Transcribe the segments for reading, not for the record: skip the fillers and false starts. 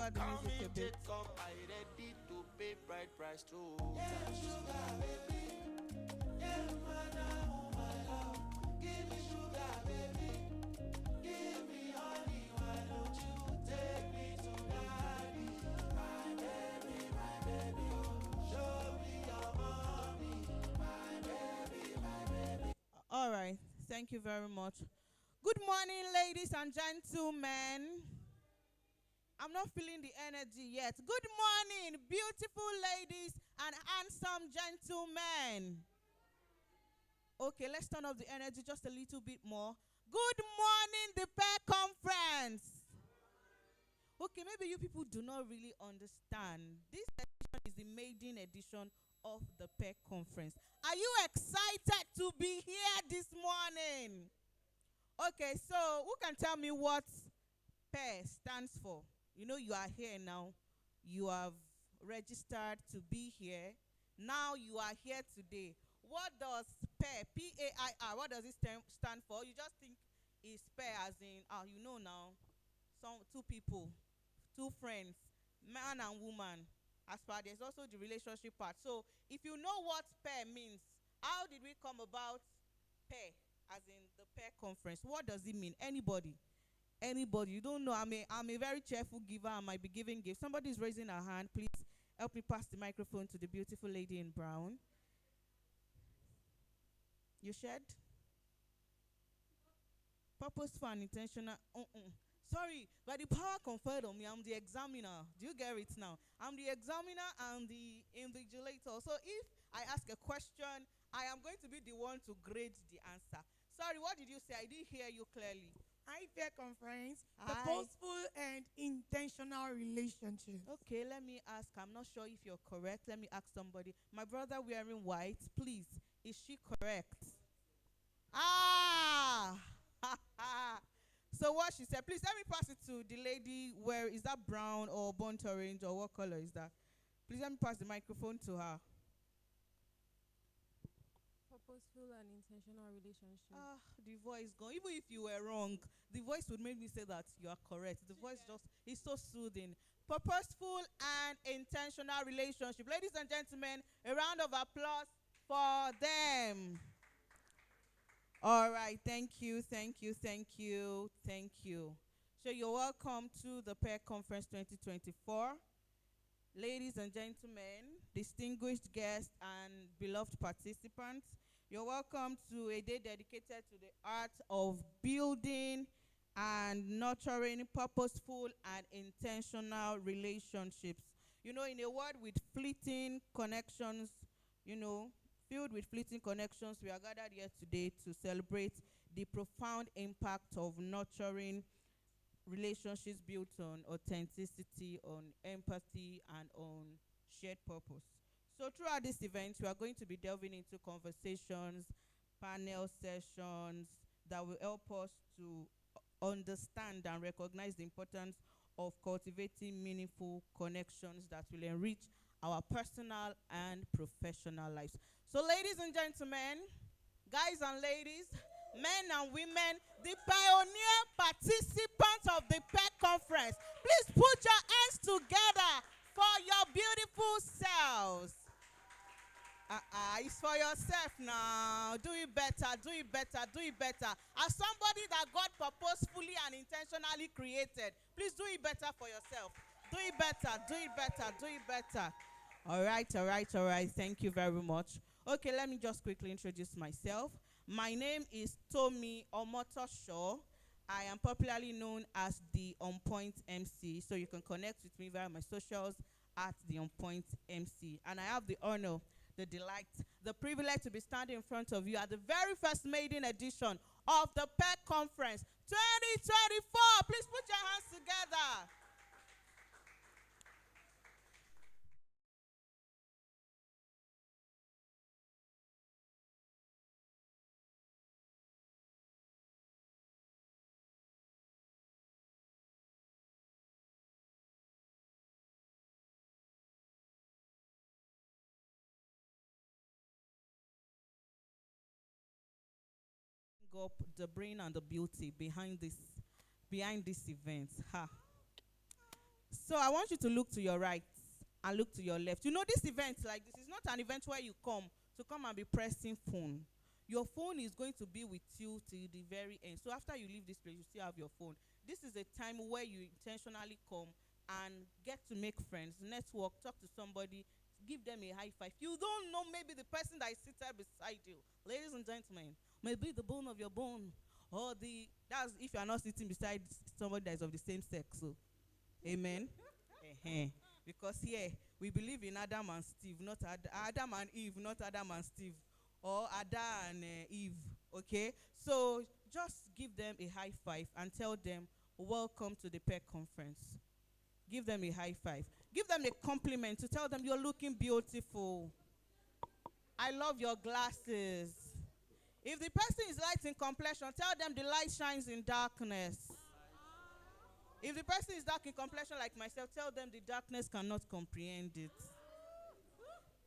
lower the music a bit. Come, I ready to pay bright price too. All right. Thank you very much. Good morning, ladies and gentlemen. I'm not feeling the energy yet. Good morning, beautiful ladies and handsome gentlemen. Okay, let's turn up the energy just a little bit more. Good morning, the pair conference. Okay, maybe you people do not really understand. This edition is the maiden edition of the pair conference. Are you excited to be here this morning? Okay, so who can tell me what pair stands for? You know, you are here now. You have registered to be here. Now you are here today. What does pair, P-A-I-R, what does it stand for? You just think it's pair as in, you know now, two people, two friends, man and woman. As far there's also the relationship part. So if you know what pair means, how did we come about pair, as in the pair conference? What does it mean? Anybody? Anybody? You don't know? I'm a very cheerful giver. I might be giving gifts. Somebody is raising a hand. Please help me pass the microphone to the beautiful lady in brown. You shared? Purposeful and intentional. Sorry, but the power conferred on me. I'm the examiner. Do you get it now? I'm the examiner and the invigilator. So if I ask a question, I am going to be the one to grade the answer. Sorry, what did you say? I didn't hear you clearly. Hi, fair conference. Hi. Purposeful and intentional relationship. Okay, let me ask. I'm not sure if you're correct. Let me ask somebody. My brother wearing white, please. Is she correct? Ah! So what she said, please let me pass it to the lady. Where is that, brown or burnt orange, or what color is that? Please let me pass the microphone to her. Purposeful and intentional relationship. The voice gone. Even if you were wrong, the voice would make me say that you are correct. The voice just is so soothing. Purposeful and intentional relationship. Ladies and gentlemen, a round of applause for them. All right, thank you. So you're welcome to the Pair Conference 2024. Ladies and gentlemen, distinguished guests and beloved participants, you're welcome to a day dedicated to the art of building and nurturing purposeful and intentional relationships. You know, in a world with fleeting connections, filled with fleeting connections, we are gathered here today to celebrate the profound impact of nurturing relationships built on authenticity, on empathy, and on shared purpose. So throughout this event, we are going to be delving into conversations, panel sessions that will help us to understand and recognize the importance of cultivating meaningful connections that will enrich our personal and professional lives. So ladies and gentlemen, guys and ladies, men and women, the pioneer participants of the PEC conference, please put your hands together for your beautiful selves. It's for yourself now. Do it better. As somebody that God purposefully and intentionally created, please do it better for yourself. Do it better. All right. Thank you very much. Okay, let me just quickly introduce myself. My name is Tomi Omotosho. I am popularly known as the On Point MC, so you can connect with me via my socials at the On Point MC. And I have the honor, the delight, the privilege to be standing in front of you at the very first maiden edition of the PEC Conference 2024. Please put your hands together. Up the brain and the beauty behind this event. So I want you to look to your right and look to your left. You know, this event like this is not an event where you come and be pressing phone. Your phone is going to be with you till the very end. So after you leave this place, you still have your phone. This is a time where you intentionally come and get to make friends, network, talk to somebody, give them a high five. You don't know, maybe the person that is seated beside you, ladies and gentlemen, maybe the bone of your bone, or that's if you are not sitting beside somebody that is of the same sex. So amen. Because here we believe in Adam and Steve, not Adam and Eve, not Adam and Steve, or Adam and Eve. Okay, so just give them a high five and tell them, "Welcome to the PEC conference." Give them a high five. Give them a compliment to tell them you're looking beautiful. I love your glasses. If the person is light in complexion, tell them the light shines in darkness. If the person is dark in complexion like myself, tell them the darkness cannot comprehend it.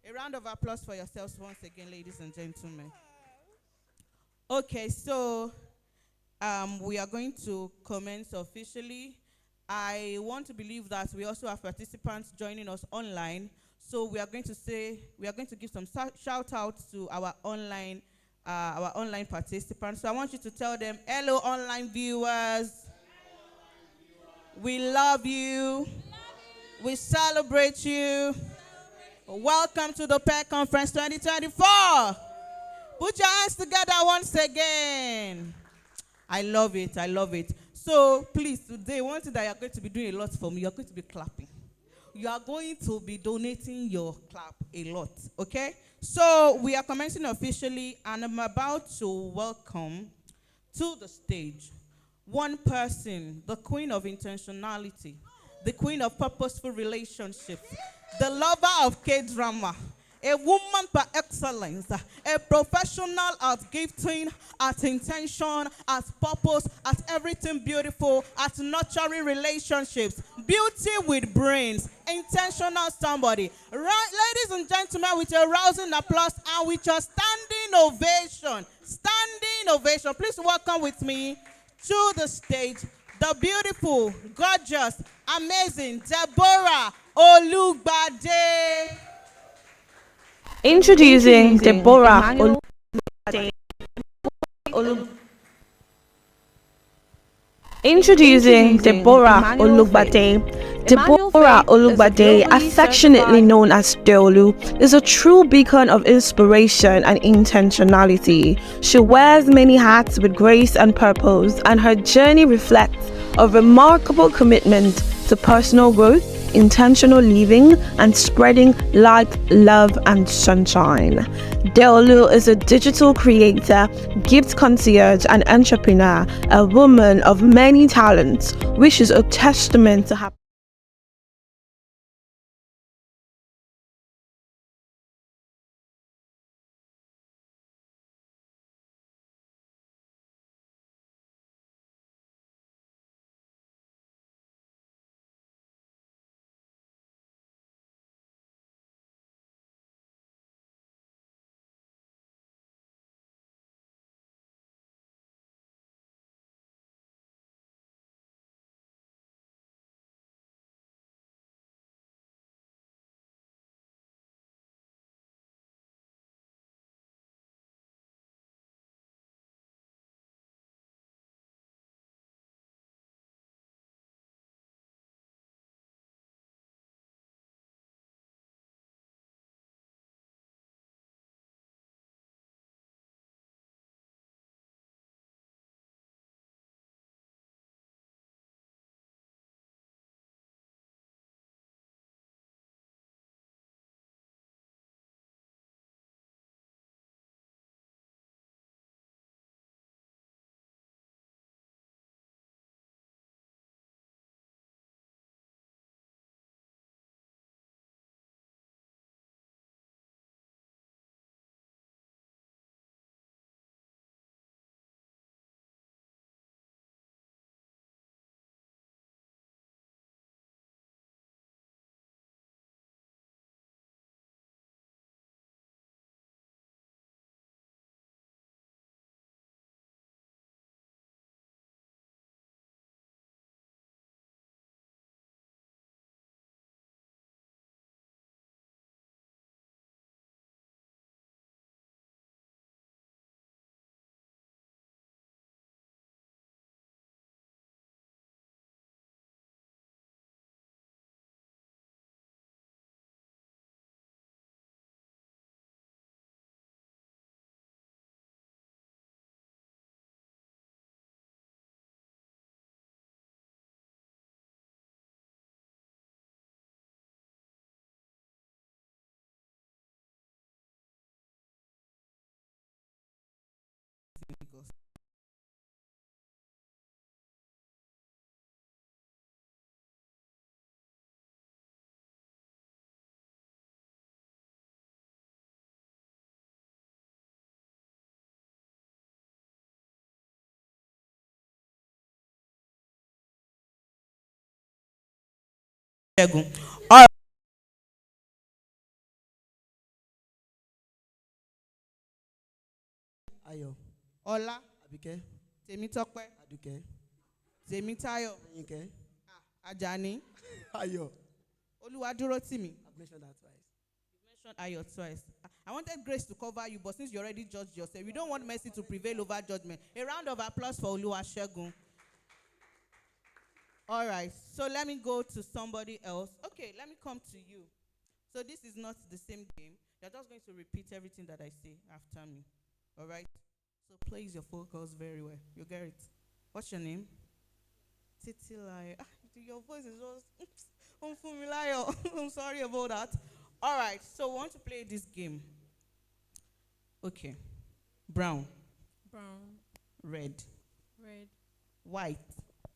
A round of applause for yourselves once again, ladies and gentlemen. Okay, so we are going to commence officially. I want to believe that we also have participants joining us online. So we are going to give some shout outs to our online participants. So I want you to tell them, hello, online viewers. We love you. We celebrate you. Welcome to the PEC Conference 2024. Put your hands together once again. I love it. I love it. So please, today, one thing that you're going to be doing a lot for me, you're going to be clapping. You are going to be donating your clap a lot. Okay? So we are commencing officially, and I'm about to welcome to the stage one person, the queen of intentionality, the queen of purposeful relationships, the lover of K-drama, a woman by excellence, a professional at gifting, at intention, at purpose, at everything beautiful, at nurturing relationships, beauty with brains, intentional somebody. Right, ladies and gentlemen, with a rousing applause and with your standing ovation, please welcome with me to the stage the beautiful, gorgeous, amazing Deborah Olugbade. Introducing Deborah Introducing Deborah Olugbade. Deborah Olugbade, affectionately known as Deolu, is a true beacon of inspiration and intentionality. She wears many hats with grace and purpose, and her journey reflects a remarkable commitment to personal growth, intentional living, and spreading light, love, and sunshine. Deolu is a digital creator, gift concierge, and entrepreneur, a woman of many talents, which is a testament to her Ṣẹ́gun. All right. Ayọ̀, Ọlá, Àbíkẹ́, Tèmítọ́pẹ́, Àdùkẹ́, Tèmítáyọ̀, Àyìnkẹ́, Àjàní, Ayọ̀. Olúwadúrótìmí. I've mentioned that twice. Mentioned Ayo twice. I wanted Grace to cover you, but since you already judged yourself, you don't want mercy to prevail over judgment. A round of applause for Oluwasegun. All right, so let me go to somebody else. Okay, let me come to you. So this is not the same game. You're just going to repeat everything that I say after me. All right? So place your focus very well. You get it. What's your name? Titilayo. Your voice is just Unfumilayo. I'm sorry about that. All right, so we want to play this game. Okay. Brown, Brown, red, red, white,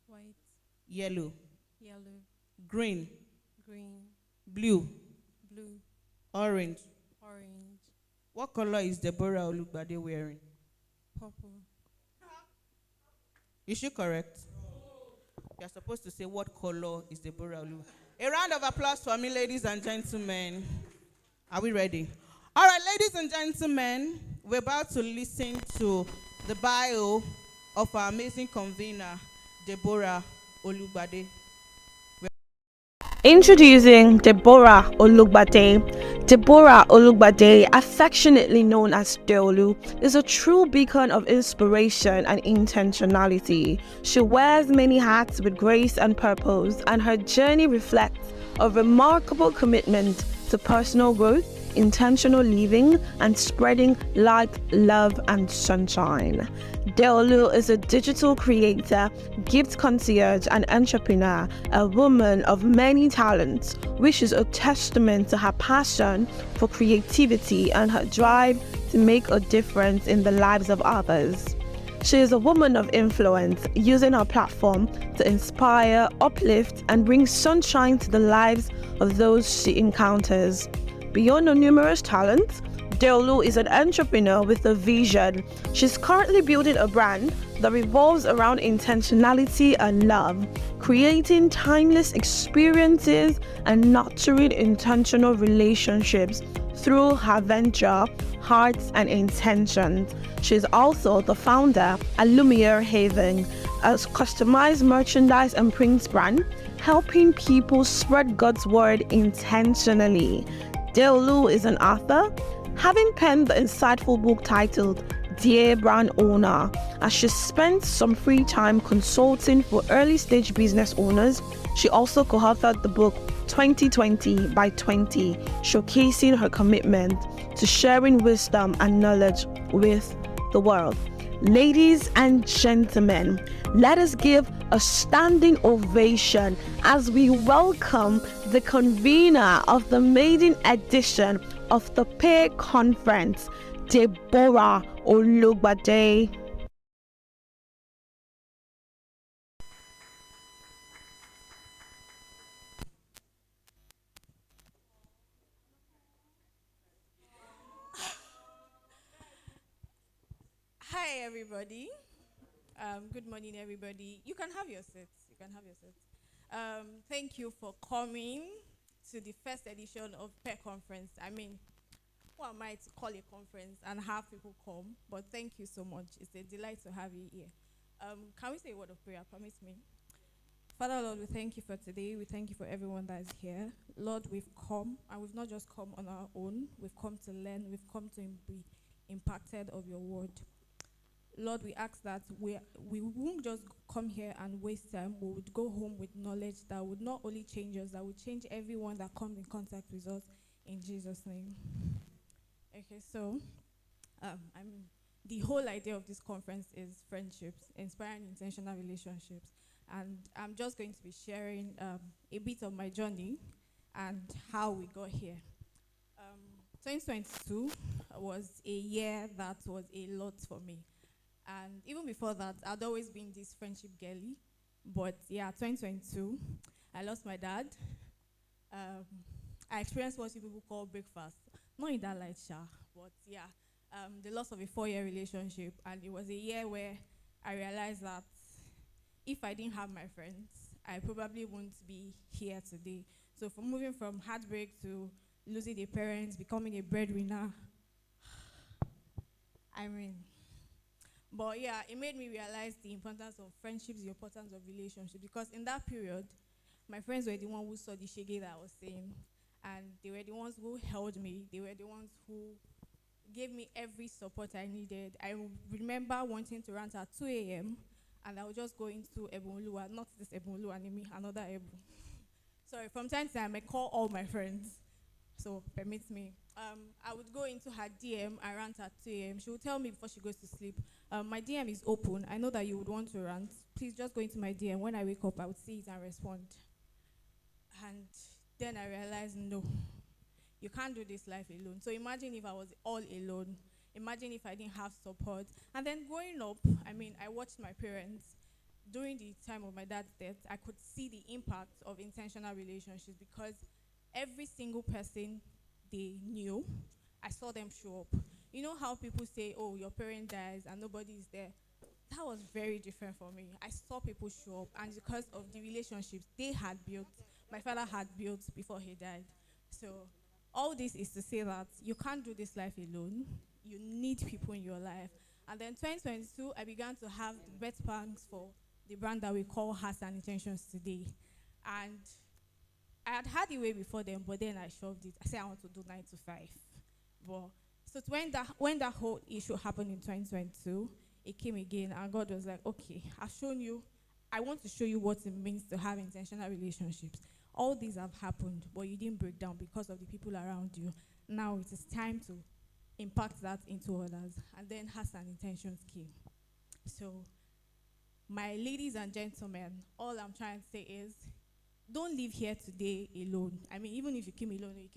white, yellow, yellow, green, green, blue, blue, orange. orange, What color is Deborah Olugbade wearing? purple. Is she correct? You're supposed to say what color is Deborah Olugbade. A round of applause for me, ladies and gentlemen. Are we ready? All right, ladies and gentlemen, we're about to listen to the bio of our amazing convener, Deborah Olugbade. Introducing Deborah Olugbade. Deborah Olugbade, affectionately known as Deolu, is a true beacon of inspiration and intentionality. She wears many hats with grace and purpose, and her journey reflects a remarkable commitment to personal growth, intentional living, and spreading light, love, and sunshine. Deolu is a digital creator, gift concierge, and entrepreneur, a woman of many talents, which is a testament to her passion for creativity and her drive to make a difference in the lives of others. She is a woman of influence, using her platform to inspire, uplift, and bring sunshine to the lives of those she encounters. Beyond her numerous talents, Deolu is an entrepreneur with a vision. She's currently building a brand that revolves around intentionality and love, creating timeless experiences and nurturing intentional relationships through her venture, Hearts and Intentions. She's also the founder at Lumiere Haven, a customized merchandise and prints brand, helping people spread God's word intentionally. Deolu is an author, having penned the insightful book titled Dear Brand Owner. As she spent some free time consulting for early stage business owners, she also co-authored the book 2020 by 20, showcasing her commitment to sharing wisdom and knowledge with the world. Ladies and gentlemen, let us give a standing ovation as we welcome the convener of the maiden edition of the Peer Conference, Deborah Olugbade. Hi, everybody. Good morning, everybody. You can have your seats. You can have your seats. Thank you for coming to the first edition of Peer Conference. I mean, who am I to call a conference and have people come? But thank you so much. It's a delight to have you here. Can we say a word of prayer? Promise me. Father, Lord, we thank you for today. We thank you for everyone that is here. Lord, we've come, and we've not just come on our own. We've come to learn. We've come to be impacted of your word. Lord, we ask that we won't just come here and waste time. We would go home with knowledge that would not only change us, that would change everyone that comes in contact with us. In Jesus' name. Okay, so the whole idea of this conference is friendships, inspiring intentional relationships. And I'm just going to be sharing a bit of my journey and how we got here. 2022 was a year that was a lot for me. And even before that, I'd always been this friendship girly. But yeah, 2022, I lost my dad. I experienced what people call breakfast. Not in that light, but yeah, the loss of a 4-year relationship. And it was a year where I realized that if I didn't have my friends, I probably won't be here today. So from moving from heartbreak to losing a parent, becoming a breadwinner, I mean, but yeah, it made me realize the importance of friendships, the importance of relationships, because in that period, my friends were the ones who saw the shege that I was saying, and they were the ones who held me. They were the ones who gave me every support I needed. Remember wanting to rant at 2 a.m. and I would just go into Ebonluwa, not this Ebonluwa, another Ebu. Sorry, from time to time I call all my friends, so permit me. I would go into her DM, I rant at 2 a.m. She would tell me before she goes to sleep, my DM is open. I know that you would want to rant. Please just go into my DM. When I wake up, I would see it and respond. And then I realized, no, you can't do this life alone. So imagine if I was all alone. Imagine if I didn't have support. And then growing up, I mean, I watched my parents. During the time of my dad's death, I could see the impact of intentional relationships, because every single person they knew, I saw them show up. You know how people say, oh, your parent dies and nobody is there? That was very different for me. I saw people show up, and because of the relationships they had built, my father had built before he died. So all this is to say that you can't do this life alone. You need people in your life. And then 2022, I began to have the best plans for the brand that we call Hearts and Intentions today. And I had it way before then, but then I shoved it. I said I want to do 9 to 5. But so when that whole issue happened in 2022, it came again, and God was like, okay, I've shown you. I want to show you what it means to have intentional relationships. All these have happened, but you didn't break down because of the people around you. Now it is time to impact that into others. And then Hearts and Intentions came. So, my ladies and gentlemen, all I'm trying to say is, don't live here today alone. I mean, even if you came alone,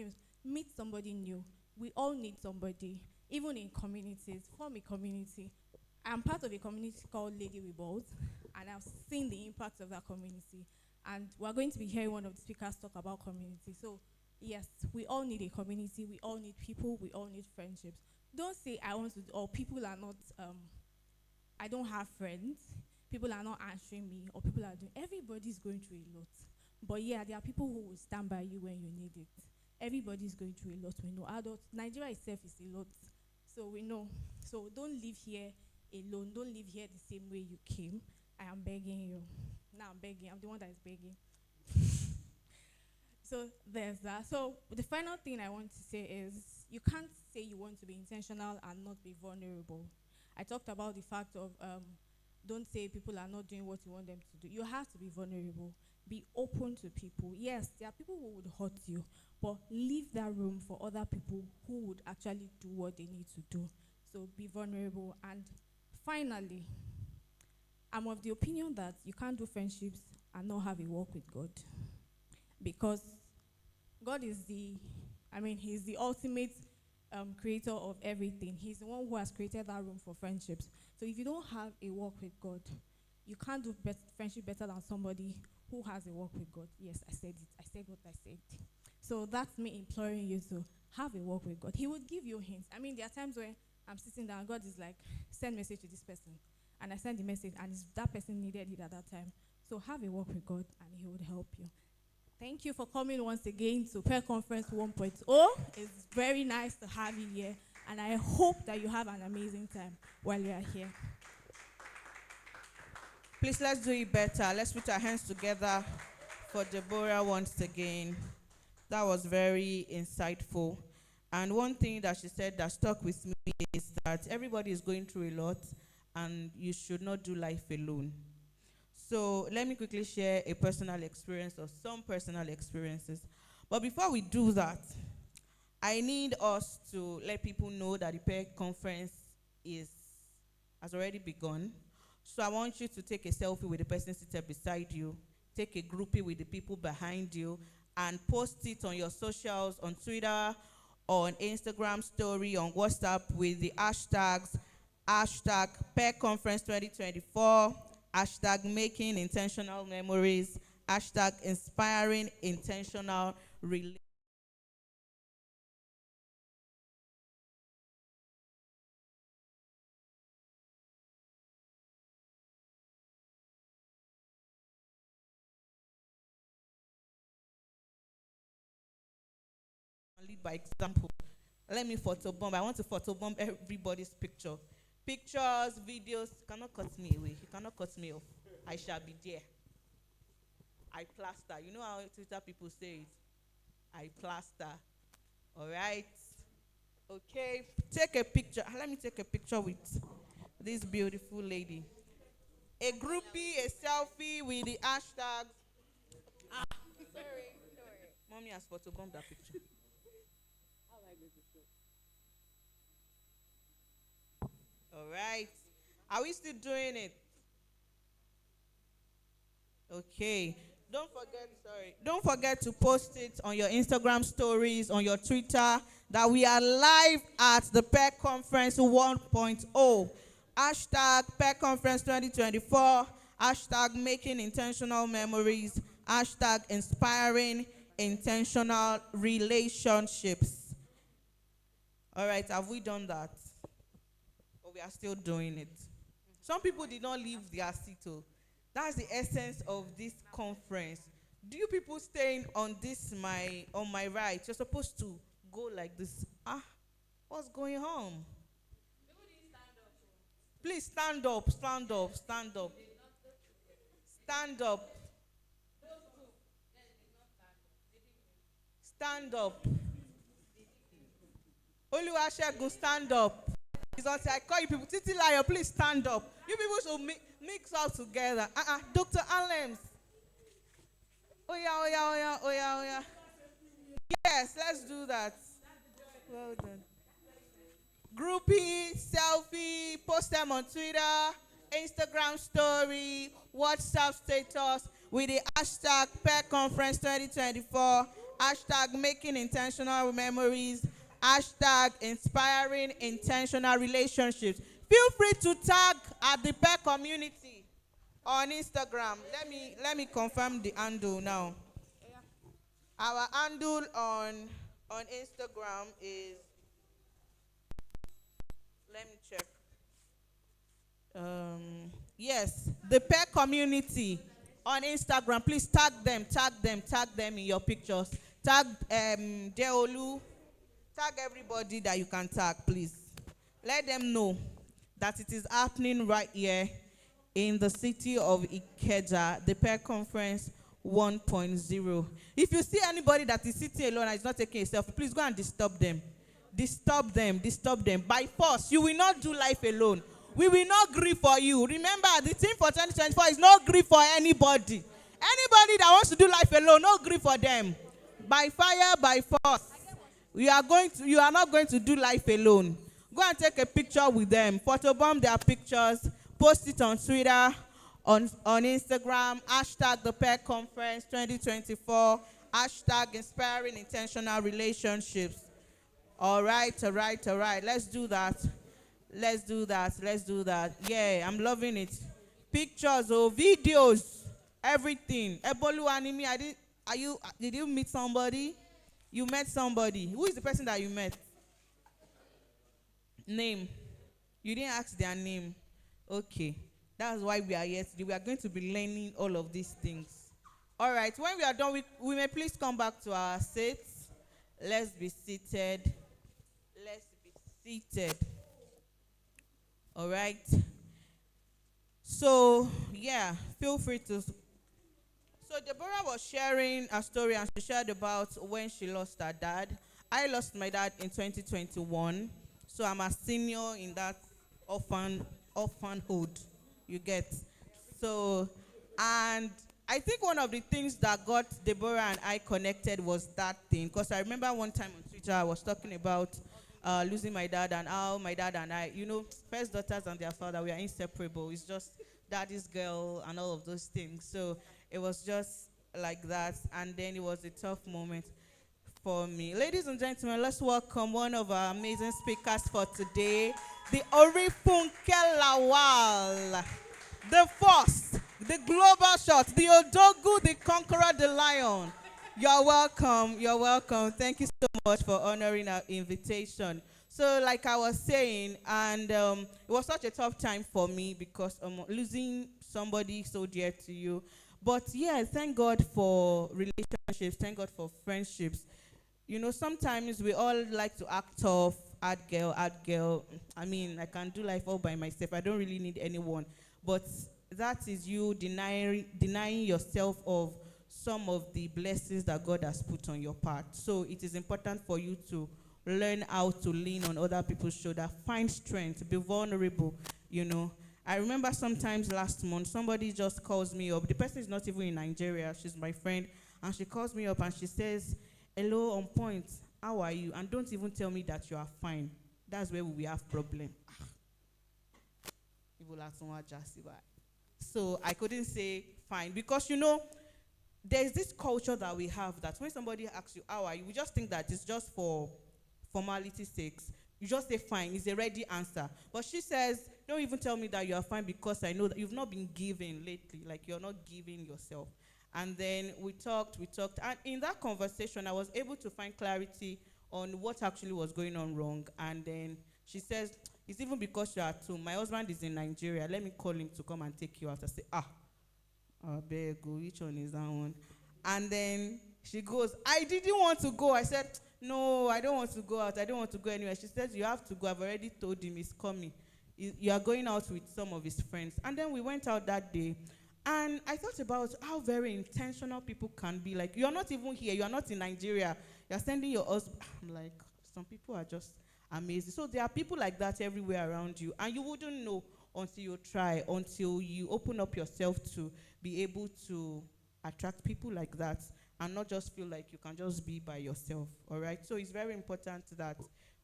meet somebody new. We all need somebody, even in communities. Form a community. I'm part of a community called Lady Revolt, and I've seen the impact of that community. And we're going to be hearing one of the speakers talk about community. So, yes, we all need a community. We all need people. We all need friendships. Don't say I want to, or people are not. I don't have friends. People are not answering me, or people are doing. Everybody's going through a lot. But yeah, there are people who will stand by you when you need it. Everybody's going through a lot. We know adults. Nigeria itself is a lot. So we know. So don't live here alone. Don't live here the same way you came. I am begging you. Now I'm begging. I'm the one that is begging. So there's that. So the final thing I want to say is, you can't say you want to be intentional and not be vulnerable. I talked about the fact of don't say people are not doing what you want them to do. You have to be vulnerable. Be open to people. Yes, there are people who would hurt you, but leave that room for other people who would actually do what they need to do. So be vulnerable. And finally, I'm of the opinion that you can't do friendships and not have a walk with God. Because God is He's the ultimate creator of everything. He's the one who has created that room for friendships. So if you don't have a walk with God, you can't do friendship better than somebody who has a walk with God. Yes, I said it. I said what I said. So that's me imploring you to have a walk with God. He would give you hints. I mean, there are times where I'm sitting down, God is like, send message to this person. And I send the message, and that person needed it at that time. So have a walk with God, and he would help you. Thank you for coming once again to Pair Conference 1.0. It's very nice to have you here, and I hope that you have an amazing time while you are here. Please, let's do it better. Let's put our hands together for Deborah once again. That was very insightful. And one thing that she said that stuck with me is that everybody is going through a lot, and you should not do life alone. So let me quickly share a personal experience, or some personal experiences. But before we do that, I need us to let people know that the PEG conference has already begun. So I want you to take a selfie with the person seated beside you, take a groupie with the people behind you, and post it on your socials, on Twitter, on Instagram story, on WhatsApp with the hashtags, hashtag PEG Conference 2024, hashtag making intentional memories, hashtag inspiring intentional relations. lead by example. Let me photobomb. I want to photobomb everybody's picture. Pictures, videos. You cannot cut me away. You cannot cut me off. I shall be there. I plaster. You know how Twitter people say it? I plaster. All right. Okay. Take a picture. Let me take a picture with this beautiful lady. A groupie, a selfie with the hashtags. Sorry. Mommy has photobombed that picture. All right. Are we still doing it? Okay. Don't forget to post it on your Instagram stories, on your Twitter, that we are live at the PEC Conference 1.0. Hashtag PEC Conference 2024. Hashtag making intentional memories. Hashtag inspiring intentional relationships. All right, have we done that? Or we are still doing it? Some people did not leave their seat. That's the essence of this conference. Do you people staying on my right? You're supposed to go like this. What's going on? Please stand up, stand up, stand up. Stand up. Stand up. Oluwasegun, stand up. It's until I call you people. Titi Layo, please stand up. You people should mix up together. Dr. Alems. Oh yeah. Yes, let's do that. Well done. Groupie, selfie, post them on Twitter, Instagram story, WhatsApp status with the hashtag PEC Conference 2024, hashtag making intentional memories, hashtag inspiring intentional relationships. Feel free to tag at the PEC community on Instagram. Let me confirm the handle now. Our handle on Instagram is, let me check. Yes, the PEC community on Instagram. Please tag them in your pictures. Tag Deolu. Tag everybody that you can tag, please. Let them know that it is happening right here in the city of Ikeja, the PEC Conference 1.0. If you see anybody that is sitting alone and is not taking a selfie, please go and disturb them. Disturb them. By force, you will not do life alone. We will not grieve for you. Remember, the theme for 2024 is no grief for anybody. Anybody that wants to do life alone, no grief for them. By fire, by force. You are not going to do life alone. Go and take a picture with them. Photobomb their pictures. Post it on Twitter, on Instagram. Hashtag the PEC Conference 2024. Hashtag inspiring intentional relationships. All right. Let's do that. Yeah, I'm loving it. Pictures or videos, everything. Ebolu Animi, did you meet somebody? You met somebody. Who is the person that you met? Name. You didn't ask their name. Okay. That's why we are here today. We are going to be learning all of these things. All right. When we are done, we may please come back to our seats. Let's be seated. All right. So, yeah, feel free to. So, Deborah was sharing a story, and she shared about when she lost her dad. I lost my dad in 2021. So, I'm a senior in that orphanhood. You get. So, and I think one of the things that got Deborah and I connected was that thing. Because I remember one time on Twitter, I was talking about losing my dad and how my dad and I, first daughters and their father, we are inseparable. It's just daddy's girl and all of those things. So it was just like that. And then it was a tough moment for me. Ladies and gentlemen, let's welcome one of our amazing speakers for today, the Orifunke Lawal, the first, the global shot, the Odogu, the conqueror, the lion. You're welcome. Thank you so much for honoring our invitation. So like I was saying, and it was such a tough time for me because losing somebody so dear to you. But yeah, thank God for relationships. Thank God for friendships. You know, sometimes we all like to act tough, ad girl, ad girl. I mean, I can do life all by myself. I don't really need anyone. But that is you denying yourself of some of the blessings that God has put on your path. So it is important for you to learn how to lean on other people's shoulder, find strength, be vulnerable, you know. I remember sometimes last month, somebody just calls me up. The person is not even in Nigeria. She's my friend. And she calls me up and she says, hello, on point, how are you? And don't even tell me that you are fine. That's where we have problem. So I couldn't say fine because, you know, there's this culture that we have that when somebody asks you, how are you? We just think that it's just for formality's sake. You just say fine, it's a ready answer. But she says, don't even tell me that you are fine because I know that you've not been giving lately, like you're not giving yourself. And then we talked, and in that conversation, I was able to find clarity on what actually was going on wrong. And then she says, it's even because you're at home. My husband is in Nigeria. Let me call him to come and take you out. I say, beg, which one is that one? And then she goes, I didn't want to go. I said, no, I don't want to go out. I don't want to go anywhere. She said, you have to go. I've already told him he's coming. You are going out with some of his friends. And then we went out that day. And I thought about how very intentional people can be. Like, you're not even here. You're not in Nigeria. You're sending your husband. I'm like, some people are just amazing. So there are people like that everywhere around you. And you wouldn't know until you try, until you open up yourself to be able to attract people like that and not just feel like you can just be by yourself. All right. So it's very important that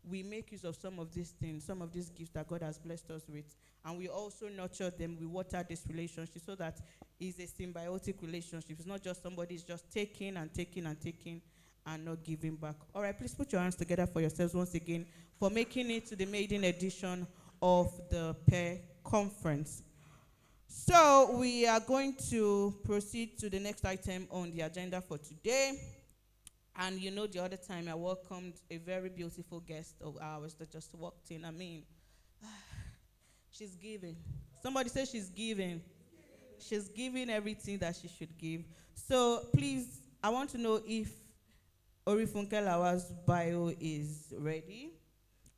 we make use of some of these things, some of these gifts that God has blessed us with, and we also nurture them. We water this relationship so that it's a symbiotic relationship. It's not just somebody's just taking and taking and taking and not giving back. All right, please put your hands together for yourselves once again for making it to the maiden edition of the Pair Conference. So we are going to proceed to the next item on the agenda for today. And you know, the other time I welcomed a very beautiful guest of ours that just walked in. I mean, she's giving. Somebody say she's giving. She's giving everything that she should give. So please, I want to know if Orifunke Lawa's bio is ready.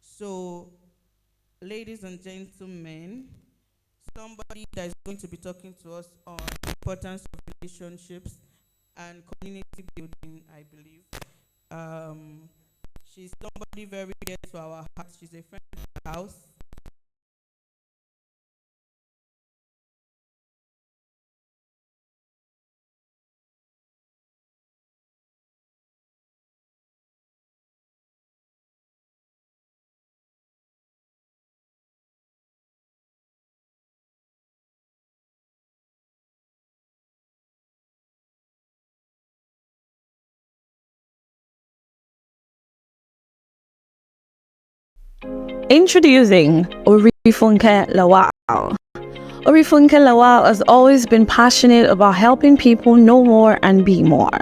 So, ladies and gentlemen, somebody that is going to be talking to us on the importance of relationships and community building, I believe. She's somebody very dear to our hearts. She's a friend of the house. Introducing Orifunke Lawal. Orifunke Lawal has always been passionate about helping people know more and be more.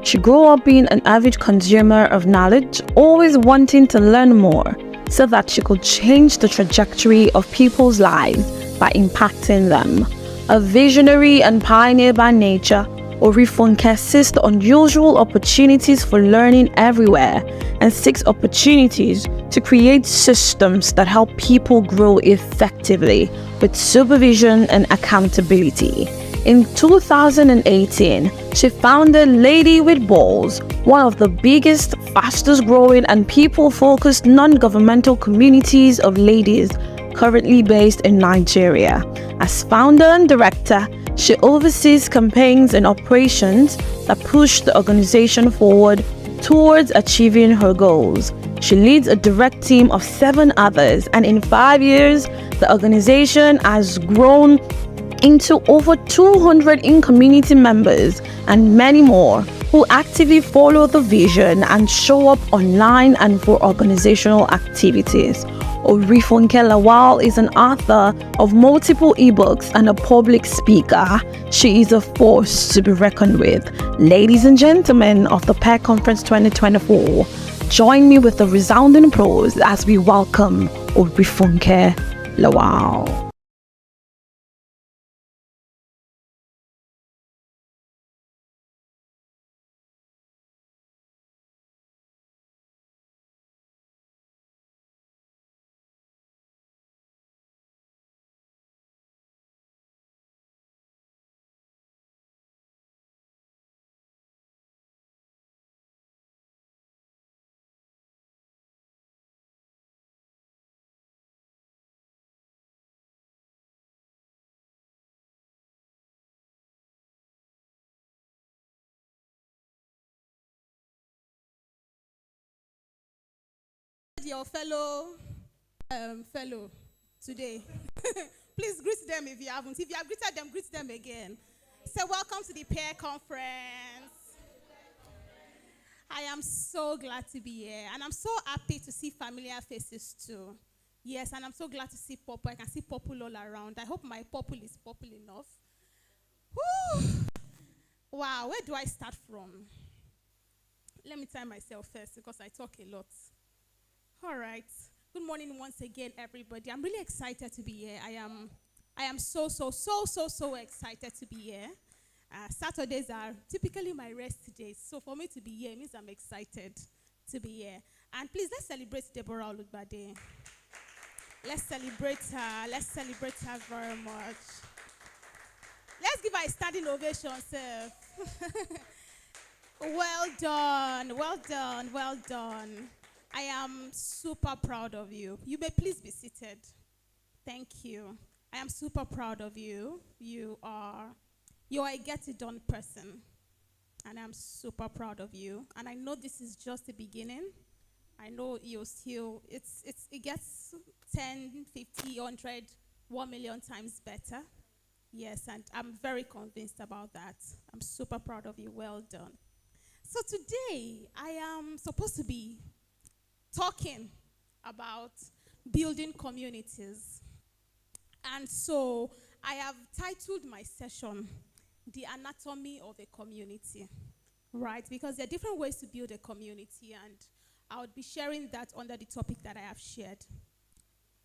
She grew up being an avid consumer of knowledge, always wanting to learn more so that she could change the trajectory of people's lives by impacting them. A visionary and pioneer by nature, Orifunke sees the unusual opportunities for learning everywhere and seeks opportunities to create systems that help people grow effectively with supervision and accountability. In 2018, she founded Lady with Balls, one of the biggest, fastest growing and people-focused non-governmental communities of ladies currently based in Nigeria. As founder and director, she oversees campaigns and operations that push the organization forward towards achieving her goals. She leads a direct team of 7 others, and in 5 years, the organization has grown into over 200 in-community members and many more who actively follow the vision and show up online and for organizational activities. Orifunke Lawal is an author of multiple ebooks and a public speaker. She is a force to be reckoned with. Ladies and gentlemen of the Pair Conference 2024, join me with a resounding applause as we welcome Orifunke Lawal. Your fellow today. Please greet them if you haven't. If you have greeted them, greet them again. So welcome to the peer conference. I am so glad to be here, and I'm so happy to see familiar faces too. Yes, and I'm so glad to see purple. I can see purple all around. I hope my purple is purple enough. Whew. Wow, where do I start from? Let me time myself first because I talk a lot. All right. Good morning once again, everybody. I'm really excited to be here. I am so excited to be here. Saturdays are typically my rest days. So for me to be here means I'm excited to be here. And please, let's celebrate Deborah Olugbade. Let's celebrate her. Let's celebrate her very much. Let's give her a standing ovation, sir. Well done, well done, well done. I am super proud of you. You may please be seated. Thank you. I am super proud of you. You are a get-it-done person. And I'm super proud of you. And I know this is just the beginning. I know you'll still, it gets 10, 50, 100, 1 million times better. Yes, and I'm very convinced about that. I'm super proud of you. Well done. So today, I am supposed to be talking about building communities. And so I have titled my session, The Anatomy of a Community, right? Because there are different ways to build a community, and I would be sharing that under the topic that I have shared.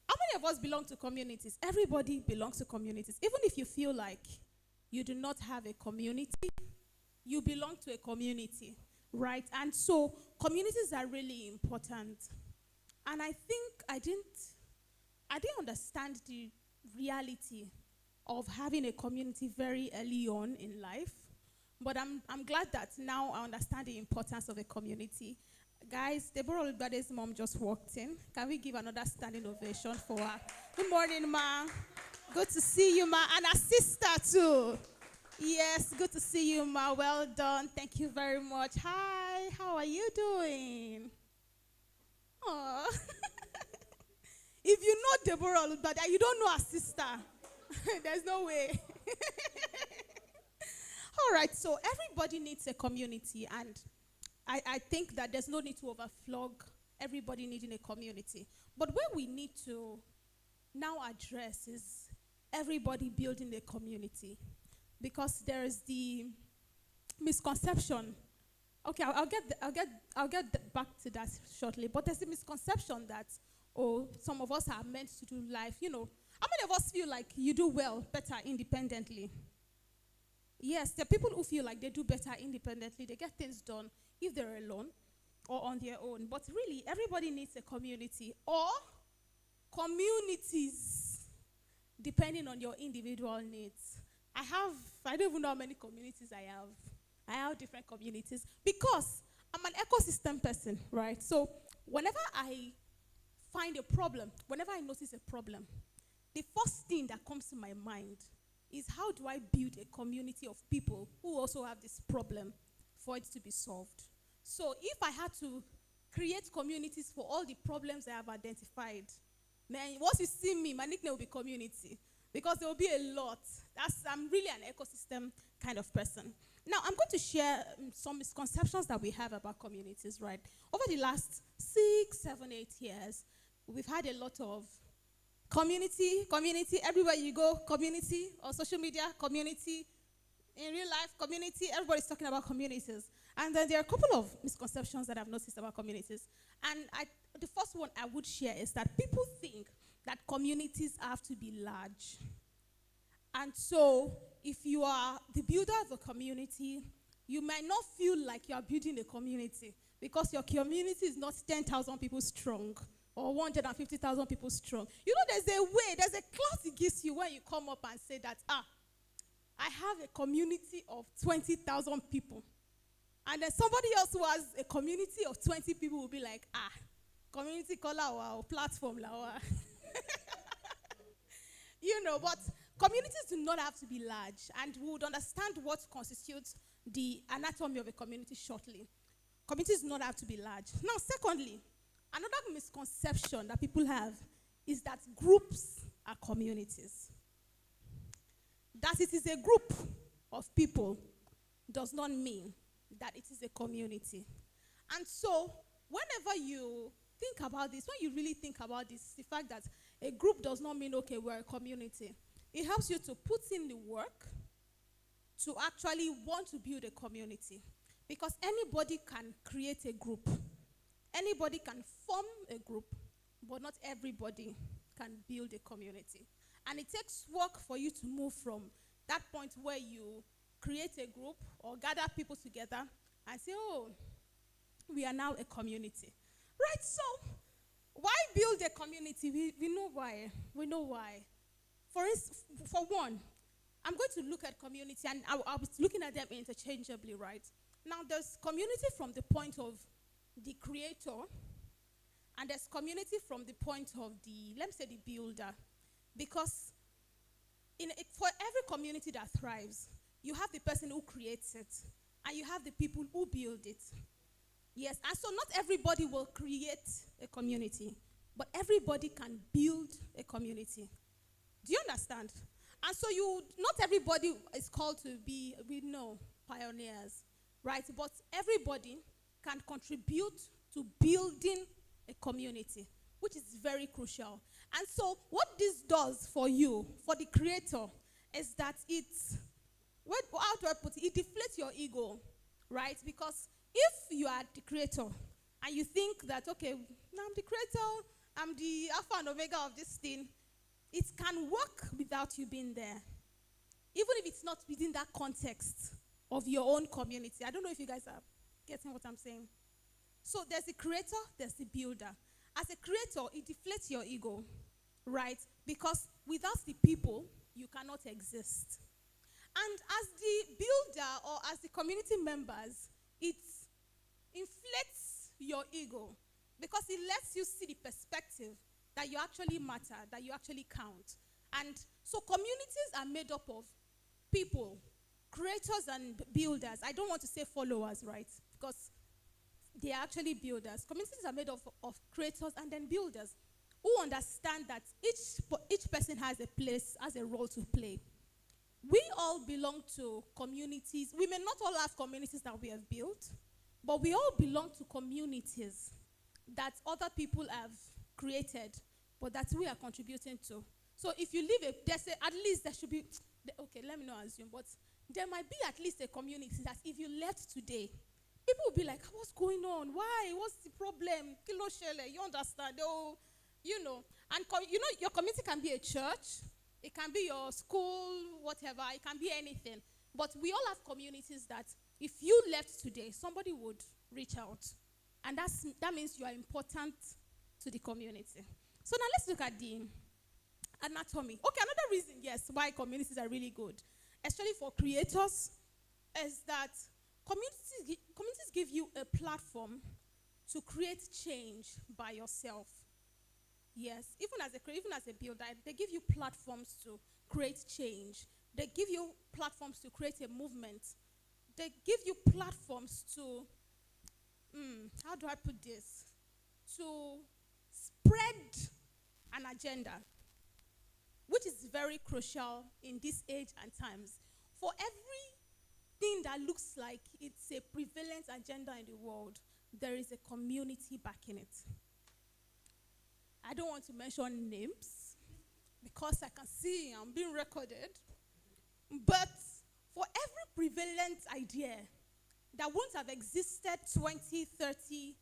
How many of us belong to communities? Everybody belongs to communities. Even if you feel like you do not have a community, you belong to a community, right? And so communities are really important. And I think I didn't understand the reality of having a community very early on in life. But I'm glad that now I understand the importance of a community. Guys, Deborah Olubade's mom just walked in. Can we give another standing ovation for her? Good morning, ma. Good to see you, ma. And her sister, too. Yes, good to see you, ma. Well done. Thank you very much. Hi, how are you doing? Aww. If you know Deborah Olubade and you don't know her sister, there's no way. All right, so everybody needs a community, and I think that there's no need to overflog everybody needing a community. But where we need to now address is everybody building a community. Because there is the misconception. Okay, I'll get back to that shortly. But there's a misconception that some of us are meant to do life. You know, how many of us feel like you do better independently? Yes, there are people who feel like they do better independently. They get things done if they're alone or on their own. But really, everybody needs a community or communities, depending on your individual needs. I don't even know how many communities I have. I have different communities because I'm an ecosystem person, right? So whenever I find a problem, whenever I notice a problem, the first thing that comes to my mind is how do I build a community of people who also have this problem for it to be solved? So if I had to create communities for all the problems I have identified, man, once you see me, my nickname will be community. Because there will be a lot. I'm really an ecosystem kind of person. Now, I'm going to share some misconceptions that we have about communities, right? Over the last 6, 7, 8 years, we've had a lot of community, everywhere you go, community, on social media, community, in real life, community, everybody's talking about communities. And then there are a couple of misconceptions that I've noticed about communities. And the first one I would share is that people think that communities have to be large. And so, if you are the builder of a community, you might not feel like you are building a community because your community is not 10,000 people strong or 150,000 people strong. You know, there's a class it gives you when you come up and say that, I have a community of 20,000 people. And then somebody else who has a community of 20 people will be like, community color or platform. You know, but communities do not have to be large, and we would understand what constitutes the anatomy of a community shortly. Communities do not have to be large. Now, secondly, Another misconception that people have is that groups are communities. That it is a group of people does not mean that it is a community. And so, whenever you think about this, when you really think about this, the fact that a group does not mean, okay, we're a community, it helps you to put in the work to actually want to build a community. Because anybody can create a group. Anybody can form a group, but not everybody can build a community. And it takes work for you to move from that point where you create a group or gather people together and say, oh, we are now a community. Right, so why build a community? We know why. We know why. For one, I'm going to look at community, and I was looking at them interchangeably, right? Now, there's community from the point of the creator, and there's community from the point of the, let me say, the builder. Because for every community that thrives, you have the person who creates it, and you have the people who build it. Yes, and so not everybody will create a community, but everybody can build a community. Do you understand? And so not everybody is called to be, we know, pioneers, right? But everybody can contribute to building a community, which is very crucial. And so what this does for you, for the creator, is that how do I put it? It deflates your ego, right? Because if you are the creator and you think that, okay, now I'm the creator, I'm the alpha and omega of this thing, it can work without you being there. Even if it's not within that context of your own community. I don't know if you guys are getting what I'm saying. So there's the creator, there's the builder. As a creator, it deflates your ego, right? Because without the people, you cannot exist. And as the builder or as the community members, it inflates your ego because it lets you see the perspective that you actually matter, that you actually count. And so communities are made up of people, creators and builders. I don't want to say followers, right? Because they are actually builders. Communities are made of creators and then builders who understand that each person has a place, has a role to play. We all belong to communities. We may not all have communities that we have built, but we all belong to communities that other people have created, but that we are contributing to. So if you live at least there should be, okay, let me not assume, but there might be at least a community that if you left today, people will be like, what's going on? Why? What's the problem? Kilo shele, you understand? Oh, you know. And your community can be a church. It can be your school, whatever. It can be anything. But we all have communities that if you left today, somebody would reach out. And that means you are important to the community. So now let's look at the anatomy. Okay, another reason, yes, why communities are really good, especially for creators, is that communities give you a platform to create change by yourself. Yes, even as a builder, they give you platforms to create change. They give you platforms to create a movement. They give you platforms to, how do I put this? To spread an agenda, which is very crucial in this age and times. For everything that looks like it's a prevalent agenda in the world, there is a community backing it. I don't want to mention names because I can see I'm being recorded. But for every prevalent idea that wouldn't have existed 20, 30,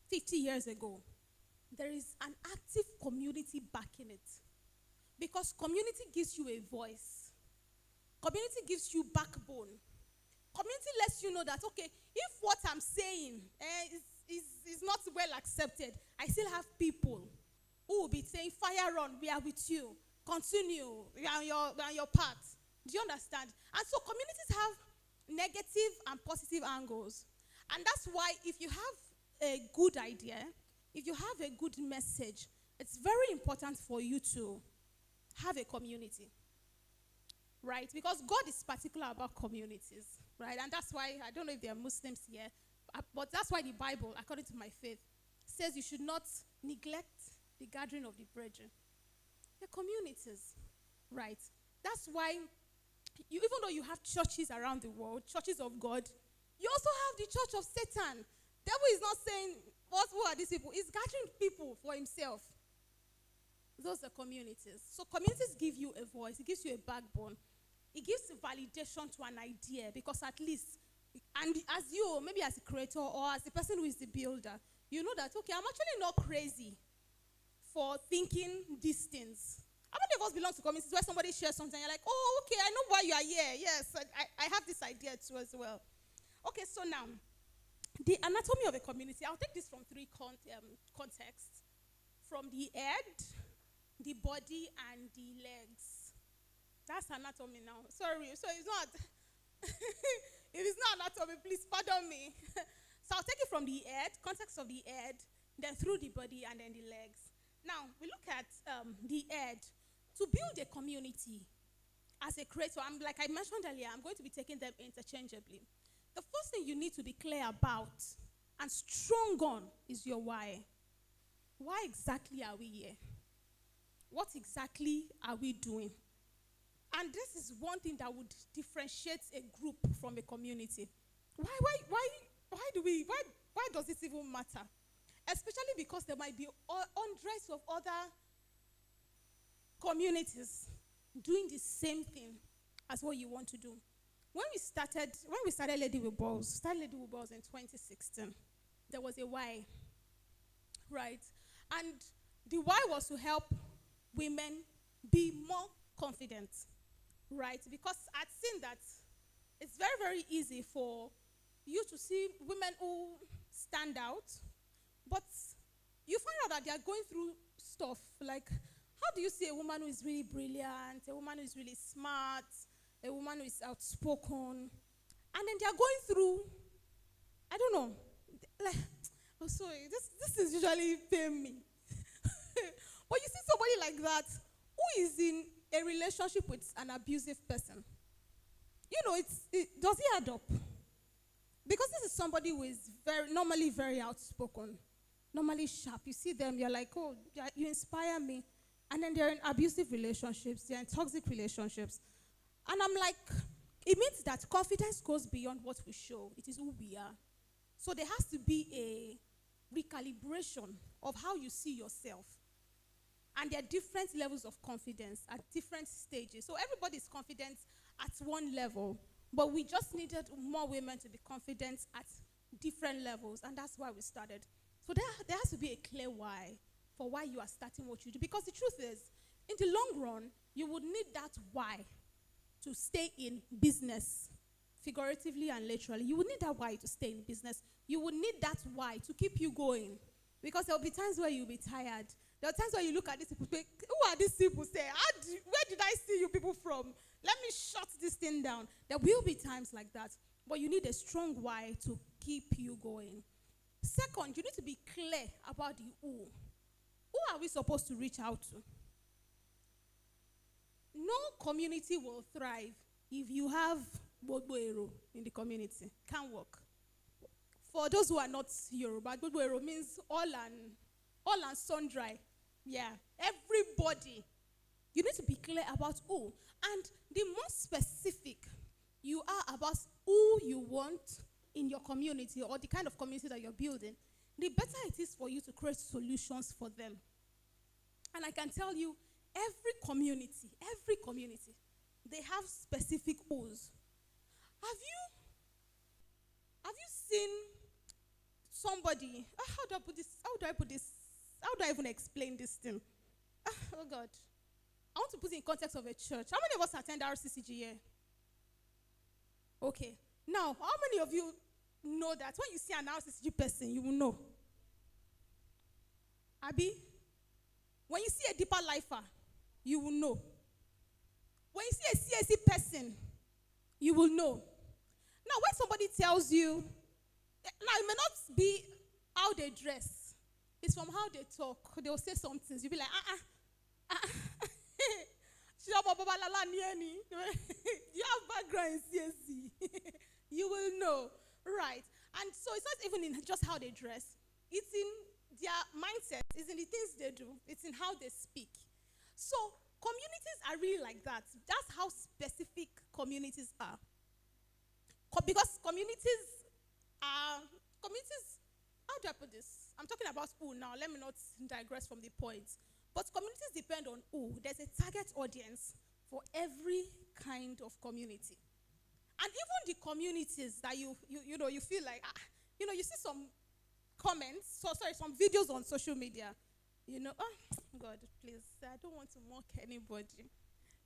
50 years ago, there is an active community backing it. Because community gives you a voice. Community gives you backbone. Community lets you know that, okay, if what I'm saying is not well accepted, I still have people who will be saying, fire on, we are with you. Continue, we are on your path. Do you understand? And so communities have negative and positive angles. And that's why if you have a good idea, if you have a good message, it's very important for you to have a community. Right? Because God is particular about communities. Right? And that's why, I don't know if there are Muslims here, but that's why the Bible, according to my faith, says you should not neglect the gathering of the brethren. The communities, right? That's why even though you have churches around the world, churches of God, you also have the church of Satan. Devil is not saying, who are these people? He's gathering people for himself. Those are communities. So communities give you a voice. It gives you a backbone. It gives validation to an idea, because at least, and as you, maybe as a creator or as the person who is the builder, you know that, okay, I'm actually not crazy for thinking these things. How many of us belong to communities where somebody shares something and you're like, oh, okay, I know why you are here. Yes, I have this idea too as well. Okay, so now, the anatomy of a community, I'll take this from three contexts. From the head, the body, and the legs. That's anatomy now. Sorry, so it's not, if it's not anatomy, please pardon me. So I'll take it from the head, context of the head, then through the body, and then the legs. Now, we look at the head. To build a community as a creator, like I mentioned earlier, I'm going to be taking them interchangeably. The first thing you need to be clear about and strong on is your why. Why exactly are we here? What exactly are we doing? And this is one thing that would differentiate a group from a community. Why does this even matter? Especially because there might be hundreds of other communities doing the same thing as what you want to do. When we started Lady with Balls in 2016, there was a why, right? And the why was to help women be more confident, right? Because I'd seen that it's very, very easy for you to see women who stand out, but you find out that they are going through stuff like, how do you see a woman who is really brilliant, a woman who is really smart, a woman who is outspoken, and then they are going through, I don't know, like, oh sorry, this is usually pain me. But you see somebody like that who is in a relationship with an abusive person. You know, does it add up? Because this is somebody who is normally very outspoken, normally sharp. You see them, you're like, oh, you inspire me. And then they're in abusive relationships, they're in toxic relationships. And I'm like, it means that confidence goes beyond what we show. It is who we are. So there has to be a recalibration of how you see yourself. And there are different levels of confidence at different stages. So everybody's confident at one level, but we just needed more women to be confident at different levels, and that's why we started. So there has to be a clear why for why you are starting what you do. Because the truth is, in the long run, you would need that why to stay in business, figuratively and literally. You would need that why to stay in business. You would need that why to keep you going. Because there will be times where you'll be tired. There are times where you look at these people, who are these people? Say, where did I see you people from? Let me shut this thing down. There will be times like that. But you need a strong why to keep you going. Second, you need to be clear about the who. Who are we supposed to reach out to? No community will thrive if you have Gbogbo in the community. Can't work. For those who are not Yoruba, Gbogbo means all and sundry. Yeah, everybody. You need to be clear about who. And the more specific you are about who you want in your community or the kind of community that you're building, the better it is for you to create solutions for them. And I can tell you, every community, they have specific who's. Have you seen somebody, how do I put this? How do I even explain this thing? Oh God. I want to put it in context of a church. How many of us attend RCCG here? Okay. Now, how many of you know that when you see an RCCG person, you will know? Abi? When you see a deeper lifer, you will know. When you see a CSC person, you will know. Now, when somebody tells you, now it may not be how they dress. It's from how they talk. They will say some things. You'll be like, you have background in CSC. You will know. Right. And so it's not even in just how they dress. It's in their mindset is in the things they do. It's in how they speak. So communities are really like that. That's how specific communities are. Because communities, how do I put this? I'm talking about who now. Let me not digress from the point. But communities depend on who. There's a target audience for every kind of community. And even the communities that you feel like, you see some comments, some videos on social media, oh, God, please, I don't want to mock anybody,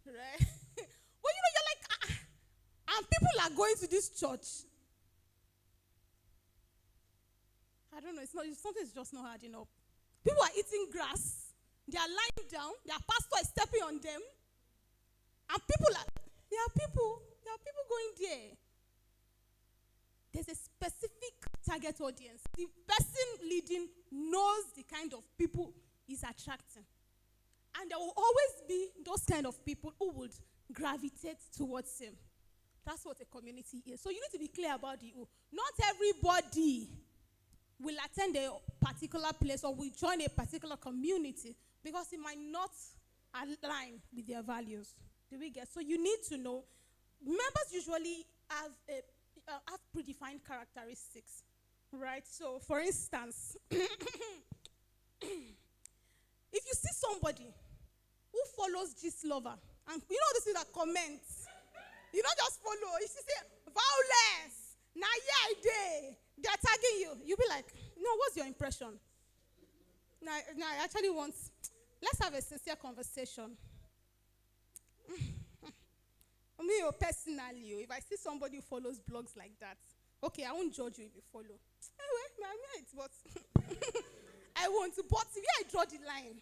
right? But, you're like, and people are going to this church. I don't know, something's just not adding up. People are eating grass, they are lying down, their pastor is stepping on them, and there are people going there. There's a specific target audience. The person leading knows the kind of people he's attracting. And there will always be those kind of people who would gravitate towards him. That's what a community is. So you need to be clear about the who. Not everybody will attend a particular place or will join a particular community because it might not align with their values. Do we get? So you need to know. Members usually have predefined characteristics, right? So, for instance, if you see somebody who follows this lover, and this is that comments, you don't just follow. If you say violence, they're tagging you. You'll be like, no, what's your impression? Now, I actually let's have a sincere conversation. Me, personally, if I see somebody who follows blogs like that, okay, I won't judge you if you follow. Anyway, my mate, but I won't. But where I draw the line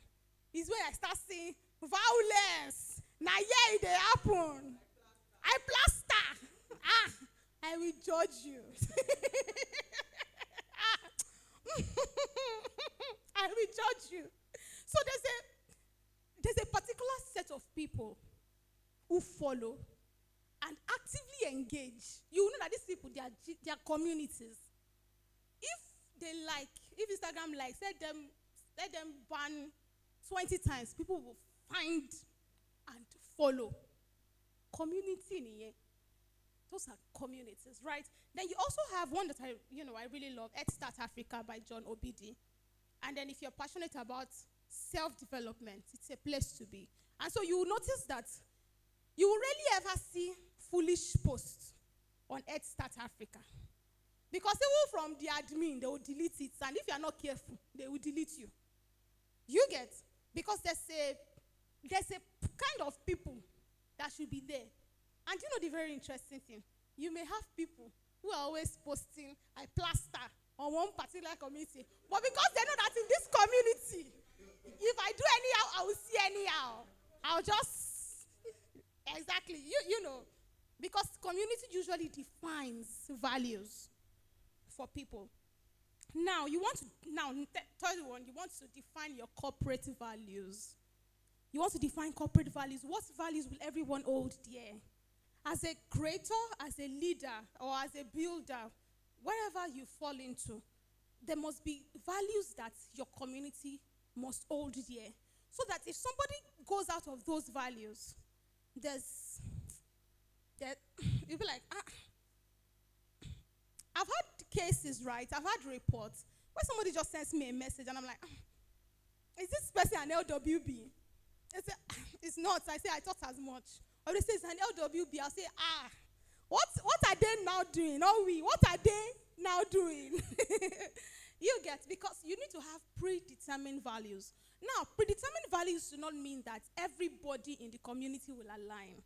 is where I start seeing violence. Now, they happen. I plaster. I will judge you. I will judge you. So there's a particular set of people who follow and actively engage. You know that these people, they are communities. If Instagram likes, let them ban 20 times, people will find and follow. Community in here. Those are communities, right? Then you also have one that I really love, Head Start Africa by John Obidi. And then if you're passionate about self-development, it's a place to be. And so you will notice that you will rarely ever see foolish posts on Head Start Africa. Because even from the admin, they will delete it. And if you are not careful, they will delete you. You get? Because there's a kind of people that should be there. And the very interesting thing? You may have people who are always posting, I plaster on one particular community. But because they know that in this community, if I do anyhow, I will see anyhow. I'll just, exactly, because community usually defines values for people. Now, third one, you want to define your corporate values. You want to define corporate values. What values will everyone hold dear? As a creator, as a leader, or as a builder, wherever you fall into, there must be values that your community must hold dear. So that if somebody goes out of those values, you'll be like, I've had cases, right? I've had reports where somebody just sends me a message and I'm like, is this person an LWB? They say, it's not. I say, I thought as much. Or they say it's an LWB. I'll say, what are they now doing? What are they now doing? You get, because you need to have predetermined values. Now, predetermined values do not mean that everybody in the community will align.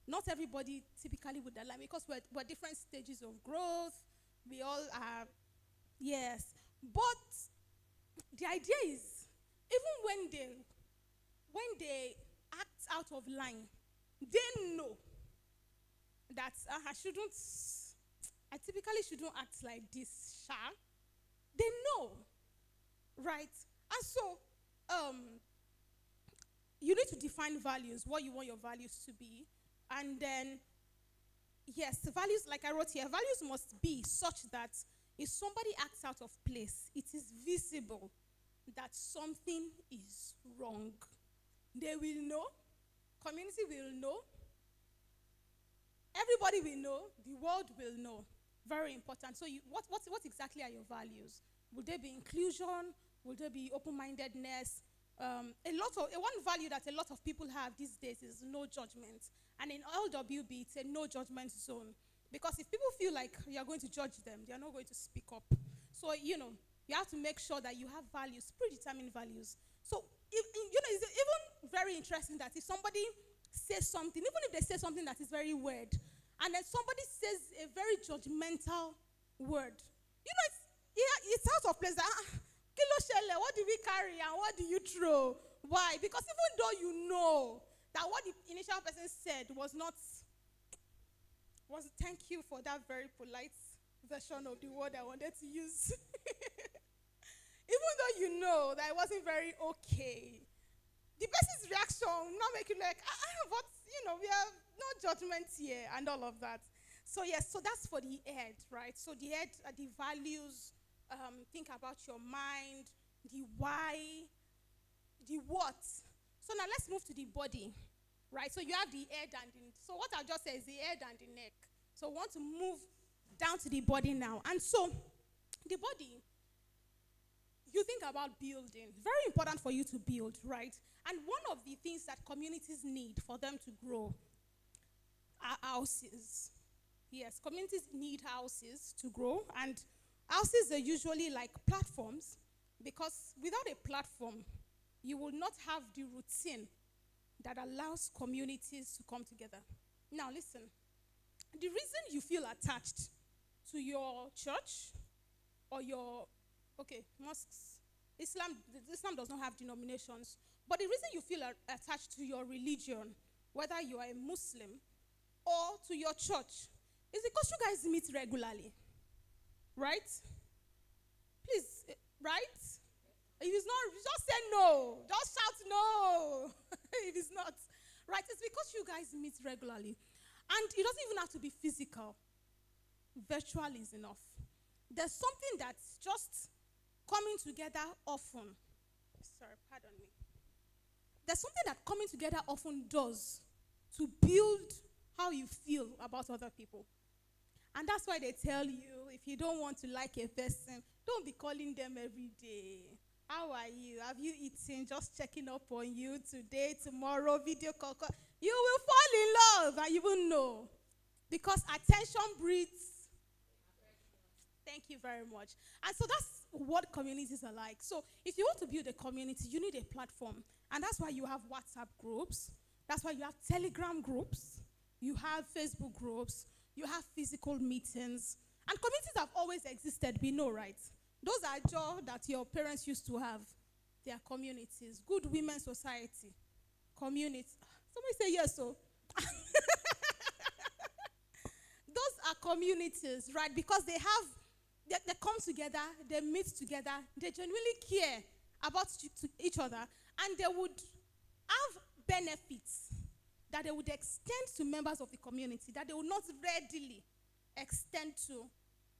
Not everybody typically would align because we're different stages of growth. We all are, yes. But the idea is, even when they act out of line, they know that I typically shouldn't act like this, They know, right? And so, you need to define values, what you want your values to be. And then, yes, the values, like I wrote here, values must be such that If somebody acts out of place, it is visible that something is wrong. They will know, community will know, everybody will know, the world will know. Very important. So what exactly are your values? Will there be inclusion? Will there be open-mindedness? One value that a lot of people have these days is no judgment. And in LWB, it's a no judgment zone. Because if people feel like you're going to judge them, they're not going to speak up. So, you have to make sure that you have values, predetermined values. So, it's even very interesting that if somebody says something, even if they say something that is very weird, and then somebody says a very judgmental word, it's out of place. Kilo shele, what do we carry and what do you throw? Why? Because even though you know that what the initial person said was thank you for that very polite version of the word I wanted to use. Even though you know that it wasn't very okay, the person's reaction will not make you like, but we have no judgment here and all of that. So yes, so that's for the head, right? So the head, the values, think about your mind, the why, the what. So now let's move to the body, right? So you have the head and so what I just said is the head and the neck. So we want to move down to the body now. And so the body, you think about building. Very important for you to build, right? And one of the things that communities need for them to grow are houses. Yes, communities need houses to grow. And houses are usually like platforms, because without a platform, you will not have the routine that allows communities to come together. Now listen, the reason you feel attached to your church or your, mosques, Islam does not have denominations, but the reason you feel attached to your religion, whether you are a Muslim or to your church, is because you guys meet regularly, right? Please, right? If it's not, just say no. Just shout no. If it's not, right? It's because you guys meet regularly. And it doesn't even have to be physical. Virtual is enough. There's something that's just coming together often. Sorry, pardon me. There's something that coming together often does to build how you feel about other people. And that's why they tell you, if you don't want to like a person, don't be calling them every day. How are you? Have you eaten? Just checking up on you today, tomorrow, video call. You will fall in love and you will know. Because attention breeds. Thank you very much. And so that's what communities are like. So if you want to build a community, you need a platform. And that's why you have WhatsApp groups. That's why you have Telegram groups. You have Facebook groups. You have physical meetings. And communities have always existed, we know, right? Those are jobs that your parents used to have. They are communities. Good women's society. Community. Somebody say yes, so. Those are communities, right? Because they come together, they meet together, they genuinely care about each other, and they would have benefits that they would extend to members of the community that they would not readily extend to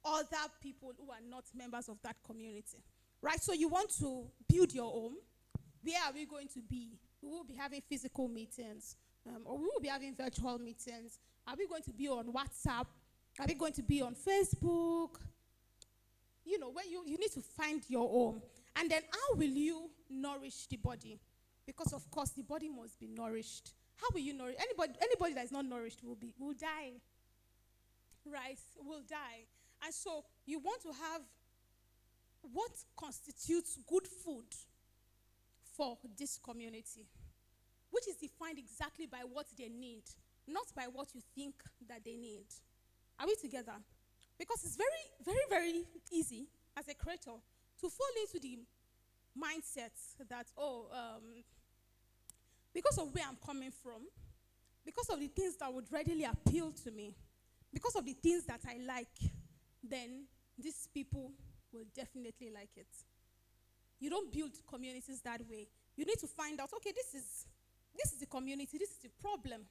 other people who are not members of that community. Right? So you want to build your home. Where are we going to be? We will be having physical meetings, or we will be having virtual meetings. Are we going to be on WhatsApp? Are we going to be on Facebook? Where you need to find your home. And then how will you nourish the body? Because of course the body must be nourished. How will you nourish? Anybody that is not nourished will die. Right? Will die. And so you want to have what constitutes good food for this community, which is defined exactly by what they need, not by what you think that they need. Are we together? Because it's very, very, very easy as a creator to fall into the mindset that, because of where I'm coming from, because of the things that would readily appeal to me, because of the things that I like, then these people will definitely like it. You don't build communities that way. You need to find out, okay, this is the community, this is the problem,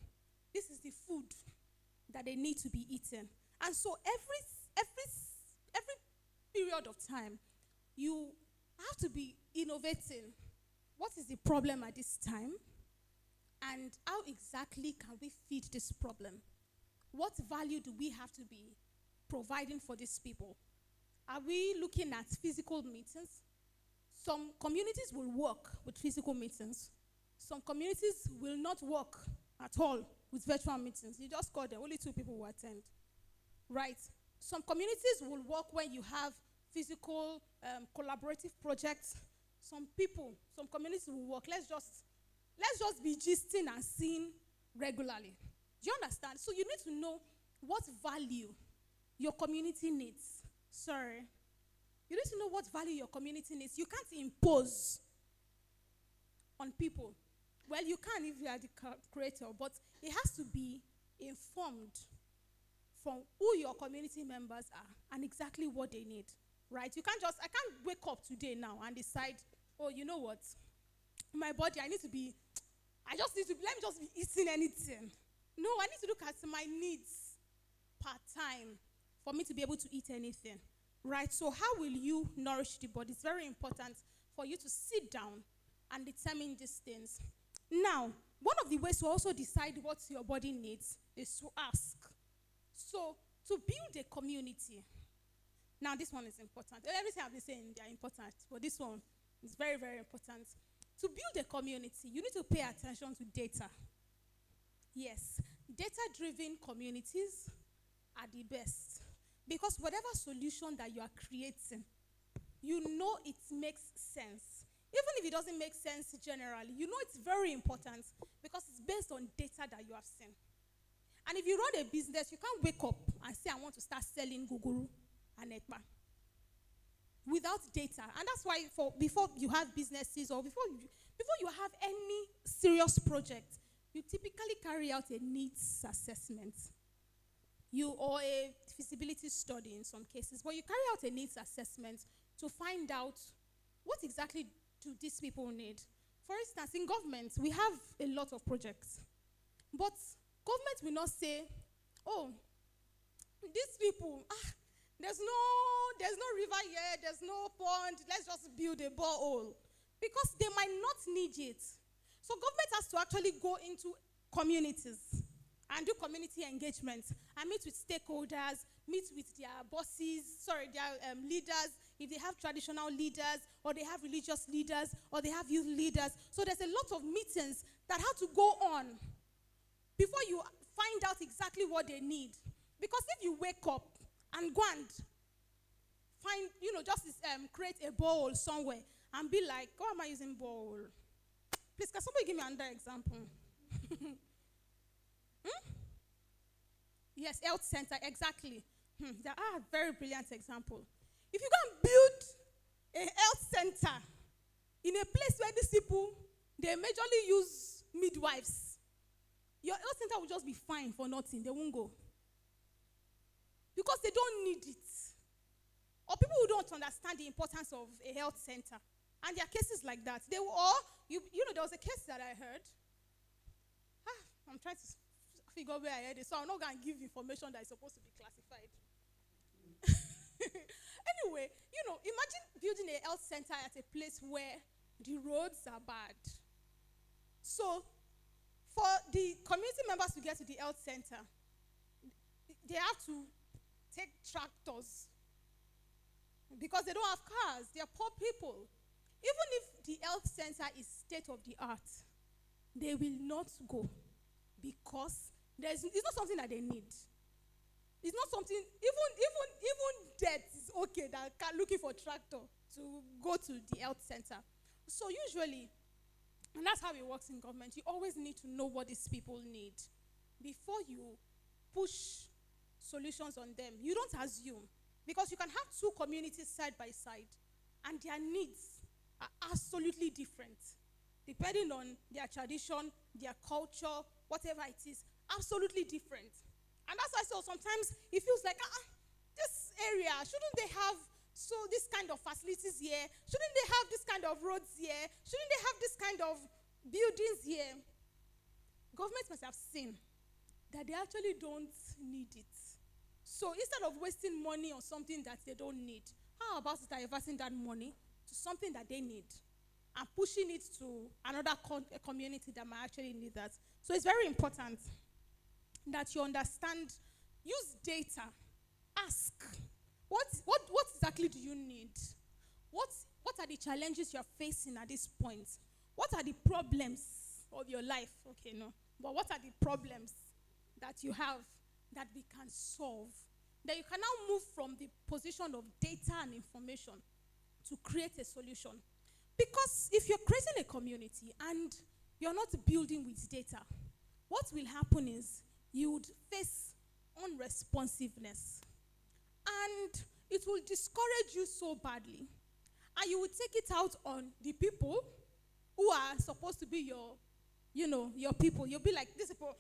this is the food that they need to be eaten. And so every period of time, you have to be innovating. What is the problem at this time? And how exactly can we feed this problem? What value do we have to be providing for these people? Are we looking at physical meetings? Some communities will work with physical meetings. Some communities will not work at all with virtual meetings. You just call them, only 2 people will attend. Right? Some communities will work when you have physical collaborative projects. Some communities will work. Let's just be gisting and seeing regularly. Do you understand? So you need to know what value your community needs. Sorry. You need to know what value your community needs. You can't impose on people. Well, you can if you are the creator, but it has to be informed from who your community members are and exactly what they need, right? I can't wake up today now and decide, oh, you know what? My body, let me just be eating anything. No, I need to look at my needs per time for me to be able to eat anything, right? So how will you nourish the body? It's very important for you to sit down and determine these things. Now, one of the ways to also decide what your body needs is to ask. So, to build a community, now this one is important. Everything I've been saying, they are important, but this one is very, very important. To build a community, you need to pay attention to data. Yes, data-driven communities are the best. Because whatever solution that you are creating, you know it makes sense. Even if it doesn't make sense generally, you know it's very important because it's based on data that you have seen. And if you run a business, you can't wake up and say, I want to start selling guguru and ekpa without data. And that's why before you have businesses or before you have any serious project, you typically carry out a needs assessment. Or a feasibility study in some cases, but you carry out a needs assessment to find out what exactly do these people need. For instance, in government, we have a lot of projects, but government will not say, oh, these people, there's no river here, there's no pond, let's just build a borehole, because they might not need it. So government has to actually go into communities and do community engagement and meet with stakeholders, meet with their their leaders, if they have traditional leaders, or they have religious leaders, or they have youth leaders. So there's a lot of meetings that have to go on before you find out exactly what they need. Because if you wake up and go and find, create a bowl somewhere and be like, why am I using bowl? Please, can somebody give me another example? Yes, health center, exactly. Very brilliant example. If you go and build a health center in a place where these people, they majorly use midwives, your health center will just be fine for nothing. They won't go. Because they don't need it. Or people who don't understand the importance of a health center. And there are cases like that. There was a case that I heard. I'm trying to figure where I heard it, so I'm not going to give information that is supposed to be classified. Anyway, imagine building a health center at a place where the roads are bad. So, for the community members to get to the health center, they have to take tractors because they don't have cars. They are poor people. Even if the health center is state of the art, they will not go because it's not something that they need. It's not something, even debt is okay that looking for tractor to go to the health center. So usually, and that's how it works in government, you always need to know what these people need before you push solutions on them. You don't assume, because you can have 2 communities side by side and their needs are absolutely different depending on their tradition, their culture, whatever it is, absolutely different. And that's why sometimes it feels like, this area, shouldn't they have this kind of facilities here? Shouldn't they have this kind of roads here? Shouldn't they have this kind of buildings here? Government must have seen that they actually don't need it. So instead of wasting money on something that they don't need, How about diverting that money to something that they need and pushing it to another community that might actually need that? So it's very important that you understand, use data, ask, what exactly do you need? What are the challenges you're facing at this point? What are the problems of your life? Okay, no. But what are the problems that you have that we can solve? Then you can now move from the position of data and information to create a solution. Because if you're creating a community and you're not building with data, what will happen is you would face unresponsiveness. And it will discourage you so badly. And you will take it out on the people who are supposed to be your people. You'll be like, these people,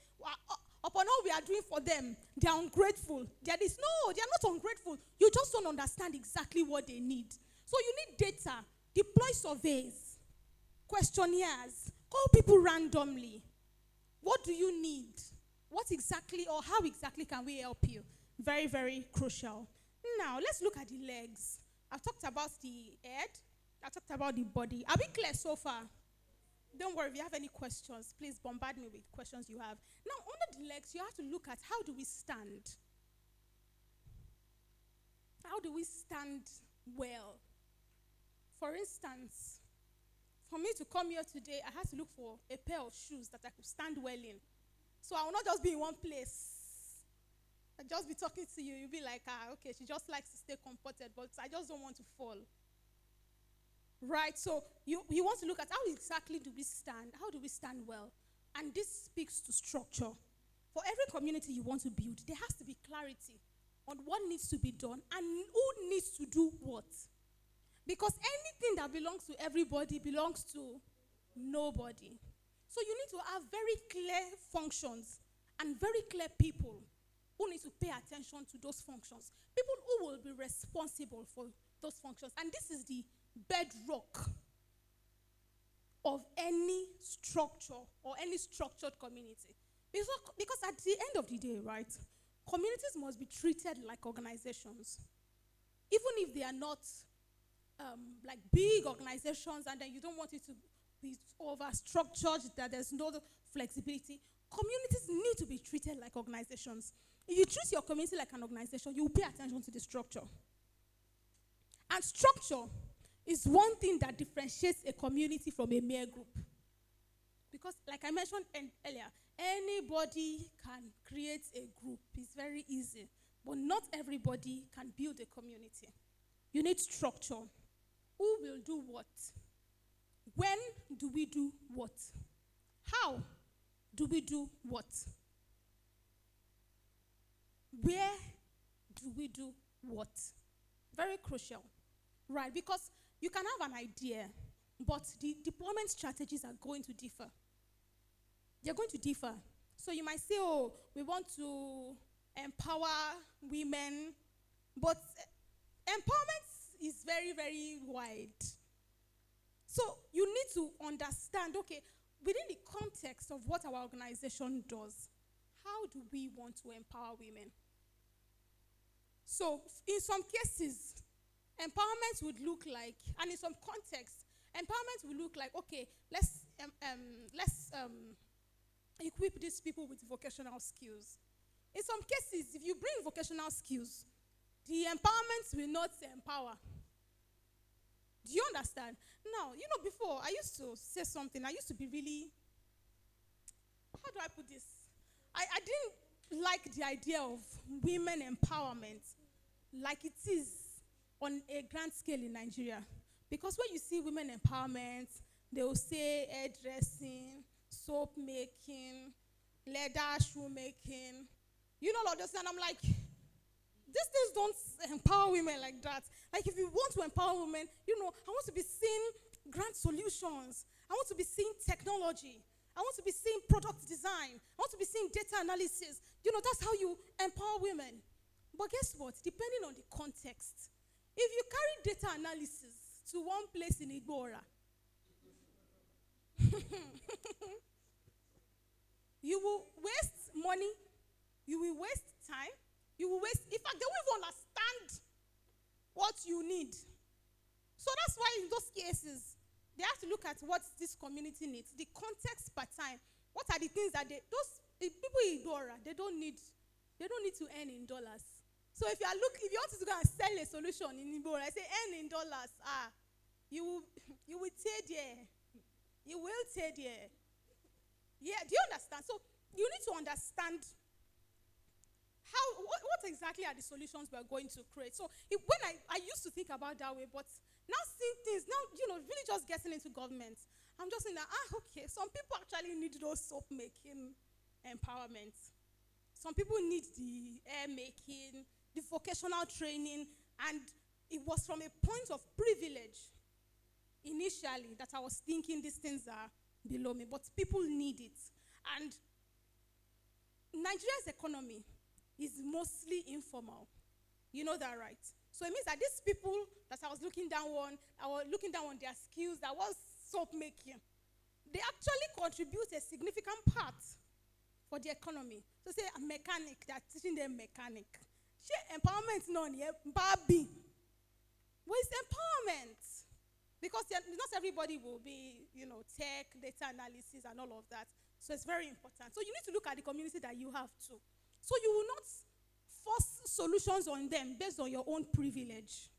upon all we are doing for them, they are ungrateful. They are not ungrateful. You just don't understand exactly what they need. So you need data, deploy surveys, questionnaires, call people randomly. What do you need? What exactly or how exactly can we help you? Very, very crucial. Now, let's look at the legs. I've talked about the head. I've talked about the body. Are we clear so far? Don't worry, if you have any questions, please bombard me with questions you have. Now, under the legs, you have to look at how do we stand? How do we stand well? For instance, for me to come here today, I had to look for a pair of shoes that I could stand well in. So I will not just be in one place. I'll just be talking to you. You'll be like, okay, she just likes to stay comforted, but I just don't want to fall. Right? So you want to look at how exactly do we stand? How do we stand well? And this speaks to structure. For every community you want to build, there has to be clarity on what needs to be done and who needs to do what. Because anything that belongs to everybody belongs to nobody. So you need to have very clear functions and very clear people who need to pay attention to those functions. People who will be responsible for those functions. And this is the bedrock of any structure or any structured community. Because at the end of the day, right, communities must be treated like organizations. Even if they are not like big organizations and then you don't want it to be over-structured, that there's no flexibility, communities need to be treated like organizations. If you treat your community like an organization, you will pay attention to the structure. And structure is one thing that differentiates a community from a mere group. Because like I mentioned earlier, anybody can create a group. It's very easy. But not everybody can build a community. You need structure. Who will do what? When do we do what? How do we do what? Where do we do what? Very crucial. Right, because you can have an idea, but the deployment strategies are going to differ. They're going to differ. So you might say, oh, we want to empower women, but empowerment is very, very wide. So you need to understand, okay, within the context of what our organization does, how do we want to empower women? So in some cases, empowerment would look like, and in some context, empowerment would look like, okay, let's equip these people with vocational skills. In some cases, if you bring vocational skills, the empowerment will not empower. Do you understand? Now, before, I used to say something. I used to be really, how do I put this? I didn't like the idea of women empowerment like it is on a grand scale in Nigeria. Because when you see women empowerment, they will say hairdressing, soap making, leather shoe making, all those, and I'm like, these things don't empower women like that. Like if you want to empower women, I want to be seeing grand solutions. I want to be seeing technology. I want to be seeing product design. I want to be seeing data analysis. That's how you empower women. But guess what? Depending on the context, if you carry data analysis to one place in Igbora, you will waste money, you will waste time, you will waste, in fact, they won't even understand what you need. So that's why in those cases, they have to look at what this community needs, the context per time. What are the things that people in Dora, they don't need to earn in dollars. So if you want to go and sell a solution in Igbo, I say earn in dollars. You will stay there. You will stay there. Yeah, do you understand? So you need to understand what exactly are the solutions we are going to create. So when I used to think about that way, but now seeing things, now, really just getting into government, I'm just saying that, okay, some people actually need those soap making empowerment. Some people need the air making, the vocational training, and it was from a point of privilege initially that I was thinking these things are below me, but people need it. And Nigeria's economy is mostly informal. You know that, right? So it means that these people that I was looking down on their skills, that was soap making, they actually contribute a significant part for the economy. So say a mechanic, they're teaching them mechanic. Empowerment non baby. Well, it's empowerment. Because not everybody will be, tech, data analysis, and all of that. So it's very important. So you need to look at the community that you have too. So you will not force solutions on them based on your own privilege.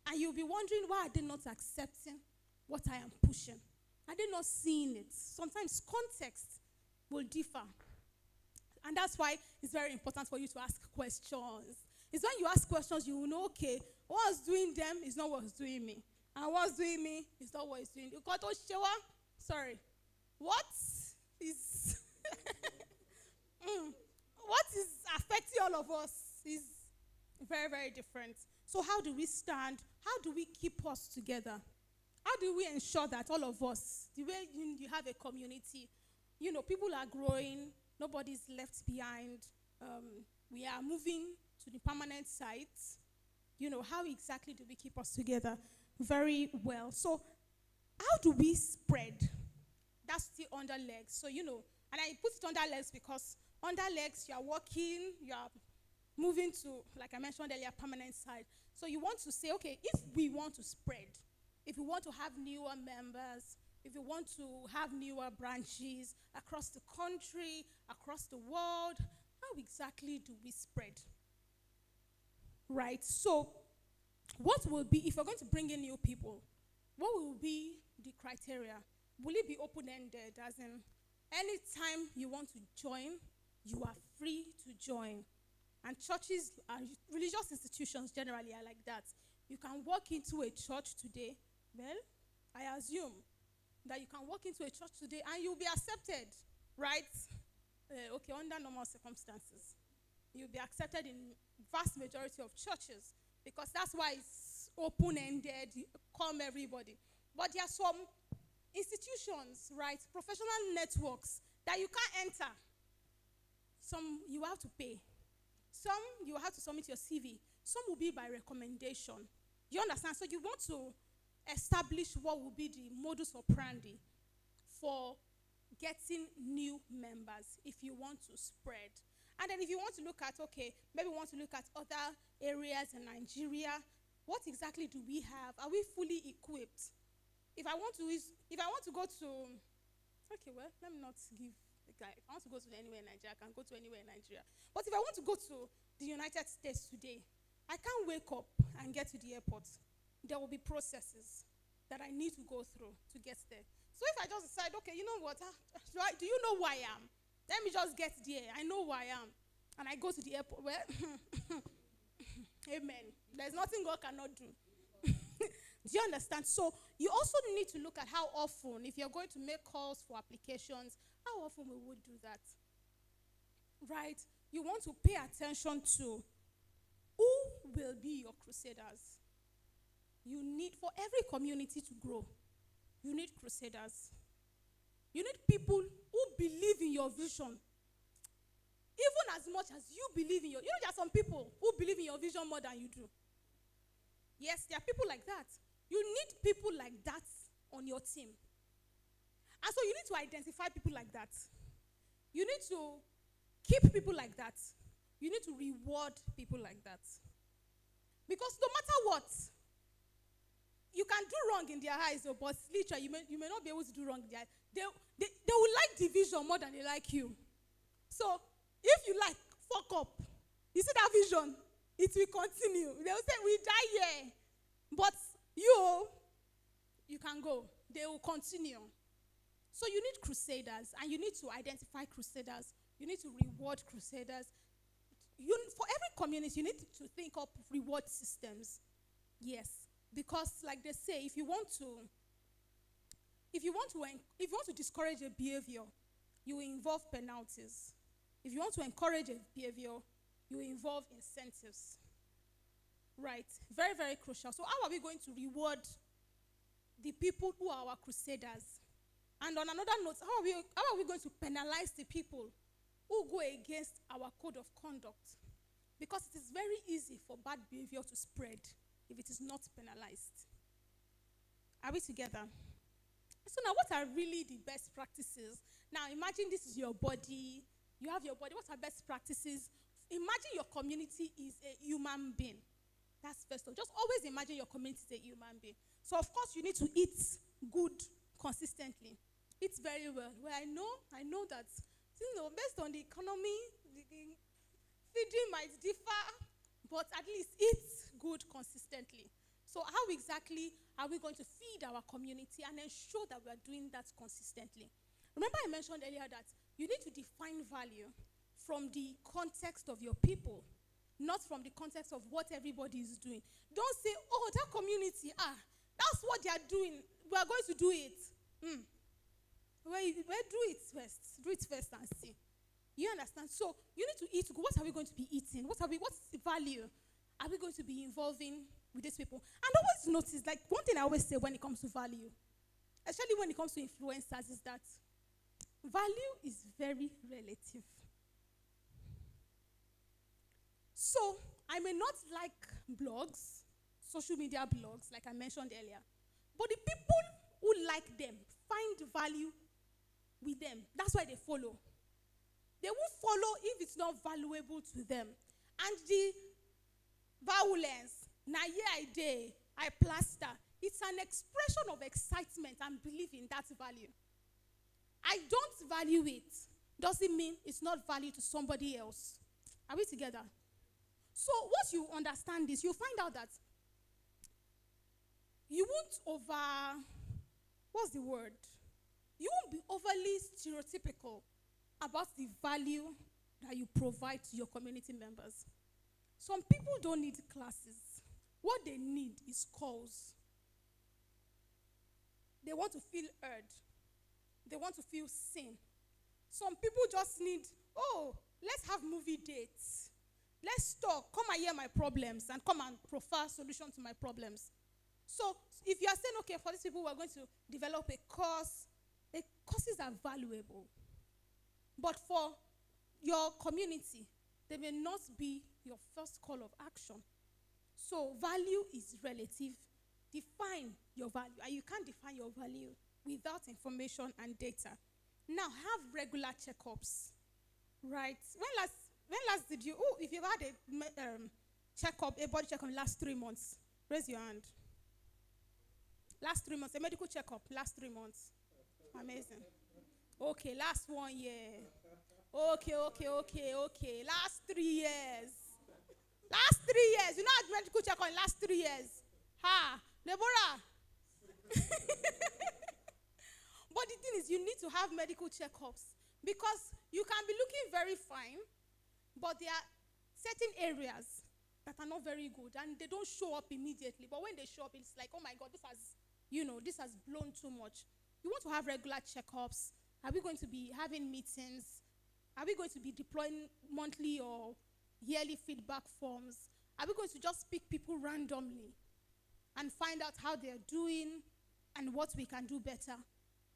And you'll be wondering, why are they not accepting what I am pushing? Are they not seeing it? Sometimes context will differ. And that's why it's very important for you to ask questions. It's when you ask questions, you will know, okay, what's doing them is not what's doing me. And what's doing me is not what is doing you. Sorry. What is what is affecting all of us is very, very different. So how do we stand? How do we keep us together? How do we ensure that all of us, the way you have a community, people are growing, nobody's left behind. We are moving to the permanent sites. How exactly do we keep us together? Very well. So how do we spread? That's the under legs. So, and I put it under legs because under legs, you are walking, you are moving to, like I mentioned earlier, permanent side. So you want to say, okay, if we want to spread, if we want to have newer members, if we want to have newer branches across the country, across the world, how exactly do we spread? Right? So what will be, if we're going to bring in new people, what will be the criteria? Will it be open-ended, as in anytime you want to join, you are free to join? And churches, religious institutions generally are like that. You can walk into a church today, well, I assume that you can walk into a church today and you'll be accepted, right? Okay, under normal circumstances. You'll be accepted in vast majority of churches because that's why it's open-ended, come everybody. But there are some institutions, right, professional networks that you can't enter. Some you have to pay. Some you have to submit your CV. Some will be by recommendation. You understand? So you want to establish what will be the modus operandi for getting new members if you want to spread. And then if you want to look at, okay, maybe we want to look at other areas in Nigeria, what exactly do we have? Are we fully equipped? If I want to go to, okay, well, let me not give the guy. If I want to go to anywhere in Nigeria, I can go to anywhere in Nigeria. But if I want to go to the United States today, I can't wake up and get to the airport. There will be processes that I need to go through to get there. So if I just decide, okay, you know what, do you know who I am? Let me just get there. I know who I am. And I go to the airport. Well, amen. There's nothing God cannot do. Do you understand? So you also need to look at how often, if you're going to make calls for applications, how often we would do that. Right? You want to pay attention to who will be your crusaders. You need, for every community to grow, you need crusaders. You need people who believe in your vision. Even as much as you believe in your, there are some people who believe in your vision more than you do. Yes, there are people like that. You need people like that on your team. And so you need to identify people like that. You need to keep people like that. You need to reward people like that. Because no matter what, you can do wrong in their eyes, but literally you may not be able to do wrong in their eyes. They will like division more than they like you. So if you like fuck up, you see that vision, it will continue. They will say we die here, but you can go. They will continue. So you need crusaders, and you need to identify crusaders. You need to reward crusaders. For every community, you need to think up reward systems. Yes, because like they say, if you want to discourage a behavior, you involve penalties. If you want to encourage a behavior, you involve incentives. Right? Very, very crucial. So how are we going to reward the people who are our crusaders? And on another note, how are we going to penalize the people who go against our code of conduct? Because it is very easy for bad behavior to spread if it is not penalized. Are we together? So now, what are really the best practices? Now, imagine this is your body. You have your body. What are best practices? Imagine your community is a human being. That's first of all. Just always imagine your community is a human being. So, of course, you need to eat good consistently. Eat very well. Well, I know that, based on the economy, the feeding might differ, but at least eat good consistently. So how exactly are we going to feed our community and ensure that we are doing that consistently? Remember I mentioned earlier that you need to define value from the context of your people, not from the context of what everybody is doing. Don't say, oh, that community, that's what they are doing. We are going to do it. Well, do it first. Do it first and see. You understand? So you need to eat. What are we going to be eating? What's the value are we going to be involving with these people? And always notice, like one thing I always say when it comes to value, especially when it comes to influencers, is that value is very relative. So I may not like blogs, social media blogs, like I mentioned earlier, but the people who like them find value with them. That's why they follow. They won't follow if it's not valuable to them. And the violence, I plaster, it's an expression of excitement and belief in that value. I don't value it. Doesn't mean it's not value to somebody else. Are we together? So once you understand this, you'll find out that you won't you won't be overly stereotypical about the value that you provide to your community members. Some people don't need classes. What they need is calls. They want to feel heard. They want to feel seen. Some people just need, let's have movie dates. Let's talk. Come and hear my problems and come and proffer solution to my problems. So if you are saying, okay, for these people, we're going to develop a course, the courses are valuable. But for your community, they may not be your first call of action. So value is relative. Define your value. And you can't define your value without information and data. Now, have regular checkups. Right? When last did you, if you've had a body checkup in the last 3 months, raise your hand. Last 3 months, a medical checkup, last 3 months. Amazing. Okay, last 1 year. Okay. Last 3 years. Last 3 years. You know how medical checkup in last 3 years? Deborah. But the thing is, you need to have medical checkups because you can be looking very fine, but there are certain areas that are not very good and they don't show up immediately. But when they show up, it's like, oh my God, this has blown too much. You want to have regular checkups. Are we going to be having meetings? Are we going to be deploying monthly or yearly feedback forms? Are we going to just pick people randomly and find out how they're doing and what we can do better?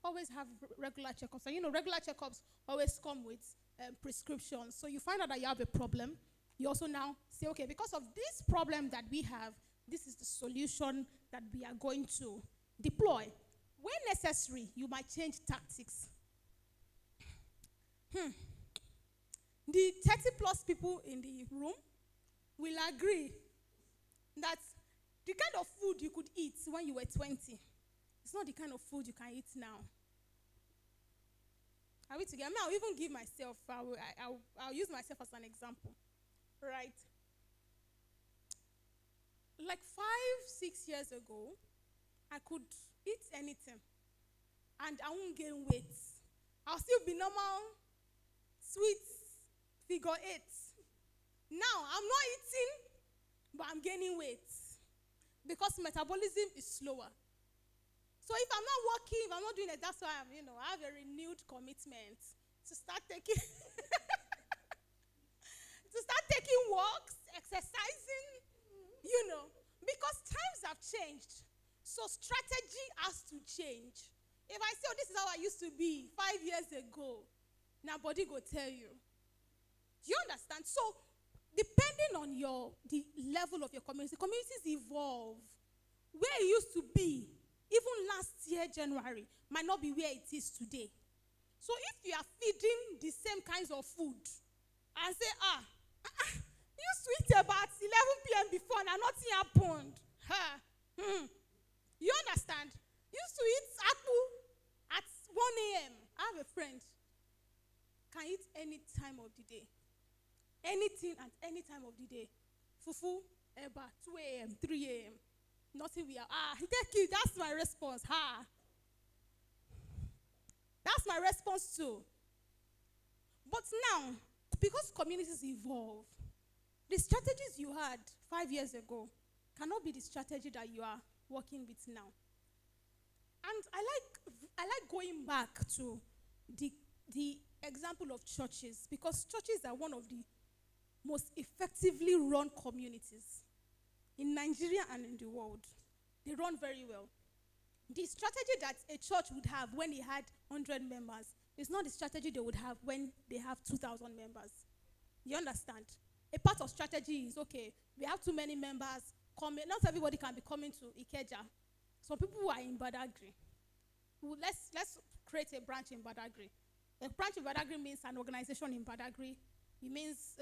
Always have regular checkups. And regular checkups always come with prescriptions. So you find out that you have a problem. You also now say, okay, because of this problem that we have, this is the solution that we are going to deploy. When necessary, you might change tactics. The 30+ people in the room will agree that the kind of food you could eat when you were 20, it's not the kind of food you can eat now. Are we together? I mean, I'll even give myself, I'll use myself as an example, right? Like 5-6 years ago, I could eat anything and I won't gain weight. I'll still be normal, sweet, figure 8. Now, I'm not eating, but I'm gaining weight because metabolism is slower. So if I'm not working, if I'm not doing it, that's why I have a renewed commitment to start taking walks, exercising, because times have changed. So strategy has to change. If I say, this is how I used to be 5 years ago, now body go tell you. Do you understand? So depending on the level of your communities evolve. Where it used to be, even last year, January, might not be where it is today. So if you are feeding the same kinds of food and say, you used to eat about 11 p.m. before and nothing happened. You understand? You used to eat apple at 1 a.m. I have a friend, can eat any time of the day. Anything at any time of the day. Fufu, eba, 2 a.m., 3 a.m. Nothing we are. Thank you. That's my response. That's my response too. But now, because communities evolve, the strategies you had 5 years ago cannot be the strategy that you are working with now. And I like going back to the example of churches, because churches are one of the most effectively run communities in Nigeria and in the world. They run very well. The strategy that a church would have when it had 100 members is not the strategy they would have when they have 2,000 members. You understand? A part of strategy is, okay, we have too many members coming. Not everybody can be coming to Ikeja. Some people who are in Badagry. Let's create a branch in Badagry. A branch in Badagry means an organization in Badagry. It means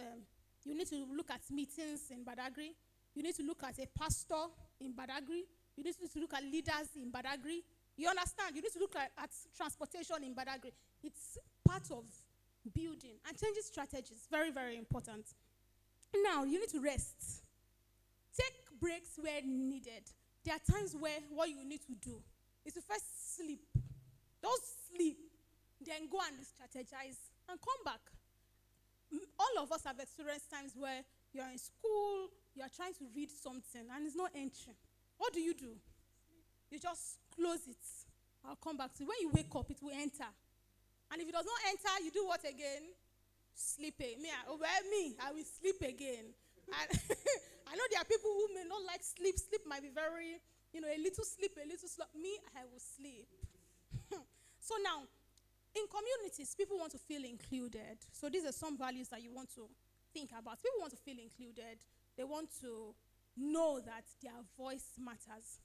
you need to look at meetings in Badagry. You need to look at a pastor in Badagry. You need to look at leaders in Badagry. You understand? You need to look at transportation in Badagry. It's part of building and changing strategies. Very, very important. Now, you need to rest. Take breaks where needed. There are times where what you need to do is to first sleep. Don't sleep. Then go and strategize and come back. All of us have experienced times where you're in school, you're trying to read something, and it's not entering. What do? You just close it. I'll come back to it. When you wake up, it will enter. And if it does not enter, you do what again? Sleeping. I will sleep again. And I know there are people who may not like sleep. Sleep might be very, a little sleep, a little sleep. Me, I will sleep. So now, in communities, people want to feel included. So these are some values that you want to think about. People want to feel included. They want to know that their voice matters.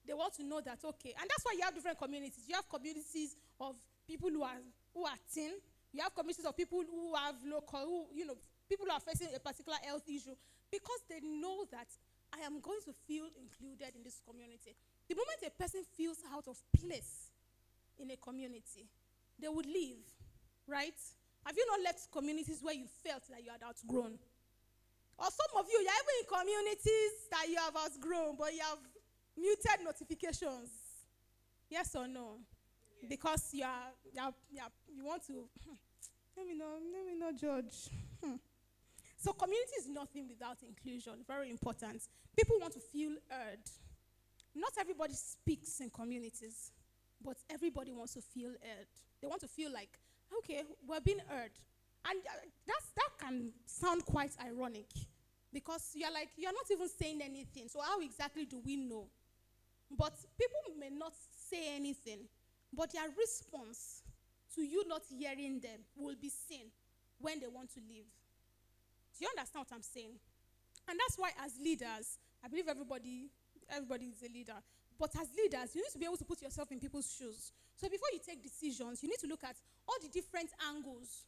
They want to know that, okay, and that's why you have different communities. You have communities of people who are thin. You have communities of people who have local, people who are facing a particular health issue, because they know that I am going to feel included in this community. The moment a person feels out of place in a community, they would leave, right? Have you not left communities where you felt that you had outgrown? Or some of you are even in communities that you have outgrown, but you have muted notifications. Yes or no? Yes. Because you want to, let me not judge. So community is nothing without inclusion. Very important. People want to feel heard. Not everybody speaks in communities, but everybody wants to feel heard. They want to feel like, okay, we're being heard. And that can sound quite ironic, because you're not even saying anything. So how exactly do we know? But people may not say anything, but their response to you not hearing them will be seen when they want to leave. Do you understand what I'm saying? And that's why as leaders, I believe everybody is a leader. But as leaders, you need to be able to put yourself in people's shoes. So before you take decisions, you need to look at all the different angles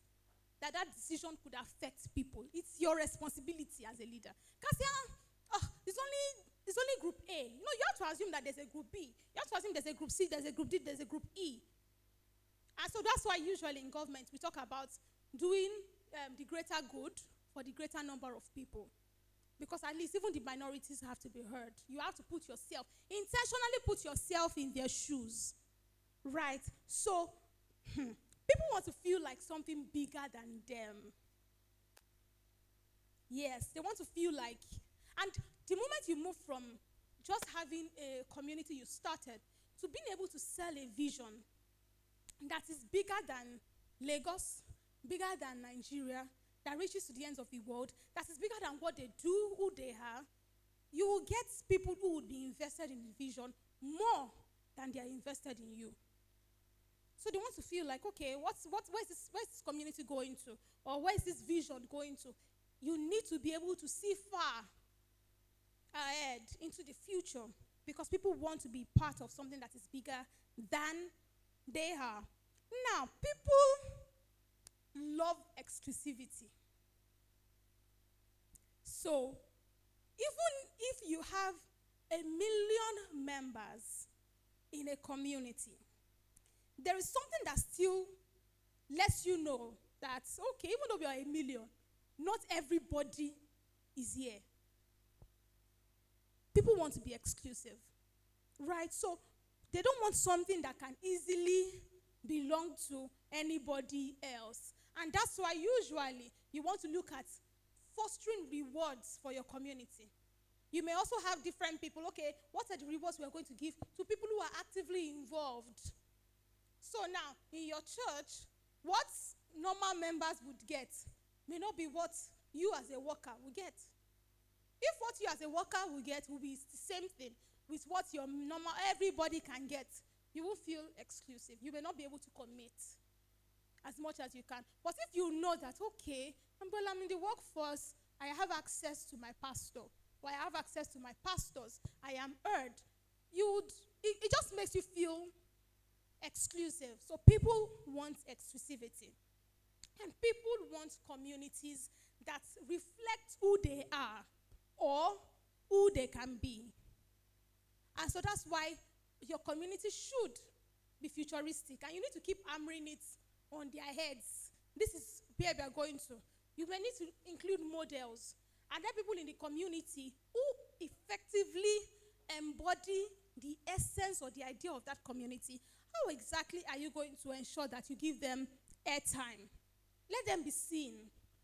that decision could affect people. It's your responsibility as a leader. Because it's only it's only group A. You know, you have to assume that there's a group B. You have to assume there's a group C, there's a group D, there's a group E. And so that's why usually in government we talk about doing the greater good for the greater number of people. Because at least even the minorities have to be heard. You have to intentionally put yourself in their shoes. Right? So, people want to feel like something bigger than them. Yes, they want to feel like, and the moment you move from just having a community you started to being able to sell a vision that is bigger than Lagos, bigger than Nigeria, that reaches to the ends of the world, that is bigger than what they do, who they are, you will get people who would be invested in the vision more than they are invested in you. So they want to feel like, okay, where's this community going to? Or where's this vision going to? You need to be able to see far ahead into the future because people want to be part of something that is bigger than they are. Now, people love exclusivity. So, even if you have 1 million members in a community, there is something that still lets you know that, okay, even though we are 1 million, not everybody is here. People want to be exclusive, right? So they don't want something that can easily belong to anybody else. And that's why usually you want to look at fostering rewards for your community. You may also have different people. Okay, what are the rewards we are going to give to people who are actively involved? So now, in your church, what normal members would get may not be what you as a worker will get. If what you as a worker will get will be the same thing with what your normal everybody can get, you will feel exclusive. You may not be able to commit as much as you can. But if you know that, okay, well, I'm in the workforce, I have access to my pastor, or I have access to my pastors, I am heard, it just makes you feel exclusive. So people want exclusivity. And people want communities that reflect who they are or who they can be. And so that's why your community should be futuristic. And you need to keep hammering it on their heads. This is where we are going to. You may need to include models. And there are people in the community who effectively embody the essence or the idea of that community. How exactly are you going to ensure that you give them airtime? Let them be seen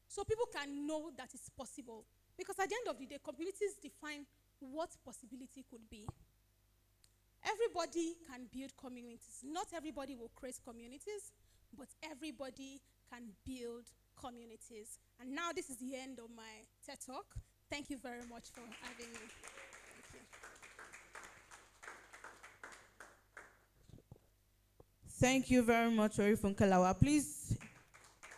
so people can know that it's possible. Because at the end of the day, communities define what possibility could be. Everybody can build communities. Not everybody will create communities, but everybody can build communities. And now this is the end of my TED Talk. Thank you very much for having me. Thank you. Thank you very much, Orifunkelawa. Please,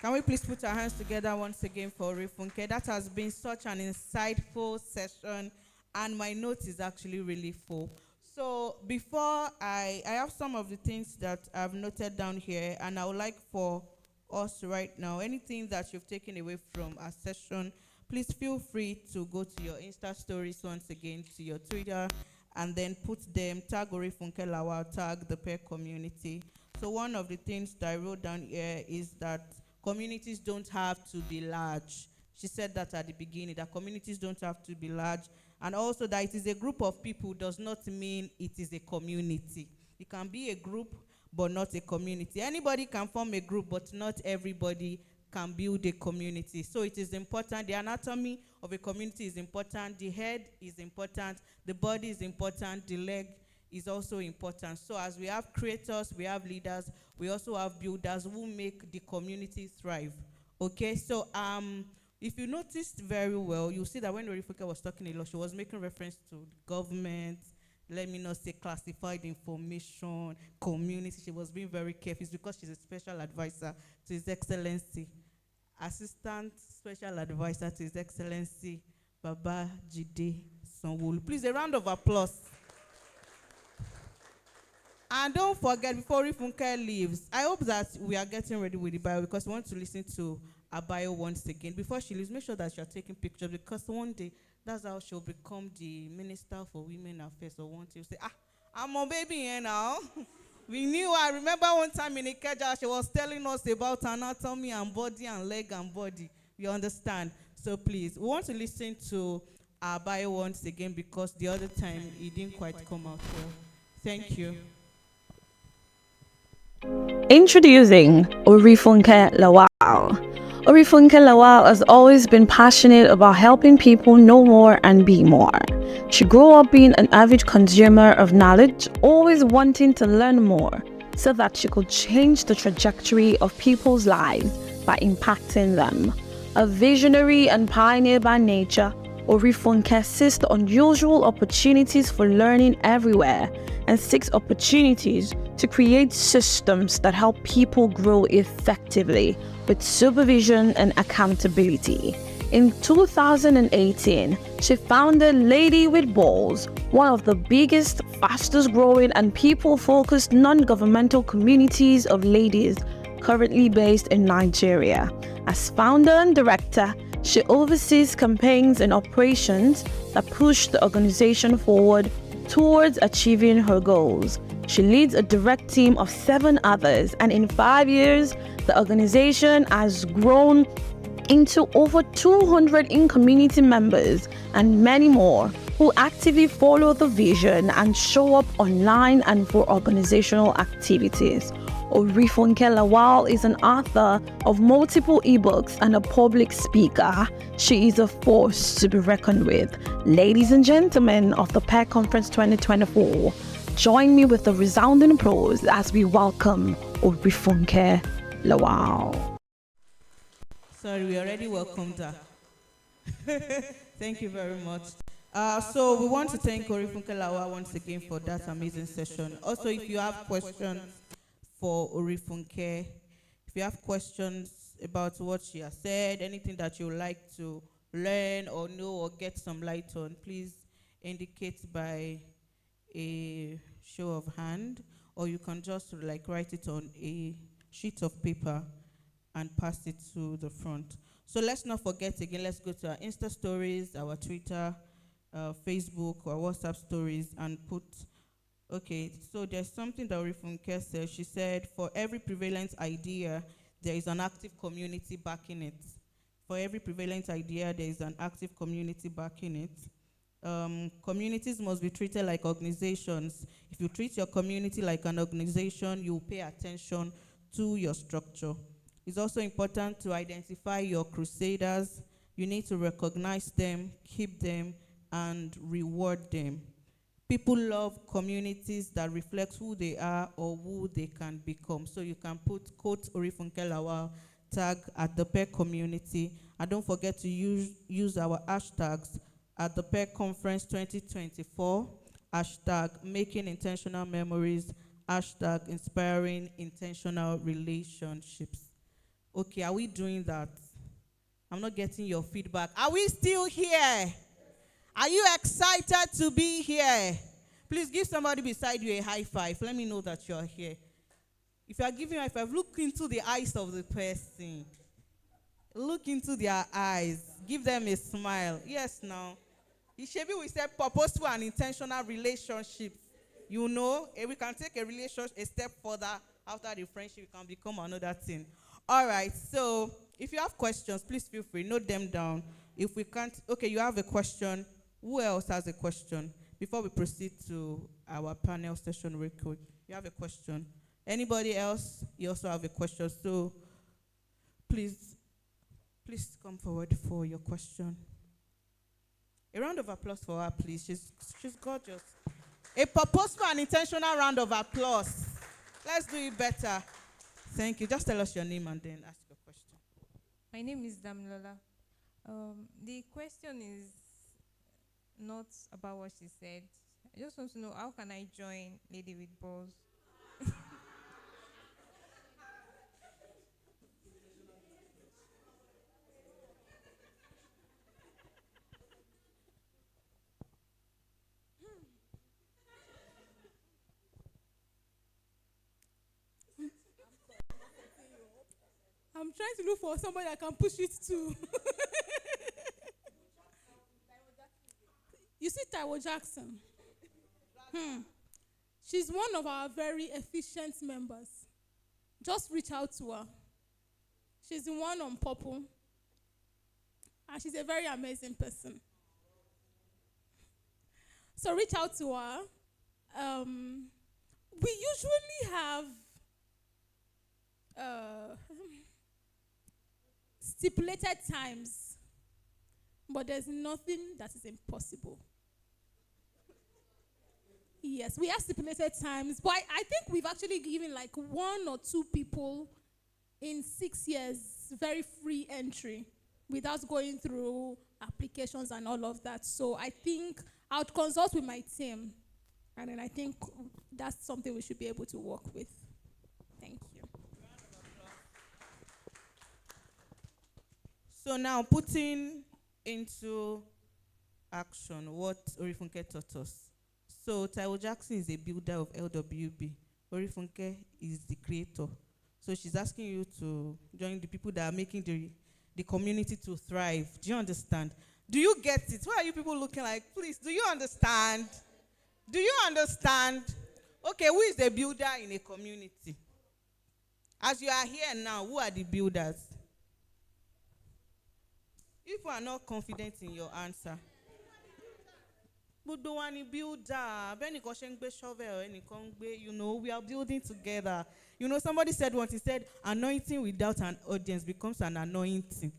can we please put our hands together once again for Orifunke? That has been such an insightful session, and my notes is actually really full. So before I have some of the things that I've noted down here, and I would like for us right now, anything that you've taken away from our session, please feel free to go to your Insta stories once again, to your Twitter, and then put them, tag Orifunkelawa, tag the peer community. So one of the things that I wrote down here is that communities don't have to be large. She said that at the beginning, that communities don't have to be large. And also that it is a group of people does not mean it is a community. It can be a group, but not a community. Anybody can form a group, but not everybody can build a community. So it is important. The anatomy of a community is important. The head is important. The body is important. The leg is also important. So as we have creators, we have leaders, we also have builders who make the community thrive. Okay, so if you noticed very well, you'll see that when Orifuke was talking a lot, she was making reference to the government, let me not say classified information, community. She was being very careful. It's because she's a special advisor to His Excellency, Assistant Special Advisor to His Excellency, Baba Jide Sanwo-Olu. Please, a round of applause. And don't forget, before Orifunke leaves, I hope that we are getting ready with the bio because we want to listen to her bio once again. Before she leaves, make sure that you're taking pictures because one day That's how she'll become the Minister for Women Affairs or one to say, I'm a baby here now. We knew, I remember one time in Ikeja, she was telling us about anatomy and body and leg and body. You understand? So please, we want to listen to our bio once again because the other time it didn't quite come out well. Thank you. Introducing Orifunke Lawal. Orifunke Lawal has always been passionate about helping people know more and be more. She grew up being an avid consumer of knowledge, always wanting to learn more so that she could change the trajectory of people's lives by impacting them. A visionary and pioneer by nature, Orifunke sees the unusual opportunities for learning everywhere and seeks opportunities to create systems that help people grow effectively with supervision and accountability. In 2018, she founded Lady with Balls, one of the biggest, fastest growing and people-focused non-governmental communities of ladies currently based in Nigeria. As founder and director, she oversees campaigns and operations that push the organization forward towards achieving her goals. She leads a direct team of 7 others, and in 5 years, the organization has grown into over 200 in-community members and many more who actively follow the vision and show up online and for organizational activities. Orifunke Lawal is an author of multiple ebooks and a public speaker. She is a force to be reckoned with. Ladies and gentlemen of the PEC Conference 2024, join me with a resounding applause as we welcome Orifunke Lawal. Sorry, we already welcomed her. Thank you very much. So we want to thank Orifunke Lawal once again for that amazing session. Also, if you have questions for Orifunke, if you have questions about what she has said, anything that you would like to learn or know or get some light on, please indicate by a show of hand, or you can just write it on a sheet of paper and pass it to the front. So let's not forget again, let's go to our Insta stories, our Twitter, Facebook, or WhatsApp stories and put, okay, so there's something that Orifunke said. She said, for every prevalent idea, there is an active community backing it. For every prevalent idea, there is an active community backing it. Communities must be treated like organizations. If you treat your community like an organization, you pay attention to your structure. It's also important to identify your crusaders. You need to recognize them, keep them, and reward them. People love communities that reflect who they are or who they can become. So you can put quote Orifunke Lawal tag at the PEC community. And don't forget to use our hashtags at the PEC Conference 2024, hashtag making intentional memories, hashtag inspiring intentional relationships. Okay, are we doing that? I'm not getting your feedback. Are we still here? Are you excited to be here? Please give somebody beside you a high five. Let me know that you're here. If you are giving a high five, look into the eyes of the person. Look into their eyes. Give them a smile. Yes, now. Ishebi, we said purposeful and intentional relationships. You know, we can take a relationship a step further after the friendship, it can become another thing. All right, so if you have questions, please feel free, note them down. If we can't, okay, you have a question. Who else has a question? Before we proceed to our panel session real quick, you have a question. Anybody else? You also have a question. So please come forward for your question. A round of applause for her, please. She's gorgeous. A purposeful and intentional round of applause. Let's do it better. Thank you. Just tell us your name and then ask your question. My name is Damlola. The question is not about what she said. I just want to know, how can I join Lady with Balls? I'm trying to look for somebody I can push it to. Taiwo Jackson. She's one of our very efficient members. Just reach out to her. She's the one on purple. And she's a very amazing person. So reach out to her. We usually have stipulated times, but there's nothing that is impossible. Yes, we have stipulated times, but I think we've actually given like 1 or 2 people in 6 years very free entry without going through applications and all of that. So I think I would consult with my team, and then I think that's something we should be able to work with. Thank you. So now putting into action what Orifunke taught us. So Taiwo Jackson is a builder of LWB. Orifunke is the creator. So she's asking you to join the people that are making the community to thrive. Do you understand? Do you get it? Why are you people looking like, please, do you understand? Do you understand? Okay, who is the builder in a community? As you are here now, who are the builders? If you are not confident in your answer, builder, we are building together. Somebody said once, he said, anointing without an audience becomes an anointing.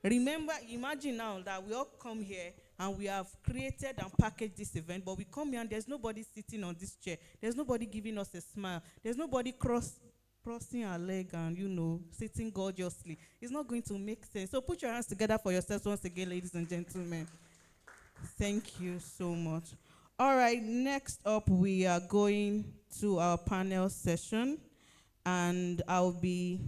Remember, imagine now that we all come here and we have created and packaged this event, but we come here and there's nobody sitting on this chair. There's nobody giving us a smile. There's nobody crossing our leg and, sitting gorgeously. It's not going to make sense. So put your hands together for yourselves once again, ladies and gentlemen. Thank you so much. All right, next up, we are going to our panel session, and I'll be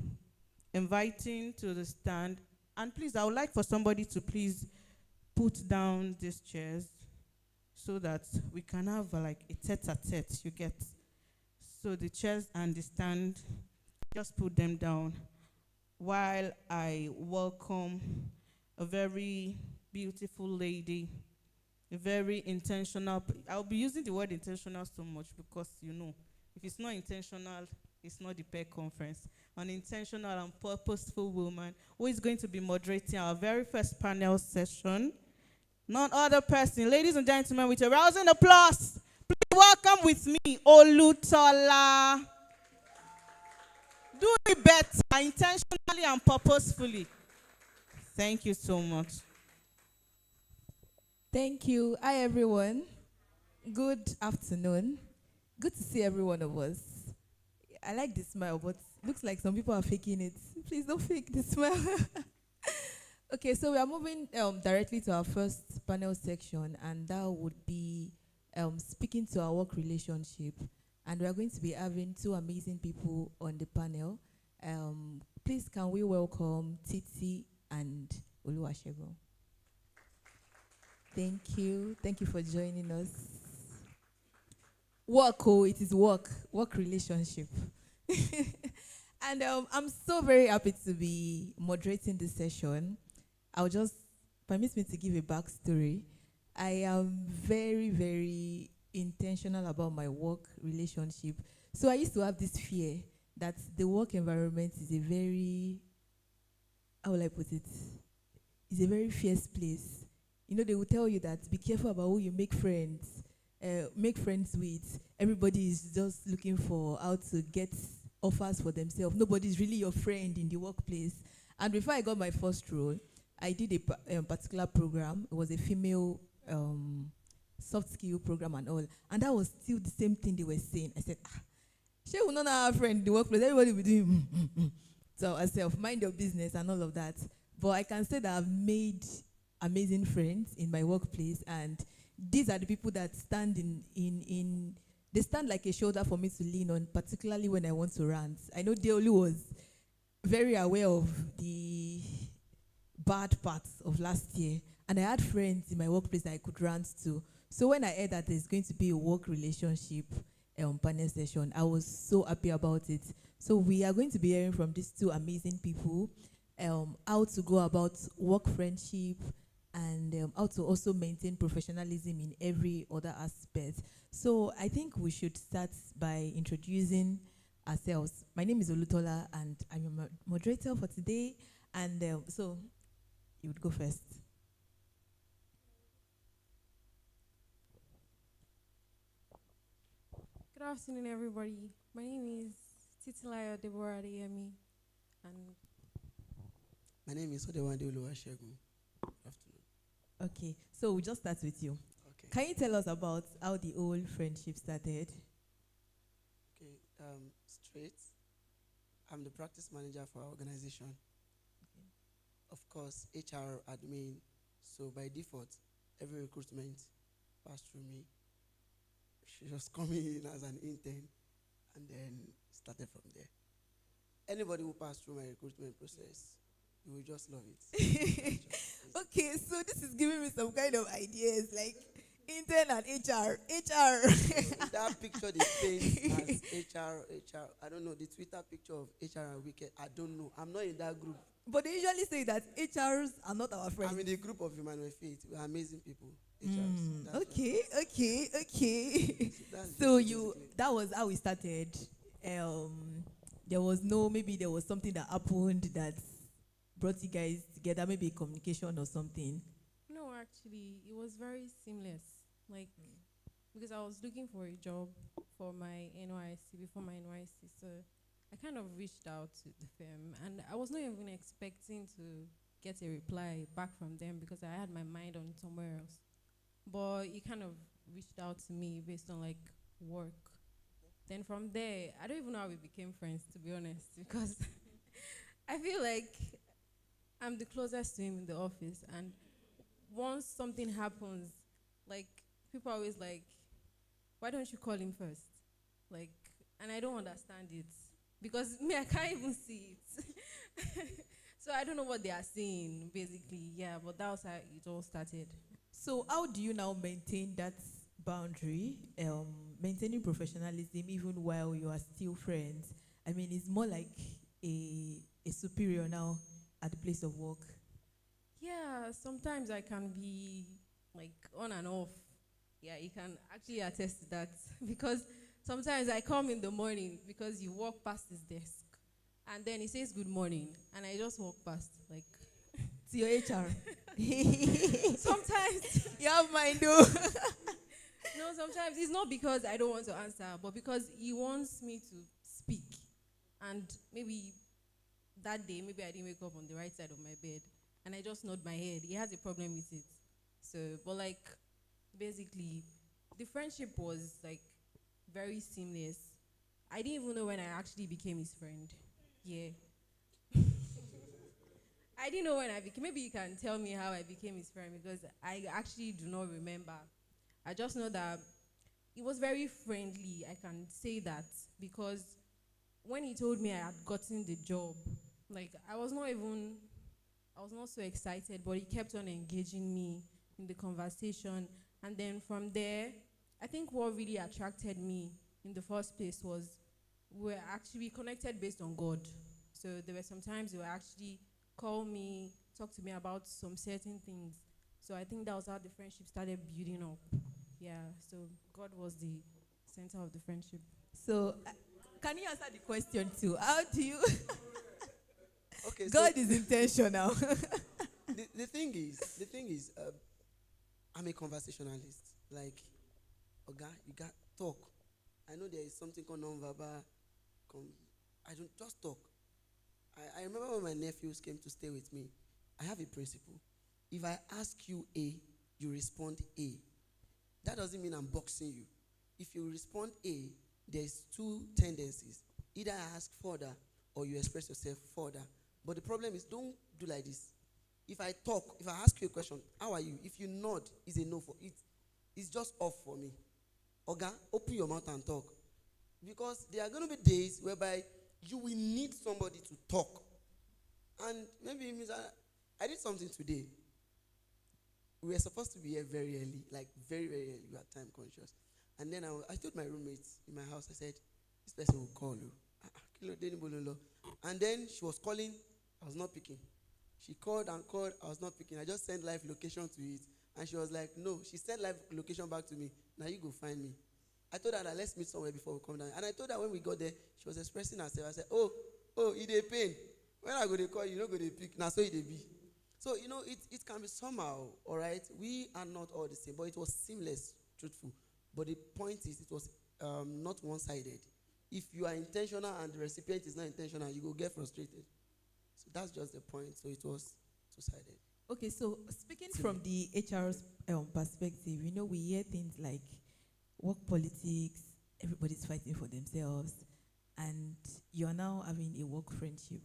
inviting to the stand. And please, I would like for somebody to please put down these chairs so that we can have like a tete-a-tete, you get. So the chairs and the stand, just put them down while I welcome a very beautiful lady, a very intentional. I'll be using the word intentional so much because, if it's not intentional, it's not the PEC conference. An intentional and purposeful woman who is going to be moderating our very first panel session. None other person, ladies and gentlemen, with a rousing applause, please welcome with me, Olutola. Do it better, intentionally and purposefully. Thank you so much. Thank you. Hi, everyone. Good afternoon. Good to see every one of us. I like the smile, but looks like some people are faking it. Please don't fake the smile. Okay, so we are moving directly to our first panel section, and that would be speaking to our work relationship. And we are going to be having 2 amazing people on the panel. Please, can we welcome Titi and Oluwasegun? Thank you. Thank you for joining us. It is work relationship. And I'm so very happy to be moderating this session. I'll just permit me to give a backstory. I am very, very intentional about my work relationship. So I used to have this fear that the work environment is a very, how will I put it? It's a very fierce place. They will tell you that be careful about who you make friends with. Everybody is just looking for how to get offers for themselves. Nobody's really your friend in the workplace. And before I got my first role, I did a particular program. It was a female soft skill program and all. And that was still the same thing they were saying. I said, she will not have a friend in the workplace. Everybody will be doing so herself, mind your business and all of that. But I can say that I've made amazing friends in my workplace, and these are the people that stand they stand like a shoulder for me to lean on, particularly when I want to rant. I know Deolu was very aware of the bad parts of last year, and I had friends in my workplace that I could rant to. So when I heard that there's going to be a work relationship panel session, I was so happy about it. So we are going to be hearing from these 2 amazing people how to go about work friendship, and how to also maintain professionalism in every other aspect. So I think we should start by introducing ourselves. My name is Olutola, and I'm your moderator for today. And so you would go first. Good afternoon, everybody. My name is Titilayo Deborah Adeyemi, and My name is Odewande Oluwasegun. Good afternoon. Okay, so we'll just start with you. Okay. Can you tell us about how the whole friendship started? Okay. Straight. I'm the practice manager for our organization. Okay. Of course, HR admin. So by default, every recruitment passed through me. She was coming in as an intern, and then started from there. Anybody who passed through my recruitment process, you will just love it. Okay, so this is giving me some kind of ideas like intern and HR. HR. That picture they paint as HR. I don't know the Twitter picture of HR and Wicked. I don't know. I'm not in that group. But they usually say that HRs are not our friends. I'm in the group of Emmanuel Faith. We are amazing people. HRs. That's Okay. That's So basically. that was how we started. There was maybe there was something that happened that brought you guys together, maybe communication or something. no, actually, it was very seamless. Like, because I was looking for a job for my NYC, before my NYC, so I kind of reached out to the firm, and I was not even expecting to get a reply back from them because I had my mind on somewhere else. But he kind of reached out to me based on like work. Then from there, I don't even know how we became friends, to be honest, because I feel like I'm the closest to him in the office, and once something happens, like people are always like, "Why don't you call him first?" Like, and I don't understand it because me, I can't even see it. So I don't know what they are saying, basically. Yeah, but that was how it all started. So how do you now maintain that boundary, maintaining professionalism even while you are still friends? I mean, it's more like a superior now at the place of work. Yeah, sometimes I can be like on and off. Yeah, you can actually attest to that because sometimes I come in the morning because you walk past his desk and then he says good morning and I just walk past like To your HR. sometimes You have mine though. no, sometimes it's not because I don't want to answer, but because he wants me to speak. And maybe that day, maybe I didn't wake up on the right side of my bed and I just nod my head. He has a problem with it. So, but like, basically, the friendship was like very seamless. I didn't even know when I actually became his friend. Yeah. I didn't know when I became, maybe you can tell me how I became his friend because I actually do not remember. I just know that he was very friendly. I can say that because when he told me I had gotten the job, like I was not so excited, but he kept on engaging me in the conversation. And then from there, I think what really attracted me in the first place was we connected based on God. So there were some times he would actually call me, talk to me about some certain things. So I think that was how the friendship started building up. Yeah, so God was the center of the friendship. So can you answer the question too? How do you Okay. God So is intentional. the thing is, I'm a conversationalist. Like, okay, you got talk. I know there is something called non-verbal. I don't just talk. I remember when my nephews came to stay with me. I have a principle. If I ask you A, you respond A. That doesn't mean I'm boxing you. If you respond A, there's two tendencies. Either I ask further or you express yourself further. But the problem is, don't do like this. If I ask you a question, how are you? If you nod, it's a no for it. It's just off for me. Oga, open your mouth and talk. Because there are going to be days whereby you will need somebody to talk. And maybe it means I did something today. We were supposed to be here very early, like very, very early. We are time conscious. And then I told my roommates in my house, I said, this person will call you. And then she was calling, I was not picking. She called and called. I was not picking. I just sent live location to it. And she was like, no. She sent live location back to me. Now you go find me. I told her that let's meet somewhere before we come down. And I told her when we got there, she was expressing herself. I said, oh, it dey pain. When I go to call you, don't go to pick. Now so it dey be. So, it can be somehow, all right? We are not all the same, but it was seamless, truthful. But the point is, it was not one-sided. If you are intentional and the recipient is not intentional, you will get frustrated. So that's just the point. So it was two-sided. Okay, so speaking from the HR's perspective, we hear things like work politics, everybody's fighting for themselves, and you are now having a work friendship.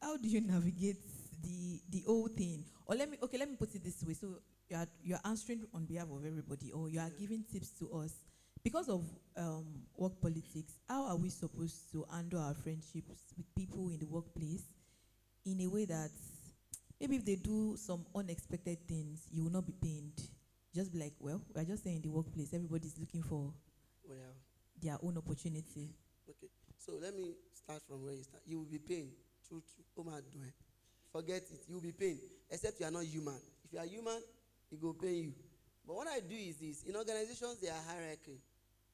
How do you navigate the whole thing? Or let me put it this way. So you're answering on behalf of everybody, or you are giving tips to us. Because of work politics, how are we supposed to handle our friendships with people in the workplace in a way that maybe if they do some unexpected things, you will not be pained? Just be like, well, we're just saying in the workplace, everybody's looking for their own opportunity. Okay, so let me start from where you start. You will be pained. True. Forget it. You will be pained. Except you are not human. If you are human, it will pain you. But what I do is this. In organizations, there are hierarchy.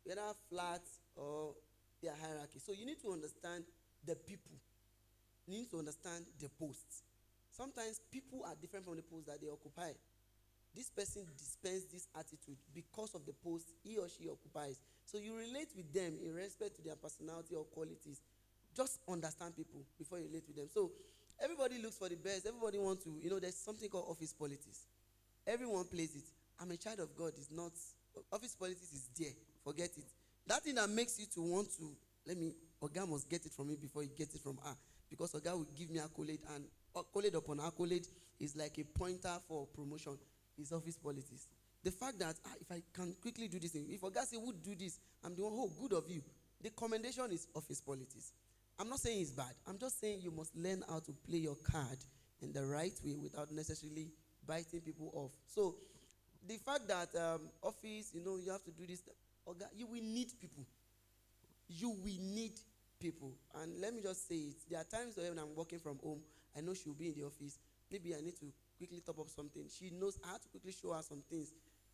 Whether flat or they are hierarchy. So you need to understand the people. You need to understand the posts. Sometimes people are different from the posts that they occupy. This person dispenses this attitude because of the post he or she occupies. So you relate with them in respect to their personality or qualities. Just understand people before you relate with them. So everybody looks for the best. Everybody wants to, there's something called office politics. Everyone plays it. I'm a child of God. Is not, office politics is there. Forget it. That thing that makes you to want to, Oga must get it from me before he gets it from her. Because Oga will give me accolade, and accolade upon accolade is like a pointer for promotion. Is office politics. The fact that if I can quickly do this thing, if Oga say would do this, I'm the one, oh, good of you. The commendation is office politics. I'm not saying it's bad. I'm just saying you must learn how to play your card in the right way without necessarily biting people off. So the fact that office, you have to do this, Oga, you will need people. You will need people. And let me just say it. There are times when I'm working from home, I know she'll be in the office. Maybe I need to quickly top up something. She knows I have to quickly show her some things.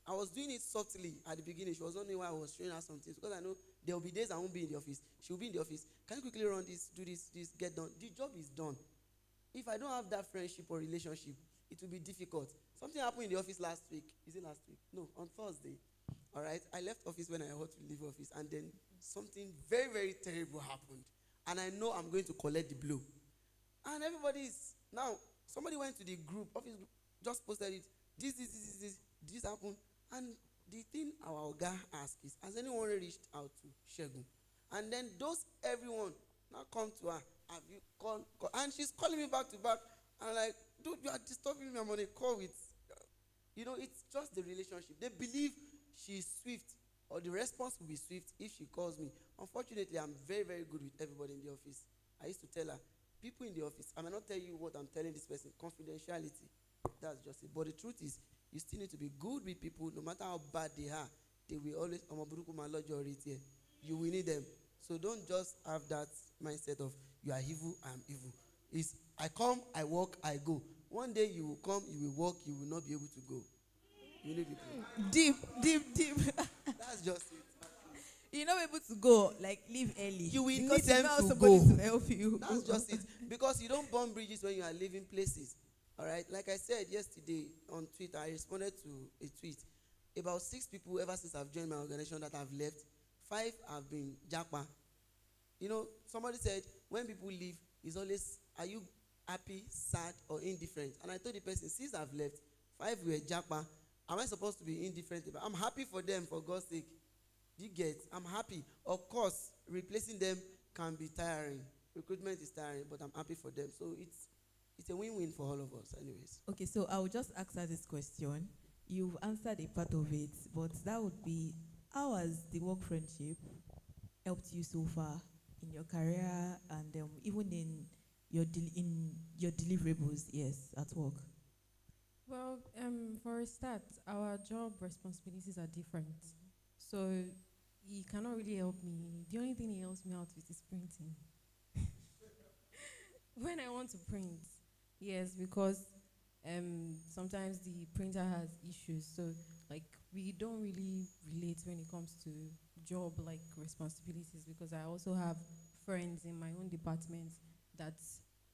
I was doing it subtly at the beginning. She was wondering why I was showing her some things. Because I know there will be days I won't be in the office. She will be in the office. Can you quickly run this, do this, get done? The job is done. If I don't have that friendship or relationship, it will be difficult. Something happened in the office last week. Is it last week? No, on Thursday. All right. I left office when I had to leave office. And then something very, very terrible happened. And I know I'm going to collect the blow. And everybody is, now, somebody went to the group, office group, just posted it. This happened. And the thing our Oga asked is, has anyone reached out to Shegun? And then everyone now come to her. Have you called? And she's calling me back to back. And like, dude, you are disturbing me. I'm on a call with, it's just the relationship. They believe she's swift, or the response will be swift if she calls me. Unfortunately, I'm very, very good with everybody in the office. I used to tell her, people in the office, I may not tell you what I'm telling this person, confidentiality. That's just it. But the truth is, you still need to be good with people, no matter how bad they are. They will always, you will need them. So don't just have that mindset of, you are evil, I'm evil. It's, I come, I walk, I go. One day you will come, you will walk, you will not be able to go. You need people. Deep. That's just it. You're not able to go, like leave early. You will because need them you to somebody go. to help you. That's just it. Because you don't burn bridges when you are leaving places. All right. Like I said yesterday on Twitter, I responded to a tweet. About 6 people ever since I've joined my organization that have left. 5 have been japa. Somebody said when people leave, it's always, are you happy, sad, or indifferent? And I told the person, since I've left, 5 were japa. Am I supposed to be indifferent? I'm happy for them, for God's sake. You get? I'm happy. Of course, replacing them can be tiring. Recruitment is tiring, but I'm happy for them. So it's a win-win for all of us, anyways. Okay, so I will just ask her this question. You've answered a part of it, but that would be, how has the work friendship helped you so far in your career and even in your deliverables, yes, at work? Well, for a start, our job responsibilities are different. So he cannot really help me. The only thing he helps me out with is printing. when I want to print, yes, because sometimes the printer has issues. So like we don't really relate when it comes to job like responsibilities, because I also have friends in my own department that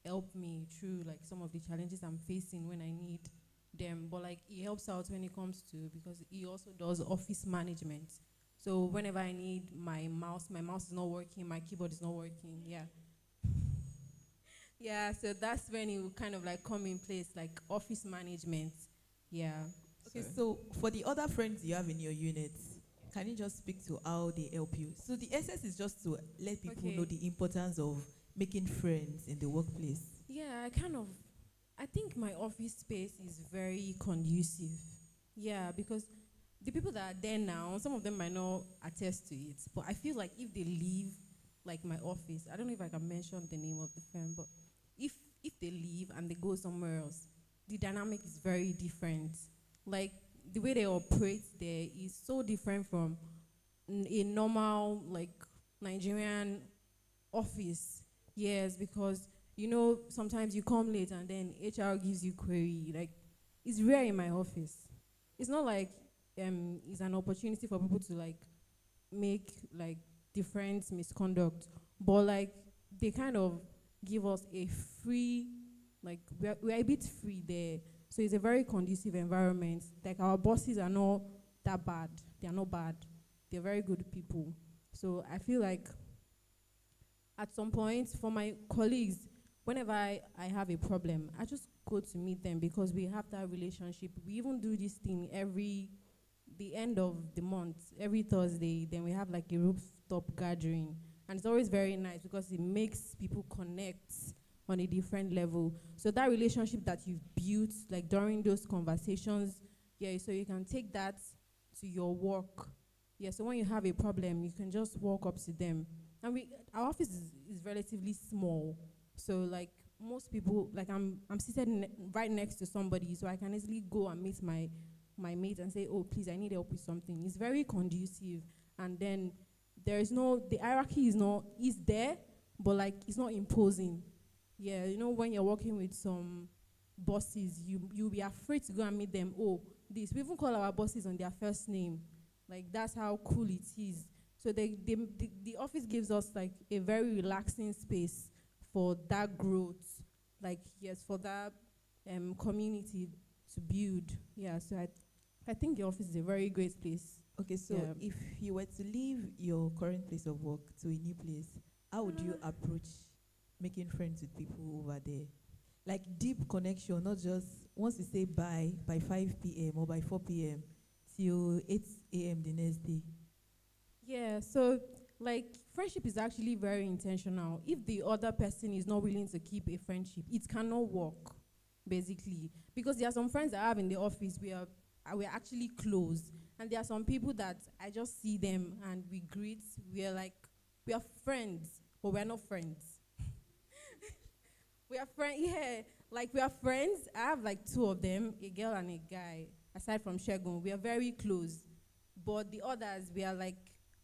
help me through like some of the challenges I'm facing when I need them. But like he helps out when it comes to, because he also does office management. So whenever I need my mouse is not working, my keyboard is not working. Yeah. Yeah, so that's when it will kind of like come in place, like office management. Yeah. Okay, so for the other friends you have in your unit, can you just speak to how they help you? So the essence is just to let people know Okay. the importance of making friends in the workplace. Yeah, I think my office space is very conducive. Yeah, because the people that are there now, some of them might not attest to it, but I feel like if they leave, like my office, I don't know if I can mention the name of the firm, but if if they leave and they go somewhere else, the dynamic is very different. Like the way they operate there is so different from a normal like Nigerian office. Yes, because sometimes you come late and then HR gives you query. Like it's rare in my office. It's not like it's an opportunity for people to like make like different misconduct, but like they kind of give us a free, like we're a bit free there. So it's a very conducive environment. Like our bosses are not that bad. They are not bad. They're very good people. So I feel like at some point for my colleagues, whenever I have a problem, I just go to meet them because we have that relationship. We even do this thing every the end of the month, every Thursday, then we have like a rooftop gathering. And it's always very nice because it makes people connect on a different level. So that relationship that you've built like during those conversations, yeah, so you can take that to your work. Yeah, so when you have a problem, you can just walk up to them. And our office is relatively small. So like most people, like I'm seated right next to somebody, so I can easily go and meet my mate and say, oh, please, I need help with something. It's very conducive. And then the hierarchy is there, but like it's not imposing. Yeah, when you're working with some bosses, you'll be afraid to go and meet them. Oh, this. We even call our bosses on their first name. Like that's how cool it is. So the office gives us like a very relaxing space for that growth. Like yes, for that community to build. Yeah, so I think the office is a very great place. Okay, so Yeah. if you were to leave your current place of work to a new place, how would you approach making friends with people over there? Like deep connection, not just once you say bye by 5 p.m. or by 4 p.m. till 8 a.m. the next day. Yeah, so like friendship is actually very intentional. If the other person is not willing to keep a friendship, it cannot work, basically. Because there are some friends I have in the office we're actually close. And there are some people that I just see them and we greet. We are friends, but we're not friends. We are friends, yeah. Like we are friends. I have like two of them, a girl and a guy. Aside from Shegun, we are very close. But the others, we are like,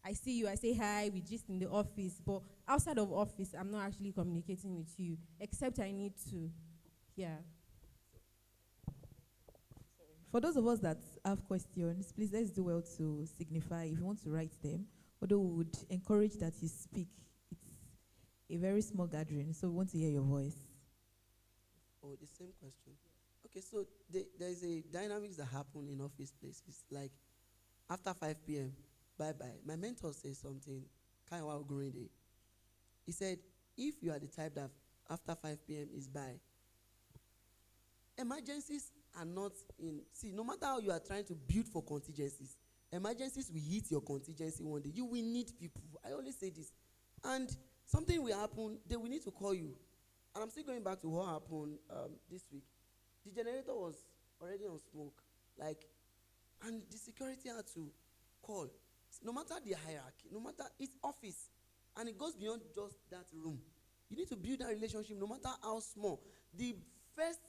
I see you, I say hi, we just in the office. But outside of office, I'm not actually communicating with you, except I need to. Yeah. For those of us that have questions, please let's do well to signify if you want to write them. Although we would encourage that you speak. It's a very small gathering, so we want to hear your voice. Oh, the same question. Okay, so there's a dynamics that happen in office places. Like after 5 p.m., bye-bye. My mentor says something kind of while growing day. He said, if you are the type that after 5 p.m. is bye, emergencies are not in. See, no matter how you are trying to build for contingencies, emergencies will hit your contingency one day. You will need people. I always say this. And something will happen, they will need to call you. And I'm still going back to what happened this week. The generator was already on smoke. And the security had to call. No matter the hierarchy, no matter its office, and it goes beyond just that room. You need to build that relationship no matter how small. The first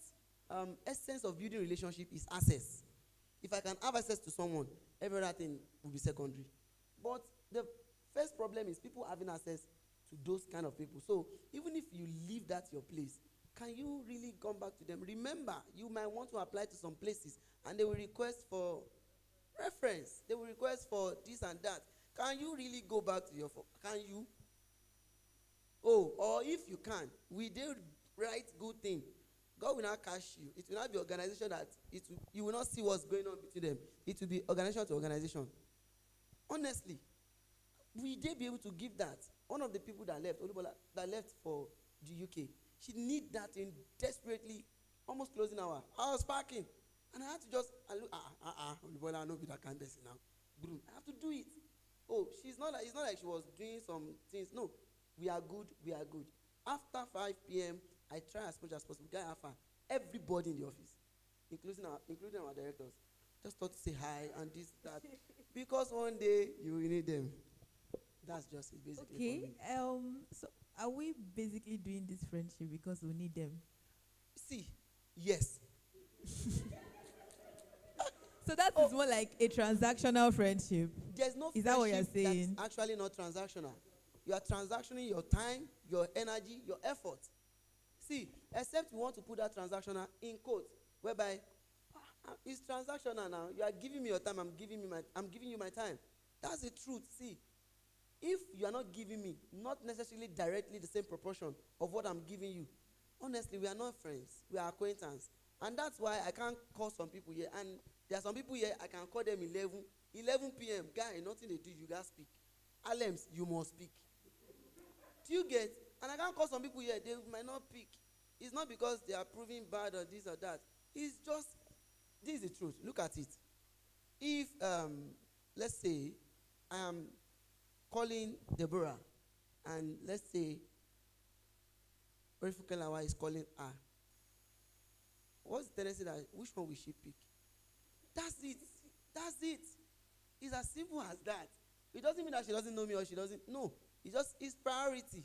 essence of building relationship is access. If I can have access to someone, every other thing will be secondary. But the first problem is people having access to those kind of people. So even if you leave that your place, can you really come back to them? Remember, you might want to apply to some places and they will request for reference. They will request for this and that. Can you really go back to your can you? Oh, or if you can, we did right good thing. God will not catch you. It will not be organization that you will not see what's going on between them. It will be organization to organization. Honestly, we did be able to give that. One of the people that left, Olubola, that left for the UK, she need that in desperately, almost closing hour. I was parking, and I had to just look. Olubola, I know be that kind of person now. Boom, I have to do it. Oh, it's not like she was doing some things. No, we are good. We are good. After 5 p.m., I try as much as possible. Guy, after everybody in the office, including our directors, just thought to say hi and this that, because one day you will need them. That's just it, basically. Okay. For me. So are we basically doing this friendship because we need them? See, yes. So that is more like a transactional friendship. There's no Is that what you're friendship saying? that's actually not transactional. You are transactioning your time, your energy, your effort. See, except you want to put that transactional in quote, whereby it's transactional now. You are giving me your time, I'm giving you my time. That's the truth. See, if you are not giving me, not necessarily directly the same proportion of what I'm giving you, honestly, we are not friends. We are acquaintance. And that's why I can't call some people here. And there are some people here, I can call them 11 p.m. Guy, nothing they do, you guys speak. Alems, you must speak. Do you get? And I can't call some people here, they might not pick. It's not because they are proving bad or this or that. It's just, this is the truth. Look at it. If, let's say, I am calling Deborah, and let's say, Orifukelawa is calling her. What's the tendency that, which one will she pick? That's it. That's it. It's as simple as that. It doesn't mean that she doesn't know me or she doesn't. No. It's priority.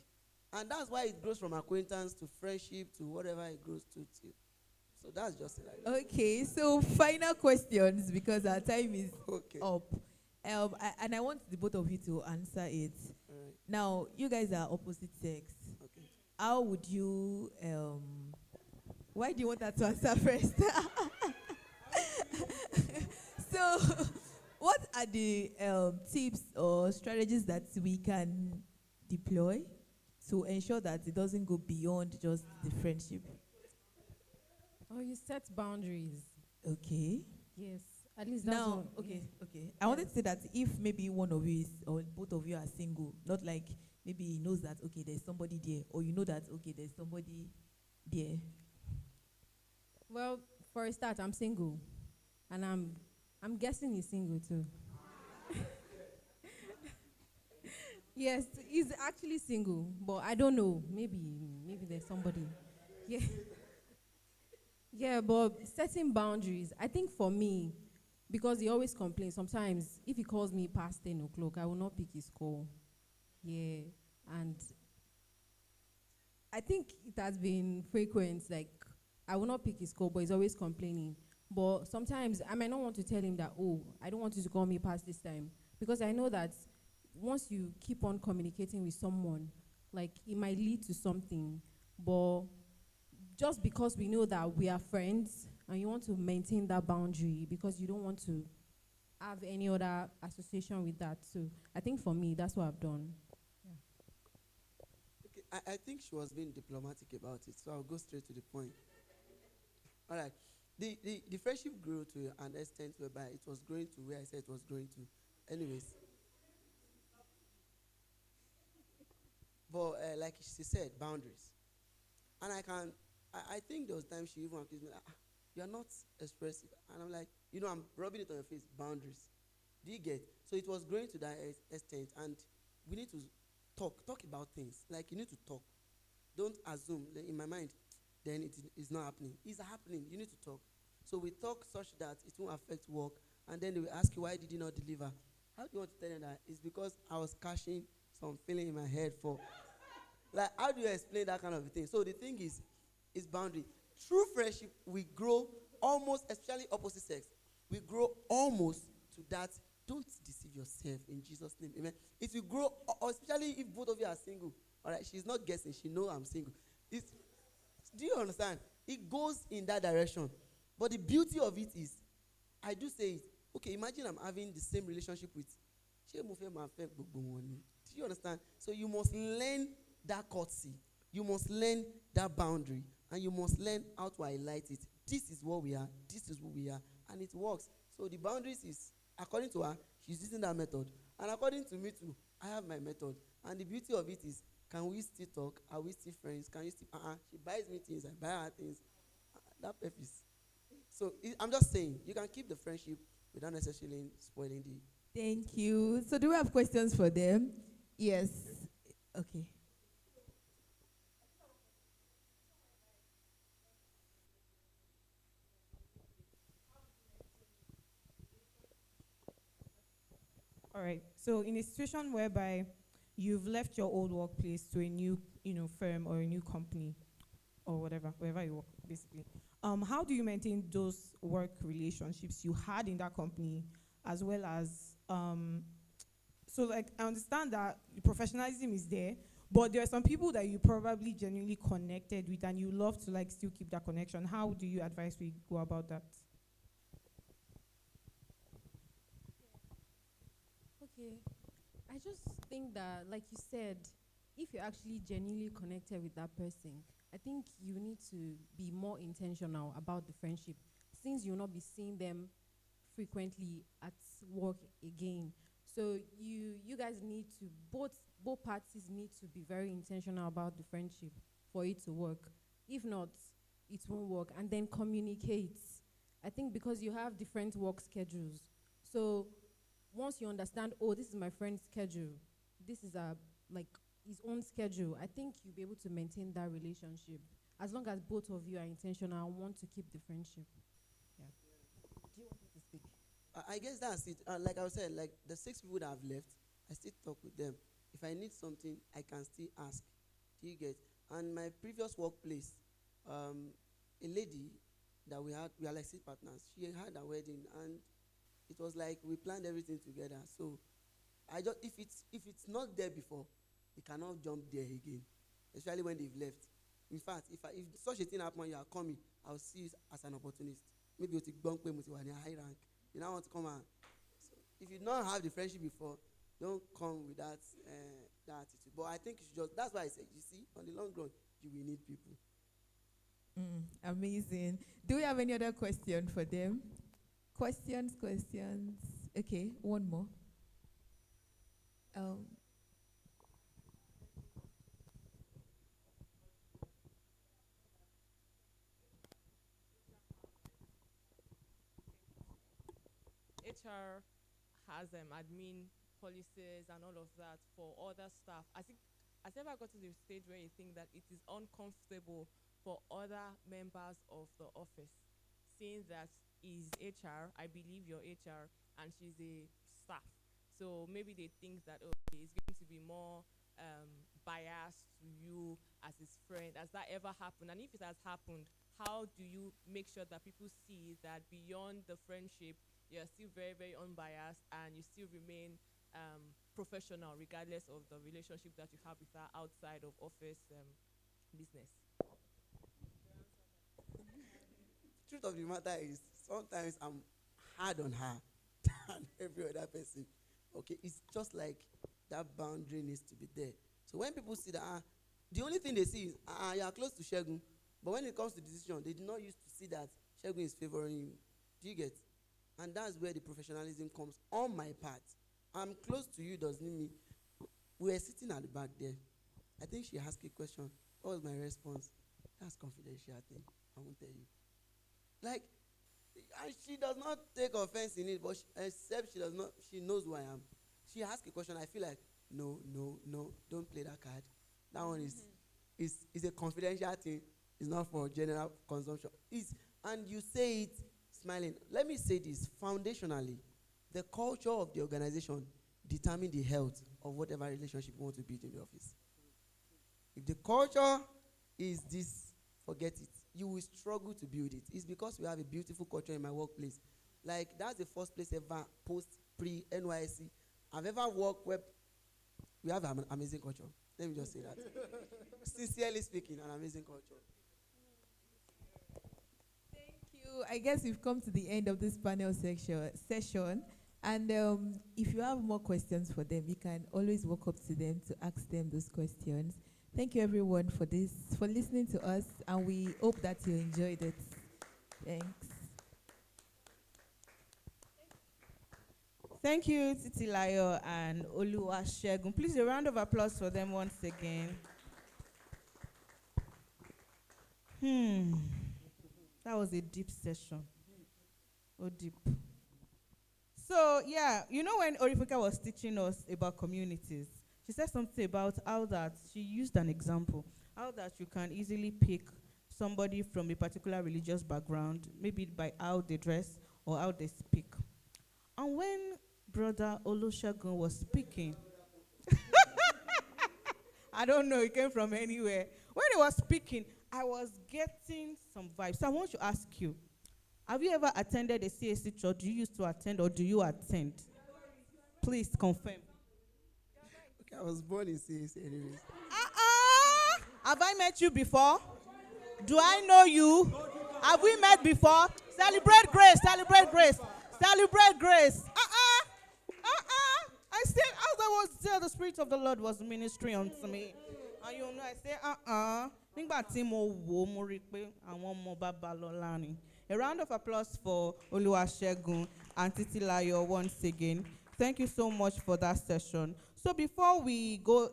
And that's why it grows from acquaintance to friendship to whatever it grows to. So that's just it. Like that. Okay, so final questions because our time is Okay. up. And I want the both of you to answer it. All right. Now, you guys are opposite sex. Okay. How would you, why do you want that to answer first? So, what are the tips or strategies that we can deploy to ensure that it doesn't go beyond just the friendship? Oh, you set boundaries. Okay. Yes. At least that's Now, one. okay. I wanted to say that if maybe one of you is or both of you are single, not like maybe he knows that okay, there's somebody there, or you know that okay, there's somebody there. Well, for a start, I'm single, and I'm guessing he's single too. Yes, he's actually single, but I don't know. Maybe there's somebody. Yeah. Yeah, but setting boundaries. I think for me, because he always complains. Sometimes if he calls me past 10 o'clock, I will not pick his call. Yeah, and I think it has been frequent. Like I will not pick his call, but he's always complaining. But sometimes I might not want to tell him that, oh, I don't want you to call me past this time. Because I know that once you keep on communicating with someone, like it might lead to something. But just because we know that we are friends and you want to maintain that boundary because you don't want to have any other association with that. So I think for me, that's what I've done. Okay, I think she was being diplomatic about it, so I'll go straight to the point. All right. The friendship grew to an extent whereby it was growing to where I said it was growing to. Anyways. But like she said, boundaries. And I think there was times she even accused me, like, you're not expressive. And I'm like, I'm rubbing it on your face, boundaries. Do you get? So it was growing to that extent, and we need to talk about things. Like, you need to talk. Don't assume, like, in my mind, then it is not happening. It's happening. You need to talk. So we talk such that it won't affect work, and then they will ask you, why did you not deliver? How do you want to tell them that? It's because I was cashing some feeling in my head for, like, how do you explain that kind of a thing? So the thing is boundary. True friendship, we grow almost, especially opposite sex, we grow almost to that don't deceive yourself in Jesus' name. Amen. It will grow, or especially if both of you are single. All right, she's not guessing. She knows I'm single. Do you understand? It goes in that direction. But the beauty of it is, I do say it. Okay, imagine I'm having the same relationship with. Do you understand? So you must learn that courtesy. You must learn that boundary. And you must learn how to highlight it. This is what we are. This is who we are. And it works. So the boundaries is, according to her, she's using that method. And according to me too, I have my method. And the beauty of it is, can we still talk? Are we still friends? Can you still, she buys me things, I buy her things. That purpose. So I'm just saying, you can keep the friendship without necessarily spoiling the. Thank you. So do we have questions for them? Yes. Okay. All right. So in a situation whereby you've left your old workplace to a new, firm or a new company or whatever, wherever you work, basically. How do you maintain those work relationships you had in that company, as well as so like I understand that the professionalism is there, but there are some people that you probably genuinely connected with and you love to like still keep that connection. How do you advise we go about that? Okay. I just think that, like you said, if you're actually genuinely connected with that person, I think you need to be more intentional about the friendship, since you'll not be seeing them frequently at work again. So you guys need to, both parties need to be very intentional about the friendship for it to work. If not, it won't work. And then communicate. I think because you have different work schedules. So once you understand, oh, this is my friend's schedule, this is like his own schedule, I think you'll be able to maintain that relationship as long as both of you are intentional and want to keep the friendship. Yeah. Do you want me to speak? I guess that's it. Like I said, like the 6 people that have left, I still talk with them. If I need something, I can still ask. Do you get? And my previous workplace, a lady that we are like 6 partners. She had a wedding, and it was like we planned everything together. So I just, if it's not there before, it cannot jump there again, especially when they've left. In fact, if such a thing happens, you are coming, I'll see you as an opportunist. Maybe you bunk when you are in a high rank. You now want to come and. So if you don't have the friendship before, don't come with that attitude. But I think you should just. That's why I said, you see, on the long run, you will need people. Amazing. Do we have any other question for them? Questions. Okay, one more. HR has admin policies and all of that for other staff. I think has ever got to the stage where you think that it is uncomfortable for other members of the office, seeing that is HR, I believe you're HR, and she's a staff. So maybe they think that, okay, it's going to be more biased to you as his friend. Has that ever happened? And if it has happened, how do you make sure that people see that beyond the friendship, you're still very, very unbiased and you still remain professional regardless of the relationship that you have with her outside of office business? Truth of the matter is, sometimes I'm hard on her than every other person. Okay, it's just like that boundary needs to be there. So when people see that, the only thing they see is, you are close to Shegun. But when it comes to decision, they do not used to see that Shegun is favoring you. Do you get? And that's where the professionalism comes on my part. I'm close to you doesn't mean we were sitting at the back there. I think she asked a question. What was my response? That's confidential thing. I won't tell you. Like, and she does not take offense in it, but except she knows who I am. She asked a question. I feel like, no, don't play that card. That one is a confidential thing. It's not for general consumption. And you say it smiling. Let me say this, foundationally, the culture of the organization determines the health of whatever relationship you want to build in the office. If the culture is this, forget it. You will struggle to build it. It's because we have a beautiful culture in my workplace. Like, that's the first place ever post pre NYC I've ever worked where we have an amazing culture. Let me just say that. Sincerely speaking, an amazing culture. Thank you. I guess we've come to the end of this panel session. And if you have more questions for them, you can always walk up to them to ask them those questions. Thank you, everyone, for listening to us, and we hope that you enjoyed it. Thanks. Thank you, Titilayo and Oluwasegun. Please, a round of applause for them once again. That was a deep session. Oh, deep. So, yeah, you know when Orifika was teaching us about communities, she said something about how that she used an example, how that you can easily pick somebody from a particular religious background, maybe by how they dress or how they speak. And when Brother Olusegun was speaking, I don't know, it came from anywhere. When he was speaking, I was getting some vibes. So I want to ask you, have you ever attended a CAC church? Do you used to attend or do you attend? Please confirm. Okay, I was born in CAC anyways. Have I met you before? Do I know you? Have we met before? Celebrate grace, celebrate grace, celebrate grace. I said, as I was there, the Spirit of the Lord was ministering unto me. And you know, I said, Nígbà tí mo wò, mo rí pé àwọn ọmọ bàbá lọ́lá ni. A round of applause for Oluwasegun and Titilayo once again. Thank you so much for that session. So before we go,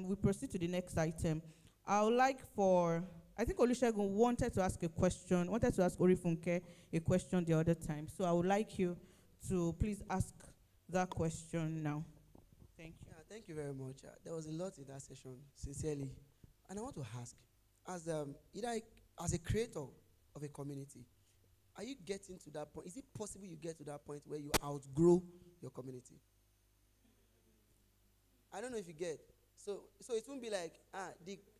we proceed to the next item. I would like I think Olusegun wanted to ask Orifunke a question the other time. So I would like you to please ask that question now. Thank you. Yeah, thank you very much. There was a lot in that session, sincerely. And I want to ask, as a creator of a community, are you getting to that point? Is it possible you get to that point where you outgrow your community? I don't know if you get. So it won't be like,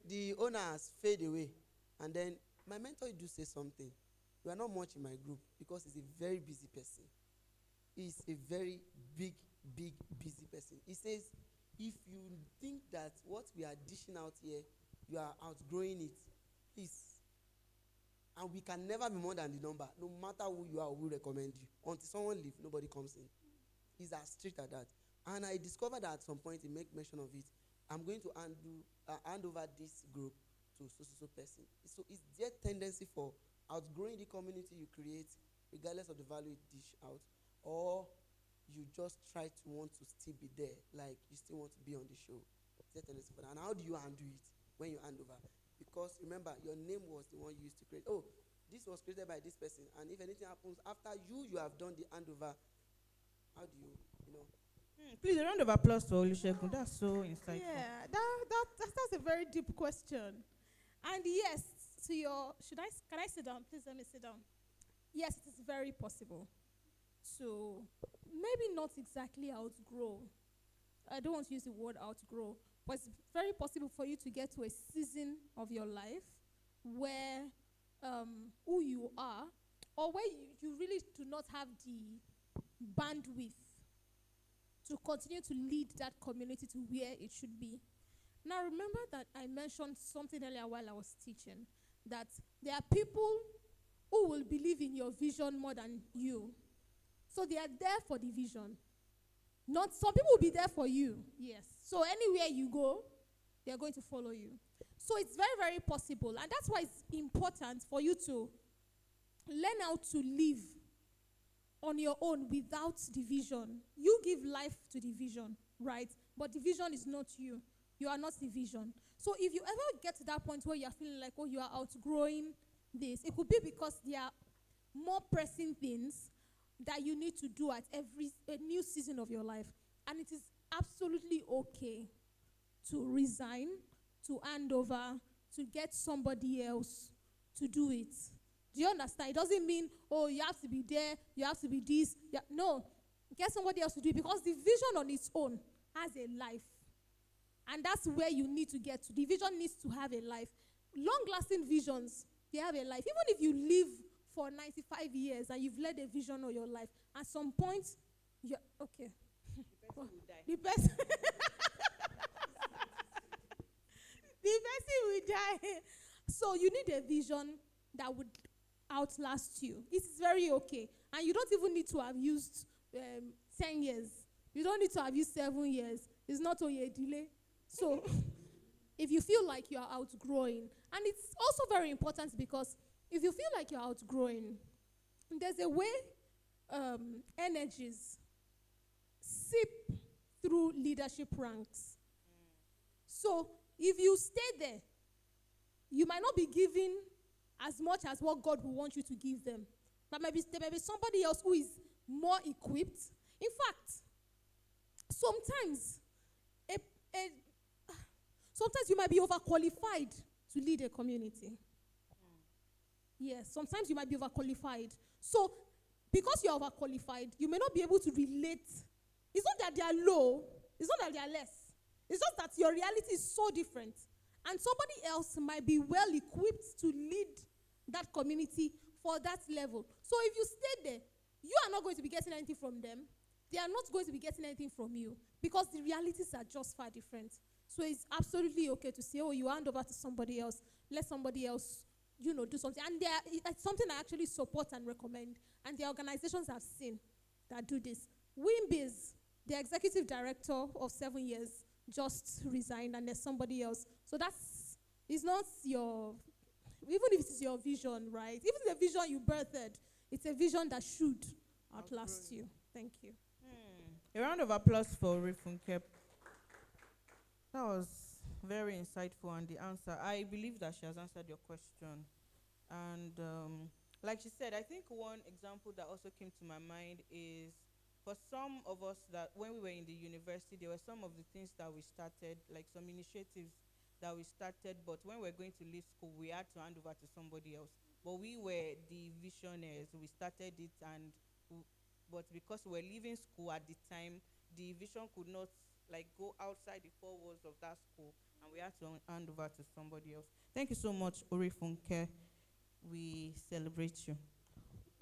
the owners fade away. And then my mentor do say something. We are not much in my group because he's a very busy person. He's a very big, busy person. He says, if you think that what we are dishing out here, you are outgrowing it, please. And we can never be more than the number. No matter who you are, we recommend you. Until someone leaves, nobody comes in. He's as strict as that. And I discovered that at some point, he make mention of it. I'm going to hand over this group to so person. So is there tendency for outgrowing the community you create, regardless of the value it dish out, or you just try to want to still be there, like you still want to be on the show? Is there tendency for that? And how do you handle it when you hand over? Because remember, your name was the one you used to create. Oh, this was created by this person, and if anything happens after you have done the handover, how do you know? Please, a round of applause for Olusegun. That's so insightful. Yeah, that's a very deep question. And yes, can I sit down? Please let me sit down. Yes, it is very possible to maybe not exactly outgrow. I don't want to use the word outgrow, but it's very possible for you to get to a season of your life where who you are, or where you really do not have the bandwidth to continue to lead that community to where it should be. Now, remember that I mentioned something earlier while I was teaching, that there are people who will believe in your vision more than you. So they are there for the vision. Not some people will be there for you, yes. So anywhere you go, they are going to follow you. So it's very, very possible. And that's why it's important for you to learn how to live on your own without the vision. You give life to the vision, right? But the vision is not you. You are not the vision. So if you ever get to that point where you are feeling like, oh, you are outgrowing this, it could be because there are more pressing things that you need to do at a new season of your life. And it is absolutely okay to resign, to hand over, to get somebody else to do it. Do you understand? It doesn't mean, oh, you have to be there, you have to be this. Yeah. No, get somebody else to do it, because the vision on its own has a life. And that's where you need to get to. The vision needs to have a life. Long-lasting visions, they have a life. Even if you live for 95 years and you've led a vision of your life, at some point, Yeah, okay. Will die. The person, the person will die. So you need a vision that would outlast you. It is very okay. And you don't even need to have used 10 years. You don't need to have used 7 years. It's not only a delay. So if you feel like you are outgrowing, and it's also very important because if you feel like you're outgrowing, there's a way energies seep through leadership ranks. So if you stay there, you might not be giving as much as what God will want you to give them. But there may be somebody else who is more equipped. In fact, sometimes sometimes you might be overqualified to lead a community. Yes, sometimes you might be overqualified. So, because you're overqualified, you may not be able to relate. It's not that they are low. It's not that they are less. It's just that your reality is so different. And somebody else might be well equipped to lead that community for that level. So if you stay there, you are not going to be getting anything from them. They are not going to be getting anything from you because the realities are just far different. So it's absolutely okay to say, oh, you hand over to somebody else. Let somebody else, do something. And it's something I actually support and recommend. And the organizations I've seen that do this. Wimbiz, the executive director of 7 years, just resigned, and there's somebody else. So it's not your, even if it's your vision, right? Even the vision you birthed, it's a vision that should outlast you. Thank you. A round of applause for Rifunke. That was very insightful, and the answer, I believe that she has answered your question. And like she said, I think one example that also came to my mind is for some of us that when we were in the university, there were some of the things that we started, like some initiatives that we started, but when we were going to leave school, we had to hand over to somebody else. But we were the visionaries. We started it, but because we were leaving school at the time, the vision could not go outside the four walls of that school, and we had to hand over to somebody else. Thank you so much, Orifunke. We celebrate you.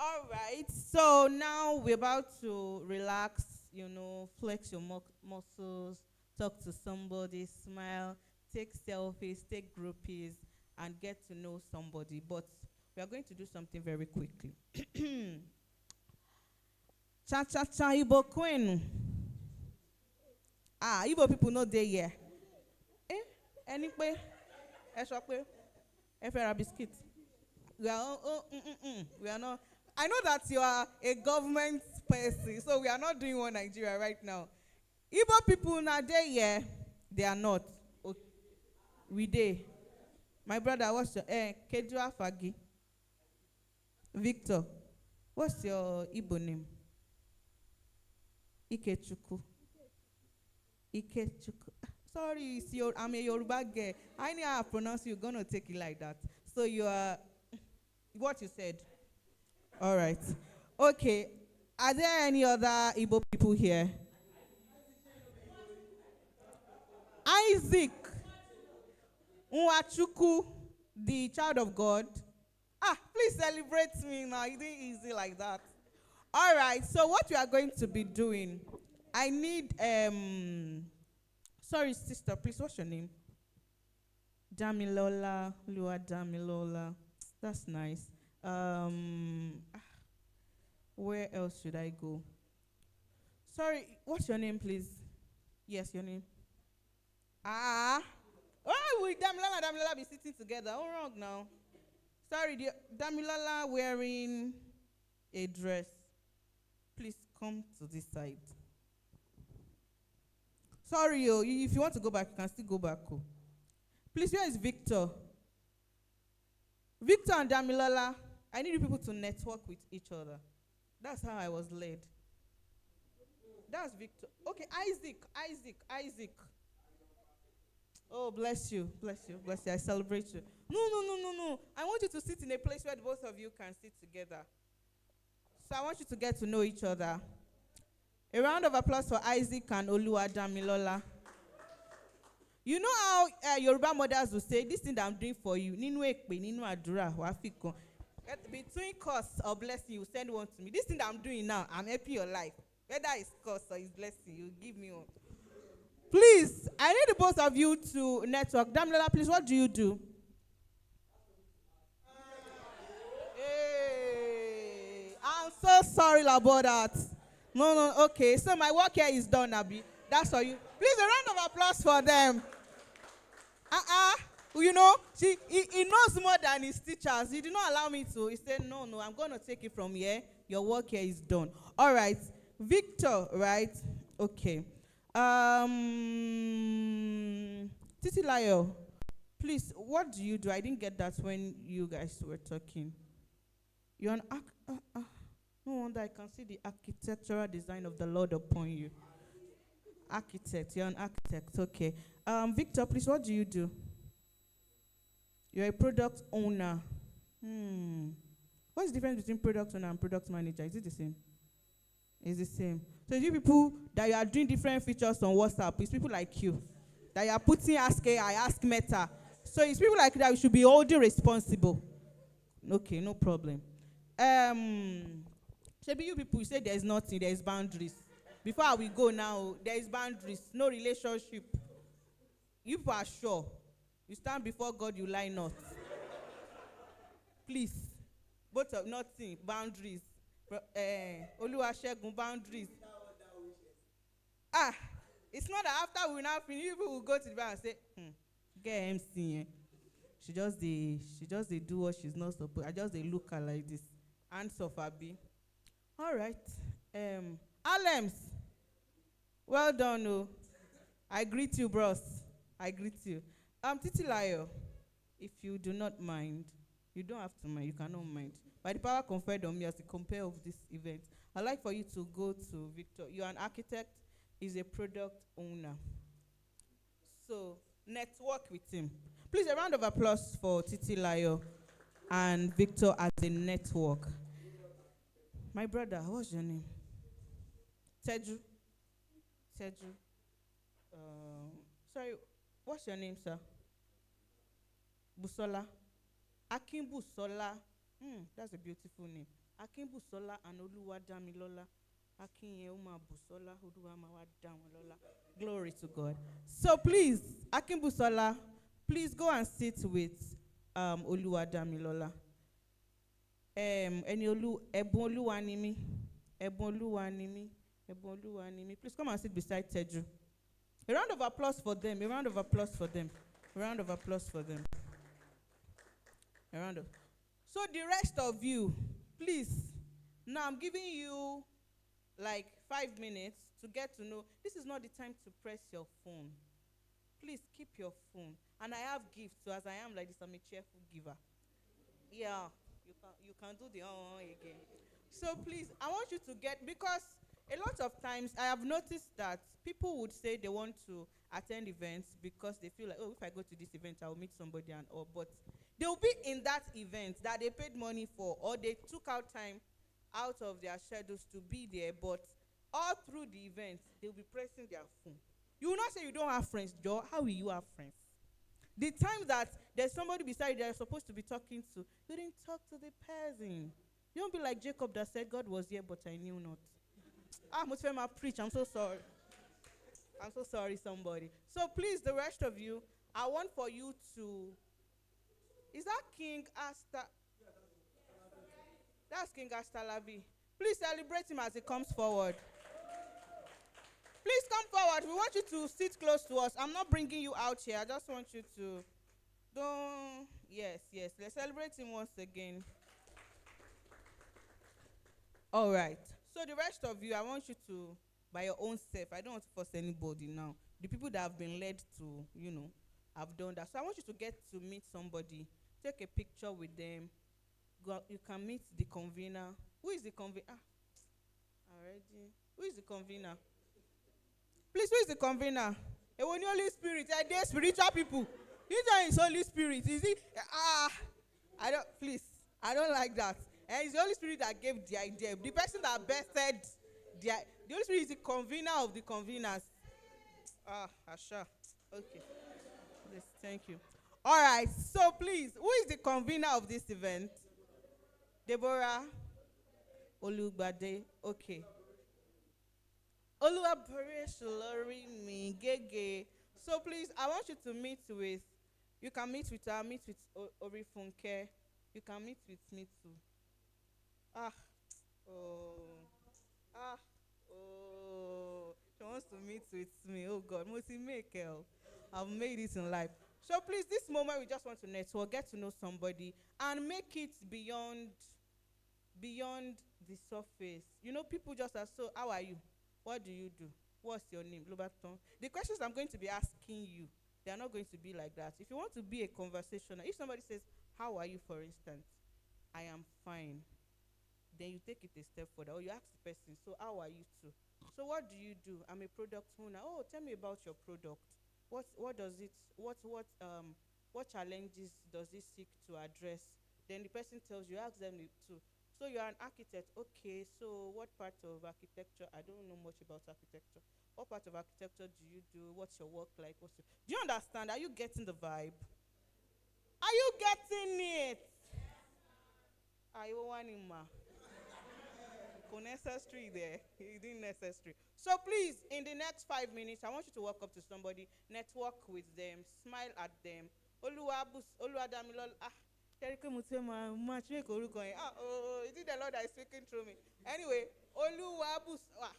All right, so now we're about to relax, flex your muscles, talk to somebody, smile, take selfies, take groupies, and get to know somebody. But we are going to do something very quickly. Cha-cha-cha, Igbo Queen. Igbo people know they here. Anyway, biscuit. We are not. I know that you are a government person, so we are not doing one Nigeria right now. Igbo people now they here, they are not. Okay. We they. My brother, what's your Kedua Fagi? Victor, what's your Igbo name? Ikechuku. Ikechuku. Sorry, I'm a Yoruba girl. I know how to pronounce you. You're gonna take it like that. So you are what you said. All right. Okay. Are there any other Igbo people here? Isaac Nwachuku, the child of God. Please celebrate me now. It ain't easy like that. All right. So what we are going to be doing, I need sorry, sister, please, what's your name? Damilola, Lua Damilola. That's nice. Where else should I go? Sorry, what's your name, please? Yes, your name. Why will Damilola be sitting together? Oh, wrong now. Sorry, Damilola wearing a dress. Please come to this side. Sorry, if you want to go back, you can still go back. Please, where is Victor? Victor and Damilola, I need you people to network with each other. That's how I was led. That's Victor. Okay, Isaac. Oh, bless you. I celebrate you. No. I want you to sit in a place where both of you can sit together. So I want you to get to know each other. A round of applause for Isaac and Olua Damilola. You know how Yoruba mothers will say, this thing that I'm doing for you, Ninu Ekpe, Ninu Adura, Wafiko. Between costs or blessing, you send one to me. This thing that I'm doing now, I'm helping your life. Whether it's curse or it's blessing, you give me one. Please, I need the both of you to network. Damilola, please, what do you do? Hey, I'm so sorry about that. No, no, okay. So my work here is done, Abi. That's for you. Please, a round of applause for them. You know, he knows more than his teachers. He did not allow me to. He said, no, no, I'm going to take it from here. Your work here is done. All right. Victor, right? Okay. Titi Layo, please, what do you do? I didn't get that when you guys were talking. You're an no wonder I can see the architectural design of the Lord upon you. Architect, you're an architect. Okay. Victor, please, what do you do? You're a product owner. What's the difference between product owner and product manager? Is it the same? It's the same. So you people that you are doing different features on WhatsApp, it's people like you that you are putting ask AI, ask Meta. So it's people like that we should be holding responsible. Okay, no problem. Maybe you people say there is nothing, there is boundaries. Before we go now, there is boundaries, no relationship. You are sure. You stand before God, you lie not. Please. Both of nothing, boundaries. Oluwasegun, boundaries. It's not that after we now finish, people will go to the bar and say, get MC. She just they do what she's not supposed. I just they look her like this. Hands off Abi. All right. Alems. Well done, oh. I greet you, bros. I greet you. Titi Layo, if you do not mind, you don't have to mind, you cannot mind. By the power conferred on me as the compare of this event, I'd like for you to go to Victor. You're an architect, he's a product owner. So, network with him. Please, a round of applause for Titi Layo and Victor as a network. My brother, what's your name? Teju. Teju. Sorry, what's your name, sir? Busola. Akin Busola. That's a beautiful name. Akin Busola and Oluwadamilola. Akin Yeuma Busola, Oluwadamilola. Glory to God. So please, Akin Busola, please go and sit with Oluwadamilola. Ebon Oluwanimi. Please come and sit beside Teju. A round of applause for them. A round of applause for them. A round of applause for them. A round of. So the rest of you, please. Now I'm giving you like 5 minutes to get to know. This is not the time to press your phone. Please keep your phone. And I have gifts, so as I am like this, I'm a cheerful giver. Yeah, you can do the again. So please, I want you to get, because a lot of times I have noticed that people would say they want to attend events because they feel like, oh, if I go to this event, I will meet somebody and all. But they will be in that event that they paid money for, or they took out time out of their schedules to be there. But all through the event, they will be pressing their phone. You will not say you don't have friends, Joe. How will you have friends? The time that there's somebody beside you that you're supposed to be talking to, you didn't talk to the person. You don't be like Jacob that said, God was here, but I knew not. Mutfema preach. I'm so sorry. I'm so sorry, somebody. So please, the rest of you, I want for you to. Is that King Asta? That's King Astalabi. Please celebrate him as he comes forward. Please come forward. We want you to sit close to us. I'm not bringing you out here. I just want you to. Don't. Yes. Let's celebrate him once again. All right. So the rest of you, I want you to, by your own self, I don't want to force anybody now. The people that have been led to, have done that. So I want you to get to meet somebody. Take a picture with them. Go, you can meet the convener. Who is the convener? Already. Who is the convener? Please, who is the convener? When Holy Spirit, they are spiritual people. You know it's Holy Spirit. Is it? I don't like that. And it's the Holy Spirit that gave the idea. The person that birthed the Holy Spirit is the convener of the conveners. Asha. Okay. Yes, thank you. All right. So please, who is the convener of this event? Deborah Olugbade. Okay. Oluwabore Sholori mi Gege. So please, I want you to meet with. You can meet with her. Meet with Orifunke. You can meet with me too. Ah, oh, ah, oh. She wants to meet with me. Oh God, must make her. I've made it in life. So please, this moment we just want to network, get to know somebody, and make it beyond the surface. You know, people just ask, so how are you? What do you do? What's your name? Lobaton. The questions I'm going to be asking you, they are not going to be like that. If you want to be a conversational, if somebody says, how are you, for instance, I am fine, then you take it a step further, or you ask the person, so how are you too? So what do you do? I'm a product owner. Oh, tell me about your product. What does it what challenges does it seek to address? Then the person tells you, ask them to. So you're an architect. Okay, so what part of architecture? I don't know much about architecture. What part of architecture do you do? What's your work like? Do you understand? Are you getting the vibe? Are you getting it? I want him, ma. Necessary there. It didn't necessary. So please, in the next 5 minutes, I want you to walk up to somebody, network with them, smile at them. Oluwadamilol. Ah, Terike Mutema, much make oruko yẹn. Ah, oh, is it the Lord that is speaking through me? Anyway, Oluwabus. Ah,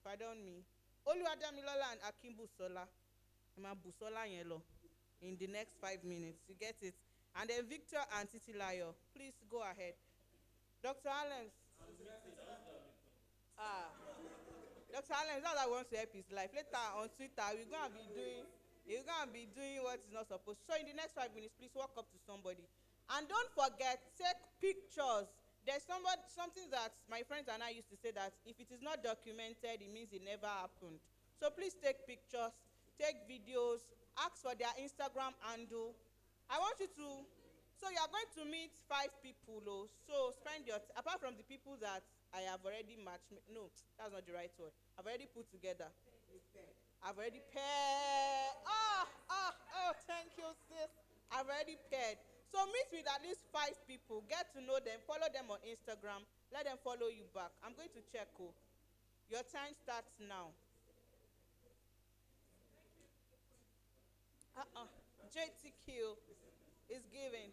pardon me. Oluwadamilola and Akimbusola. Emma Busola yẹn lọ. In the next 5 minutes, you get it. And then Victor and Titilayo, please go ahead. Dr. Allen. Ah, Dr. Allen, that's how I want to help his life. Later on Twitter, we're gonna be doing what is not supposed. So in the next 5 minutes, please walk up to somebody. And don't forget, take pictures. There's something that my friends and I used to say that if it is not documented, it means it never happened. So please take pictures, take videos, ask for their Instagram handle. I want you to, so you are going to meet 5 people, oh. So spend your, apart from the people that I have already matched, no, that's not the right word. I've already put together. I've already paired. Oh, thank you, sis. I've already paired. So meet with at least 5 people. Get to know them. Follow them on Instagram. Let them follow you back. I'm going to check. Oh, your time starts now. JTQ is giving.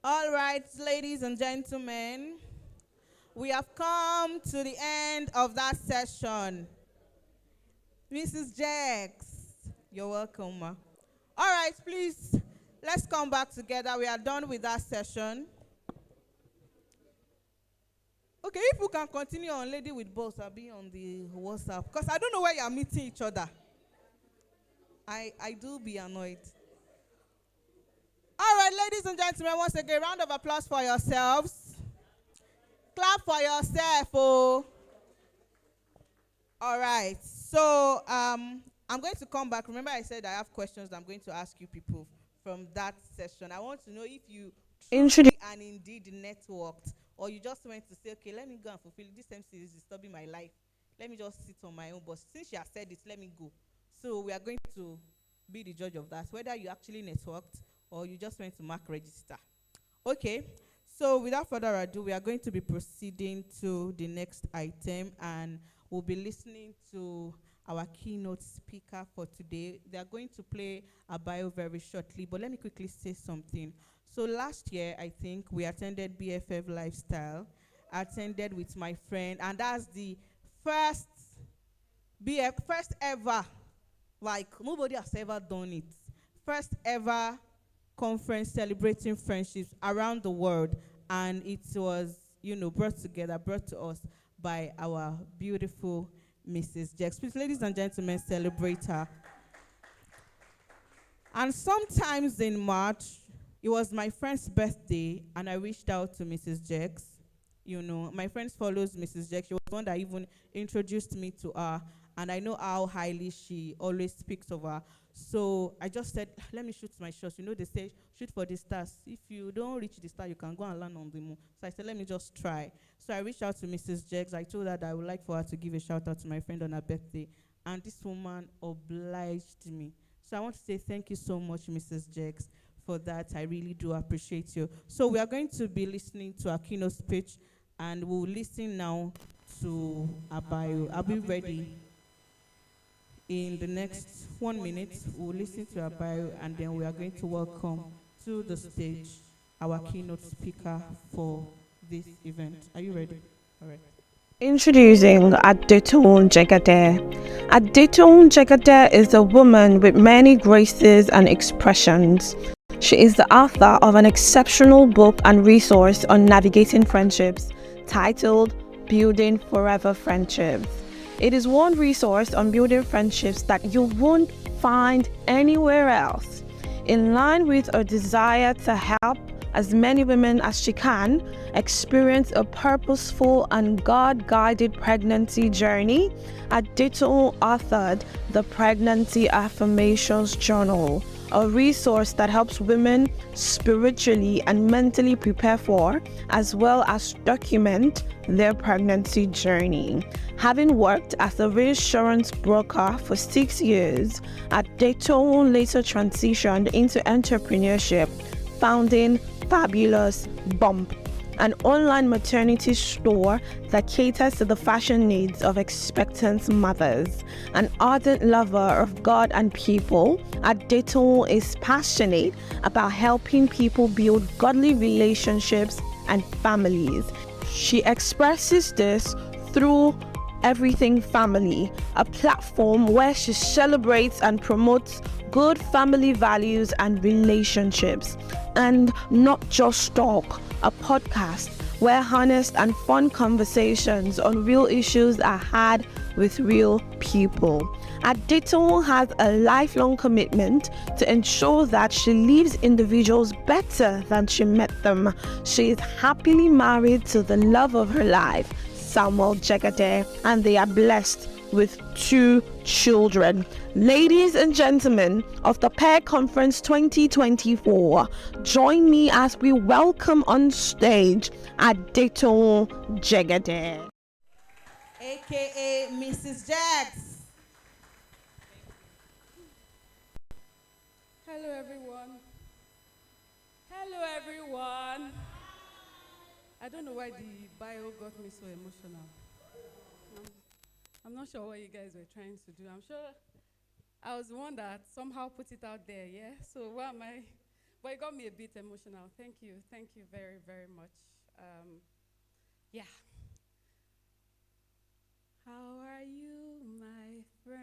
All right, ladies and gentlemen, we have come to the end of that session. Mrs. Jax, you're welcome, ma. All right, please, let's come back together. We are done with that session. Okay, if we can continue on Lady with Boss, I'll be on the WhatsApp. Because I don't know where you're meeting each other. I do be annoyed. All right, ladies and gentlemen, once again, round of applause for yourselves. Clap for yourself, oh. All right. So I'm going to come back. Remember, I said I have questions I'm going to ask you people from that session. I want to know if you truly and indeed networked, or you just went to say, okay, let me go and fulfill this MC is disturbing my life. Let me just sit on my own. But since you have said it, let me go. So we are going to be the judge of that, whether you actually networked or you just went to mark register. Okay. So without further ado, we are going to be proceeding to the next item, and we'll be listening to our keynote speaker for today. They are going to play a bio very shortly, but let me quickly say something. So last year, I think, we attended BFF Lifestyle. I attended with my friend, and that's the first first ever, like nobody has ever done it. First ever conference celebrating friendships around the world, and it was, brought together, brought to us by our beautiful Mrs. Jax. Please, ladies and gentlemen, celebrate her. And sometimes in March, it was my friend's birthday, and I reached out to Mrs. Jax. My friend follows Mrs. Jax. She was the one that even introduced me to her, and I know how highly she always speaks of her. So I just said, let me shoot my shots. They say, shoot for the stars. If you don't reach the star, you can go and land on the moon. So I said, let me just try. So I reached out to Mrs. Jax. I told her that I would like for her to give a shout out to my friend on her birthday. And this woman obliged me. So I want to say thank you so much, Mrs. Jax, for that. I really do appreciate you. So we are going to be listening to our keynote speech, and we'll listen now to our bio. I'll be ready in the next 1 minute. We'll listen to our bio, and then we are going to welcome to the stage our keynote speaker for this event. Are you ready? All right. Introducing Adetun Jegade. Adetun Jegade is a woman with many graces and expressions. She is the author of an exceptional book and resource on navigating friendships titled Building Forever Friendships. It is one resource on building friendships that you won't find anywhere else. In line with her desire to help as many women as she can experience a purposeful and God-guided pregnancy journey, Adetun authored the Pregnancy Affirmations Journal, a resource that helps women spiritually and mentally prepare for, as well as document their pregnancy journey. Having worked as a reinsurance broker for 6 years, Adetun later transitioned into entrepreneurship, founding Fabulous Bump, an online maternity store that caters to the fashion needs of expectant mothers. An ardent lover of God and people, Adetun is passionate about helping people build godly relationships and families. She expresses this through Everything Family, a platform where she celebrates and promotes good family values and relationships. And Not Just Talk, a podcast where honest and fun conversations on real issues are had with real people. Adetun has a lifelong commitment to ensure that she leaves individuals better than she met them. She is happily married to the love of her life, Samuel Jegade, and they are blessed with 2 children. Ladies and gentlemen of the Pair Conference 2024, join me as we welcome on stage Adetun Jegade, AKA Mrs. Jax. Hello everyone. Hello everyone. I don't know why the bio got me so emotional. I'm not sure what you guys were trying to do. I'm sure I was the one that somehow put it out there, yeah? So But it got me a bit emotional. Thank you. Thank you very, very much. Yeah. How are you, my friend?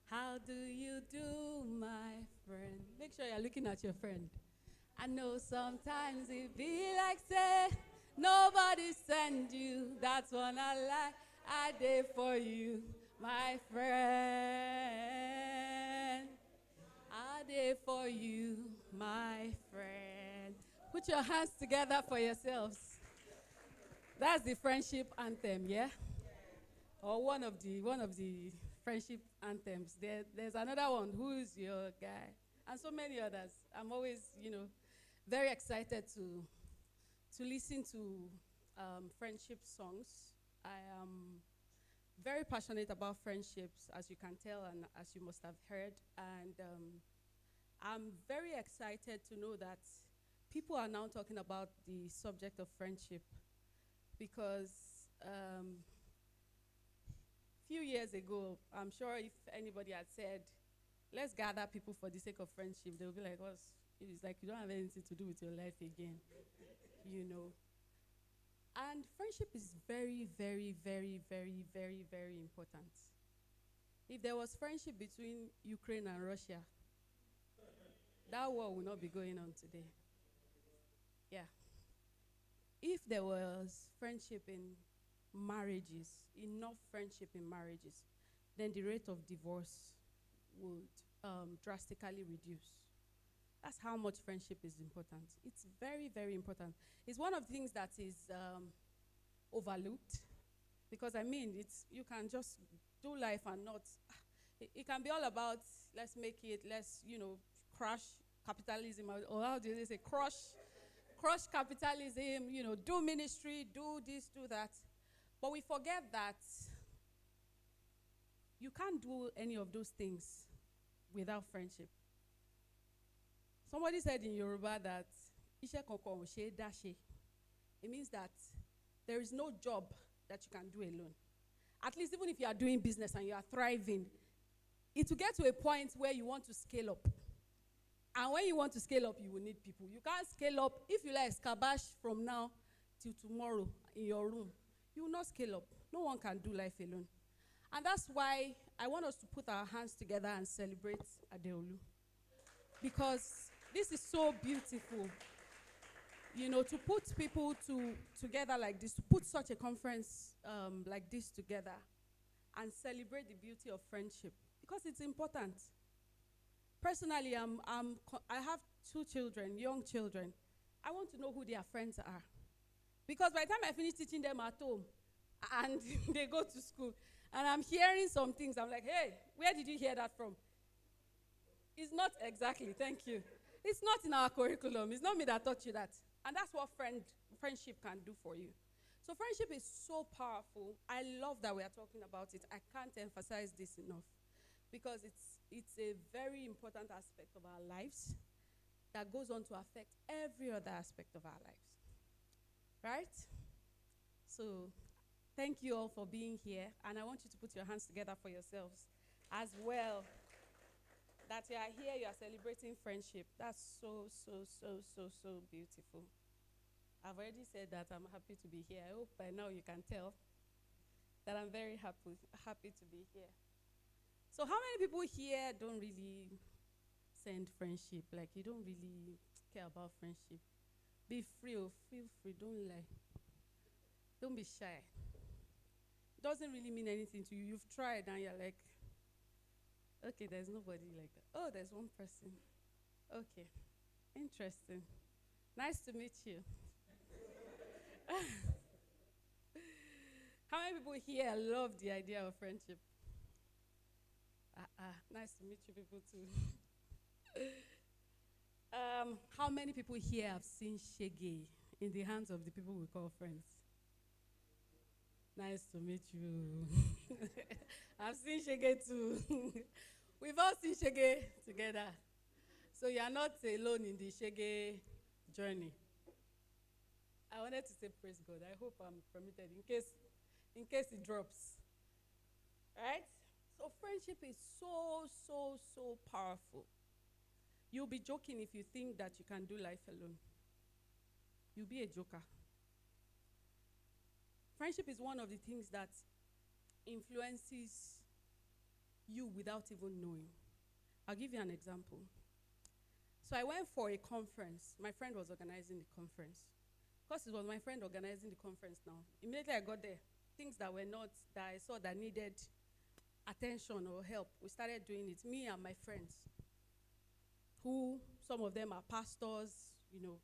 How do you do, my friend? Make sure you're looking at your friend. I know sometimes it be like say nobody send you. That's when I like I did for you, my friend. I did for you, my friend. Put your hands together for yourselves. That's the friendship anthem, yeah? Or one of the friendship anthems. There's another one, who's your guy? And so many others. I'm always, very excited to listen to friendship songs. I am very passionate about friendships, as you can tell and as you must have heard. And I'm very excited to know that people are now talking about the subject of friendship because few years ago, I'm sure if anybody had said, let's gather people for the sake of friendship, they'll be like, "What's it's like you don't have anything to do with your life again," you know. And friendship is very, very, very, very, very, very important. If there was friendship between Ukraine and Russia, that war would not be going on today. Yeah. If there was friendship in marriages, enough friendship in marriages, then the rate of divorce would drastically reduce. That's how much friendship is important. It's very, very important. It's one of the things that is overlooked because I mean, you can just do life and not. It can be all about let's make it, let's crush capitalism or how do they say crush capitalism, do ministry, do this, do that. But we forget that you can't do any of those things without friendship. Somebody said in Yoruba that Ishe kankan ò ṣe dá ṣe. It means that there is no job that you can do alone. At least even if you are doing business and you are thriving, it will get to a point where you want to scale up. And when you want to scale up, you will need people. You can't scale up if you like scabash from now till tomorrow in your room. You will not scale up. No one can do life alone. And that's why I want us to put our hands together and celebrate Adeolu. Because this is so beautiful. To put people together like this, to put such a conference like this together and celebrate the beauty of friendship. Because it's important. Personally, I have 2 children, young children. I want to know who their friends are. Because by the time I finish teaching them at home and they go to school, and I'm hearing some things, I'm like, hey, where did you hear that from? It's not exactly, thank you. It's not in our curriculum. It's not me that taught you that. And that's what friendship can do for you. So friendship is so powerful. I love that we are talking about it. I can't emphasize this enough. Because it's a very important aspect of our lives that goes on to affect every other aspect of our lives. Right? So, thank you all for being here. And I want you to put your hands together for yourselves as well. That you are here, you are celebrating friendship. That's so, so, so, so, so beautiful. I've already said that I'm happy to be here. I hope by now you can tell that I'm very happy to be here. So how many people here don't really send friendship? Like you don't really care about friendship? Be free, feel free, don't lie. Don't be shy. It doesn't really mean anything to you. You've tried and you're like, okay, there's nobody like that. Oh, there's one person. Okay, interesting. Nice to meet you. How many people here love the idea of friendship? Nice to meet you people too. How many people here have seen Shege in the hands of the people we call friends? Nice to meet you. I've seen Shege too. We've all seen Shege together. So you are not alone in the Shege journey. I wanted to say praise God. I hope I'm permitted in case it drops. Right? So friendship is so, so, so powerful. You'll be joking if you think that you can do life alone. You'll be a joker. Friendship is one of the things that influences you without even knowing. I'll give you an example. So I went for a conference. My friend was organizing the conference. Because it was my friend organizing the conference now. Immediately I got there, things that were not, that I saw that needed attention or help, we started doing it, me and my friends, who some of them are pastors, you know.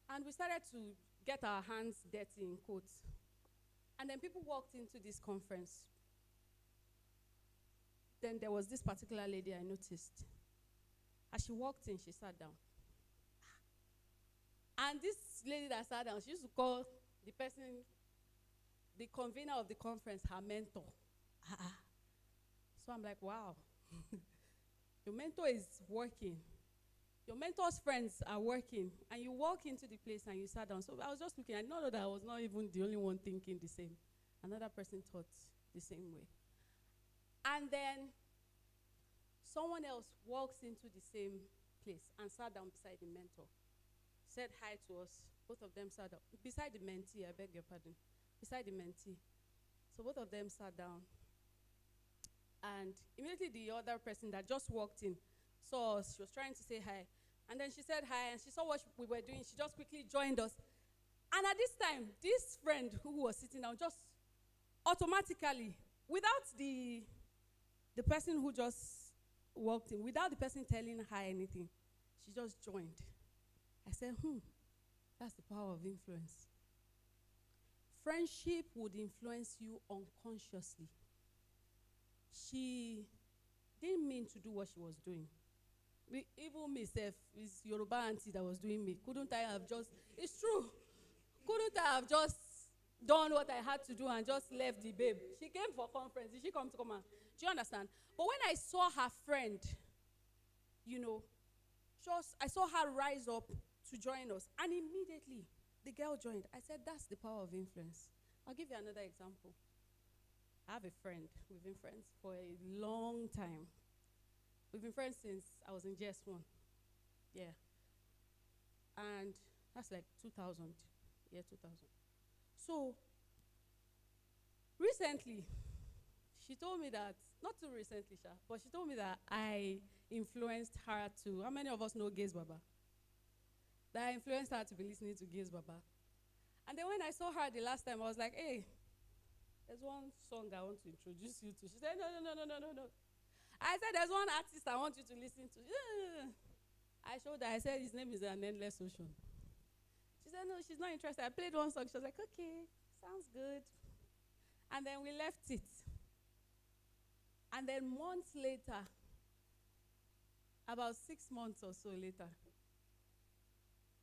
And we started to get our hands dirty, in quotes. And then people walked into this conference. Then there was this particular lady I noticed. As she walked in, she sat down. And this lady that sat down, she used to call the person, the convener of the conference, her mentor. So I'm like, wow. Your mentor is working. Your mentor's friends are working. And you walk into the place and you sat down. So I was just looking. I know that I was not even the only one thinking the same. Another person thought the same way. And then someone else walks into the same place and sat down beside the mentor. Said hi to us. Both of them sat down. Beside the mentee, I beg your pardon. Beside the mentee. So both of them sat down. And immediately the other person that just walked in saw us. She was trying to say hi. And then she said hi, and she saw what we were doing. She just quickly joined us. And at this time, this friend who was sitting down just automatically, without the person who just walked in, without the person telling her anything, she just joined. I said, that's the power of influence. Friendship would influence you unconsciously. She didn't mean to do what she was doing. Even myself, it's Yoruba auntie that was doing me. Couldn't I have just, it's true, couldn't I have just done what I had to do and just left the babe? She came for conference. Did she come to command? Do you understand? But when I saw her friend, you know, I saw her rise up to join us. And immediately, the girl joined. I said, that's the power of influence. I'll give you another example. I have a friend. We've been friends for a long time. We've been friends since I was in GS1. Yeah. And that's like 2000. Yeah, 2000. So, recently, she told me that, not too recently, but she told me that I influenced her to, how many of us know Gaze Baba? That I influenced her to be listening to Gaze Baba. And then when I saw her the last time, I was like, hey, there's one song I want to introduce you to. She said, no. I said, there's one artist I want you to listen to. I showed her, I said, his name is An Endless Ocean. She said, no, she's not interested. I played one song. She was like, okay, sounds good. And then we left it. And then months later, about 6 months or so later,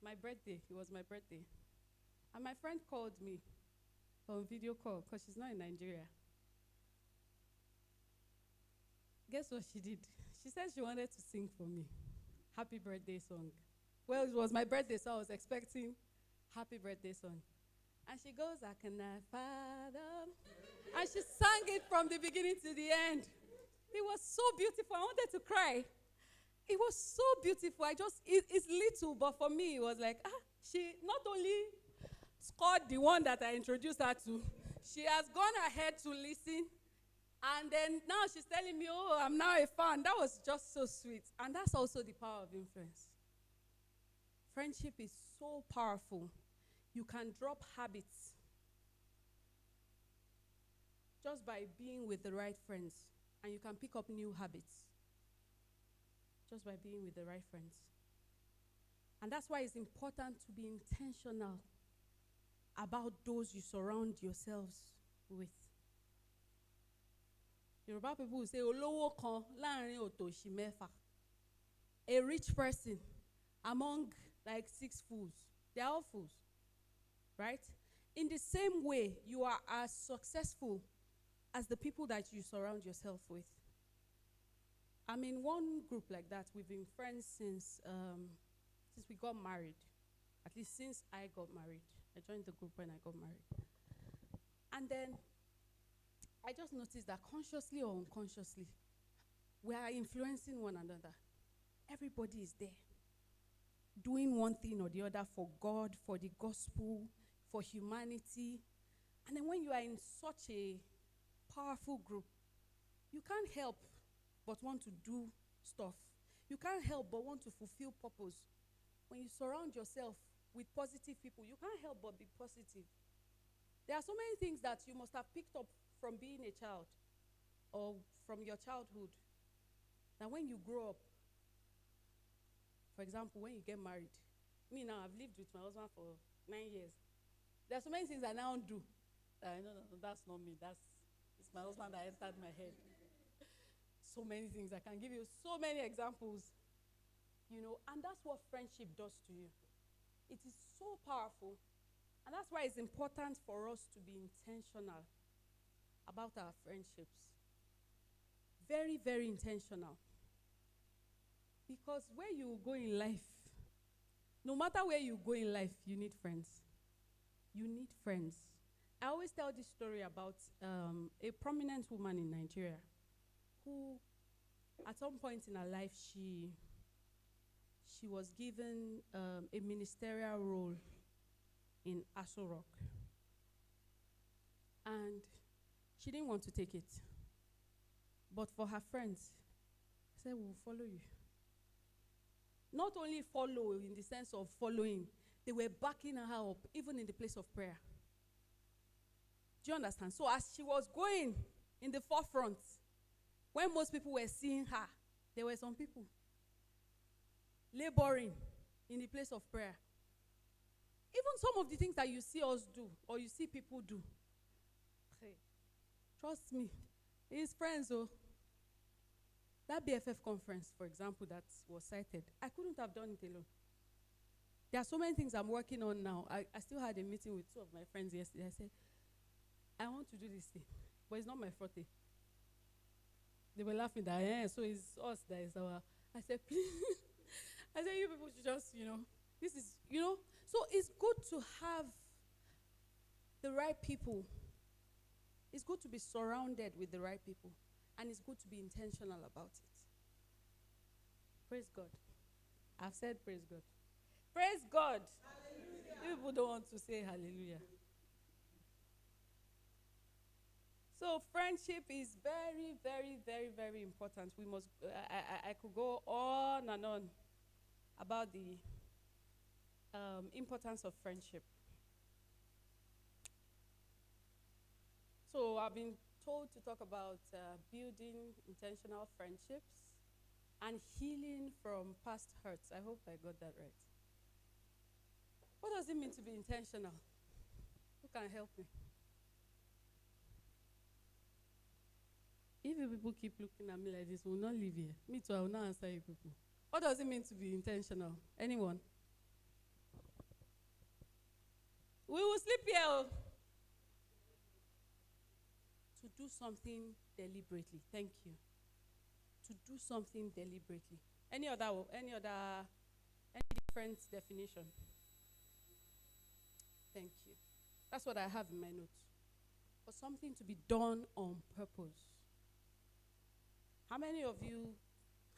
my birthday, it was my birthday. And my friend called me on video call because she's not in Nigeria. Guess what she did? She said she wanted to sing for me. Happy birthday song. Well, it was my birthday, so I was expecting happy birthday song. And she goes, I cannot fathom. And she sang it from the beginning to the end. It was so beautiful. I wanted to cry. It was so beautiful. It's little, but for me, it was like, she not only scored the one that I introduced her to, she has gone ahead to listen. And then now she's telling me, oh, I'm now a fan. That was just so sweet. And that's also the power of influence. Friendship is so powerful. You can drop habits just by being with the right friends. And you can pick up new habits just by being with the right friends. And that's why it's important to be intentional about those you surround yourselves with. Yoruba people will say, Olowo kan láàrin òtòṣì mẹ́fà. A rich person among like 6 fools. They are all fools. Right? In the same way, you are as successful as the people that you surround yourself with. I'm in one group like that. We've been friends since we got married. At least since I got married. I joined the group when I got married. And then I just noticed that consciously or unconsciously, we are influencing one another. everybody is there doing one thing or the other for God, for the gospel, for humanity. And then when you are in such a powerful group, you can't help but want to do stuff. You can't help but want to fulfill purpose. When you surround yourself with positive people, you can't help but be positive. There are so many things that you must have picked up from being a child or from your childhood that when you grow up, for example, when you get married, me now, I've lived with my husband for 9 years. There are so many things I now do. No, that's not me. It's my husband that entered my head. So many things. I can give you so many examples. And that's what friendship does to you. It is so powerful. And that's why it's important for us to be intentional about our friendships. Very, very intentional. Because where you go in life, no matter where you go in life, you need friends. You need friends. I always tell this story about a prominent woman in Nigeria who, at some point in her life, she was given a ministerial role in Aso Rock. And she didn't want to take it. But for her friends, said, we'll follow you. Not only follow in the sense of following, they were backing her up, even in the place of prayer. Do you understand? So as she was going in the forefront, when most people were seeing her, there were some people laboring in the place of prayer. Even some of the things that you see us do, or you see people do, hey, trust me, it's friends. That BFF conference, for example, that was cited, I couldn't have done it alone. There are so many things I'm working on now. I still had a meeting with two of my friends yesterday. I said, I want to do this thing, but it's not my forte. They were laughing that, so it's us that is our. I said, please. I said, you people should just, this is, So it's good to have the right people. It's good to be surrounded with the right people. And it's good to be intentional about it. Praise God. I've said praise God. Praise God. Hallelujah. People don't want to say hallelujah. So friendship is very, very, very, very important. We must. I could go on and on about the importance of friendship. So I've been told to talk about building intentional friendships and healing from past hurts. I hope I got that right. What does it mean to be intentional? Who can help me? If you people keep looking at me like this, we'll not leave here. Me too, I will not answer you people. What does it mean to be intentional? Anyone? We will sleep here. To do something deliberately. Thank you. To do something deliberately. Any different definition? Thank you. That's what I have in my notes. For something to be done on purpose. How many of you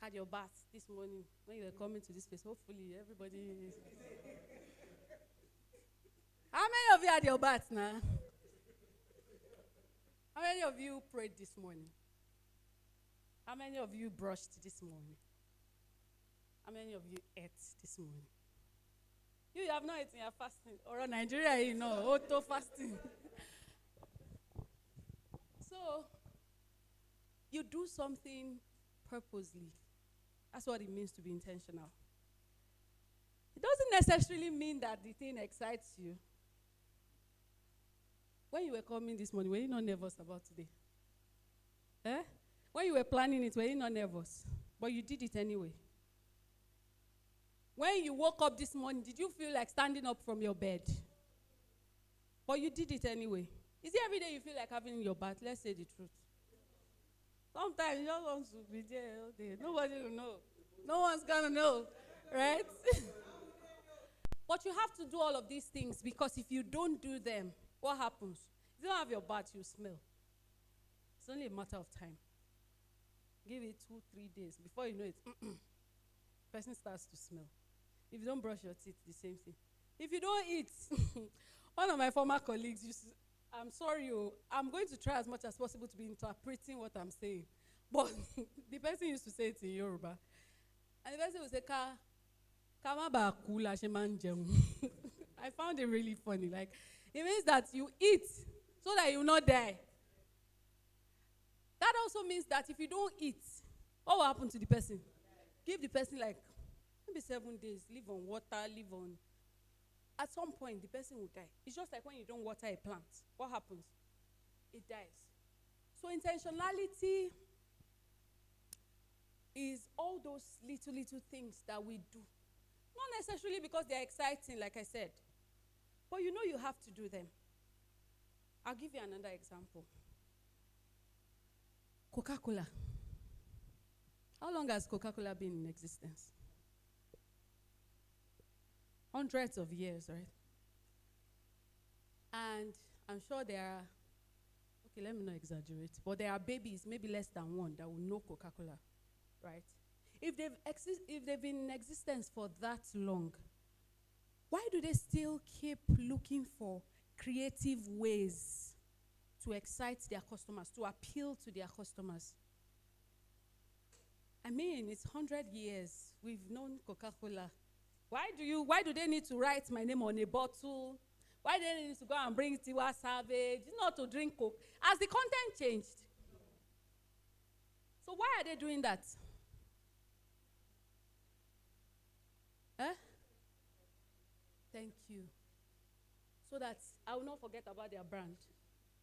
had your bath this morning when you were coming to this place? Hopefully, everybody is. How many of you had your bath now? How many of you prayed this morning? How many of you brushed this morning? How many of you ate this morning? You have not eaten, you are fasting. Or in Nigeria, auto fasting. So, you do something purposely. That's what it means to be intentional. It doesn't necessarily mean that the thing excites you. When you were coming this morning, were you not nervous about today? When you were planning it, were you not nervous? But you did it anyway. When you woke up this morning, did you feel like standing up from your bed? But you did it anyway. Is it every day you feel like having your bath? Let's say the truth. Sometimes you just want to be there all day. Nobody will know. No one's going to know, right? But you have to do all of these things because if you don't do them, what happens? If you don't have your bath, you smell. It's only a matter of time. Give it 2-3 days. Before you know it, person starts to smell. If you don't brush your teeth, the same thing. If you don't eat, one of my former colleagues used to, I'm sorry, I'm going to try as much as possible to be interpreting what I'm saying. But the person used to say it in Yoruba. And the person would say, Kama ba kula she man jẹun." I found it really funny. Like, it means that you eat so that you will not die. That also means that if you don't eat, what will happen to the person? Give the person like maybe 7 days, live on water, live on. At some point, the person will die. It's just like when you don't water a plant. What happens? It dies. So intentionality is all those little things that we do. Not necessarily because they're exciting, like I said. But you know you have to do them. I'll give you another example. Coca-Cola. How long has Coca-Cola been in existence? Hundreds of years, right? And I'm sure there are, okay, let me not exaggerate, but there are babies, maybe less than one, that will know Coca-Cola, right? If they've been in existence for that long, why do they still keep looking for creative ways to excite their customers, to appeal to their customers? I mean, it's 100 years. We've known Coca-Cola. Why do they need to write my name on a bottle? Why do they need to go and bring Tiwa Savage? It's not to drink Coke. Has the content changed? So why are they doing that? Eh? Thank you. So that I will not forget about their brand.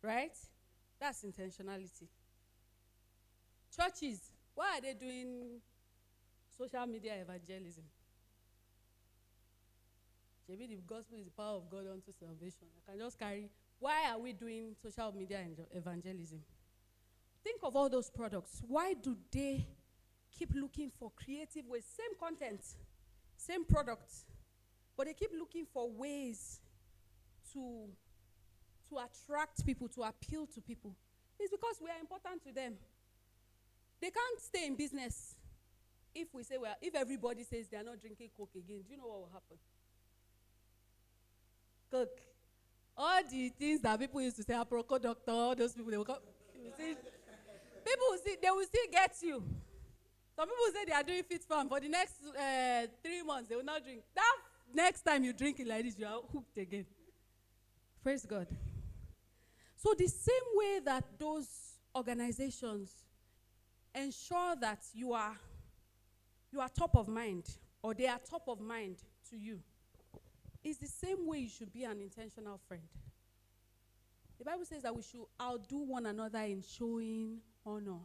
Right? That's intentionality. Churches, why are they doing social media evangelism? Maybe the gospel is the power of God unto salvation. I can just carry. Why are we doing social media evangelism? Think of all those products. Why do they keep looking for creative ways? Same content, same product, but they keep looking for ways to attract people, to appeal to people. It's because we are important to them. They can't stay in business if we say, well, if everybody says they are not drinking Coke again, do you know what will happen? Coke. All the things that people used to say, Aproko doctor, all those people, they will come. People will see, they will still get you. Some people say they are doing fit farm for the next 3 months, they will not drink. That next time you drink it like this, you are hooked again. Praise God. So the same way that those organizations ensure that you are top of mind, or they are top of mind to you, is the same way you should be an intentional friend. The Bible says that we should outdo one another in showing honor.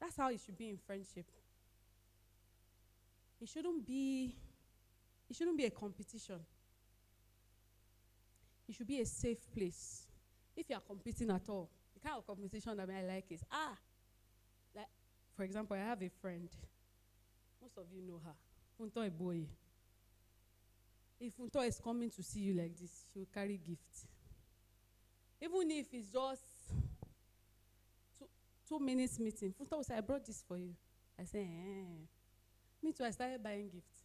That's how it should be in friendship. It shouldn't be a competition. It should be a safe place. If you are competing at all, the kind of competition that I like is, like, for example, I have a friend. Most of you know her. Funto Eboye. If Funto is coming to see you like this, she will carry gifts. Even if it's just 2 minutes meeting, Funto will say, I brought this for you. I say, Me too, I started buying gifts.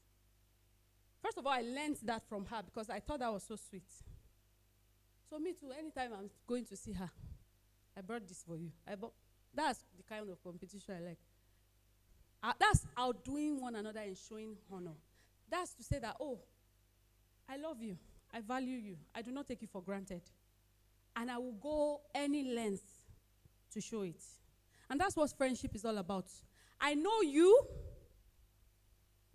First of all, I learned that from her because I thought that was so sweet. So me too, anytime I'm going to see her, I brought this for you. That's the kind of competition I like. That's outdoing one another and showing honor. That's to say that, I love you. I value you. I do not take you for granted. And I will go any length to show it. And that's what friendship is all about. I know you.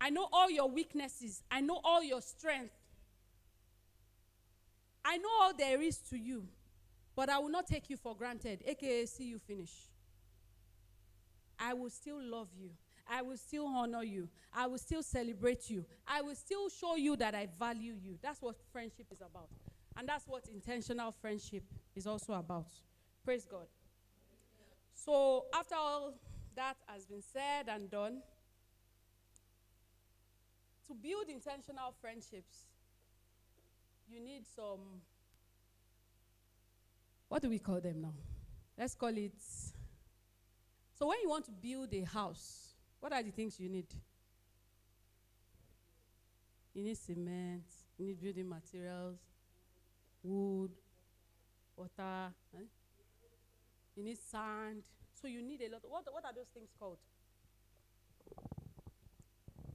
I know all your weaknesses. I know all your strength. I know all there is to you. But I will not take you for granted, aka see you finish. I will still love you. I will still honor you. I will still celebrate you. I will still show you that I value you. That's what friendship is about. And that's what intentional friendship is also about. Praise God. So after all that has been said and done, to build intentional friendships, you need some, what do we call them now? Let's call it, so when you want to build a house, what are the things you need? You need cement, you need building materials, wood, water, you need sand. So you need a lot. What are those things called?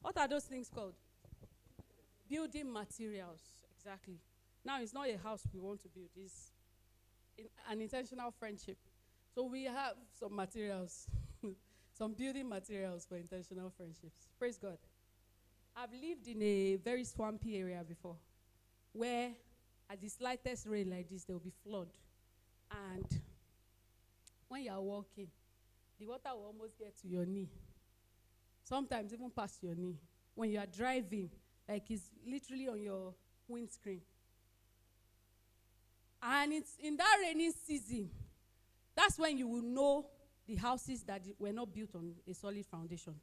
What are those things called? Building materials, exactly. Now, it's not a house we want to build, it's an intentional friendship. So we have some materials, some building materials for intentional friendships. Praise God. I've lived in a very swampy area before, where at the slightest rain like this, there will be flood. And when you are walking, the water will almost get to your knee. Sometimes even past your knee. When you are driving, like it's literally on your windscreen. And it's in that rainy season, that's when you will know the houses that were not built on a solid foundation.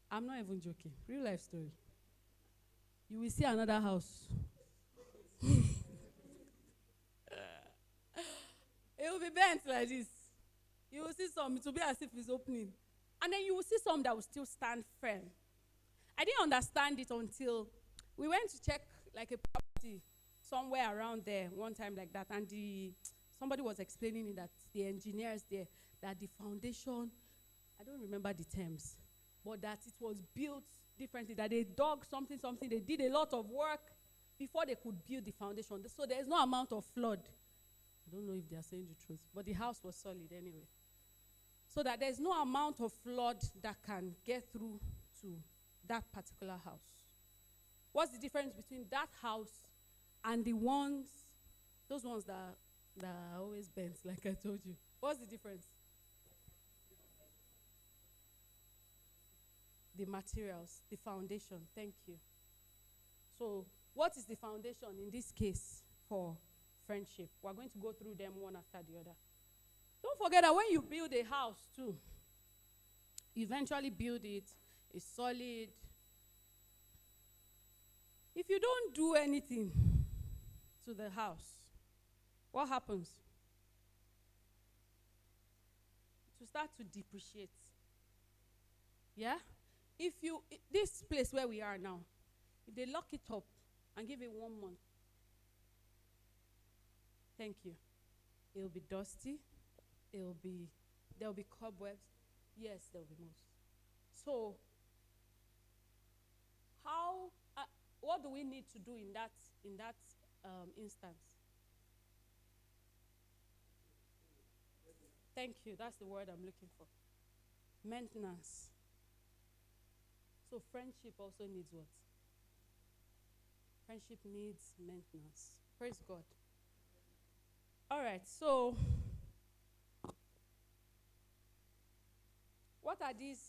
I'm not even joking. Real life story. You will see another house. It will be bent like this. You will see some, it will be as if it's opening. And then you will see some that will still stand firm. I didn't understand it until we went to check like a property somewhere around there one time like that. And somebody was explaining it, that the engineers there, that the foundation, I don't remember the terms, but that it was built differently, that they dug something, they did a lot of work before they could build the foundation. So there's no amount of flood. I don't know if they are saying the truth, but the house was solid anyway. So that there's no amount of flood that can get through to that particular house. What's the difference between that house and those ones that are always bent, like I told you? What's the difference? The materials, the foundation. Thank you. So, what is the foundation in this case for friendship? We're going to go through them one after the other. Don't forget that when you build a house too, you eventually build it, it's solid. If you don't do anything to the house, what happens? It will start to depreciate. Yeah? This place where we are now, if they lock it up and give it 1 month, thank you, it'll be dusty, there'll be cobwebs. Yes, there'll be moss. So, what do we need to do in that instance? Thank you, that's the word I'm looking for. Maintenance. So friendship also needs what? Friendship needs maintenance. Praise God. All right, so what are these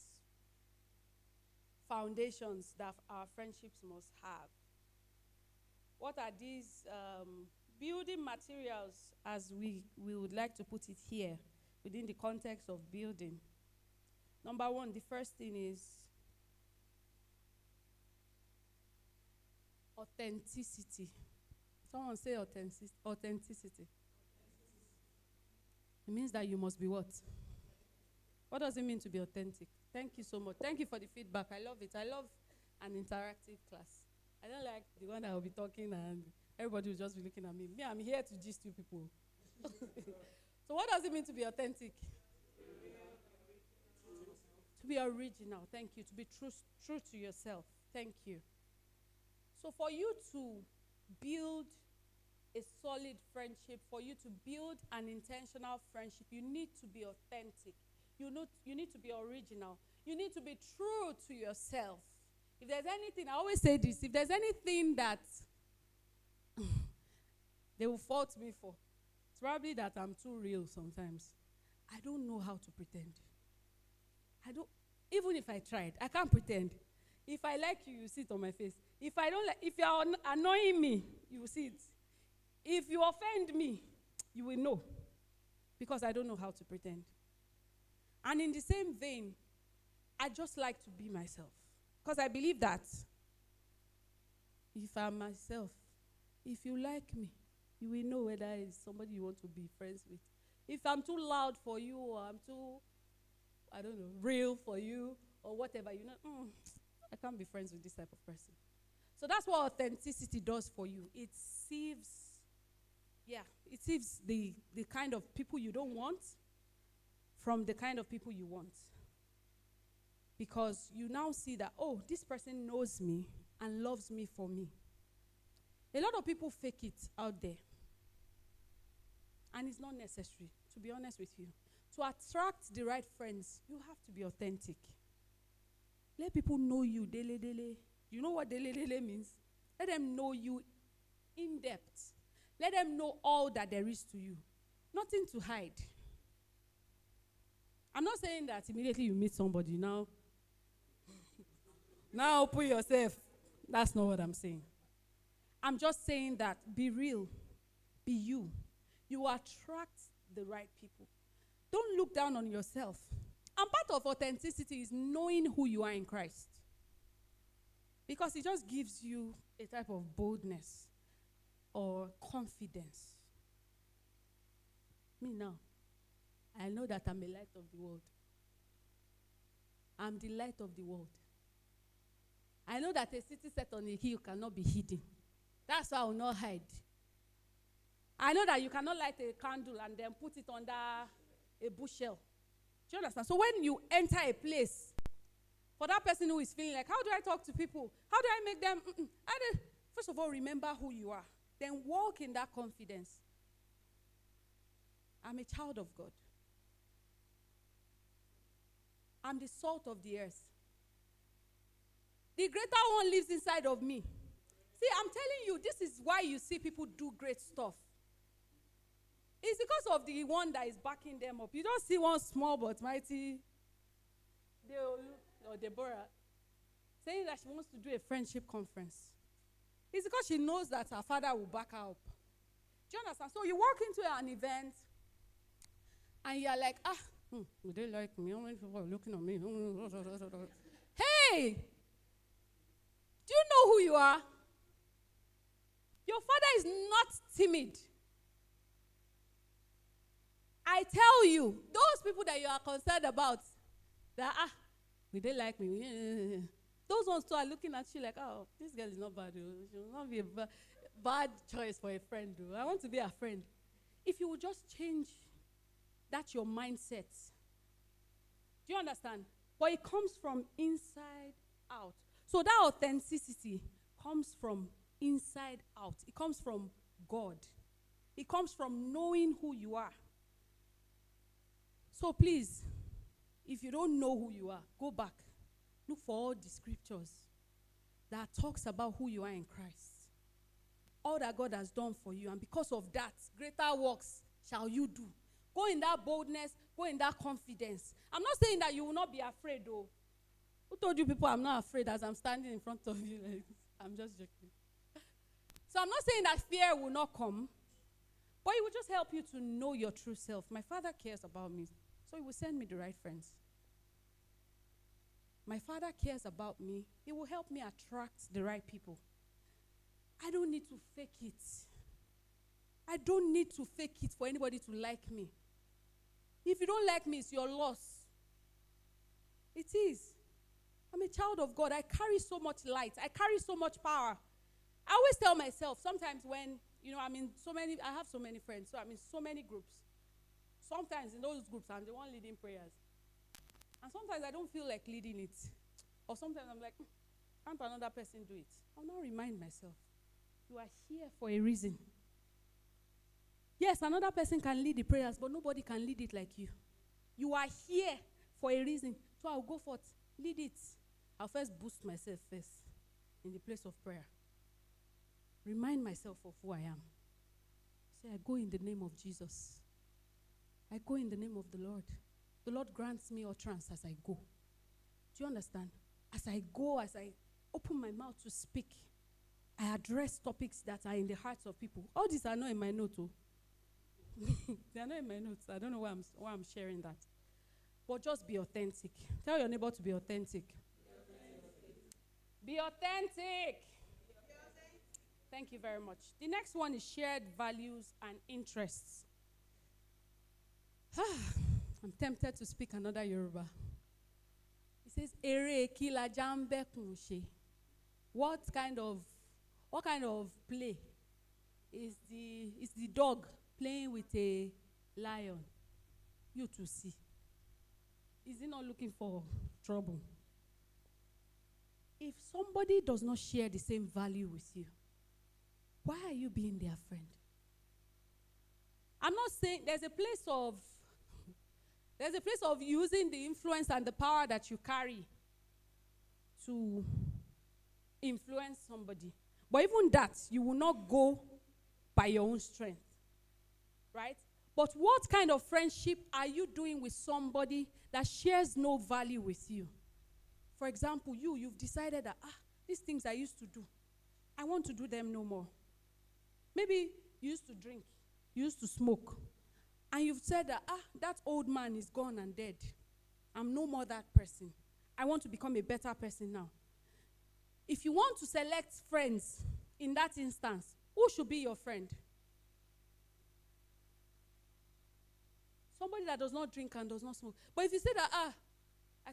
foundations that our friendships must have? What are these building materials, as we would like to put it here, within the context of building? Number one, the first thing is authenticity. Someone say authenticity. It means that you must be what? What does it mean to be authentic? Thank you so much. Thank you for the feedback. I love it. I love an interactive class. I don't like the one that will be talking and everybody will just be looking at me. Me, I'm here to gist you people. So what does it mean to be authentic? To be original. Thank you. To be true to yourself. Thank you. So for you to build a solid friendship, for you to build an intentional friendship, you need to be authentic. You need to be original. You need to be true to yourself. If there's anything, I always say this, if there's anything that they will fault me for, it's probably that I'm too real sometimes. I don't know how to pretend. Even if I tried, I can't pretend. If I like you, you see it on my face. If you're annoying me, you will see it. If you offend me, you will know. Because I don't know how to pretend. And in the same vein, I just like to be myself. Because I believe that if I'm myself, if you like me, you will know whether it's somebody you want to be friends with. If I'm too loud for you, or I'm too, real for you, or whatever, I can't be friends with this type of person. So that's what authenticity does for you. It sieves, it sieves the kind of people you don't want from the kind of people you want. Because you now see that, oh, this person knows me and loves me for me. A lot of people fake it out there. And it's not necessary, to be honest with you. To attract the right friends, you have to be authentic. Let people know you, dele dele. You know what dele dele means? Let them know you in depth. Let them know all that there is to you. Nothing to hide. I'm not saying that immediately you meet somebody, now open yourself. That's not what I'm saying. I'm just saying that be real, be you. You attract the right people. Don't look down on yourself. And part of authenticity is knowing who you are in Christ. Because it just gives you a type of boldness or confidence. Me now, I know that I'm a light of the world. I'm the light of the world. I know that a city set on a hill cannot be hidden. That's why I will not hide. I know that you cannot light a candle and then put it under a bushel. Do you understand? So when you enter a place, for that person who is feeling like, how do I talk to people? How do I make them? First of all, remember who you are. Then walk in that confidence. I'm a child of God. I'm the salt of the earth. The greater one lives inside of me. See, I'm telling you, this is why you see people do great stuff. It's because of the one that is backing them up. You don't see one small but mighty or Deborah saying that she wants to do a friendship conference. It's because she knows that her father will back her up. Do you understand? So you walk into an event and you're like, would they like me? How many people are looking at me? Hey! Do you know who you are? Your father is not timid. I tell you, those people that you are concerned about, that, will they like me? Those ones too are looking at you like, oh, this girl is not bad. She will not be a bad choice for a friend. I want to be a friend. If you would just change that your mindset. Do you understand? But it comes from inside out. So that authenticity comes from inside out. It comes from God. It comes from knowing who you are. So please, if you don't know who you are, go back. Look for all the scriptures that talks about who you are in Christ. All that God has done for you. And because of that, greater works shall you do. Go in that boldness. Go in that confidence. I'm not saying that you will not be afraid, though. Who told you people I'm not afraid as I'm standing in front of you? Like, I'm just joking. So I'm not saying that fear will not come, but it will just help you to know your true self. My father cares about me, so he will send me the right friends. My father cares about me. He will help me attract the right people. I don't need to fake it. I don't need to fake it for anybody to like me. If you don't like me, it's your loss. It is. I'm a child of God. I carry so much light. I carry so much power. I always tell myself, sometimes when, I have so many friends, so I'm in so many groups. Sometimes in those groups, I'm the one leading prayers. And sometimes I don't feel like leading it. Or sometimes I'm like, can't another person do it? I'll now remind myself, you are here for a reason. Yes, another person can lead the prayers, but nobody can lead it like you. You are here for a reason. So I'll go forth, lead it. I'll first boost myself first in the place of prayer. Remind myself of who I am. Say, I go in the name of Jesus. I go in the name of the Lord. The Lord grants me utterance as I go. Do you understand? As I go, as I open my mouth to speak, I address topics that are in the hearts of people. All these are not in my notes, too. They are not in my notes. I don't know why I'm sharing that. But just be authentic. Tell your neighbor to be authentic. Be authentic. Thank you very much. The next one is shared values and interests. I'm tempted to speak another Yoruba. It says, Ere ki la jambe kun se. what kind of play is the dog playing with a lion? You to see. Is he not looking for trouble? If somebody does not share the same value with you, why are you being their friend? I'm not saying there's a place of using the influence and the power that you carry to influence somebody. But even that, you will not go by your own strength. Right? But what kind of friendship are you doing with somebody that shares no value with you? For example, you've decided that, these things I used to do, I want to do them no more. Maybe you used to drink, you used to smoke, and you've said that, that old man is gone and dead. I'm no more that person. I want to become a better person now. If you want to select friends in that instance, who should be your friend? Somebody that does not drink and does not smoke. But if you say that, I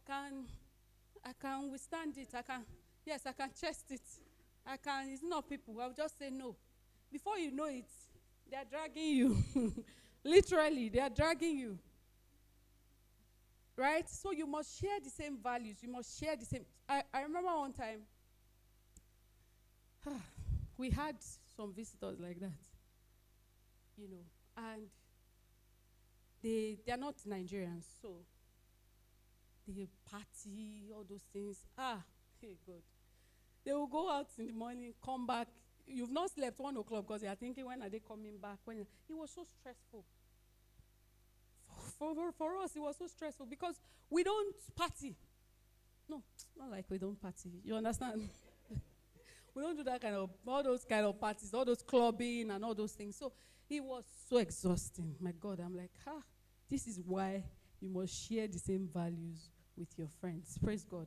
can withstand it. I can chest it. It's not people. I'll just say no. Before you know it, they are dragging you. Literally, they are dragging you. Right? So you must share the same values. You must share the same. I remember one time, we had some visitors like that. And they are not Nigerians, so they party, all those things. Hey God. They will go out in the morning, come back. You've not slept 1 o'clock because you are thinking, when are they coming back? It was so stressful. For us, it was so stressful because we don't party. No, not like we don't party. You understand? We don't do that all those kind of parties, all those clubbing and all those things. So it was so exhausting. My God, I'm like, this is why you must share the same values with your friends. Praise God.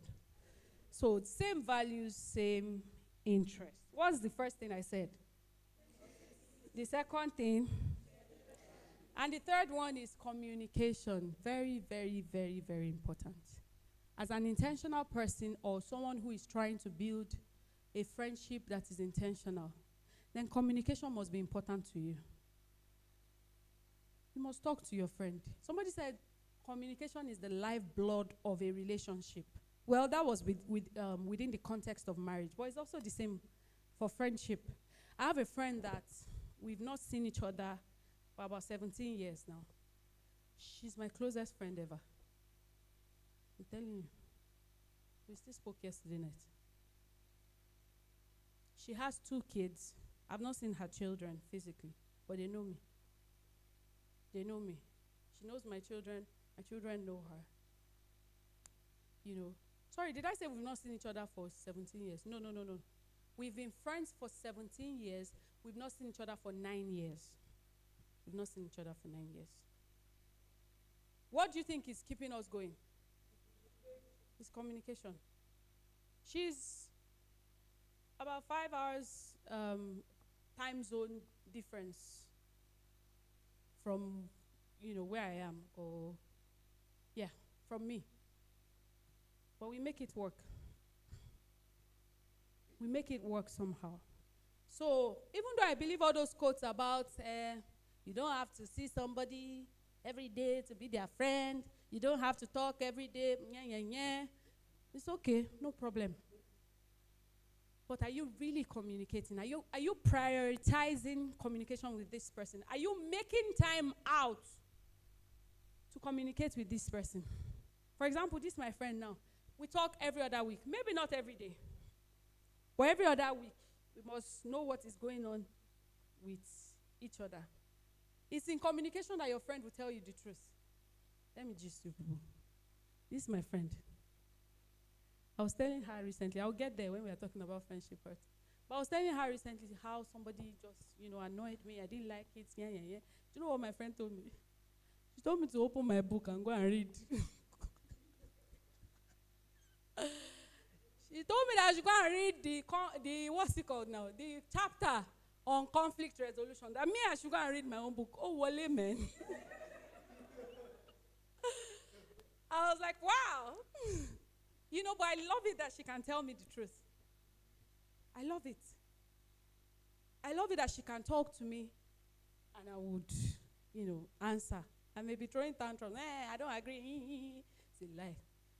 So same values, same interests. What's the first thing I said? The second thing. And the third one is communication. Very, very, very, very important. As an intentional person or someone who is trying to build a friendship that is intentional, then communication must be important to you. You must talk to your friend. Somebody said communication is the lifeblood of a relationship. Well, that was within the context of marriage, but it's also the same for friendship. I have a friend that we've not seen each other for about 17 years now. She's my closest friend ever. I'm telling you. We still spoke yesterday night. She has 2 kids. I've not seen her children physically, but they know me. They know me. She knows my children. My children know her. Sorry, did I say we've not seen each other for 17 years? No. We've been friends for 17 years. We've not seen each other for 9 years. We've not seen each other for 9 years. What do you think is keeping us going? It's communication. She's about 5 hours time zone difference from, where I am, or, from me. But we make it work. We make it work somehow. So even though I believe all those quotes about you don't have to see somebody every day to be their friend, you don't have to talk every day, it's okay, no problem. But are you really communicating? Are you prioritizing communication with this person? Are you making time out to communicate with this person? For example, this is my friend now. We talk every other week. Maybe not every day. But every other week, we must know what is going on with each other. It's in communication that your friend will tell you the truth. Let me just you people. This is my friend. I was telling her recently, I'll get there when we are talking about friendship first. But I was telling her recently how somebody just, annoyed me. I didn't like it. Do you know what my friend told me? She told me to open my book and go and read. She told me that I should go and read the what's it called now? The chapter on conflict resolution. That I should go and read my own book. Oh, wale, man. I was like, wow. But I love it that she can tell me the truth. I love it. I love it that she can talk to me and I would, answer. I may be throwing tantrums. I don't agree. It's a lie.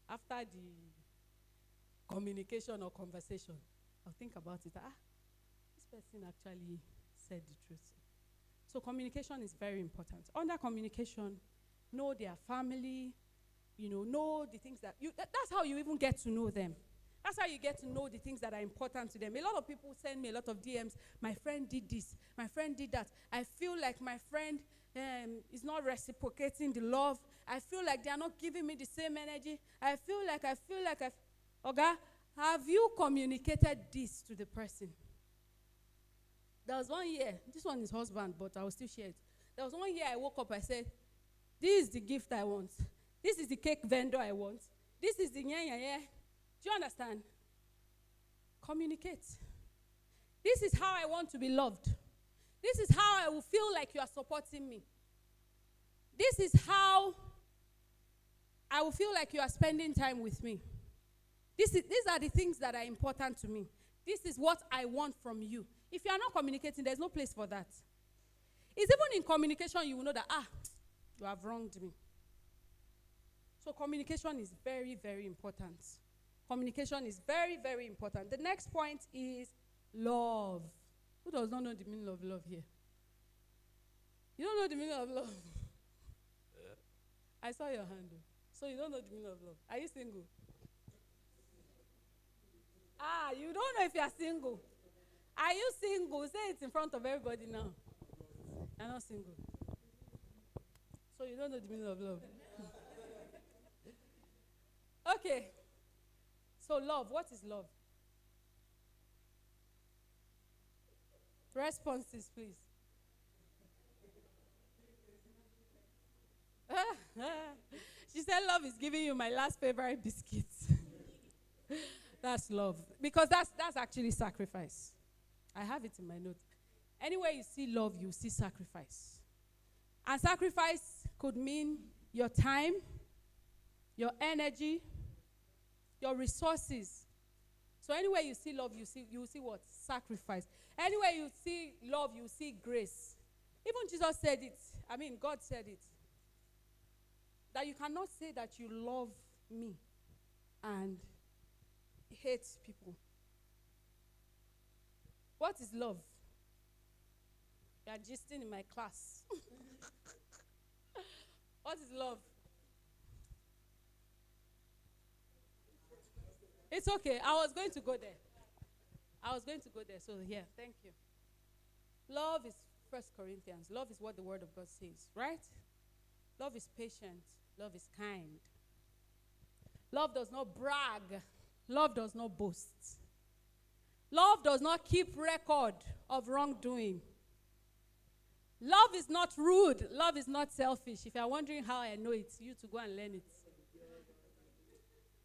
After the communication or conversation, I'll think about it. This person actually said the truth. So communication is very important. Under communication, know their family, know the things that's how you even get to know them. That's how you get to know the things that are important to them. A lot of people send me a lot of DMs. My friend did this. My friend did that. I feel like my friend is not reciprocating the love. I feel like they are not giving me the same energy. I feel like. Oga, have you communicated this to the person? There was 1 year. This one is husband, but I will still share it. There was 1 year I woke up, I said, this is the gift I want. This is the cake vendor I want. This is the yeah. Do you understand? Communicate. This is how I want to be loved. This is how I will feel like you are supporting me. This is how I will feel like you are spending time with me. These are the things that are important to me. This is what I want from you. If you are not communicating, there's no place for that. It's even in communication you will know that, you have wronged me. So communication is very, very important. Communication is very, very important. The next point is love. Who does not know the meaning of love here? You don't know the meaning of love? I saw your hand. So you don't know the meaning of love. Are you single? You don't know if you are single. Are you single? Say it in front of everybody now. You're not single. So you don't know the meaning of love. Okay. So love, what is love? Responses, please. She said love is giving you my last favorite biscuits. That's love. Because that's actually sacrifice. I have it in my notes. Anywhere you see love, you see sacrifice. And sacrifice could mean your time, your energy, your resources. So anywhere you see love, you see what? Sacrifice. Anywhere you see love, you see grace. Even Jesus said it. God said it. That you cannot say that you love me and hate people. What is love? You are gisting in my class. What is love? It's okay. I was going to go there. So yeah, thank you. Love is 1 Corinthians. Love is what the word of God says, right? Love is patient. Love is kind. Love does not brag. Love does not boast. Love does not keep record of wrongdoing. Love is not rude. Love is not selfish. If you're wondering how I know it, you to go and learn it.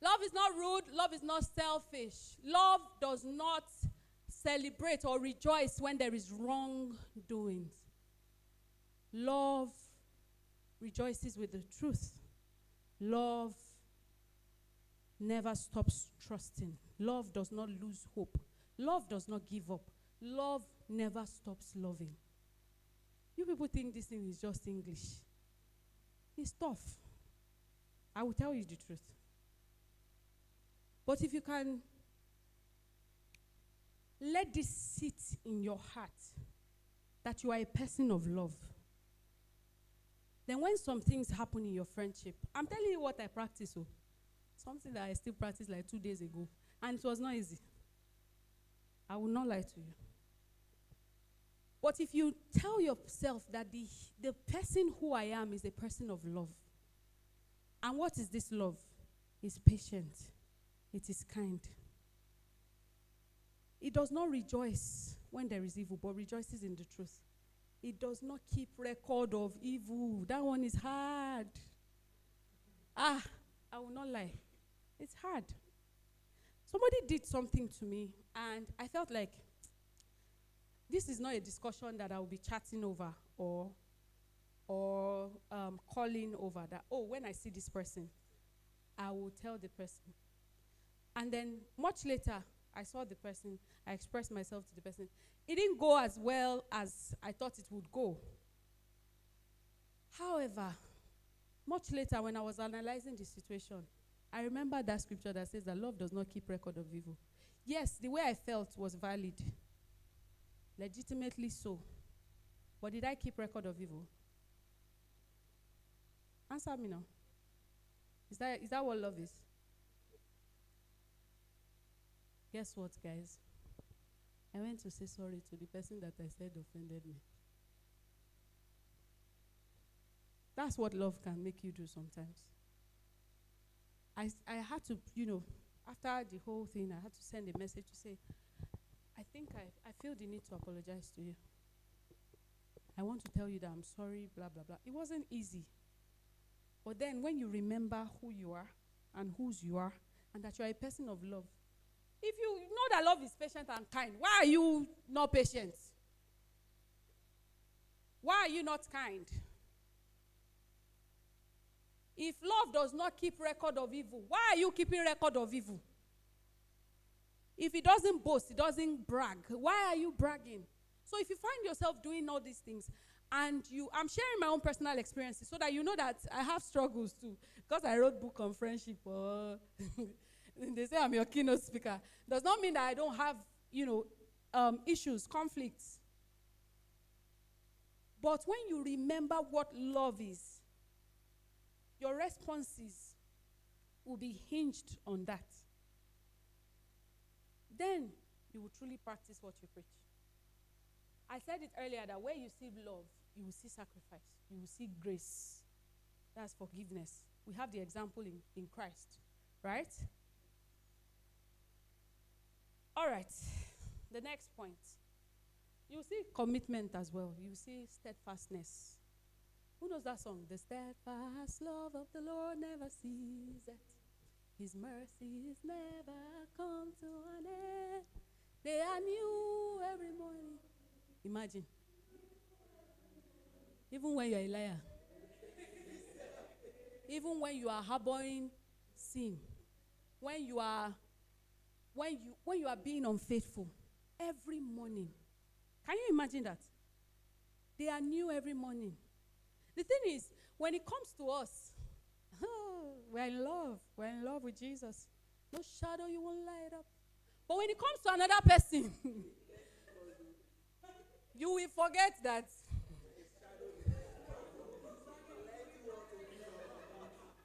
Love is not rude. Love is not selfish. Love does not celebrate or rejoice when there is wrongdoing. Love rejoices with the truth. Love never stops trusting. Love does not lose hope. Love does not give up. Love never stops loving. You people think this thing is just English. It's tough. I will tell you the truth. But if you can let this sit in your heart that you are a person of love, then when some things happen in your friendship, I'm telling you what I practice. Something that I still practiced like 2 days ago. And it was not easy. I will not lie to you. But if you tell yourself that the person who I am is a person of love. And what is this love? It's patient. It is kind. It does not rejoice when there is evil, but rejoices in the truth. It does not keep record of evil. That one is hard. I will not lie. It's hard. Somebody did something to me, and I felt like this is not a discussion that I will be chatting over or calling over. That, when I see this person, I will tell the person. And then much later, I saw the person, I expressed myself to the person. It didn't go as well as I thought it would go. However, much later when I was analyzing the situation, I remember that scripture that says that love does not keep record of evil. Yes, the way I felt was valid, legitimately so. But did I keep record of evil? Answer me now. Is that what love is? Guess what, guys? I went to say sorry to the person that I said offended me. That's what love can make you do sometimes. I had to, after the whole thing, I had to send a message to say, I think I feel the need to apologize to you. I want to tell you that I'm sorry, blah, blah, blah. It wasn't easy. But then when you remember who you are and whose you are, and that you are a person of love, if you know that love is patient and kind, why are you not patient? Why are you not kind? If love does not keep record of evil, why are you keeping record of evil? If it doesn't boast, it doesn't brag, why are you bragging? So if you find yourself doing all these things, and I'm sharing my own personal experiences so that you know that I have struggles too. Because I wrote book on friendship, they say I'm your keynote speaker. Does not mean that I don't have, issues, conflicts. But when you remember what love is, your responses will be hinged on that. Then you will truly practice what you preach. I said it earlier that where you see love, you will see sacrifice. You will see grace. That's forgiveness. We have the example in Christ, right? All right. The next point. You see commitment as well. You see steadfastness. Who knows that song? The steadfast love of the Lord never ceases. His mercies never come to an end. They are new every morning. Imagine. Even when you're a liar. Even when you are harboring sin. When you are being unfaithful. Every morning. Can you imagine that? They are new every morning. The thing is, when it comes to us, we're in love. We're in love with Jesus. No shadow you won't light up. But when it comes to another person, you will forget that.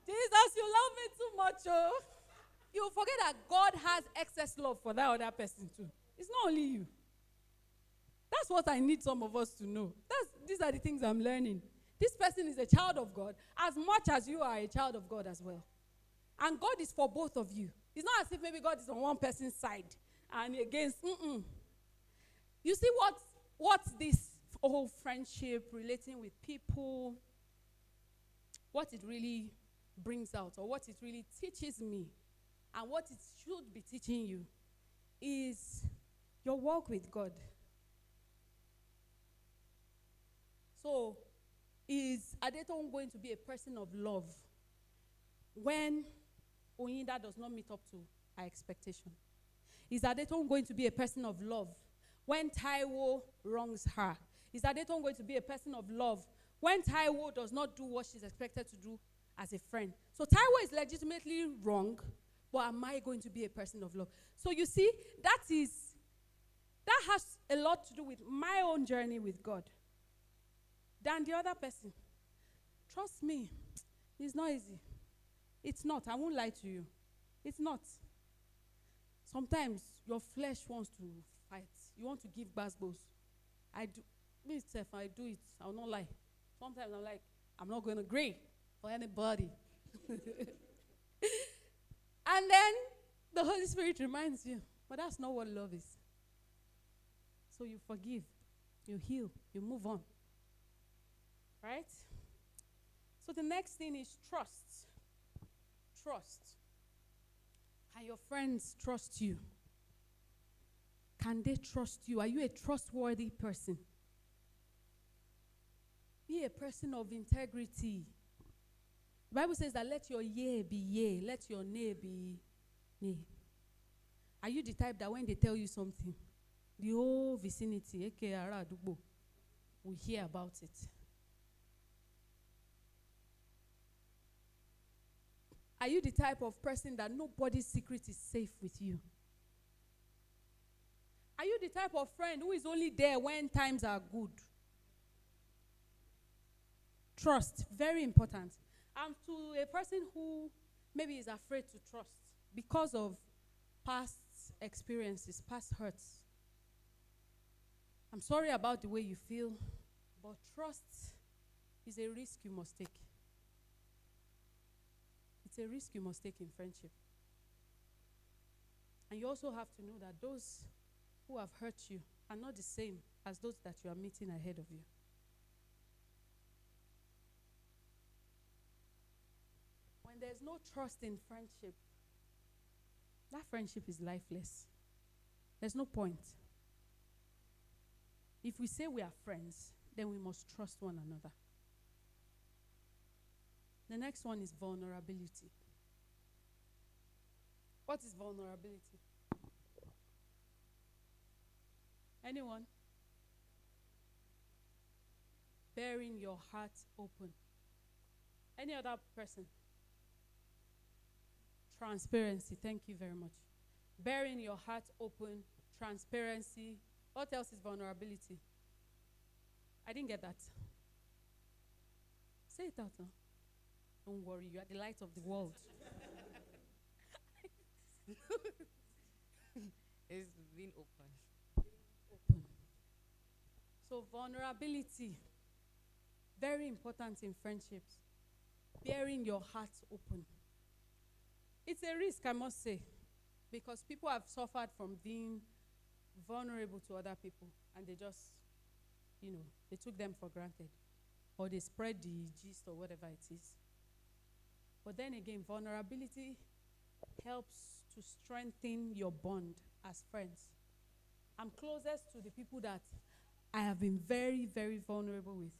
Jesus, you love me too much, oh. You will forget that God has excess love for that other person too. It's not only you. That's what I need some of us to know. These are the things I'm learning. This person is a child of God as much as you are a child of God as well. And God is for both of you. It's not as if maybe God is on one person's side and against. You see what's this whole friendship, relating with people, what it really brings out, or what it really teaches me, and what it should be teaching you, is your walk with God. So, is Adeton going to be a person of love when Oyinda does not meet up to our expectation? Is Adeton going to be a person of love when Taiwo wrongs her? Is Adeton going to be a person of love when Taiwo does not do what she's expected to do as a friend? So Taiwo is legitimately wrong, but am I going to be a person of love? So you see, that has a lot to do with my own journey with God than the other person. Trust me, it's not easy. It's not. I won't lie to you. It's not. Sometimes your flesh wants to fight. You want to give basketballs. I do. Myself, I do it. I'll not lie. Sometimes I'm like, I'm not going to agree for anybody. And then the Holy Spirit reminds you, but that's not what love is. So you forgive, you heal, you move on. Right? So the next thing is trust. Trust. Can your friends trust you? Can they trust you? Are you a trustworthy person? Be a person of integrity. The Bible says that let your yea be yea, let your nay be nay. Are you the type that when they tell you something, the whole vicinity, aka Ara Adugbo, will hear about it? Are you the type of person that nobody's secret is safe with you? Are you the type of friend who is only there when times are good? Trust, very important. And to a person who maybe is afraid to trust because of past experiences, past hurts, I'm sorry about the way you feel, but trust is a risk you must take. It's a risk you must take in friendship. And you also have to know that those who have hurt you are not the same as those that you are meeting ahead of you. When there's no trust in friendship, that friendship is lifeless. There's no point. If we say we are friends, then we must trust one another. The next one is vulnerability. What is vulnerability? Anyone? Bearing your heart open. Any other person? Transparency. Thank you very much. Bearing your heart open, transparency. What else is vulnerability? I didn't get that. Say it out now. Don't worry, you are the light of the world. It's being open. Open. So vulnerability, very important in friendships. Bearing your heart open. It's a risk, I must say, because people have suffered from being vulnerable to other people, and they just, they took them for granted, or they spread the gist or whatever it is. But then again, vulnerability helps to strengthen your bond as friends. I'm closest to the people that I have been very, very vulnerable with.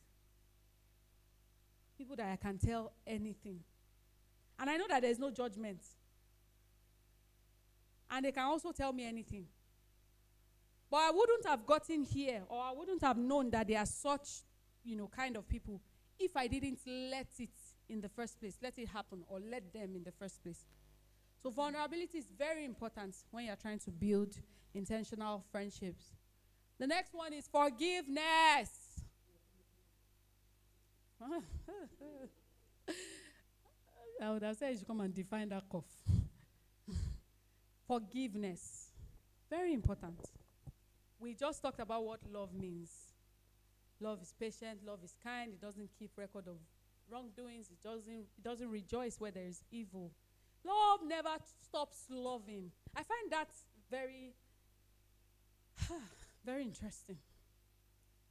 People that I can tell anything. And I know that there's no judgment. And they can also tell me anything. But I wouldn't have gotten here, or I wouldn't have known that they are such, kind of people if I didn't let it in the first place, let it happen, or let them in the first place. So vulnerability is very important when you're trying to build intentional friendships. The next one is forgiveness. I would have said you should come and define that cough. Forgiveness. Very important. We just talked about what love means. Love is patient, love is kind, it doesn't keep record of wrongdoings, it doesn't rejoice where there is evil. Love never stops loving. I find that very, very interesting.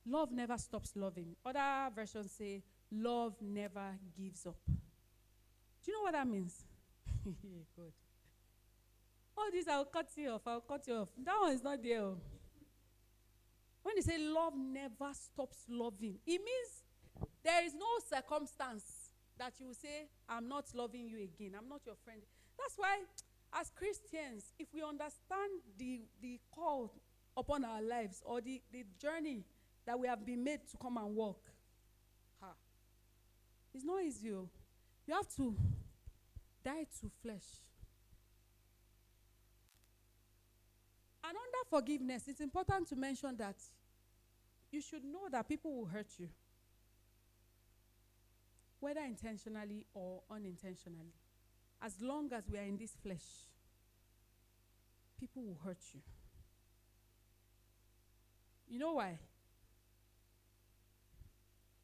Love never stops loving. Other versions say, love never gives up. Do you know what that means? Good. All this, I'll cut you off. That one is not there. When they say love never stops loving, it means there is no circumstance that you will say, I'm not loving you again. I'm not your friend. That's why, as Christians, if we understand the call upon our lives, or the journey that we have been made to come and walk, it's not easy. You have to die to flesh. And under forgiveness, it's important to mention that you should know that people will hurt you, whether intentionally or unintentionally. As long as we are in this flesh, people will hurt you. You know why?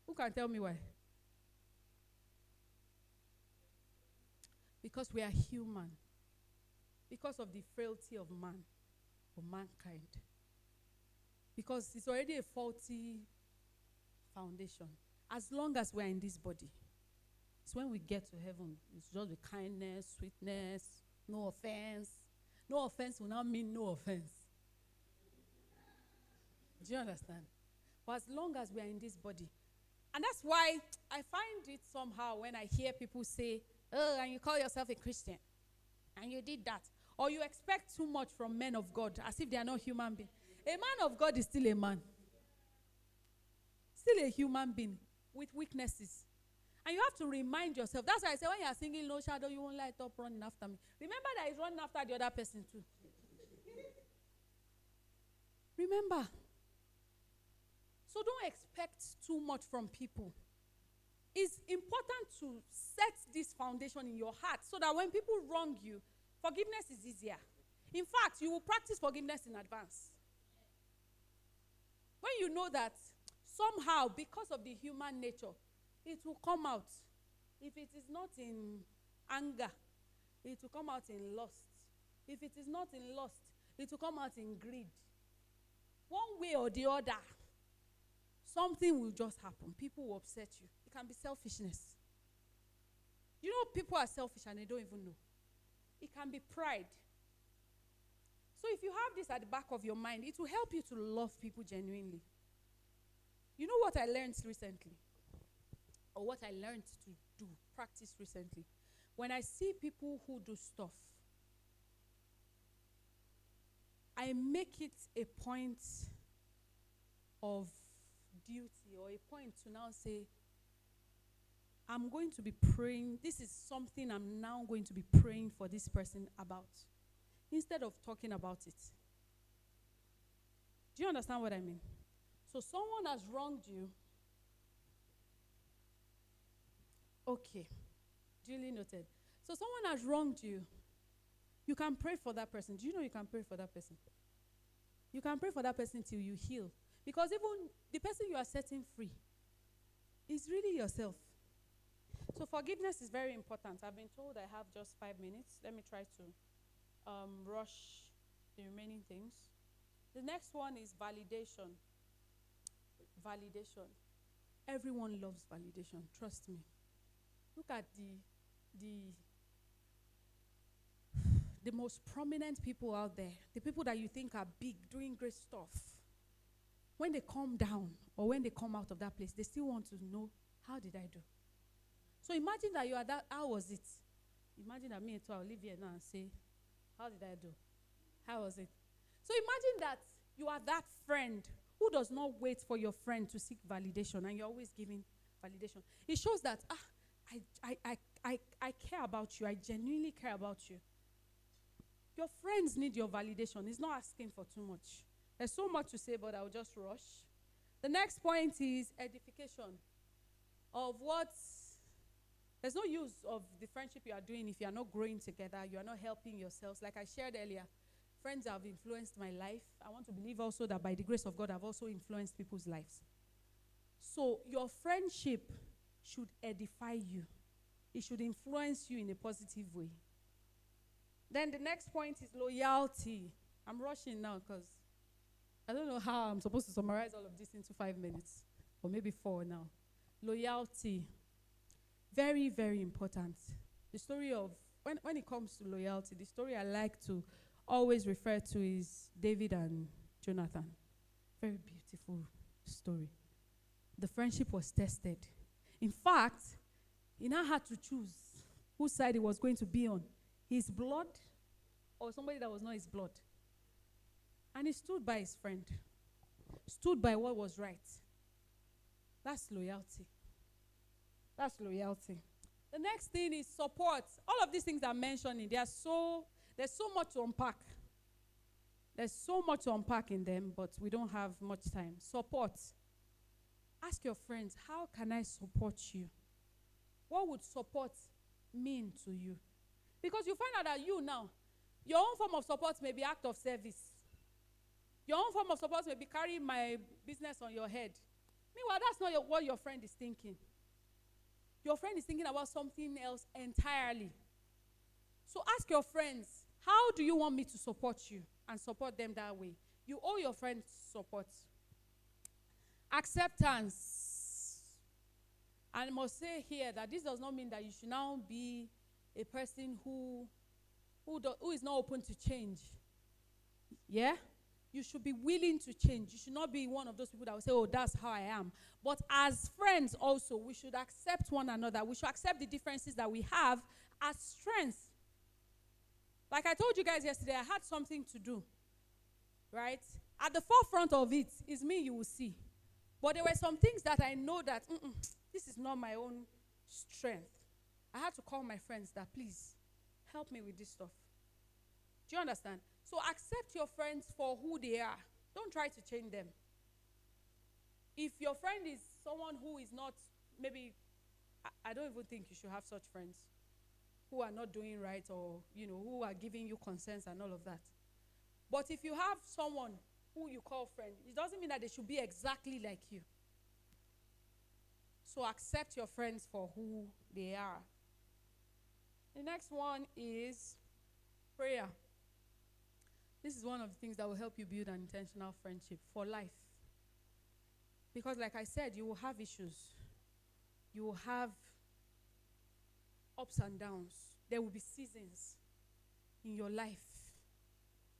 Who can tell me why? Because we are human. Because of the frailty of man, or mankind. Because it's already a faulty foundation. As long as we are in this body, it's when we get to heaven, it's just with kindness, sweetness, no offense. No offense will not mean no offense. Do you understand? But as long as we are in this body. And that's why I find it somehow when I hear people say, oh, and you call yourself a Christian, and you did that. Or you expect too much from men of God as if they are not human beings. A man of God is still a man. Still a human being with weaknesses. And you have to remind yourself. That's why I say when you are singing "No Shadow, You Won't Light Up" running after me. Remember that he's running after the other person too. Remember. So don't expect too much from people. It's important to set this foundation in your heart so that when people wrong you, forgiveness is easier. In fact, you will practice forgiveness in advance. When you know that somehow, because of the human nature, it will come out. If it is not in anger, it will come out in lust. If it is not in lust, it will come out in greed. One way or the other, something will just happen. People will upset you. It can be selfishness. You know, people are selfish and they don't even know. It can be pride. So if you have this at the back of your mind, it will help you to love people genuinely. You know what I learned recently? Or what I learned to do, practice recently? When I see people who do stuff, I make it a point of duty or a point to now say, I'm going to be praying. This is something I'm now going to be praying for this person about, instead of talking about it. Do you understand what I mean? So someone has wronged you. Okay. Duly noted. So someone has wronged you. You can pray for that person. Do you know you can pray for that person? You can pray for that person till you heal. Because even the person you are setting free is really yourself. So forgiveness is very important. I've been told I have just 5 minutes. Let me try to rush the remaining things. The next one is validation. Validation. Everyone loves validation. Trust me. Look at the most prominent people out there, the people that you think are big, doing great stuff. When they come down or when they come out of that place, they still want to know, how did I do? So imagine that you are that, how was it? Imagine that me too, I'll leave here now and say, how did I do? How was it? So imagine that you are that friend who does not wait for your friend to seek validation and you're always giving validation. It shows that, I care about you. I genuinely care about you. Your friends need your validation. It's not asking for too much. There's so much to say, but I'll just rush. The next point is edification of what. There's no use of the friendship you are doing if you are not growing together, you are not helping yourselves. Like I shared earlier, friends have influenced my life. I want to believe also that by the grace of God, I've also influenced people's lives. So your friendship should edify you. It should influence you in a positive way. Then the next point is loyalty. I'm rushing now because I don't know how I'm supposed to summarize all of this into 5 minutes, or maybe 4 now. Loyalty. Very, very important. The story of, when it comes to loyalty, the story I like to always refer to is David and Jonathan. Very beautiful story. The friendship was tested. In fact, he now had to choose whose side he was going to be on, his blood or somebody that was not his blood. And he stood by his friend, stood by what was right. That's loyalty. That's loyalty. The next thing is support. All of these things I'm mentioning, there's so much to unpack. There's so much to unpack in them, but we don't have much time. Support. Ask your friends, how can I support you? What would support mean to you? Because you find out that you now, your own form of support may be act of service. Your own form of support may be carrying my business on your head. Meanwhile, that's not what your friend is thinking. Your friend is thinking about something else entirely. So ask your friends, how do you want me to support you? And support them that way. You owe your friends support. Acceptance. And I must say here that this does not mean that you should now be a person who is not open to change. Yeah? You should be willing to change. You should not be one of those people that will say, oh, that's how I am. But as friends also, we should accept one another. We should accept the differences that we have as strengths. Like I told you guys yesterday, I had something to do, right? At the forefront of it is me you will see. But there were some things that I know that this is not my own strength. I had to call my friends that, please, help me with this stuff. Do you understand? So accept your friends for who they are. Don't try to change them. If your friend is someone who is not, maybe, I don't even think you should have such friends who are not doing right, or, who are giving you concerns and all of that. But if you have someone who you call friend, it doesn't mean that they should be exactly like you. So accept your friends for who they are. The next one is prayer. This is one of the things that will help you build an intentional friendship for life. Because like I said, you will have issues. You will have ups and downs. There will be seasons in your life.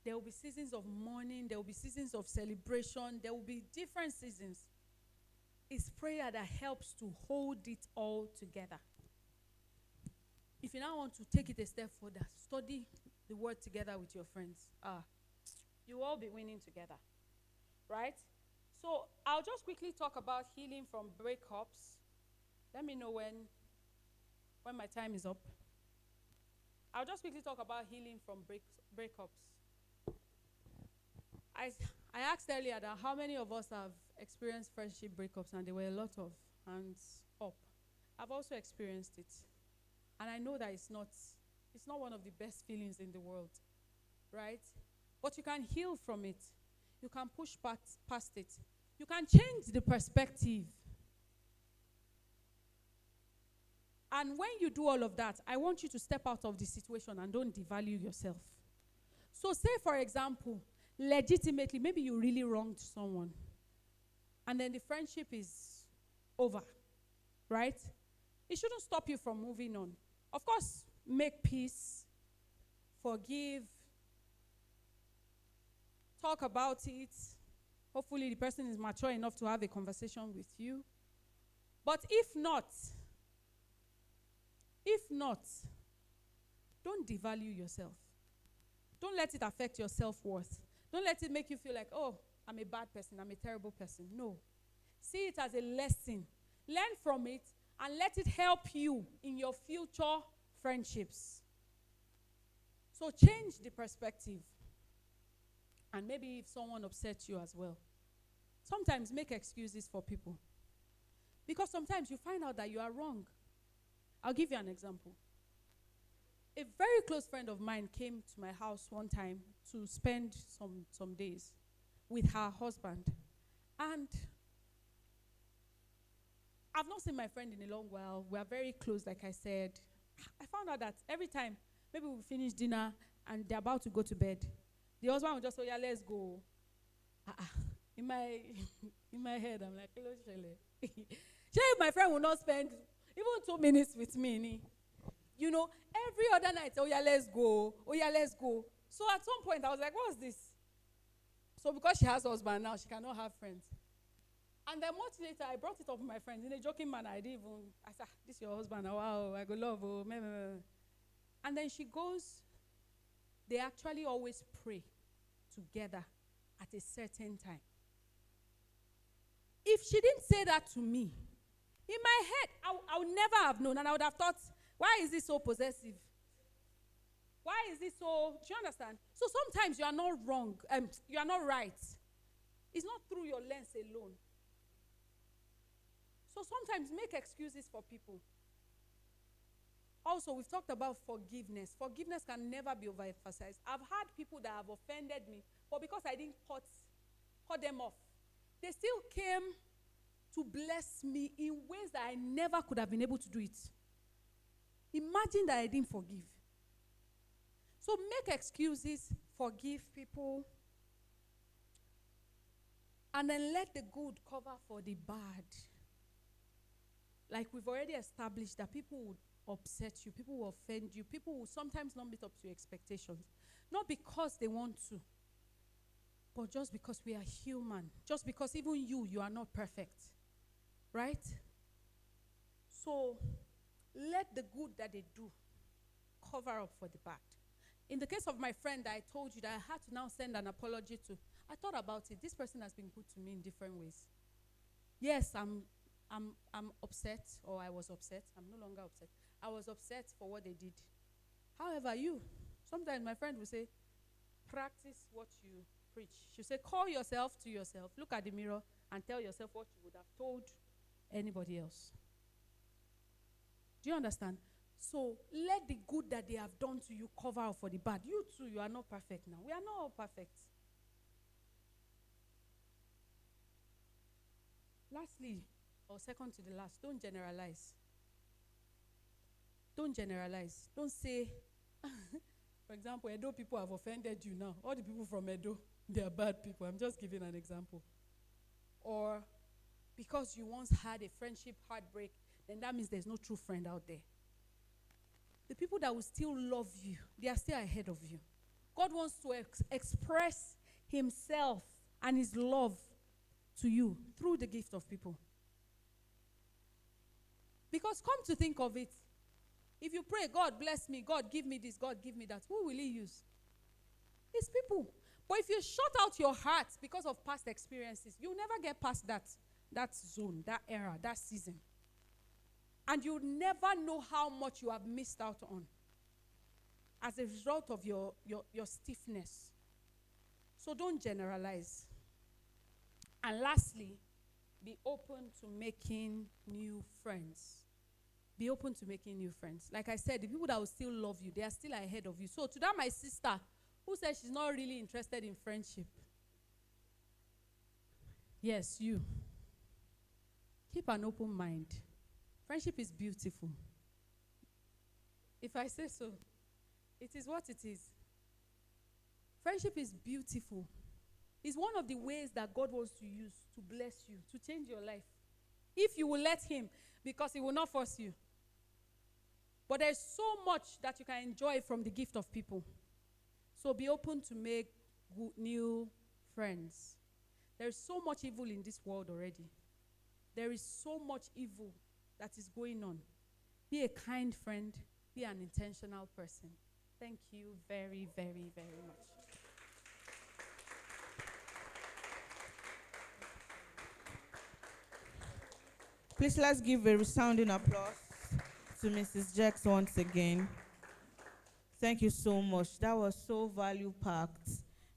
There will be seasons of mourning. There will be seasons of celebration. There will be different seasons. It's prayer that helps to hold it all together. If you now want to take it a step further, study the word together with your friends. You will all be winning together. Right? So I'll just quickly talk about healing from breakups. Let me know when my time is up. I'll just quickly talk about healing from breakups. I asked earlier that how many of us have experienced friendship breakups, and there were a lot of hands up. I've also experienced it. And I know that it's not one of the best feelings in the world, right? But you can heal from it. You can push past it. You can change the perspective. And when you do all of that, I want you to step out of the situation and don't devalue yourself. So say, for example, legitimately, maybe you really wronged someone, and then the friendship is over, right? It shouldn't stop you from moving on. Of course, make peace, forgive, talk about it. Hopefully the person is mature enough to have a conversation with you. But if not, don't devalue yourself. Don't let it affect your self-worth. Don't let it make you feel like, oh, I'm a bad person, I'm a terrible person. No. See it as a lesson. Learn from it and let it help you in your future friendships. So change the perspective. And maybe if someone upsets you as well, sometimes make excuses for people. Because sometimes you find out that you are wrong. I'll give you an example. A very close friend of mine came to my house one time to spend some days with her husband. And I've not seen my friend in a long while. We are very close, like I said. I found out that every time, maybe we finish dinner and they're about to go to bed, the husband will just say, yeah, let's go. In my head, I'm like, if my friend will not spend even 2 minutes with me, every other night, oh yeah, let's go. Oh yeah, let's go. So at some point, I was like, what's this? So because she has a husband now, she cannot have friends. And then much later, I brought it up with my friends in a joking manner. I said, this is your husband. Oh, wow, I go love. Oh, meh, meh, meh. And then she goes, they actually always pray together at a certain time. If she didn't say that to me, in my head, I would never have known. And I would have thought, why is this so possessive? Why is this so, do you understand? So sometimes you are not wrong. You are not right. It's not through your lens alone. So sometimes make excuses for people. Also, we've talked about forgiveness. Forgiveness can never be overemphasized. I've had people that have offended me, but because I didn't cut them off, they still came to bless me in ways that I never could have been able to do it. Imagine that I didn't forgive. So make excuses, forgive people, and then let the good cover for the bad. Like we've already established that people would upset you, people will offend you, people will sometimes not meet up to your expectations. Not because they want to, but just because we are human. Just because even you are not perfect. Right? So let the good that they do cover up for the bad. in the case of my friend that I told you that I had to now send an apology to, I thought about it. This person has been good to me in different ways. Yes, I'm upset, or I was upset. I'm no longer upset. I was upset for what they did. However, sometimes my friend will say, practice what you preach. She'll say, call yourself to yourself, look at the mirror, and tell yourself what you would have told anybody else. Do you understand? So let the good that they have done to you cover up for the bad. You too, you are not perfect now. We are not all perfect. Lastly, or second to the last, don't generalize. Don't generalize. Don't say, for example, Edo people have offended you now. All the people from Edo, they are bad people. I'm just giving an example. Or because you once had a friendship heartbreak, then that means there's no true friend out there. The people that will still love you, they are still ahead of you. God wants to express himself and his love to you through the gift of people. Because come to think of it, if you pray, God bless me, God give me this, God give me that, who will he use? It's people. But if you shut out your heart because of past experiences, you'll never get past that zone, that era, that season. And you'll never know how much you have missed out on as a result of your stiffness. So don't generalize. And lastly, be open to making new friends. Be open to making new friends. Like I said, the people that will still love you, they are still ahead of you. So to that, my sister, who says she's not really interested in friendship. Yes, you. Keep an open mind. Friendship is beautiful. If I say so, it is what it is. Friendship is beautiful. It's one of the ways that God wants to use to bless you, to change your life. If you will let him, because he will not force you. But there's so much that you can enjoy from the gift of people. So be open to make new friends. There's so much evil in this world already. There is so much evil that is going on. Be a kind friend. Be an intentional person. Thank you very, very, very much. Please let's give a resounding applause to Mrs. Jax once again. Thank you so much. That was so value-packed.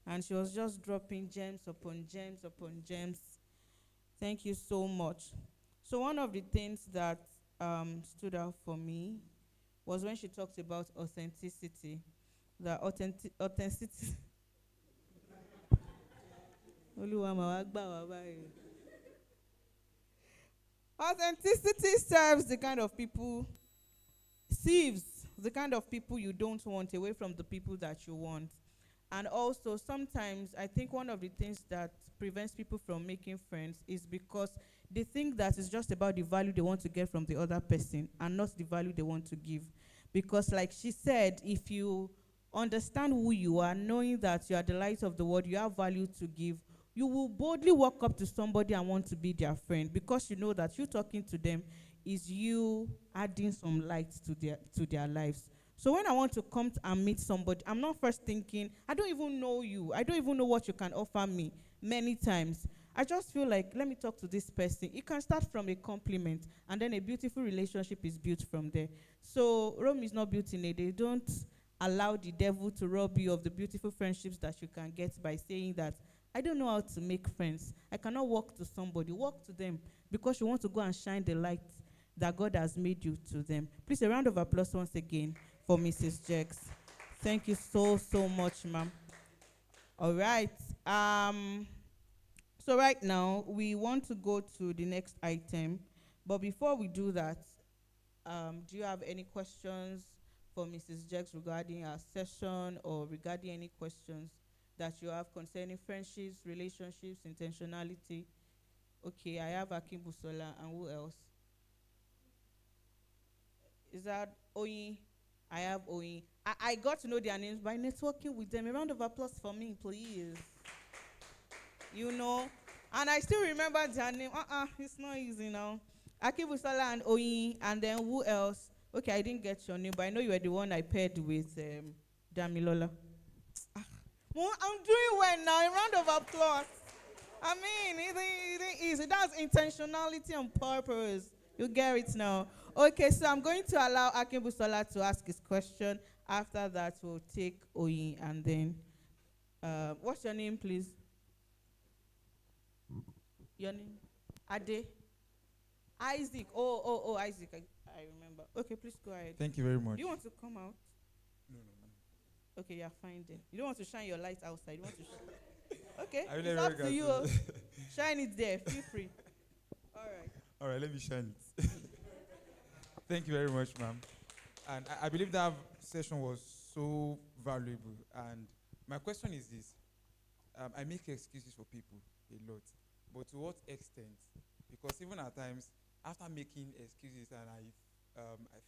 And she was just dropping gems upon gems upon gems. Thank you so much. So one of the things that stood out for me was when she talked about authenticity. The authenticity. Authenticity serves the kind of people, sieves the kind of people you don't want away from the people that you want. And also, sometimes I think one of the things that prevents people from making friends is because they think that it's just about the value they want to get from the other person and not the value they want to give. Because like she said, if you understand who you are, knowing that you are the light of the world, you have value to give, you will boldly walk up to somebody and want to be their friend because you know that you talking to them is you adding some light to their lives. So when I want to come and meet somebody, I'm not first thinking, I don't even know you. I don't even know what you can offer me many times. I just feel like, let me talk to this person. It can start from a compliment, and then a beautiful relationship is built from there. So Rome is not built in a day. Don't allow the devil to rob you of the beautiful friendships that you can get by saying that, I don't know how to make friends. I cannot walk to somebody. Walk to them because you want to go and shine the light that God has made you to them. Please, a round of applause once again for Mrs. Jax. Thank you so, so much, ma'am. All right. So right now, we want to go to the next item. But before we do that, do you have any questions for Mrs. Jax regarding our session or regarding any questions that you have concerning friendships, relationships, intentionality? Okay, I have Akim Busola, and who else? Is that Oyin? I have Oyin. I got to know their names by networking with them. A round of applause for me, please. You know, and I still remember their name. It's not easy now. Akim Busola and Oyin, and then who else? Okay, I didn't get your name, but I know you were the one I paired with Damilola. I'm doing well now. A round of applause. I mean, it ain't easy. That's intentionality on purpose. You get it now. Okay, so I'm going to allow Akin Busola to ask his question. After that, we'll take Oyin and then. What's your name, please? Your name? Ade? Isaac. Oh, Isaac. I remember. Okay, please go ahead. Thank you very much. Do you want to come out? No, no, no. Okay, you're fine then. You don't want to shine your light outside. You want to okay, I really it's up very to you. good. Shine it there. Feel free. All right. All right, let me shine it. Thank you very much, ma'am. And I believe that session was so valuable. And my question is this. I make excuses for people a lot. But to what extent? Because even at times, after making excuses and I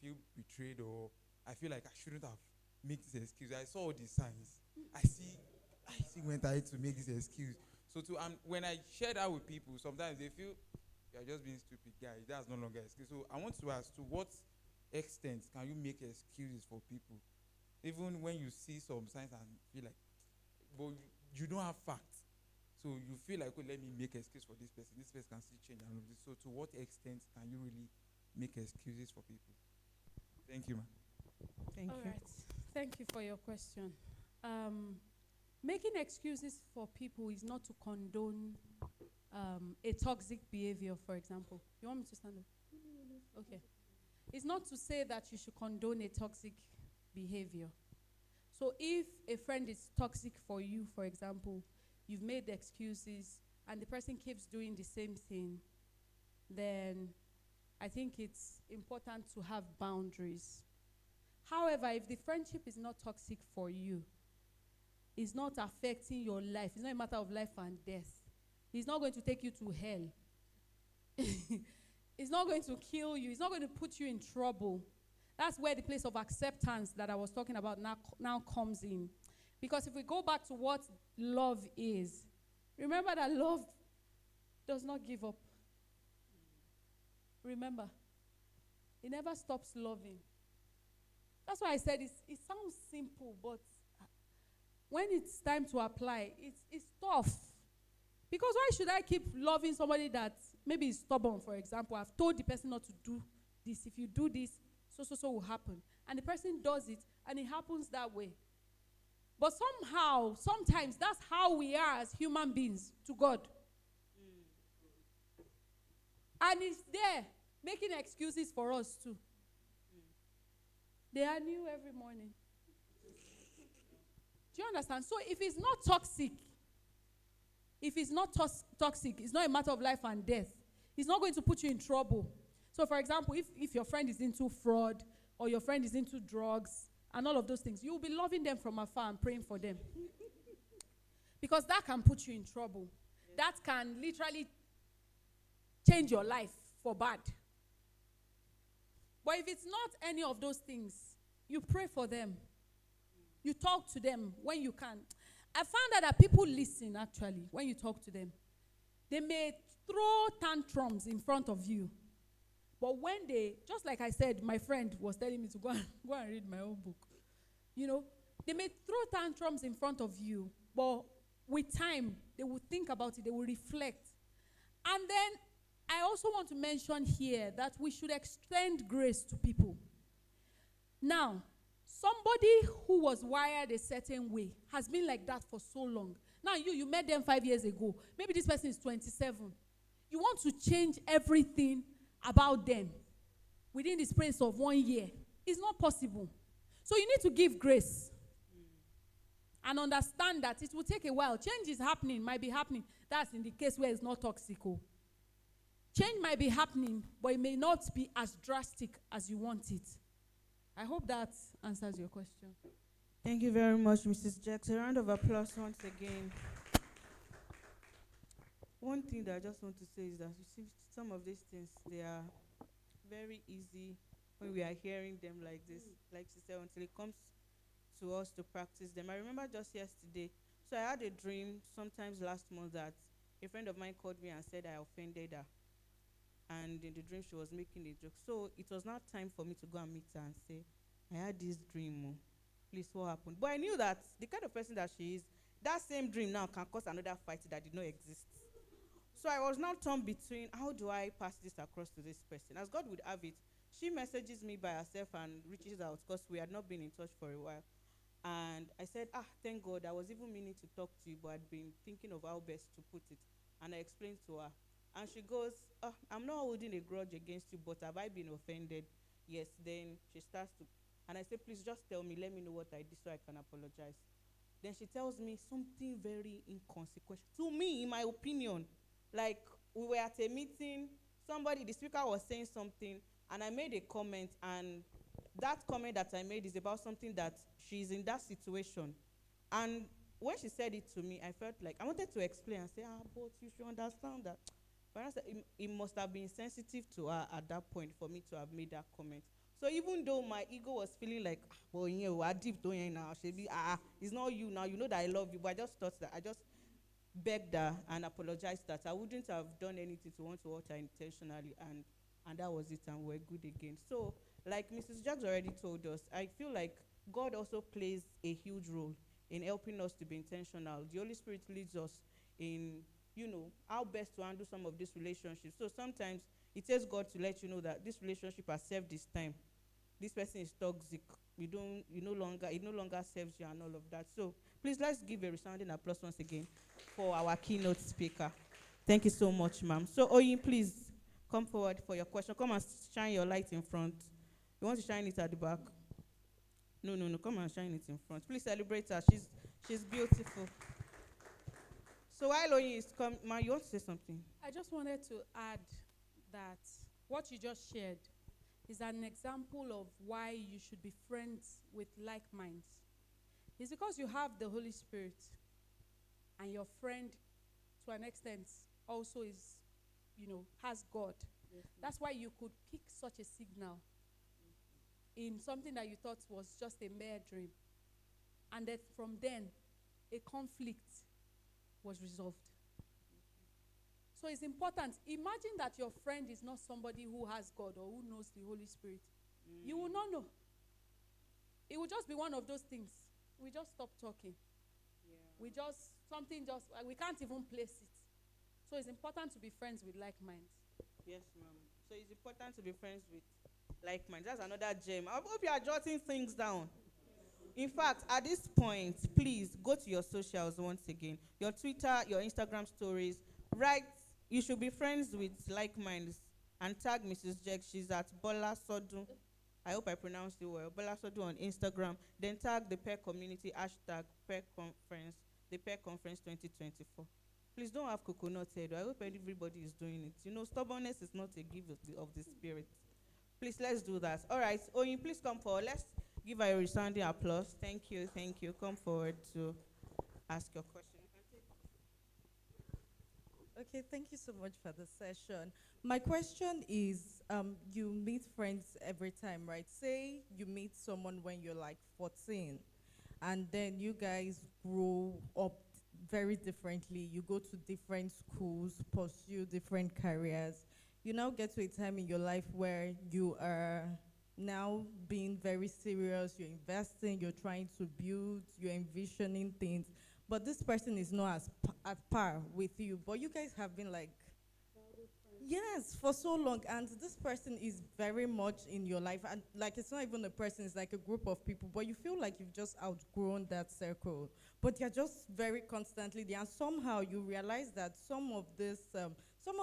feel betrayed or I feel like I shouldn't have made this excuse. I saw all the signs. I see when I had to make this excuse. So when I share that with people, sometimes they feel you're just being stupid, guy. That's no longer excuse. So I want to ask, to what extent can you make excuses for people, even when you see some signs and feel like, but you don't have facts. So you feel like, oh, let me make excuse for this person. This person can still change and all of this. So to what extent can you really make excuses for people? Thank you, ma'am. Thank All you. right. Thank you for your question. Making excuses for people is not to condone a toxic behavior, for example. You want me to stand up? Okay. It's not to say that you should condone a toxic behavior. So if a friend is toxic for you, for example, you've made excuses and the person keeps doing the same thing, then I think it's important to have boundaries. However, if the friendship is not toxic for you, it's not affecting your life, it's not a matter of life and death, it's not going to take you to hell, it's not going to kill you, it's not going to put you in trouble. That's where the place of acceptance that I was talking about now comes in. Because if we go back to what love is, remember that love does not give up. Remember, it never stops loving. That's why I said it sounds simple, but when it's time to apply, it's tough. Because why should I keep loving somebody that maybe is stubborn, for example? I've told the person not to do this. If you do this, so will happen. And the person does it, and it happens that way. But somehow, sometimes, that's how we are as human beings to God. And it's there, making excuses for us too. They are new every morning. Do you understand? So if it's not toxic, it's not a matter of life and death. It's not going to put you in trouble. So for example, if your friend is into fraud or your friend is into drugs and all of those things, you'll be loving them from afar and praying for them. Because that can put you in trouble. That can literally change your life for bad. But if it's not any of those things, you pray for them. You talk to them when you can. I found out that people listen, actually, when you talk to them. They may throw tantrums in front of you. But when just like I said, my friend was telling me to go and read my own book. They may throw tantrums in front of you, but with time, they will think about it, they will reflect. And then I also want to mention here that we should extend grace to people. Now, somebody who was wired a certain way has been like that for so long. Now you met them 5 years ago. Maybe this person is 27. You want to change everything about them within the space of 1 year. It's not possible. So you need to give grace and understand that it will take a while. Change is happening, might be happening. That's in the case where it's not toxical. Change might be happening, but it may not be as drastic as you want it. I hope that answers your question. Thank you very much, Mrs. Jackson. A round of applause once again. One thing that I just want to say is that you see some of these things, they are very easy when we are hearing them like this, like she said, until it comes to us to practice them. I remember just yesterday, so I had a dream sometimes last month that a friend of mine called me and said I offended her. And in the dream, she was making a joke. So it was now time for me to go and meet her and say, I had this dream. please, what happened? But I knew that the kind of person that she is, that same dream now can cause another fight that did not exist. So I was now torn between how do I pass this across to this person. As God would have it, she messages me by herself and reaches out because we had not been in touch for a while. And I said, thank God. I was even meaning to talk to you, but I'd been thinking of how best to put it. And I explained to her. And she goes, I'm not holding a grudge against you, but have I been offended? Yes. Then she starts to, and I said, please just tell me, let me know what I did so I can apologize. Then she tells me something very inconsequential. To me, in my opinion, like we were at a meeting, the speaker was saying something, and I made a comment, and that comment that I made is about something that she's in that situation. And when she said it to me, I felt like I wanted to explain and say, but you should understand that. But I said, it must have been sensitive to her at that point for me to have made that comment. So even though my ego was feeling like, well, you know, I deep doing now, she be, it's not you now. You know that I love you, but I just thought that I just begged her and apologized that I wouldn't have done anything to want to hurt her intentionally, and that was it, and we're good again. So, like Mrs. Jacks already told us, I feel like God also plays a huge role in helping us to be intentional. The Holy Spirit leads us in, how best to handle some of these relationships. So sometimes it takes God to let you know that this relationship has served this time. This person is toxic. It no longer serves you and all of that. So please let's give a resounding applause once again for our keynote speaker. Thank you so much, ma'am. So Oyin, please come forward for your question. Come and shine your light in front. You want to shine it at the back? No. Come and shine it in front. Please celebrate her. She's beautiful. So while Oyin is coming, ma, you want to say something? I just wanted to add that what you just shared is an example of why you should be friends with like minds. It's because you have the Holy Spirit and your friend, to an extent, also is, has God. Yes. That's why you could pick such a signal in something that you thought was just a mere dream. And that from then, a conflict was resolved. So it's important. Imagine that your friend is not somebody who has God or who knows the Holy Spirit. You will not know. It will just be one of those things. We just stop talking. We can't even place it. So it's important to be friends with like minds. Yes, ma'am. So it's important to be friends with like minds. That's another gem. I hope you are jotting things down. In fact, at this point, please go to your socials once again. Your Twitter, your Instagram stories. Write, you should be friends with like minds, and tag Mrs. Jack. She's at Bola Sodu. I hope I pronounced it well. Bola Sodu on Instagram. Then tag the Pair Community, hashtag Pair Conference, the Pair Conference 2024. Please don't have coconut head. I hope everybody is doing it. Stubbornness is not a gift of the spirit. Please, let's do that. All right. Oyin, please come forward. Let's give her a resounding applause. Thank you. Come forward to ask your question. Okay, thank you so much for the session. My question is, you meet friends every time, right? Say you meet someone when you're like 14, and then you guys grow up very differently. You go to different schools, pursue different careers. You now get to a time in your life where you are now being very serious, you're investing, you're trying to build, you're envisioning things. But this person is not at par with you. But you guys have been like, yes, for so long. And this person is very much in your life. And like, it's not even a person, it's like a group of people. But you feel like you've just outgrown that circle. But you're just very constantly there. And somehow you realize that some of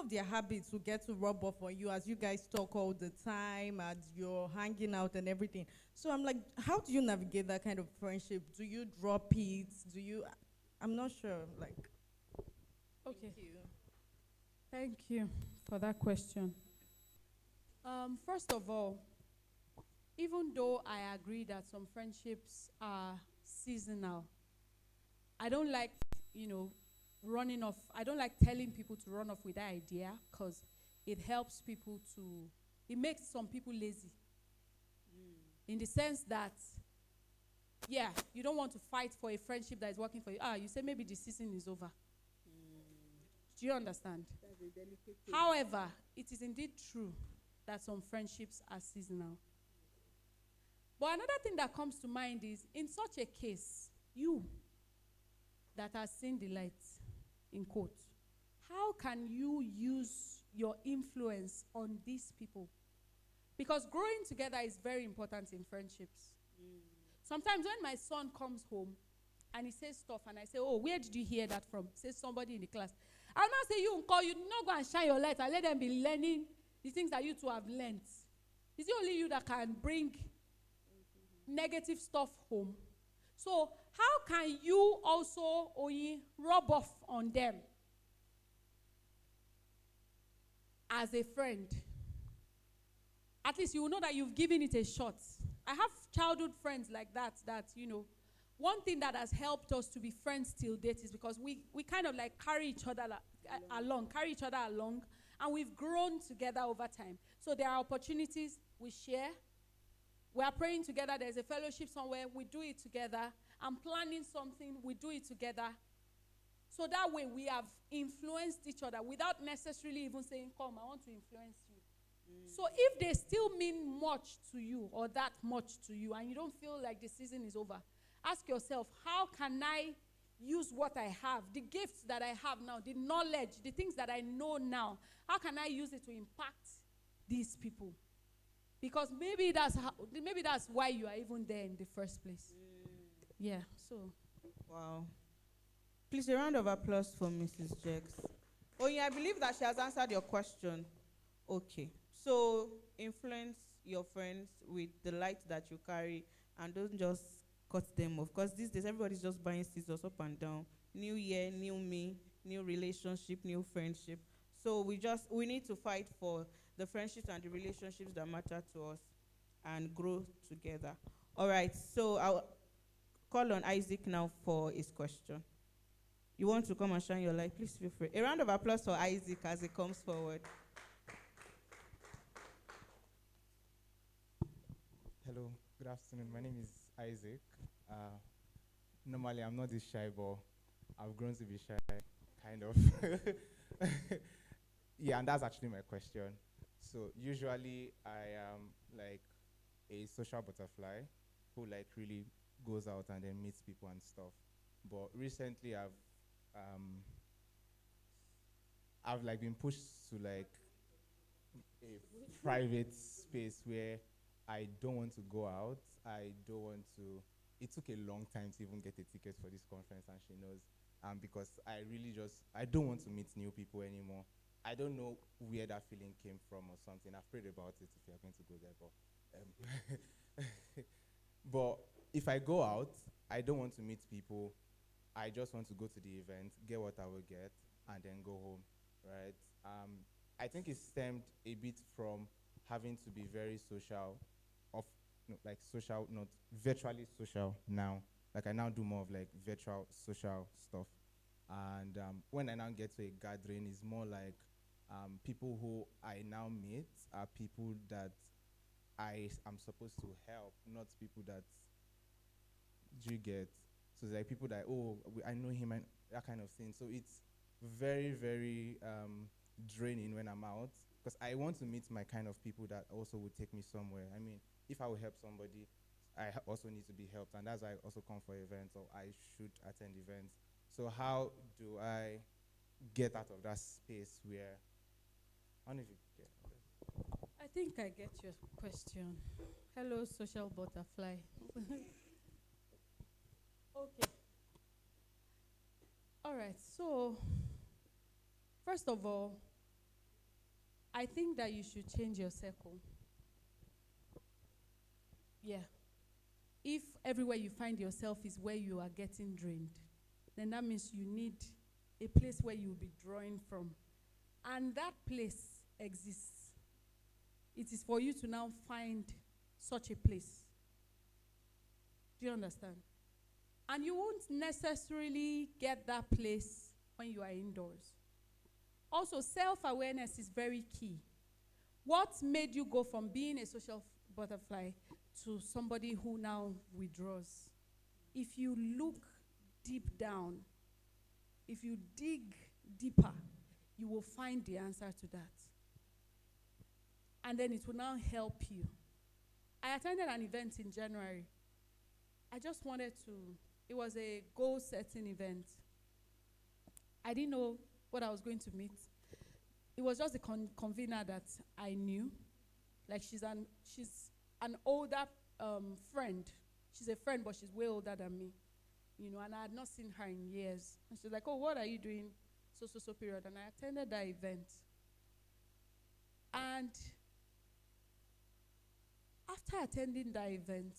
their habits will get to rub off on you as you guys talk all the time, as you're hanging out and everything. So I'm like, how do you navigate that kind of friendship? Do you drop it? I'm not sure, like. Okay. Thank you for that question. First of all, even though I agree that some friendships are seasonal, I don't like, running off. I don't like telling people to run off with that idea because it makes some people lazy. In the sense that, you don't want to fight for a friendship that is working for you. You say maybe the season is over. Do you understand? However, it is indeed true that some friendships are seasonal. But another thing that comes to mind is, in such a case, you that has seen the light, in quote, how can you use your influence on these people? Because growing together is very important in friendships. Sometimes when my son comes home and he says stuff and I say, oh, where did you hear that from? Says somebody in the class. I'll not say you call, you not go and shine your light and let them be learning the things that you two have learned. Is it only you that can bring negative stuff home? So how can you also rub off on them as a friend? At least you will know that you've given it a shot. I have childhood friends like that, one thing that has helped us to be friends till date is because we kind of like carry each other along, and we've grown together over time. So there are opportunities we share. We are praying together. There's a fellowship somewhere. We do it together. I'm planning something. We do it together. So that way we have influenced each other without necessarily even saying, come, I want to influence you. So if they still mean much to you or that much to you and you don't feel like the season is over, ask yourself, how can I use what I have, the gifts that I have now, the knowledge, the things that I know now, how can I use it to impact these people? Because maybe that's why you are even there in the first place. Yeah, so. Wow. Please, a round of applause for Mrs. Jex. Oh, yeah, I believe that she has answered your question. Okay. So, influence your friends with the light that you carry and don't just cut them off. Because these days, everybody's just buying scissors up and down. New year, new me, new relationship, new friendship. So, we need to fight for the friendships and the relationships that matter to us and grow together. All right. So, I'll call on Isaac now for his question. You want to come and shine your light? Please feel free. A round of applause for Isaac as he comes forward. Hello, good afternoon. My name is Isaac. Normally, I'm not this shy, but I've grown to be shy, kind of. Yeah, and that's actually my question. So usually, I am like a social butterfly who like really goes out and then meets people and stuff. But recently, I've like been pushed to like a private space where I don't want to go out. I don't want to. It took a long time to even get a ticket for this conference, and she knows. Because I don't want to meet new people anymore. I don't know where that feeling came from or something. I've prayed about it if you're going to go there, but but if I go out, I don't want to meet people. I just want to go to the event, get what I will get, and then go home, right? I think it stemmed a bit from having to be very social, social, not virtually social now. Like I now do more of like virtual social stuff. And when I now get to a gathering, it's more like people who I now meet are people that I am supposed to help, not people that you get. So it's like people that, I know him and that kind of thing. So it's very, very draining when I'm out because I want to meet my kind of people that also would take me somewhere. I mean, if I will help somebody, I also need to be helped. And that's why I also come for events or I should attend events. So how do I get out of that space where, I don't know if you get it. I think I get your question. Hello, social butterfly. Okay. All right. So, first of all, I think that you should change your circle. Yeah. If everywhere you find yourself is where you are getting drained, then that means you need a place where you'll be drawing from. And that place exists. It is for you to now find such a place. Do you understand? And you won't necessarily get that place when you are indoors. Also, self-awareness is very key. What made you go from being a social butterfly to somebody who now withdraws? If you look deep down, if you dig deeper, you will find the answer to that. And then it will now help you. I attended an event in January. I just wanted to, it was a goal setting event. I didn't know what I was going to meet. It was just a convener that I knew. Like she's an older friend. She's a friend, but she's way older than me. You know, and I had not seen her in years. And she's like, oh, what are you doing? So period. And I attended that event. And after attending that event,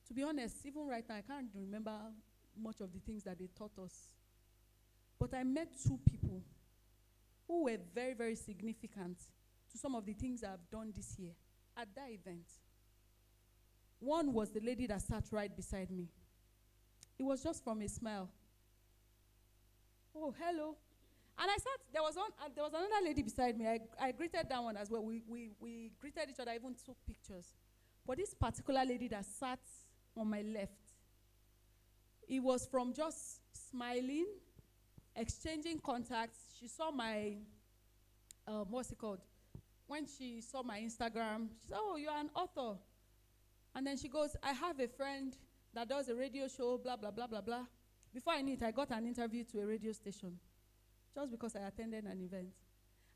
to be honest, even right now, I can't remember much of the things that they taught us. But I met two people who were very, very significant to some of the things I've done this year at that event. One was the lady that sat right beside me. It was just from a smile. Oh, hello. And I sat, there was another lady beside me. I greeted that one as well. We greeted each other, even took pictures. But this particular lady that sat on my left, it was from just smiling, exchanging contacts. She saw my, what's it called? When she saw my Instagram, she said, oh, you're an author. And then she goes, I have a friend that does a radio show, blah, blah, blah, blah, blah. Before I knew it, I got an interview to a radio station just because I attended an event.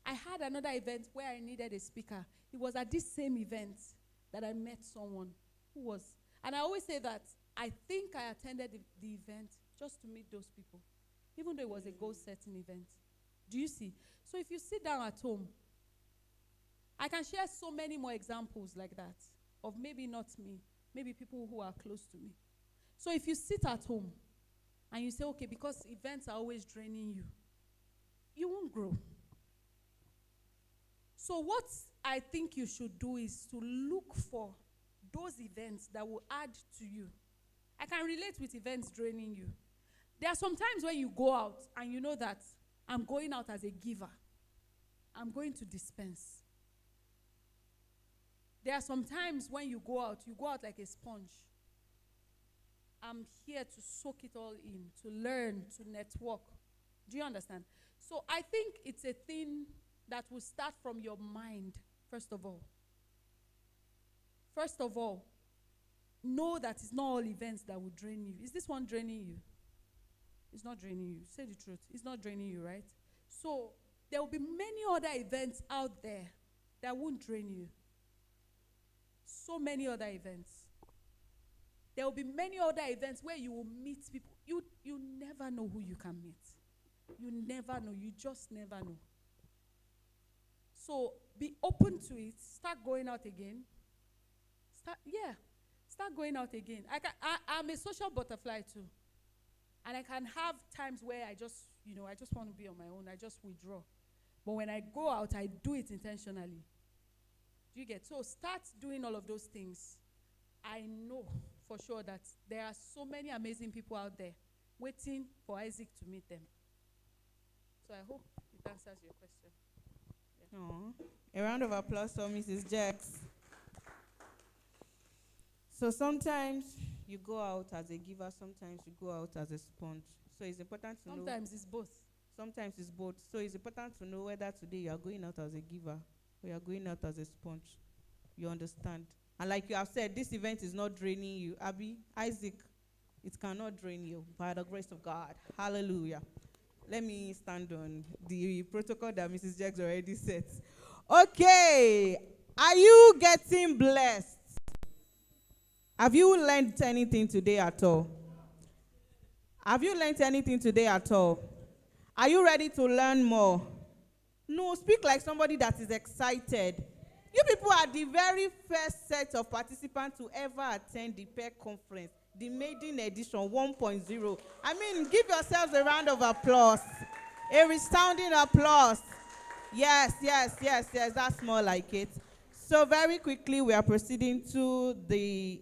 I had another event where I needed a speaker. It was at this same event that I met someone who was, and I always say that I think I attended the event just to meet those people, even though it was a goal-setting event. Do you see? So if you sit down at home, I can share so many more examples like that of maybe not me, maybe people who are close to me. So if you sit at home and you say, okay, because events are always draining you, you won't grow. So what I think you should do is to look for those events that will add to you. I can relate with events draining you. There are some times when you go out and you know that I'm going out as a giver. I'm going to dispense. There are some times when you go out like a sponge. I'm here to soak it all in, to learn, to network. Do you understand? So I think it's a thing that will start from your mind, first of all. First of all, know that it's not all events that will drain you. Is this one draining you? It's not draining you. Say the truth. It's not draining you, right? So there will be many other events out there that won't drain you. So many other events. There will be many other events where you will meet people. You never know who you can meet. You never know. You just never know. So be open to it. Start going out again. Start going out again. I'm a social butterfly too. And I can have times where I just want to be on my own. I just withdraw. But when I go out, I do it intentionally. Do you get? So start doing all of those things. I know for sure that there are so many amazing people out there waiting for Isaac to meet them. So I hope it answers your question. Yeah. A round of applause for Mrs. Jax. So sometimes you go out as a giver, sometimes you go out as a sponge. So it's important to know. Sometimes it's both. Sometimes it's both. So it's important to know whether today you are going out as a giver or you are going out as a sponge. You understand? And like you have said, this event is not draining you. Abby, Isaac, it cannot drain you by the grace of God. Hallelujah. Let me stand on the protocol that Mrs. Jax already set. Okay. Are you getting blessed? Have you learned anything today at all? Have you learned anything today at all? Are you ready to learn more? No, speak like somebody that is excited. You people are the very first set of participants to ever attend the PEC conference, the maiden edition 1.0. I mean, give yourselves a round of applause. A resounding applause. Yes, that's more like it. So very quickly, we are proceeding to the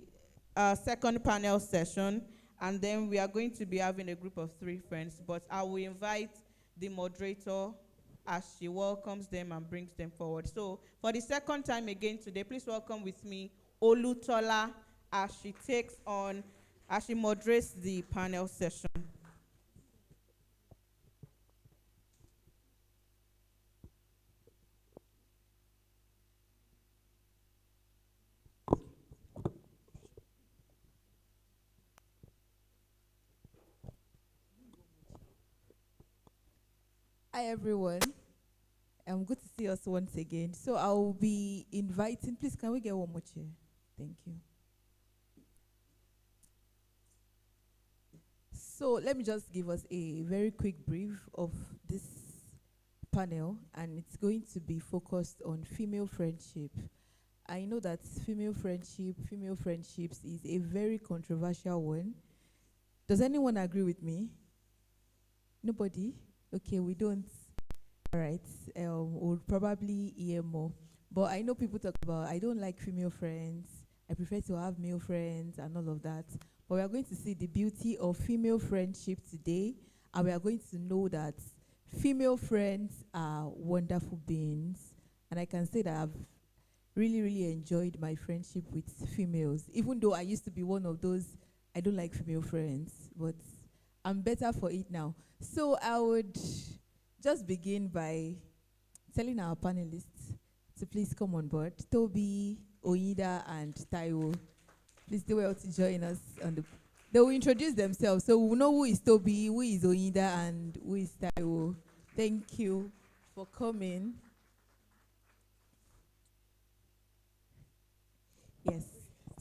second panel session, and then we are going to be having a group of 3 friends, but I will invite the moderator as she welcomes them and brings them forward. So for the second time again today, please welcome with me Olutola as she moderates the panel session. Hi everyone. Good to see us once again. So I'll be inviting, please can we get one more chair? Thank you. So let me just give us a very quick brief of this panel, and it's going to be focused on female friendship. I know that female friendships is a very controversial one. Does anyone agree with me? Nobody? Okay, we don't. All right, we'll probably hear more. But I know people talk about, I don't like female friends, I prefer to have male friends and all of that. But we are going to see the beauty of female friendship today, and we are going to know that female friends are wonderful beings. And I can say that I've really, really enjoyed my friendship with females, even though I used to be one of those, I don't like female friends, but I'm better for it now. So I would just begin by telling our panelists to please come on board. Toby, Oida, and Taiwo, please do well to join us on the. They will introduce themselves, so we'll know who is Toby, who is Oida, and who is Taiwo. Thank you for coming. Yes.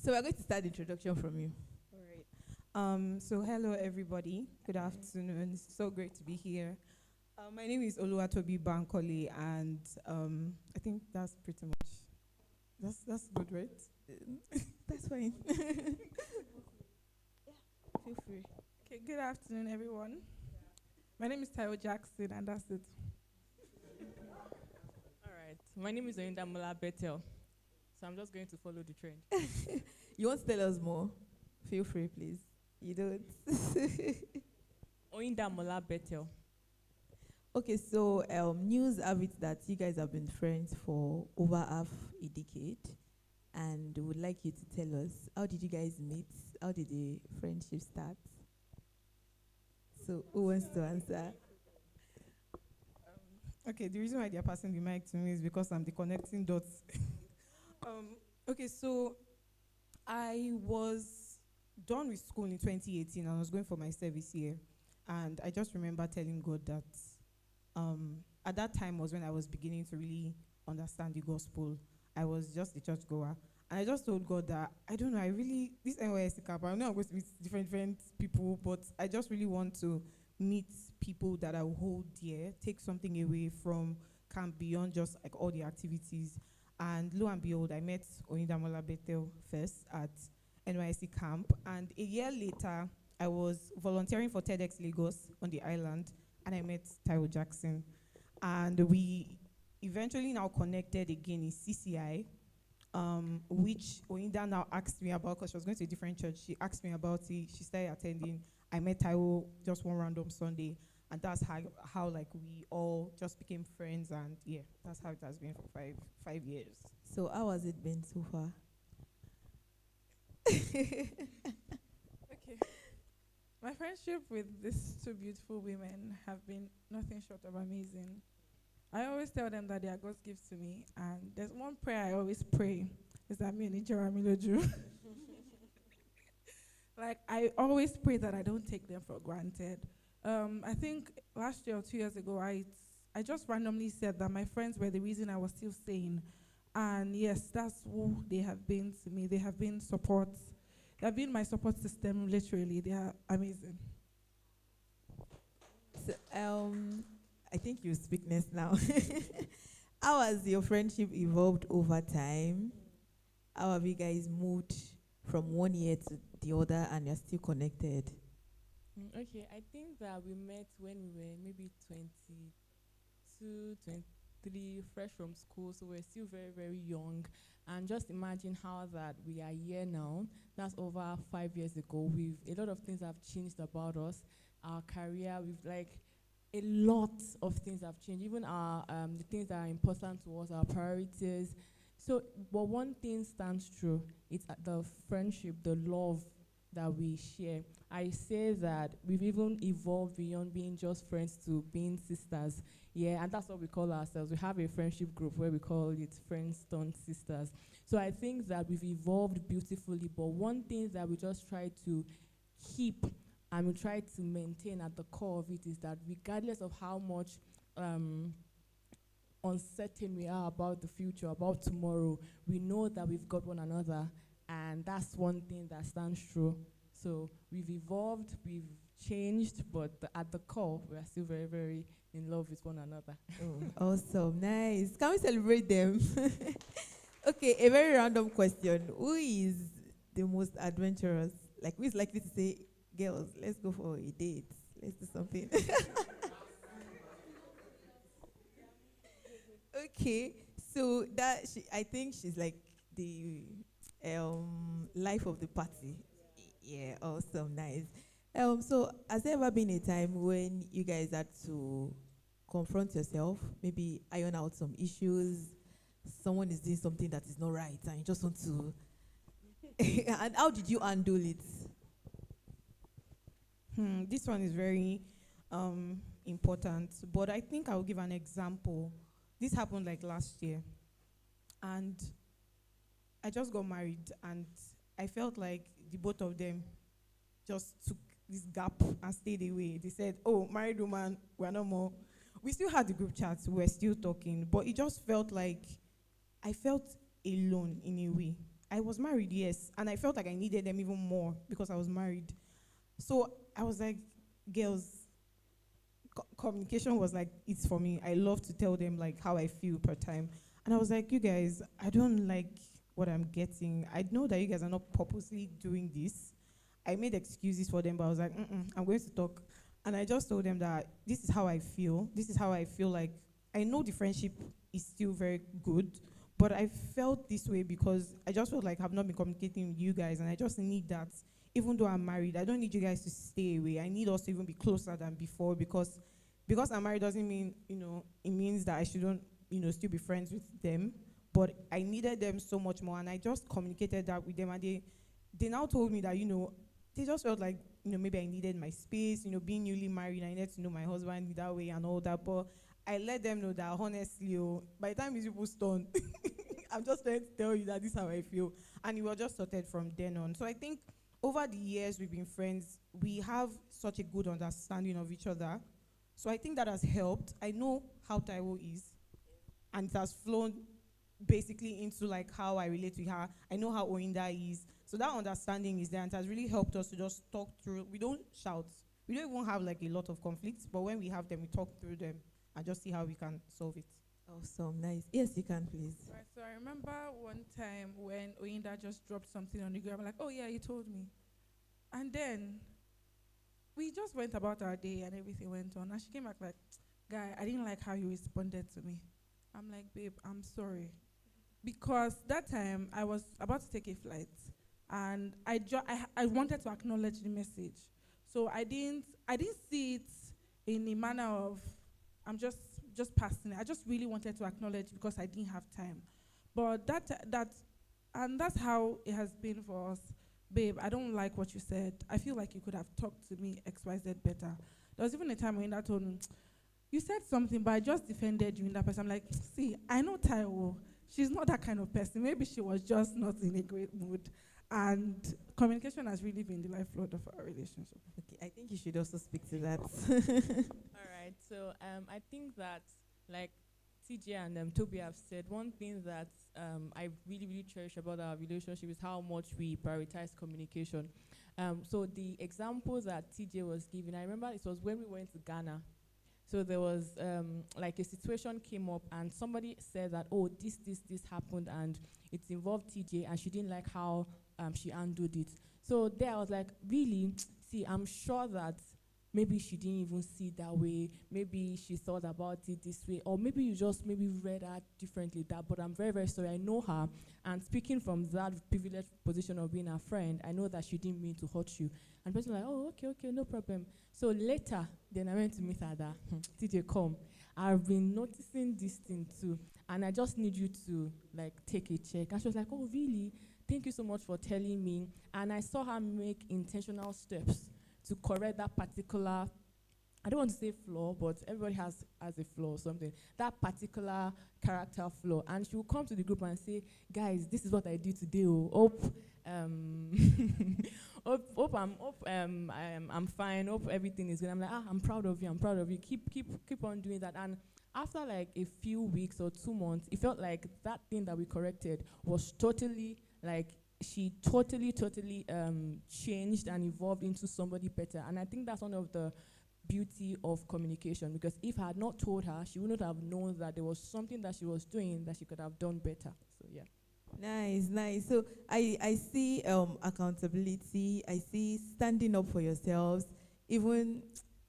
So we're going to start the introduction from you. All right. So hello everybody. Good afternoon. It's so great to be here. My name is Oluwatobi Bankole, and I think that's pretty much. That's good, right? That's fine. Feel free. Okay. Good afternoon, everyone. My name is Taiwo Jackson, and that's it. All right. My name is Oinda Mola Betel. So I'm just going to follow the trend. You want to tell us more? Feel free, please. You don't. Oinda Mola Betel. Okay, so news have it that you guys have been friends for over half a decade, and would like you to tell us, how did you guys meet? How did the friendship start? So who wants to answer? Okay, the reason why they're passing the mic to me is because I'm the connecting dots. Okay, so I was done with school in 2018. I was going for my service year, and I just remember telling God that at that time was when I was beginning to really understand the gospel. I was just a church goer, and I just told God that I don't know. This NYSC camp. I know I'm going to meet different people, but I just really want to meet people that I will hold dear, take something away from camp beyond just like all the activities. And lo and behold, I met Onidamola Betel first at NYSC camp. And a year later, I was volunteering for TEDx Lagos on the island, and I met Taiwo Jackson. And we eventually now connected again in CCI, which Oinda now asked me about because she was going to a different church. She asked me about it. She started attending. I met Taiwo just one random Sunday. And that's how like we all just became friends, and yeah, that's how it has been for five years. So how has it been so far? Okay. My friendship with these two beautiful women have been nothing short of amazing. I always tell them that they are God's gifts to me, and there's one prayer I always pray, is that me and Ijeramiloju. Like, I always pray that I don't take them for granted. I think last year or 2 years ago, I just randomly said that my friends were the reason I was still sane. And yes, that's who they have been to me. They have been support. They have been my support system, literally. They are amazing. So, I think you speak next now. How has your friendship evolved over time? How have you guys moved from 1 year to the other, and you're still connected? Okay, I think that we met when we were maybe 22, 23, fresh from school, so we're still very, very young. And just imagine how that we are here now. That's over 5 years ago. A lot of things have changed about us, our career. A lot of things have changed. Even our the things that are important to us, our priorities. So, but one thing stands true. It's the friendship, the love that we share. I say that we've even evolved beyond being just friends to being sisters. Yeah, and that's what we call ourselves. We have a friendship group where we call it Friends Turned Sisters. So I think that we've evolved beautifully, but one thing that we just try to keep and we try to maintain at the core of it is that regardless of how much uncertain we are about the future, about tomorrow, we know that we've got one another, and that's one thing that stands true. So we've evolved, we've changed, but at the core, we are still very, very in love with one another. Oh, awesome, nice. Can we celebrate them? Okay, a very random question. Who is the most adventurous? Like, who is likely to say, girls, let's go for a date? Let's do something. Okay, so I think she's like the life of the party. Yeah, awesome, nice. So has there ever been a time when you guys had to confront yourself, maybe iron out some issues? Someone is doing something that is not right, and you just want to. And how did you handle it? This one is very important, but I think I'll give an example. This happened like last year, and I just got married, and I felt like the both of them just took this gap and stayed away. They said, "Oh, married woman, we're no more." We still had the group chats, we were still talking, but it just felt like I felt alone in a way. I was married, yes, and I felt like I needed them even more because I was married. So I was like, girls, communication was like, it's for me. I love to tell them like how I feel per time. And I was like, you guys, I don't like what I'm getting. I know that you guys are not purposely doing this. I made excuses for them, but I was like, I'm going to talk. And I just told them that this is how I feel. This is how I feel like. I know the friendship is still very good, but I felt this way because I just felt like I've not been communicating with you guys, and I just need that. Even though I'm married, I don't need you guys to stay away. I need us to even be closer than before because I'm married doesn't mean, it means that I shouldn't, still be friends with them. But I needed them so much more, and I just communicated that with them, and they now told me that, they just felt like, maybe I needed my space, being newly married, I needed to know my husband that way and all that. But I let them know that honestly, by the time these people stone, I'm just trying to tell you that this is how I feel. And it was just sorted from then on. So I think over the years we've been friends, we have such a good understanding of each other. So I think that has helped. I know how Taiwo is, and it has flown basically into like how I relate to her. I know how Oinda is. So that understanding is there, and it has really helped us to just talk through. We don't shout. We don't even have like a lot of conflicts, but when we have them, we talk through them and just see how we can solve it. Awesome, nice. Yes, you can, please. Right, so I remember one time when Oyinda just dropped something on the ground. I'm like, oh yeah, he told me. And then we just went about our day and everything went on. And she came back like, guy, I didn't like how you responded to me. I'm like, babe, I'm sorry. Because that time I was about to take a flight, and I wanted to acknowledge the message. So I didn't see it in a manner of I'm just passing it. I just really wanted to acknowledge because I didn't have time. But that's how it has been for us. Babe, I don't like what you said. I feel like you could have talked to me XYZ better. There was even a time when that told me, you said something, but I just defended you in that person. I'm like, see, I know Taiwo. She's not that kind of person. Maybe she was just not in a great mood. And communication has really been the lifeblood of our relationship. Okay, I think you should also speak to that. All right. So I think that like TJ and Toby have said, one thing that I really, really cherish about our relationship is how much we prioritize communication. So the examples that TJ was giving, I remember it was when we went to Ghana. So there was like a situation came up, and somebody said that, oh, this happened, and it involved TJ, and she didn't like how she handled it. So there I was like, really? See, I'm sure that maybe she didn't even see it that way. Maybe she thought about it this way. Or maybe you just maybe read her differently. But I'm very, very sorry. I know her. And speaking from that privileged position of being a friend, I know that she didn't mean to hurt you. And the person was like, oh, okay, no problem. So later, then I went to meet her that, TJ, come. I've been noticing this thing too. And I just need you to like take a check. And she was like, oh, really? Thank you so much for telling me. And I saw her make intentional steps to correct that particular, I don't want to say flaw, but everybody has a flaw or something, that particular character flaw. And she will come to the group and say, guys, this is what I did today. Hope I'm fine. Hope everything is good. I'm like, I'm proud of you. I'm proud of you. Keep on doing that. And after like a few weeks or 2 months, it felt like that thing that we corrected was totally like she totally changed and evolved into somebody better. And I think that's one of the beauty of communication, because if I had not told her, she wouldn't have known that there was something that she was doing that she could have done better. So yeah. Nice, nice. So I see accountability. I see standing up for yourselves. Even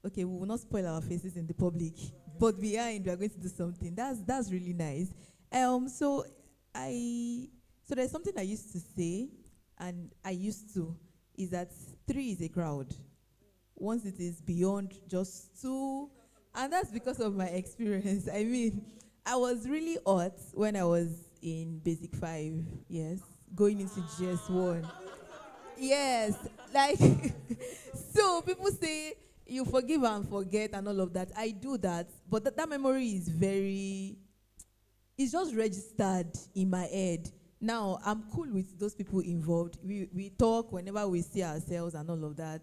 okay, we will not spoil our faces in the public, but behind we are going to do something. That's really nice. So I so there's something I used to say, and I used to is that three is a crowd. Once it is beyond just two, and that's because of my experience. I mean, I was really hot when I was in basic 5, yes, going into GS1. Yes, like, so people say you forgive and forget and all of that. I do that, but that memory is very, it's just registered in my head. Now, I'm cool with those people involved. We talk whenever we see ourselves and all of that.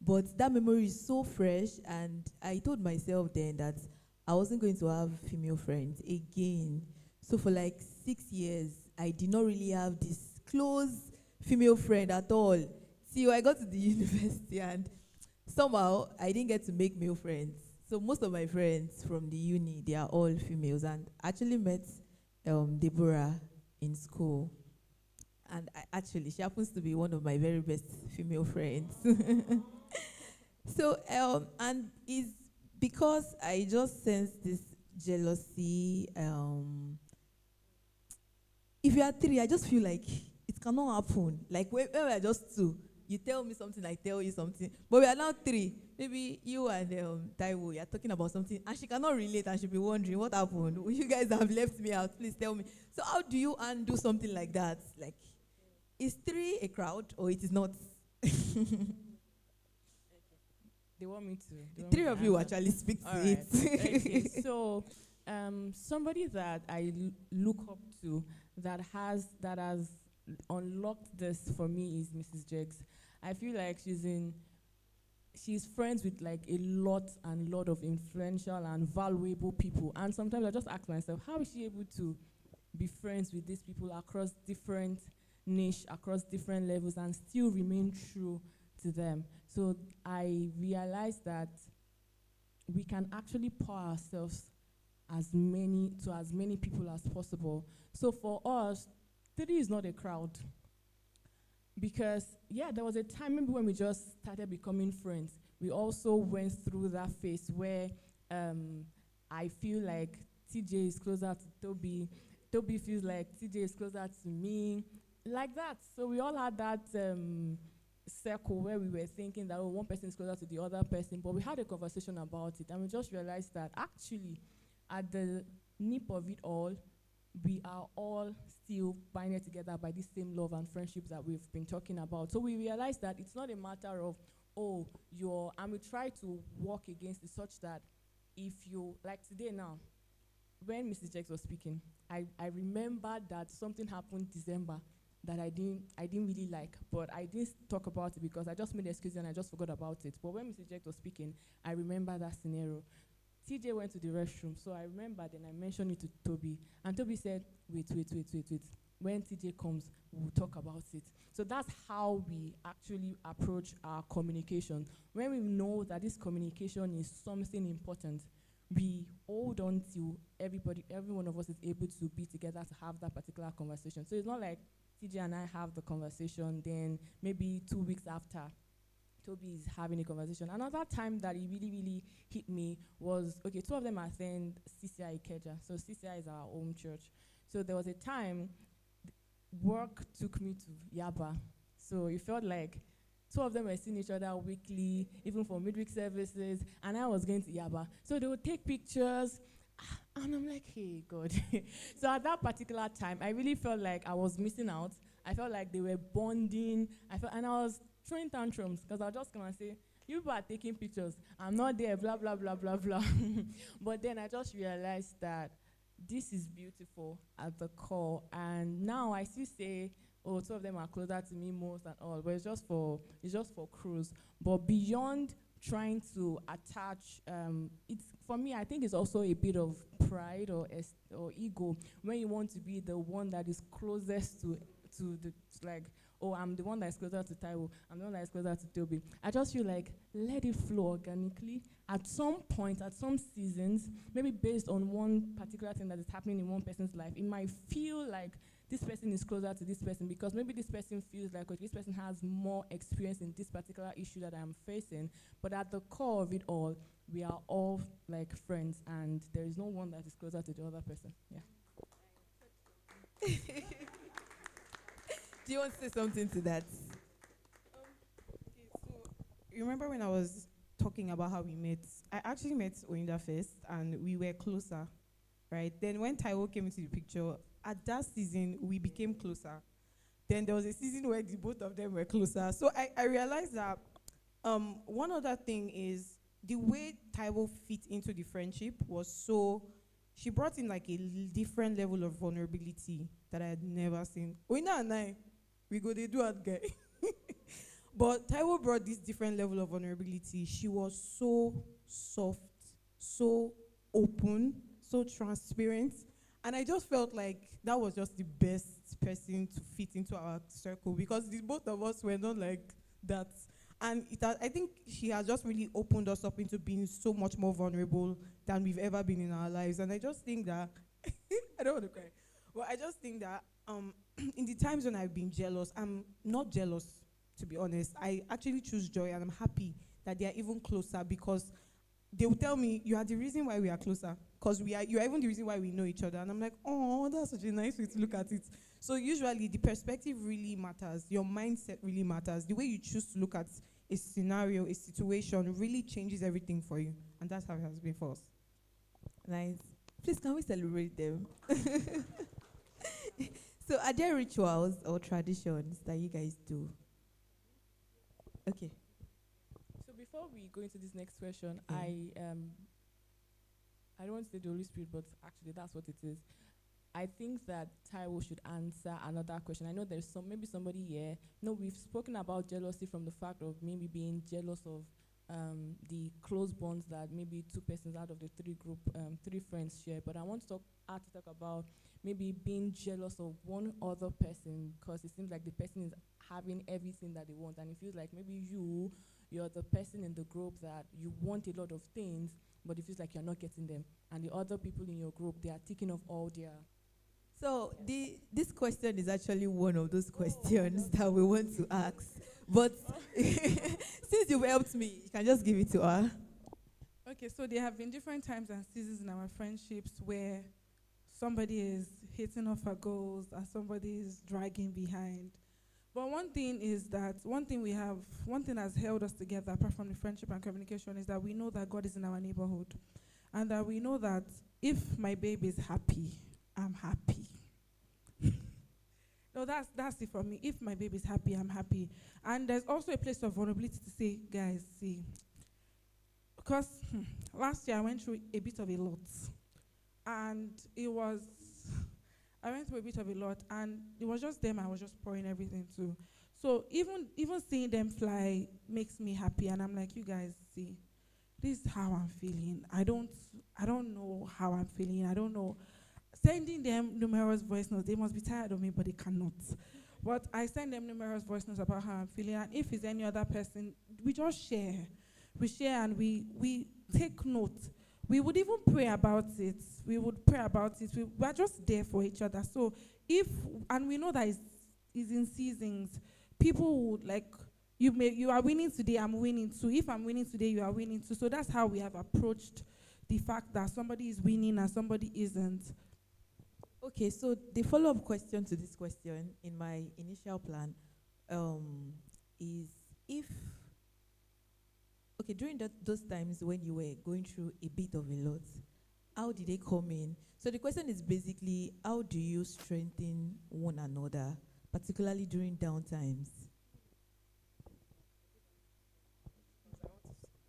But that memory is so fresh, and I told myself then that I wasn't going to have female friends again. So for like 6 years, I did not really have this close female friend at all. See, I got to the university, and somehow I didn't get to make male friends. So most of my friends from the uni, they are all females, and I actually met Deborah in school. And she happens to be one of my very best female friends. So, and it's because I just sense this jealousy. If you are 3, I just feel like it cannot happen. Like when we are just 2, you tell me something, I tell you something. But we are now 3. Maybe you and Taiwo, you are talking about something, and she cannot relate, and she'll be wondering what happened. You guys have left me out. Please tell me. So how do you undo something like that? Like, is 3 a crowd or it is not? They want me to. The 3 of you actually speak to it. Okay, so somebody that I look up to that has unlocked this for me is Mrs. Jegs. I feel like she's friends with like a lot of influential and valuable people. And sometimes I just ask myself, how is she able to be friends with these people across different niche, across different levels, and still remain true to them? So I realized that we can actually pour ourselves as many people as possible. So for us, 3 is not a crowd. Because, there was a time maybe when we just started becoming friends. We also went through that phase where I feel like TJ is closer to Toby. Toby feels like TJ is closer to me. Like that. So we all had that circle where we were thinking that one person is closer to the other person. But we had a conversation about it, and we just realized that actually, at the nip of it all, we are all still binded together by this same love and friendship that we've been talking about. So we realized that it's not a matter of, and we try to work against it such that if you, like today now, when Mrs. Jex was speaking, I remembered that something happened December that I didn't really like, but I didn't talk about it because I just made excuses and I just forgot about it. But when Mrs. Jex was speaking, I remember that scenario. TJ went to the restroom, so I remembered and I mentioned it to Toby. And Toby said, wait. When TJ comes, we'll talk about it. So that's how we actually approach our communication. When we know that this communication is something important, we hold on to every one of us is able to be together to have that particular conversation. So it's not like TJ and I have the conversation, then maybe 2 weeks after, Toby is having a conversation. Another time that it really, really hit me was, 2 of them attend CCI Ikeja. So CCI is our home church. So there was a time, work took me to Yaba. So it felt like 2 of them were seeing each other weekly, even for midweek services, and I was going to Yaba. So they would take pictures, and I'm like, hey, God. So at that particular time, I really felt like I was missing out. I felt like they were bonding. And I was throwing tantrums, because I'll just come and say, you people are taking pictures. I'm not there, blah, blah, blah, blah, blah. But then I just realized that this is beautiful at the core. And now I still say oh, two of them are closer to me most and all, but it's just for cruise. But beyond trying to attach, it's for me. I think it's also a bit of pride or ego when you want to be the one that is closest to the like. Oh, I'm the one that is closer to Taiwo. I'm the one that is closer to Toby. I just feel like let it flow organically. At some point, at some seasons, maybe based on one particular thing that is happening in one person's life, it might feel like this person is closer to this person because maybe this person feels like, okay, this person has more experience in this particular issue that I'm facing. But at the core of it all, we are all like friends, and there is no one that is closer to the other person. Yeah. Do you want to say something to that? You remember when I was talking about how we met? I actually met Oinda first, and we were closer, right? Then when Taiwo came into the picture, at that season, we became closer. Then there was a season where the both of them were closer. So I realized that one other thing is the way Taiwo fit into the friendship was so, she brought in like a different level of vulnerability that I had never seen. Oina and I, we go, they do that guy. But Taiwo brought this different level of vulnerability. She was so soft, so open, so transparent. And I just felt like that was just the best person to fit into our circle because the both of us were not like that. And I think she has just really opened us up into being so much more vulnerable than we've ever been in our lives. And I just think that, I don't want to cry, but I just think that in the times when I've been jealous, I'm not jealous, to be honest. I actually choose joy, and I'm happy that they are even closer because they will tell me, you are the reason why we are closer. Because you are even the reason why we know each other. And I'm like, oh, that's such a nice way to look at it. So usually the perspective really matters. Your mindset really matters. The way you choose to look at a scenario, a situation really changes everything for you. And that's how it has been for us. Nice. Please, can we celebrate them? So are there rituals or traditions that you guys do? Okay. So before we go into this next question, I don't want to say the Holy Spirit, but actually that's what it is. I think that Taiwo should answer another question. I know there's maybe somebody here. No, we've spoken about jealousy from the fact of maybe being jealous of the close bonds that maybe two persons out of the three friends share. But I want to talk about maybe being jealous of one other person because it seems like the person is having everything that they want, and it feels like maybe you're the person in the group that you want a lot of things, but it feels like you're not getting them, and the other people in your group, they are taking off all their. So this question is actually one of those questions that we want to ask. But since you've helped me, you can just give it to her. Okay, so there have been different times and seasons in our friendships where somebody is hitting off our goals and somebody is dragging behind. But one thing has held us together apart from the friendship and communication is that we know that God is in our neighborhood. And that we know that if my baby is happy, I'm happy. No, that's it for me. If my baby is happy, I'm happy. And there's also a place of vulnerability to say, guys, see, because last year I went through a bit of a lot. And I went through a bit of a lot, and it was just them I was just pouring everything to. So even seeing them fly makes me happy, and I'm like, you guys, see, this is how I'm feeling. I don't know how I'm feeling. I don't know. Sending them numerous voice notes, they must be tired of me, but they cannot. But I send them numerous voice notes about how I'm feeling, and if it's any other person, we just share. We share and we take note. We would even pray about it. We are just there for each other. So and we know that it's in seasons. People would like, you are winning today, I'm winning too. If I'm winning today, you are winning too. So that's how we have approached the fact that somebody is winning and somebody isn't. Okay, so the follow-up question to this question in my initial plan is during those times when you were going through a bit of a lot, how did they come in? So the question is basically, how do you strengthen one another, particularly during down times?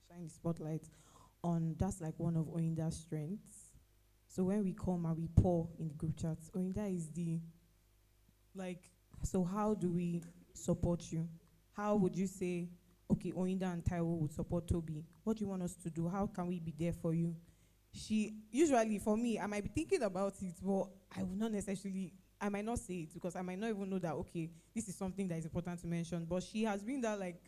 Shine the spotlight on, that's like one of Oinda's strengths. So when we come and we pour in the group chats, Oinda is the, like, So how do we support you? How would you say, okay, Oinda and Taiwo would support Toby? What do you want us to do? How can we be there for you? She usually, for me, I might be thinking about it, but I will not necessarily, I might not say it because I might not even know that, okay, this is something that is important to mention. But she has been that, like,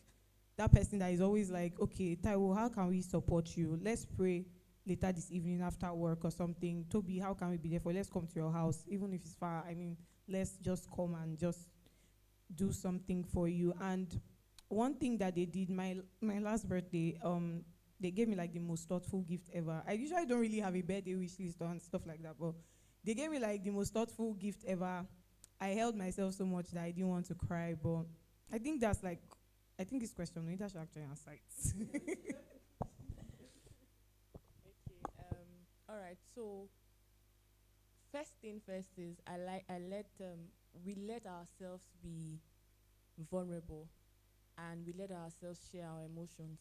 that person that is always like, okay, Taiwo, how can we support you? Let's pray later this evening after work or something. Toby, how can we be there for you? Let's come to your house, even if it's far. I mean, let's just come and just do something for you. And one thing that they did, my last birthday, they gave me like the most thoughtful gift ever. I usually don't really have a birthday wish list and stuff like that, but they gave me like the most thoughtful gift ever. I held myself so much that I didn't want to cry, but I think that's like, I think this question, Nita should actually answer it. All right. So first thing first is we let ourselves be vulnerable, and we let ourselves share our emotions.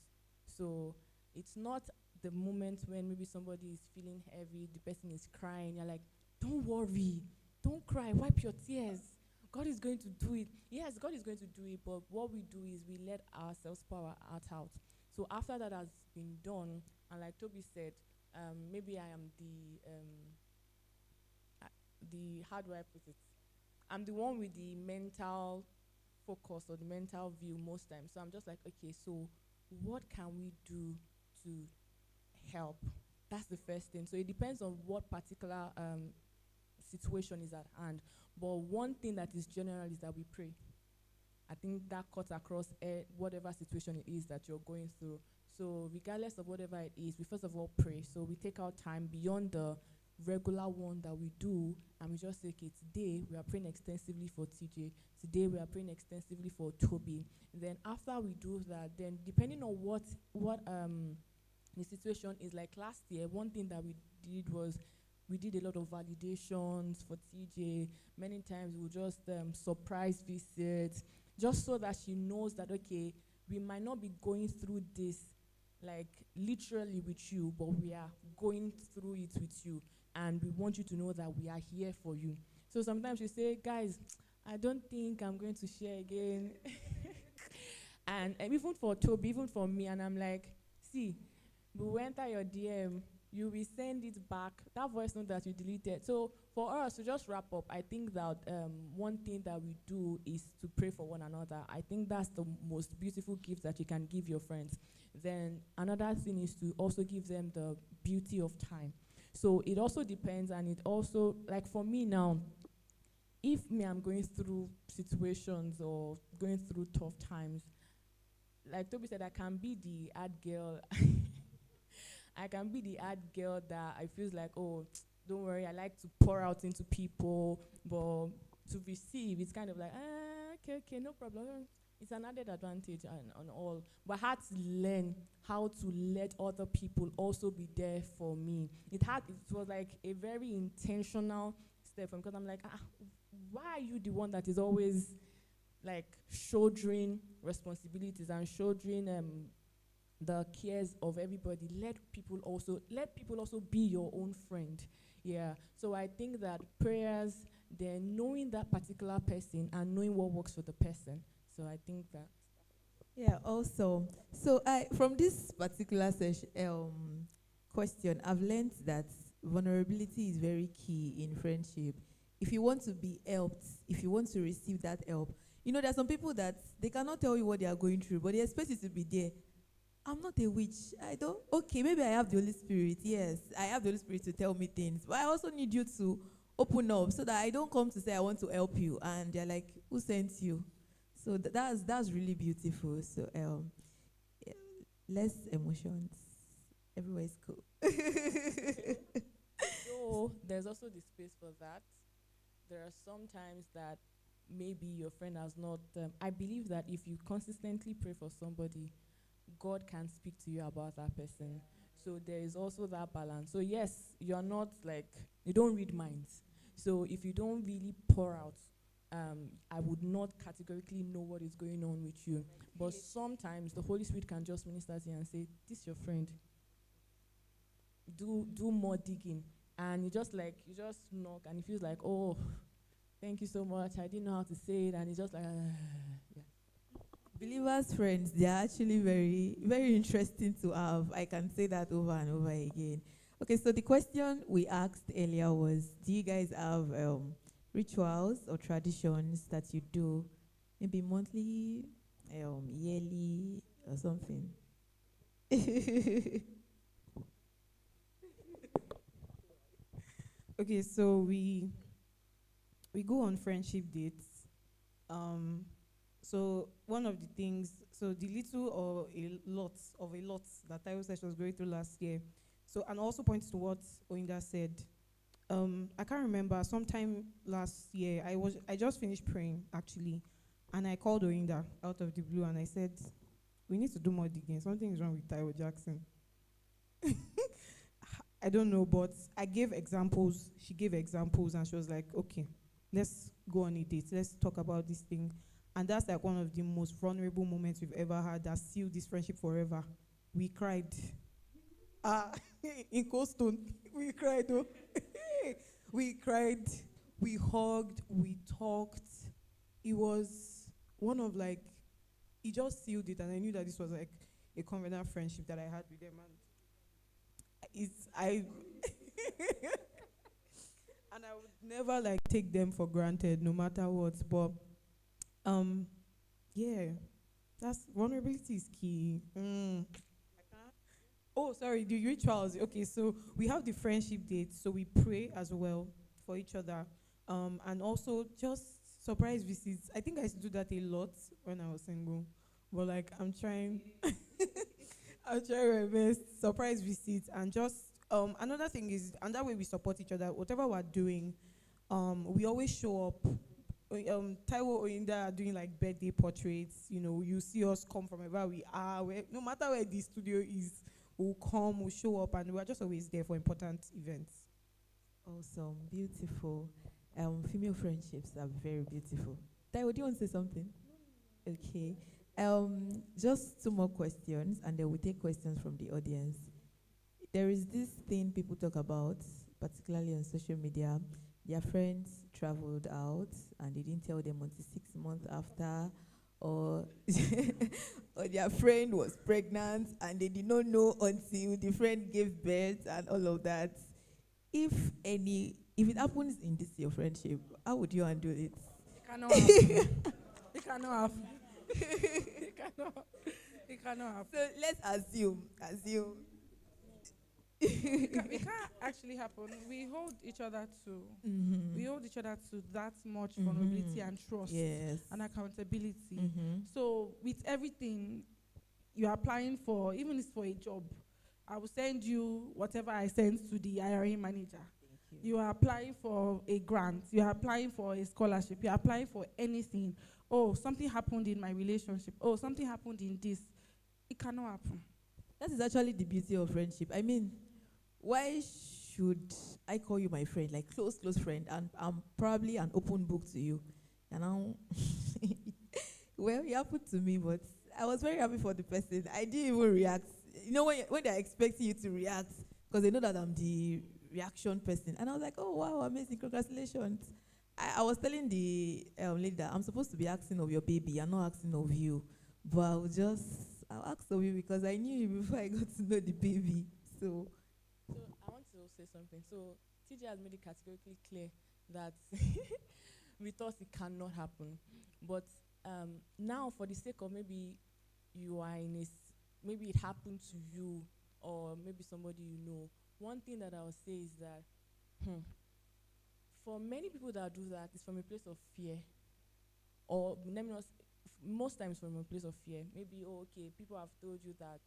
So it's not the moment when maybe somebody is feeling heavy, the person is crying, you're like, don't worry, don't cry, wipe your tears. God is going to do it. Yes, God is going to do it, but what we do is we let ourselves pour our heart out. So after that has been done, and like Toby said, maybe I am how do I put it? I'm the one with the mental focus or the mental view most times. So I'm just like, okay, so what can we do to help? That's the first thing. So it depends on what particular situation is at hand. But one thing that is general is that we pray. I think that cuts across whatever situation it is that you're going through. So regardless of whatever it is, we first of all pray. So we take out time beyond the regular one that we do, and we just say, okay, today we are praying extensively for TJ. Today we are praying extensively for Toby. Then after we do that, then depending on what the situation is, like last year, one thing that we did was we did a lot of validations for TJ. Many times we'll just surprise visits, just so that she knows that, okay, we might not be going through this like literally with you, but we are going through it with you, and we want you to know that we are here for you. So sometimes we say, guys, I don't think I'm going to share again. and even for Toby, even for me, and I'm like, see, we will enter your DM, you will send it back, that voice note that you deleted. So for us to just wrap up, I think that one thing that we do is to pray for one another. I think that's the most beautiful gift that you can give your friends. Then another thing is to also give them the beauty of time. So it also depends, and it also, like for me now, if I'm going through situations or going through tough times, like Toby said, I can be the ad girl. I can be the ad girl that I feel like, oh, don't worry, I like to pour out into people, but to receive, it's kind of like, okay, no problem. It's an added advantage and all. But I had to learn how to let other people also be there for me. It was like a very intentional step for me, because I'm like, why are you the one that is always like shouldering responsibilities and shouldering the cares of everybody? Let people also be your own friend. Yeah. So I think that prayers, then knowing that particular person and knowing what works for the person. So I think that. Yeah, also. So from this particular question, I've learned that vulnerability is very key in friendship. If you want to be helped, if you want to receive that help, there are some people that they cannot tell you what they are going through, but they expect you to be there. I'm not a witch. Okay, maybe I have the Holy Spirit. Yes, I have the Holy Spirit to tell me things. But I also need you to open up so that I don't come to say I want to help you and they're like, who sent you? So that's really beautiful. So yeah, less emotions. Everywhere is cool. So there's also the space for that. There are some times that maybe your friend has not. I believe that if you consistently pray for somebody, God can speak to you about that person. So there is also that balance. So yes, you're not like, you don't read minds. So if you don't really pour out, I would not categorically know what is going on with you. But sometimes the Holy Spirit can just minister to you and say, this is your friend. Do more digging. And you just knock, and it feels like, oh, thank you so much. I didn't know how to say it, and it's just like, yeah. Believers' friends, they are actually very, very interesting to have. I can say that over and over again. Okay, so the question we asked earlier was, do you guys have rituals or traditions that you do, maybe monthly, yearly, or something? Okay, so we go on friendship dates. So one of the things, so the little or a lot that Taiwo said she was going through last year. So and also points to what Oinda said. I can't remember. Sometime last year, I just finished praying actually, and I called Oinda out of the blue and I said, "We need to do more digging. Something is wrong with Taiwo Jackson." I don't know, but I gave examples. She gave examples, and she was like, "Okay, let's go on a date. Let's talk about this thing." And that's like one of the most vulnerable moments we've ever had that sealed this friendship forever. We cried. In Coldstone, we cried. Oh. We cried. We hugged. We talked. It was one of like, it just sealed it, and I knew that this was like a covenant friendship that I had with them, and and I would never like take them for granted, no matter what. But yeah, that's vulnerability is key. Oh, sorry, the rituals. Okay, so we have the friendship date, so we pray as well for each other, and also just surprise visits. I think I used to do that a lot when I was single, but like I'm trying. I'll try my best. Surprise visits and just another thing is, and that way we support each other. Whatever we're doing, we always show up. Taiwo Oyinda are doing like birthday portraits. You know, you see us come from wherever we are. No matter where the studio is, we'll come, we'll show up, and we're just always there for important events. Awesome, beautiful. Female friendships are very beautiful. Taiwo, do you want to say something? Okay. Just two more questions, and then we'll take questions from the audience. There is this thing people talk about, particularly on social media. Their friends traveled out, and they didn't tell them until 6 months after, or or their friend was pregnant, and they did not know until the friend gave birth, and all of that. If it happens in this your friendship, how would you handle it? It cannot happen. It cannot happen. It cannot happen. So let's assume. It can't actually happen. We hold each other to that much vulnerability and trust and accountability. So with everything you're applying for, even if it's for a job, I will send you whatever I send to the hiring manager. You are applying for a grant, you are applying for a scholarship, you are applying for anything. Oh, something happened in my relationship. Oh, something happened in this. It cannot happen. That is actually the beauty of friendship. I mean, why should I call you my friend, like close friend, and I'm probably an open book to you? And now, well, it happened to me, but I was very happy for the person. I didn't even react. You know, when they're expecting you to react, because they know that I'm the reaction person. And I was like, oh, wow, amazing, congratulations. I was telling the leader, I'm supposed to be asking of your baby, I'm not asking of you. But I'll ask of you because I knew you before I got to know the baby. So I want to say something. So TJ has made it categorically clear that with us it cannot happen. But now, for the sake of maybe you are maybe it happened to you or maybe somebody you know, one thing that I would say is that for many people that do that, it's from a place of fear. Or most times from a place of fear. Maybe, okay, people have told you that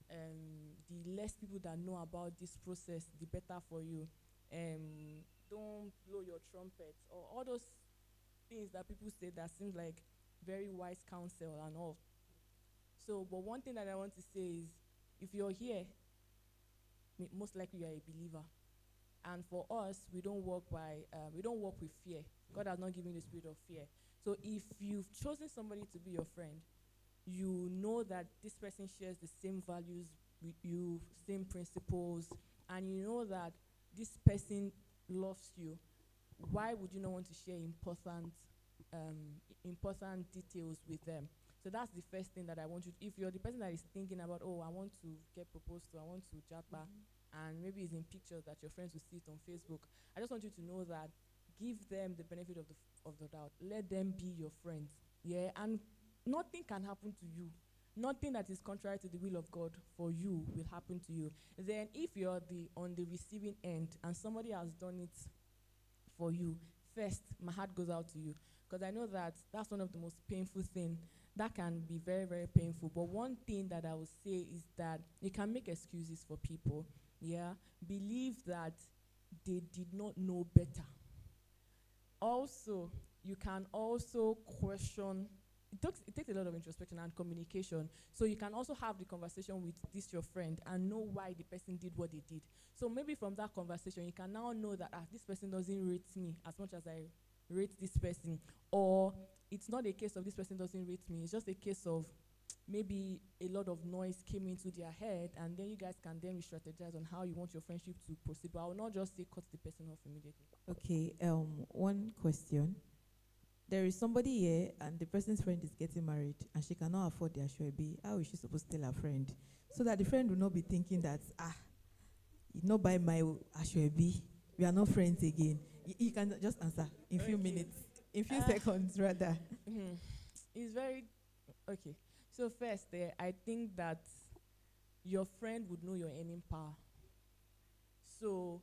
the less people that know about this process, the better for you. Don't blow your trumpet, or all those things that people say that seems like very wise counsel and all. So, but one thing that I want to say is, if you're here, most likely you are a believer. And for us, we don't walk with fear. God has not given you the spirit of fear. So if you've chosen somebody to be your friend, you know that this person shares the same values with you, same principles, and you know that this person loves you. why would you not want to share important details with them? So that's the first thing that I want you. If you're the person that is thinking about, oh, I want to get proposed to, I want to japa, and maybe it's in pictures that your friends will see it on Facebook, I just want you to know that give them the benefit of the doubt. Let them be your friends. Yeah, and nothing can happen to you. Nothing that is contrary to the will of God for you will happen to you. Then if you're on the receiving end and somebody has done it for you, first, my heart goes out to you. Because I know that that's one of the most painful things. That can be very, very painful. But one thing that I would say is that you can make excuses for people. Yeah. Believe that they did not know better. Also, you can also question. It takes a lot of introspection and communication. So you can also have the conversation with your friend and know why the person did what they did. So maybe from that conversation, you can now know that this person doesn't rate me as much as I rate this person. Or it's not a case of this person doesn't rate me. It's just a case of maybe a lot of noise came into their head, and then you guys can then re-strategize on how you want your friendship to proceed. But I will not just say cut the person off immediately. Okay, one question. There is somebody here and the person's friend is getting married and she cannot afford the ashwebi. How is she supposed to tell her friend? So that the friend will not be thinking that, you not buy my ashwebi, we are not friends again. You can just answer in few minutes, in few seconds rather. It's very, okay. So first, I think that your friend would know your earning power. So,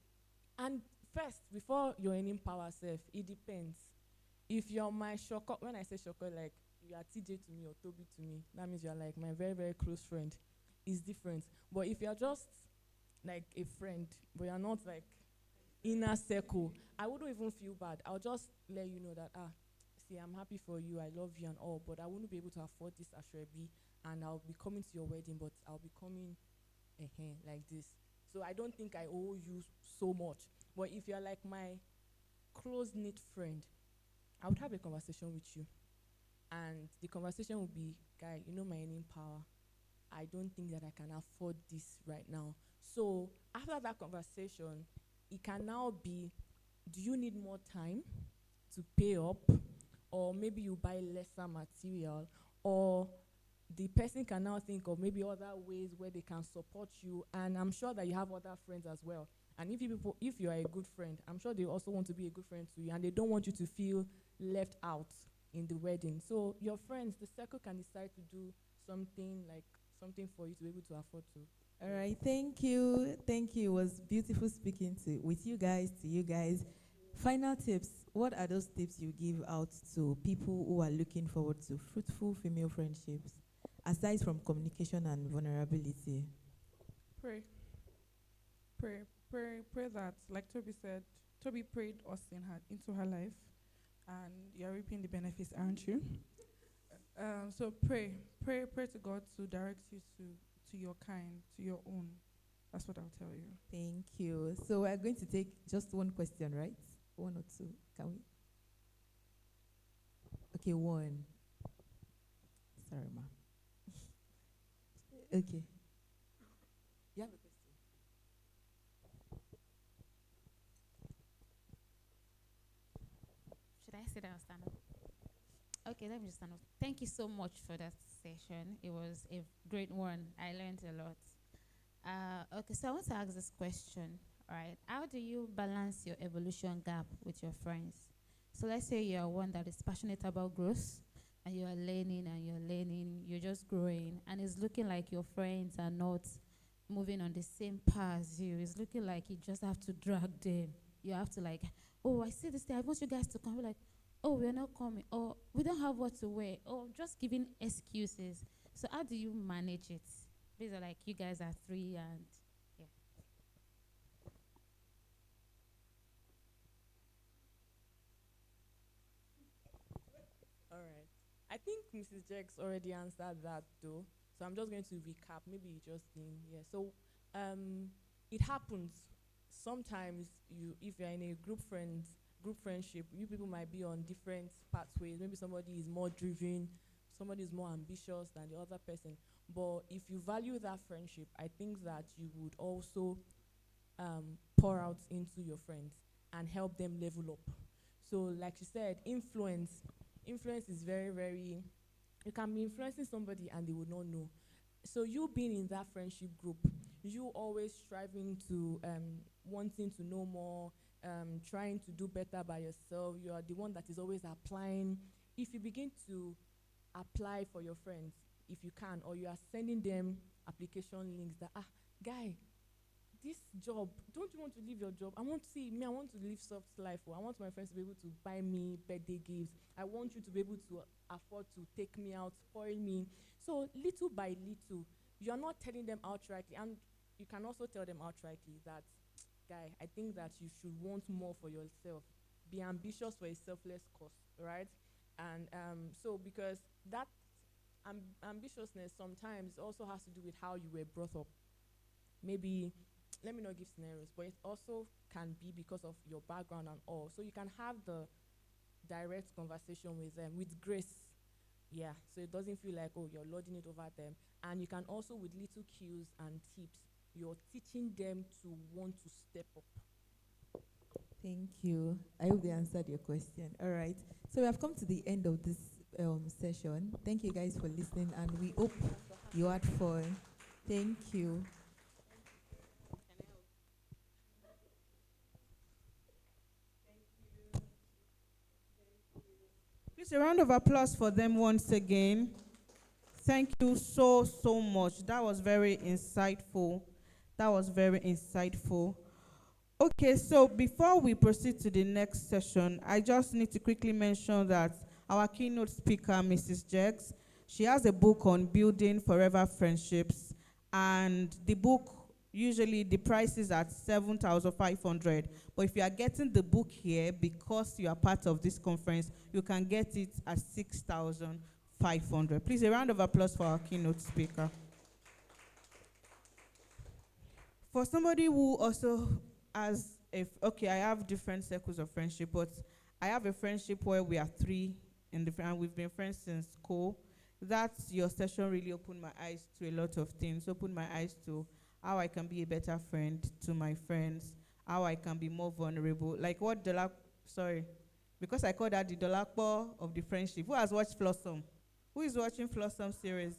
and first, before your earning power self, it depends. If you're my shoko, when I say shoko, like you are TJ to me or Toby to me, that means you're like my very, very close friend. It's different. But if you're just like a friend, but you're not like inner circle, I wouldn't even feel bad. I'll just let you know that, see, I'm happy for you, I love you and all, but I wouldn't be able to afford this ashwebi, and I'll be coming to your wedding, but I'll be coming like this. So I don't think I owe you so much. But if you're like my close-knit friend, I would have a conversation with you. And the conversation would be, guy, you know my earning power. I don't think that I can afford this right now. So after that conversation, it can now be, do you need more time to pay up? Or maybe you buy lesser material? Or the person can now think of maybe other ways where they can support you. And I'm sure that you have other friends as well. And if you are a good friend, I'm sure they also want to be a good friend to you, and they don't want you to feel left out in the wedding. So your friends, the circle can decide to do something for you to be able to afford to. All right, thank you. Thank you. It was beautiful speaking to you guys. Final tips. What are those tips you give out to people who are looking forward to fruitful female friendships, aside from communication and vulnerability? Pray that, like Toby said, Toby prayed us into her life, and you're reaping the benefits, aren't you? So pray to God to direct you to your kind, to your own. That's what I'll tell you. Thank you. So we're going to take just one question, right? One or two, can we? Okay, one. Sorry, ma. Okay. You have a question? Should I sit down or stand up? Okay, let me just stand up. Thank you so much for that session. It was a great one. I learned a lot. Okay, so I want to ask this question, right? How do you balance your evolution gap with your friends? So let's say you're one that is passionate about growth, and you are learning, you're just growing, and it's looking like your friends are not moving on the same path as you. It's looking like you just have to drag them. You have to like, oh, I see this thing, I want you guys to come. We're like, oh, we're not coming, or we don't have what to wear, or just giving excuses. So how do you manage it? These are like, you guys are three, and yeah. All right. I think Mrs. Jex already answered that though. So I'm just going to recap. Maybe you just didn't. Yeah. So it happens. Sometimes if you're in a group friendship, you people might be on different pathways. Maybe somebody is more driven, somebody is more ambitious than the other person. But if you value that friendship, I think that you would also pour out into your friends and help them level up. So, like she said, influence is very, very. You can be influencing somebody and they will not know. So you being in that friendship group, you always striving to wanting to know more, trying to do better by yourself. You are the one that is always applying. If you begin to apply for your friends, if you can, or you are sending them application links that guy, this job, don't you want to leave your job? I want to see me, I want to live soft life. Or I want my friends to be able to buy me birthday gifts. I want you to be able to afford to take me out, spoil me. So little by little, you're not telling them outrightly, and you can also tell them outrightly that, guy, I think that you should want more for yourself. Be ambitious for a selfless cause, right? And so because that ambitiousness sometimes also has to do with how you were brought up. Maybe, let me not give scenarios, but it also can be because of your background and all. So you can have the direct conversation with them with grace. Yeah, so it doesn't feel like, oh, you're loading it over them. And you can also, with little cues and tips, you're teaching them to want to step up. Thank you. I hope they answered your question. All right. So we have come to the end of this session. Thank you guys for listening, and we hope you had fun. Thank you. Please, a round of applause for them once again. Thank you so much. That was very insightful. That was very insightful. Okay, so before we proceed to the next session, I just need to quickly mention that our keynote speaker, Mrs. Jex, she has a book on building forever friendships, and the book, usually the price is at 7,500. But if you are getting the book here because you are part of this conference, you can get it at 6,500. Please, a round of applause for our keynote speaker. For somebody who also has okay, I have different circles of friendship, but I have a friendship where we are three and we've been friends since school. That's your session really opened my eyes to a lot of things. Opened my eyes to how I can be a better friend to my friends, how I can be more vulnerable. Like what because I call that the Dolapo of the friendship. Who has watched Flossom? Who is watching Flossom series?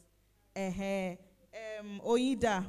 Oida.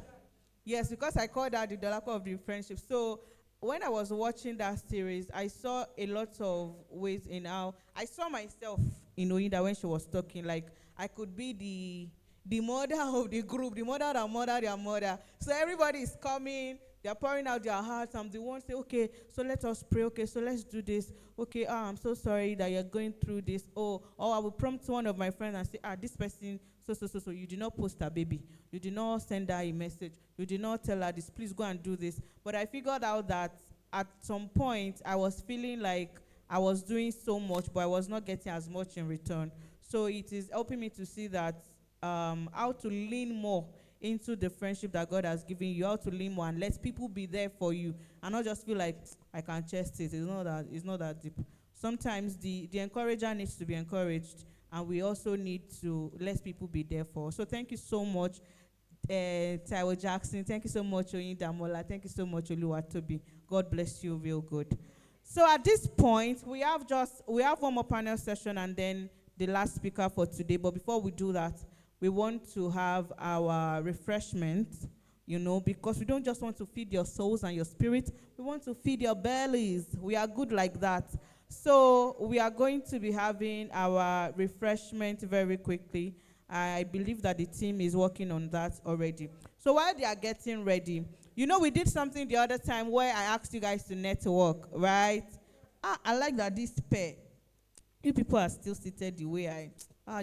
Yes, because I call that the Dolapo of the friendship. So when I was watching that series, I saw a lot of ways in how I saw myself in Oida when she was talking. Like I could be the mother of the group, the mother that mother their mother. So everybody is coming, they're pouring out their hearts. I'm the one say, okay, so let us pray. Okay, so let's do this. Okay, I'm so sorry that you're going through this. Oh, or I will prompt one of my friends and say, this person, so, you did not post her baby. You did not send her a message. You did not tell her this. Please go and do this. But I figured out that at some point, I was feeling like I was doing so much, but I was not getting as much in return. So it is helping me to see that how to lean more into the friendship that God has given you, how to lean more and let people be there for you, and not just feel like I can chest it. It's not that deep. Sometimes the encourager needs to be encouraged, and we also need to let people be there for us. So thank you so much, Taiwo Jackson. Thank you so much, Oyinda Mola. Thank you so much, Oluwatobi. God bless you real good. So at this point, we have one more panel session and then the last speaker for today. But before we do that, we want to have our refreshment, because we don't just want to feed your souls and your spirit. We want to feed your bellies. We are good like that. So we are going to be having our refreshment very quickly. I believe that the team is working on that already. So while they are getting ready, we did something the other time where I asked you guys to network, right? I like that this pair. You people are still seated the way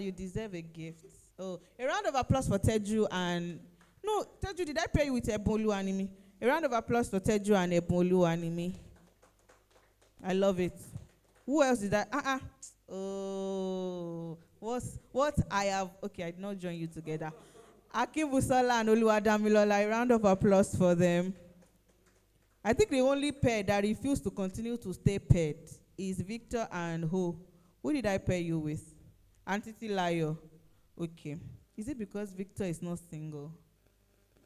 you deserve a gift. Oh, a round of applause for Teju and... No, Teju, did I pair you with Ebolu Anime? A round of applause for Teju and Ebolu Anime. I love it. Who else did I... Oh, what I have... Okay, I did not join you together. Akim Busola and Oluwadamilola, a round of applause for them. I think the only pair that refused to continue to stay paired is Victor and who? Who did I pair you with? Auntie Layo. Okay. Is it because Victor is not single?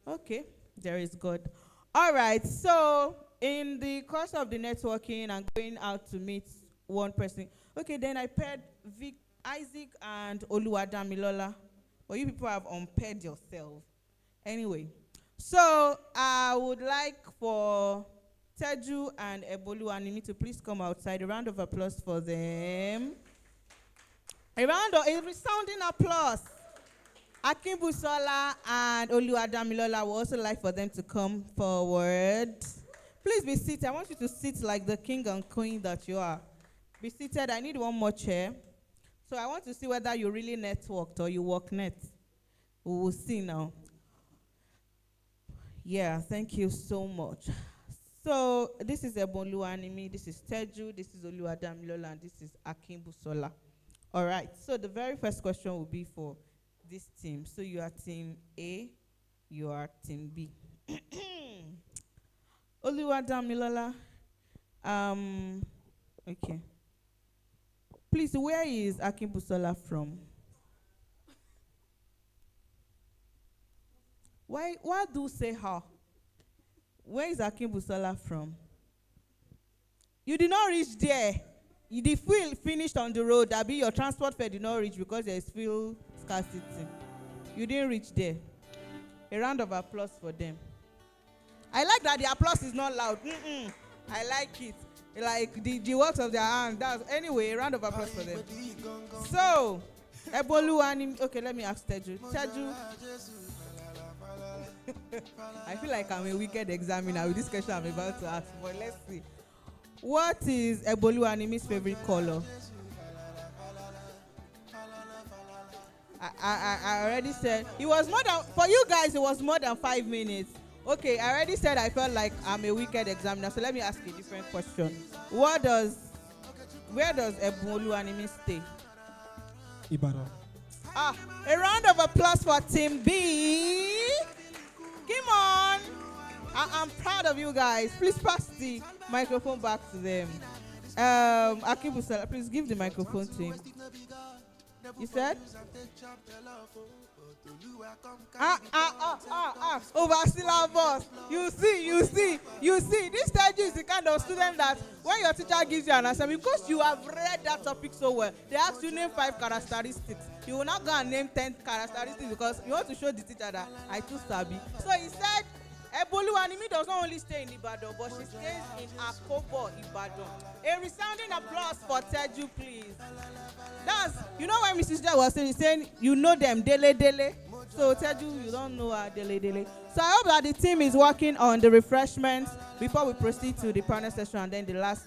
Okay. There is God. All right. So, in the course of the networking and going out to meet one person. Okay, then I paired Isaac and Oluwadamilola. But you people have unpaired yourself. Anyway, so I would like for Teju and Ebolu Animi to please come outside. A round of applause for them. A resounding applause. Akin Busola and Oluwadamilola would also like for them to come forward. Please be seated. I want you to sit like the king and queen that you are. Be seated. I need one more chair. So I want to see whether you really networked or you work net. We will see now. Yeah, thank you so much. So this is Ebolu Animi, this is Teju, this is Oluwadamilola, and this is Akin Busola. All right, so the very first question will be for this team. So you are team A, you are team B. Oluwadamilola, okay. Please, where is Akin Busola from? Why do say her? Where is Akin Busola from? You did not reach there. The fuel finished on the road. That be your transport fare did not reach because there is fuel scarcity. You didn't reach there. A round of applause for them. I like that the applause is not loud. I like it. Like the works of their hand. Anyway, a round of applause for them. So, Ebolu Anim. Okay, let me ask Teju. Teju. I feel like I'm a wicked examiner with this question I'm about to ask, but let's see. What is Ebolu Animi's favorite color? I already said it was more than, for you guys it was more than 5 minutes. Okay, I already said I felt like I'm a wicked examiner, so let me ask a different question. Where does Ebolu Animi stay? Ibadan. A round of applause for Team B. Come on. I'm proud of you guys. Please pass the microphone back to them. Akin Busola, please give the microphone to him. You said? Over syllabus. You see. This Teju is the kind of student that when your teacher gives you an assignment, because you have read that topic so well, they ask you name 5 characteristics. You will not go and name 10 characteristics because you want to show the teacher that I too sabi. So he said, Ebolu Animi does not only stay in Ibadan, but she stays in Akobo, Ibadan. A resounding applause for Teju, please. That's, you know when Mrs. J was saying, you know them, dele. So Teju, you don't know her, dele. So I hope that the team is working on the refreshments before we proceed to the panel session and then the last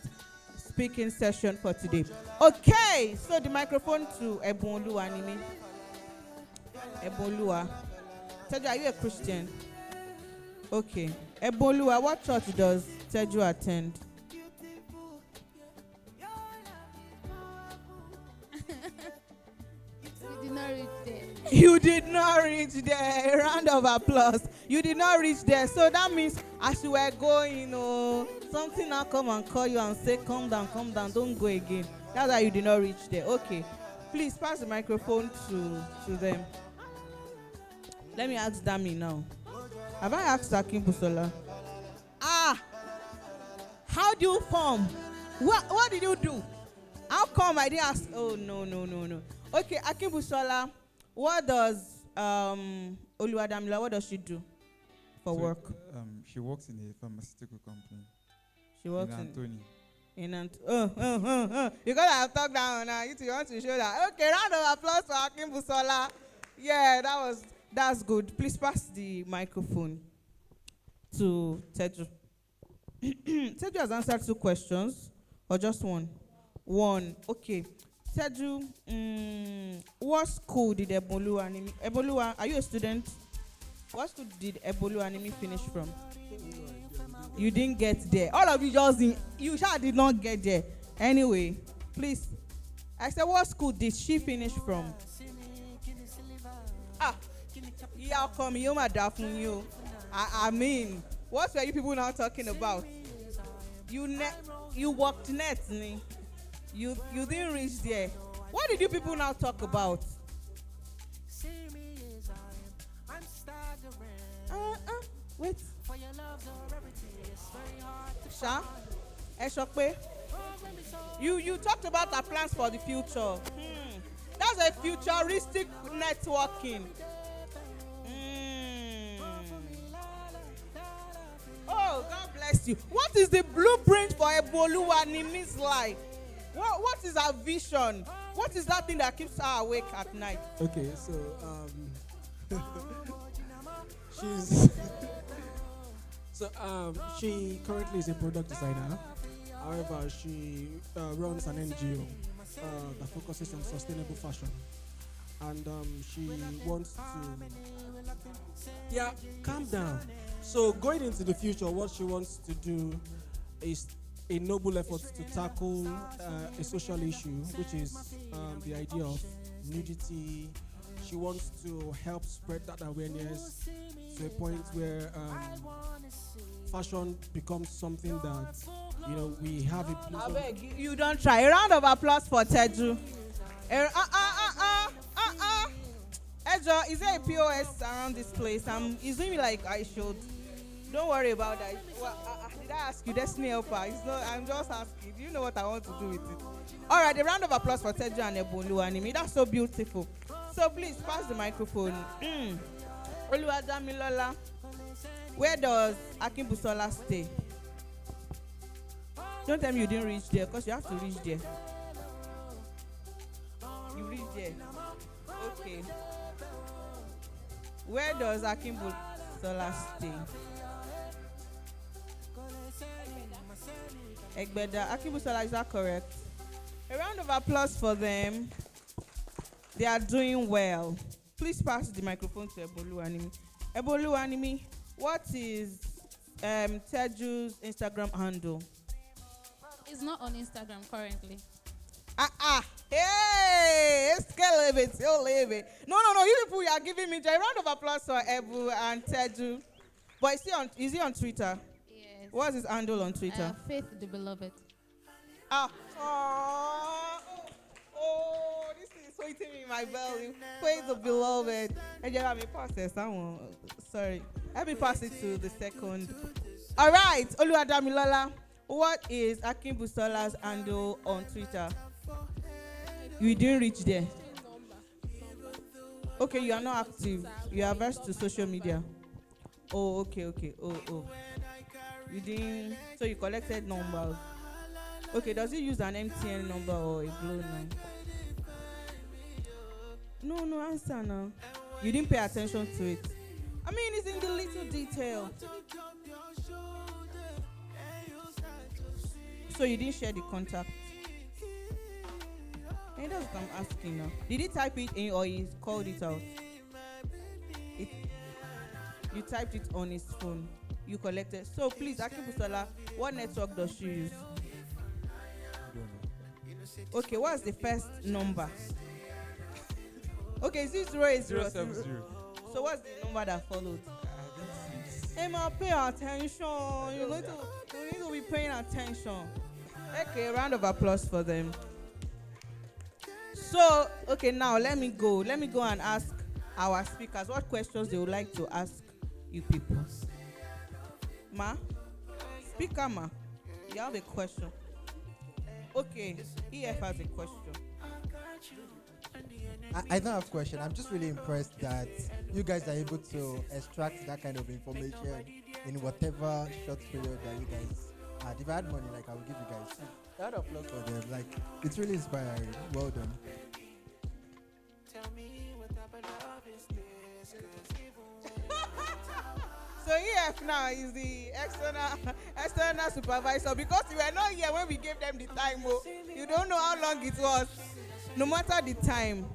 speaking session for today. Okay, so the microphone to Ebolu Animi. Ebolu, Teju, are you a Christian? Okay. Ebolu, what church does Teju attend? We did not reach there. You did not reach there. A round of applause. You did not reach there. So that means as you were going, something now come and call you and say, come down, don't go again. That's why you did not reach there. Okay. Please pass the microphone to them. Let me ask Dami now. Have I asked Akin Busola? How do you form? What did you do? How come I didn't ask? Oh, no. Okay, Akin Busola, what does Oluwadamilola, what does she do for work? She works in a pharmaceutical company. She works in Anthony. You gotta have talked down now. You want to show that. Okay, round of applause for Akin Busola. Yeah, that's good. Please pass the microphone to Teju. Teju has answered 2 questions or just one? One. Okay. Teju, what school did Ebolu Animi? Are you a student? What school did Ebolu Animi finish from? You didn't get there. All of you you did not get there. Anyway, please. I said, what school did she finish from? Yeah, come you from you. I mean, what were you people now talking about? You worked net, you didn't reach there. What did you people now talk about? Wait. Sha, Eshokpe, You talked about our plans for the future. That's a futuristic networking. Oh, God bless you. What is the blueprint for Eboluwanimi's life? What is her vision? What is that thing that keeps her awake at night? Okay, so she's she currently is a product designer. However, she runs an NGO that focuses on sustainable fashion, and she wants to calm down. So going into the future, what she wants to do is a noble effort to tackle a social issue, which is the idea of nudity. She wants to help spread that awareness to a point where fashion becomes something that we have a place. I beg you don't try. A round of applause for Teju. Ejo, is there a POS around this place? It's doing me like I should. Don't worry about that. Well, did I ask you, Destiny Helper? It's not. I'm just asking. Do you know what I want to do with it? All right, a round of applause for Teju and Eboluwanimi. That's so beautiful. So please pass the microphone. Oluwadamilola, where does Akin Busola stay? Don't tell me you didn't reach there, because you have to reach there. You reach there. Okay. Where does Akin Busola stay? Egbeda. Akin Busola, is that correct? A round of applause for them. They are doing well. Please pass the microphone to Eboluwanimi. Eboluwanimi, what is Teju's Instagram handle? It's not on Instagram currently. Hey, still leave it. No. You people, you are giving me a round of applause for Ebu and Teju. But is he on Twitter? Yes. What's his handle on Twitter? Faith the Beloved. This is sweeting me in my belly. Faith the Beloved. And you have me pass it. Sorry. Let me pass it to the second. All right, Oluwadamilola. What is Akin Busola's handle on Twitter? You didn't reach there. Okay, you are not active. You are averse to social media. Oh, okay. Oh. You didn't. So you collected numbers. Okay, does he use an MTN number or a Glo 9? No, answer now. You didn't pay attention to it. I mean, it's in the little detail. So you didn't share the contact. And that's what I'm asking now. Did he type it in or he called it out? You typed it on his phone. You collected. So please, Akin Busola, what network does she use? Okay, what's the first number? Okay, is it 080? So what's the number that followed? Emma, pay attention. You need to be paying attention. Okay, a round of applause for them. So, okay, now let me go and ask our speakers what questions they would like to ask you people. Ma? Speaker Ma, you have a question. Okay, EF has a question. I don't have a question. I'm just really impressed that you guys are able to extract that kind of information in whatever short period that you guys had. If I had money, I would give you guys a round of applause for them. It's really inspiring. Well done. So EF now is the external supervisor, because you were not here when we gave them the time. You don't know how long it was. No matter the time,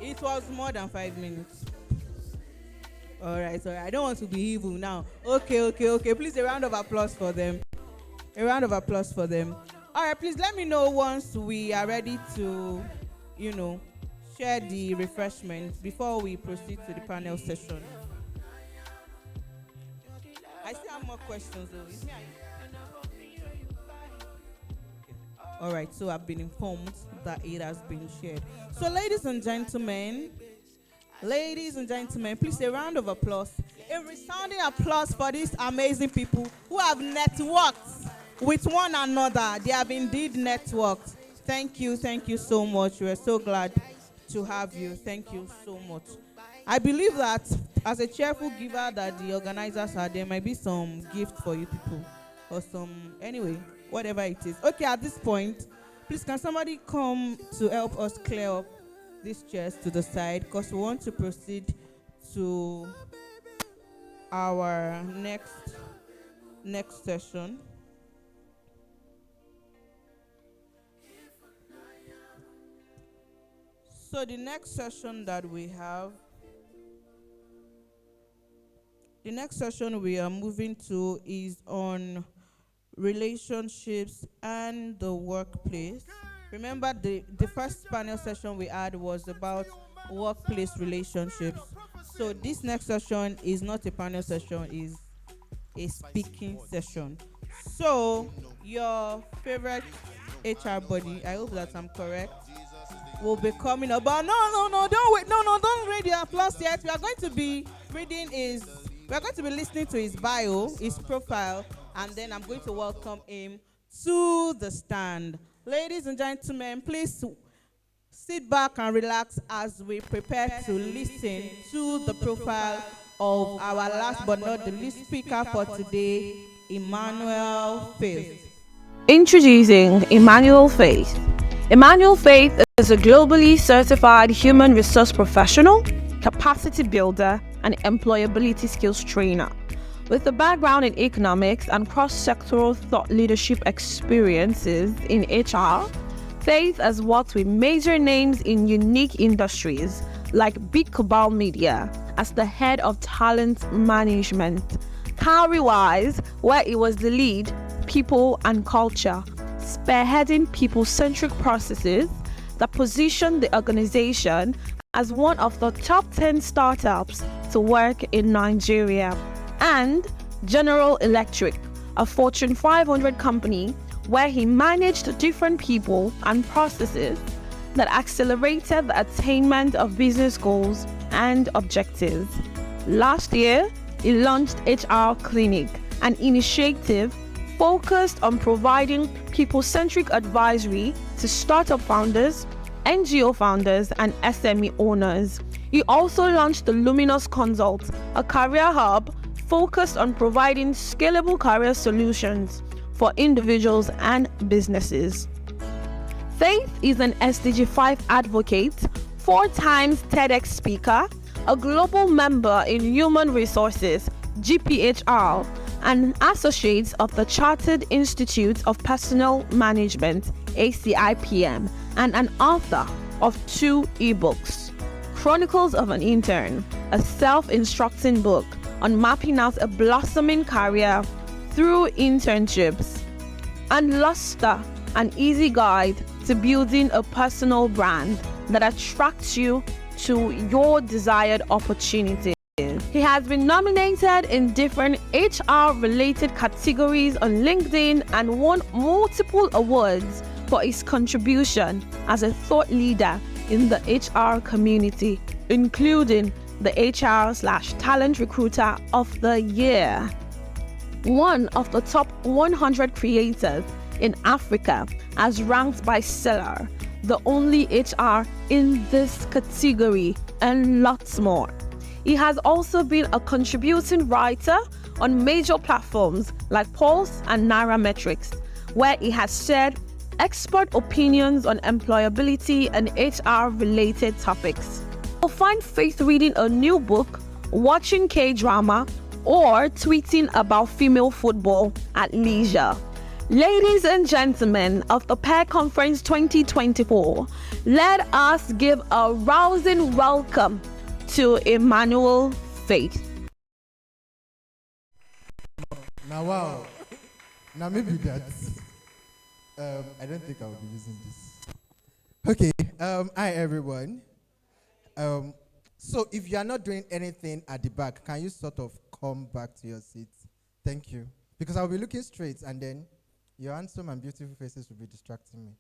it was more than 5 minutes. All right. I don't want to be evil now. Okay. Please, a round of applause for them. All right, please let me know once we are ready to, share the refreshments before we proceed to the panel session. I still have more questions though. Is me All right, so I've been informed that it has been shared. So ladies and gentlemen, please a round of applause. A resounding applause for these amazing people who have networked with one another. They have indeed networked. Thank you so much. We're so glad to have you. Thank you so much. I believe that as a cheerful giver that the organizers are, there might be some gift for you people or some, anyway, whatever it is. Okay, at this point, please can somebody come to help us clear up these chairs to the side because we want to proceed to our next session. So the next session that we have, the next session we are moving to is on relationships and the workplace. Remember the first panel session we had was about workplace relationships. So this next session is not a panel session, is a speaking session. So your favorite HR body, I hope that I'm correct, will be coming up. But no, don't wait. No, don't read the applause yet. We are going to be listening to his bio, his profile, and then I'm going to welcome him to the stand. Ladies and gentlemen, please sit back and relax as we prepare to listen to the profile of our last but not the least speaker for today, Emmanuel Faith. Introducing Emmanuel Faith. Emmanuel Faith is a globally certified human resource professional, capacity builder, and employability skills trainer. With a background in economics and cross-sectoral thought leadership experiences in HR, Faith has worked with major names in unique industries like Big Cabal Media as the head of talent management, Cowrywise, where he was the lead, people and culture, spearheading people-centric processes that position the organization as one of the top 10 startups to work in Nigeria, and General Electric, a Fortune 500 company where he managed different people and processes that accelerated the attainment of business goals and objectives. Last year, he launched HR Clinic, an initiative focused on providing people-centric advisory to startup founders, NGO founders, and SME owners. He also launched the Luminous Consult, a career hub focused on providing scalable career solutions for individuals and businesses. Faith is an SDG 5 advocate, 4 times TEDx speaker, a global member in Human Resources, GPHR, and associate of the Chartered Institute of Personnel Management, ACIPM, and an author of 2 ebooks, Chronicles of an Intern, a self-instructing book on mapping out a blossoming career through internships, and Luster, an easy guide to building a personal brand that attracts you to your desired opportunities. He has been nominated in different HR-related categories on LinkedIn and won multiple awards for his contribution as a thought leader in the HR community, including the HR/Talent Recruiter of the Year. One of the top 100 creators in Africa, as ranked by Stellar, the only HR in this category, and lots more. He has also been a contributing writer on major platforms like Pulse and Nairametrics, where he has shared expert opinions on employability and HR-related topics. You'll find Faith reading a new book, watching K-drama, or tweeting about female football at leisure. Ladies and gentlemen of the Pair Conference 2024, let us give a rousing welcome to Emmanuel Faith. Now, wow. Now, maybe that. I don't think I'll be using this. Okay. Hi, everyone. So, if you are not doing anything at the back, can you sort of come back to your seats? Thank you. Because I'll be looking straight, and then your handsome and beautiful faces will be distracting me.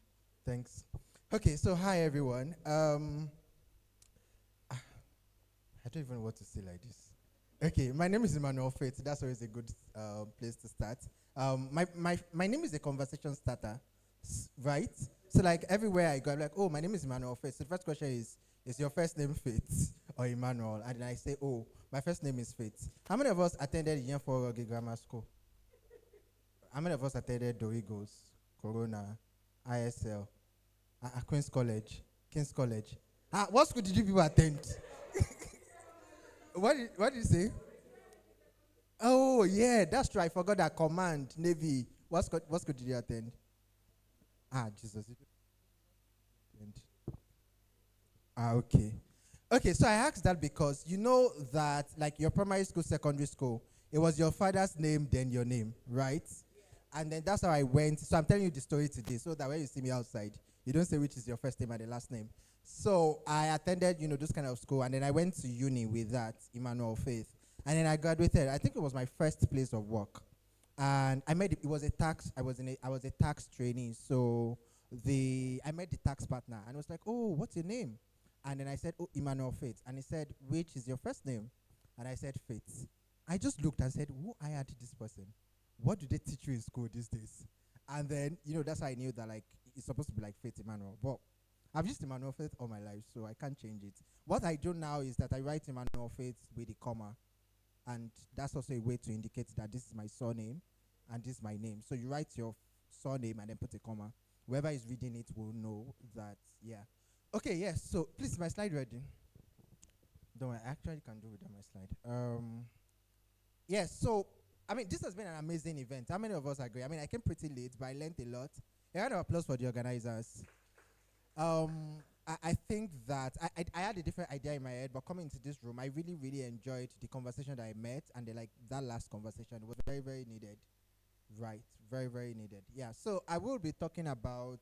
Thanks. Okay, so hi, everyone. I don't even know what to say like this. Okay, my name is Emmanuel Faith. That's always a good place to start. My name is a conversation starter, right? So like everywhere I go, I'm like, oh, my name is Emmanuel Faith. So the first question is your first name Faith or Emmanuel? And then I say, oh, my first name is Faith. How many of us attended Yen Forogi Grammar School? How many of us attended Dorigos, Corona, ISL, Queen's College, King's College? What school did you people attend? What did you say? Oh, yeah, that's true. I forgot that command, Navy. What school did you attend? Jesus. Okay. Okay, so I asked that because you know that, like your primary school, secondary school, it was your father's name, then your name, right? And then that's how I went. So I'm telling you the story today so that when you see me outside, you don't say which is your first name and the last name. So I attended, this kind of school, and then I went to uni with that, Emmanuel Faith. And then I graduated. I think it was my first place of work. And I made it was a tax, I was a tax trainee. So I met the tax partner and I was like, oh, what's your name? And then I said, oh, Emmanuel Faith. And he said, which is your first name? And I said, Faith. I just looked and said, who hired this person? What do they teach you in school these days? And then, that's how I knew that, like, it's supposed to be like Faith Emmanuel. But I've used Emmanuel Faith all my life, so I can't change it. What I do now is that I write Emmanuel Faith with a comma. And that's also a way to indicate that this is my surname and this is my name. So you write your surname and then put a comma. Whoever is reading it will know that, yeah. Okay, yes. So please, my slide ready. Don't worry, I actually can do without my slide. Yes, so, this has been an amazing event. How many of us agree? I came pretty late, but I learned a lot. A round of applause for the organizers. I think that I had a different idea in my head, but coming into this room, I really, really enjoyed the conversation that I met, and that last conversation was very, very needed. Right, very, very needed. Yeah, so I will be talking about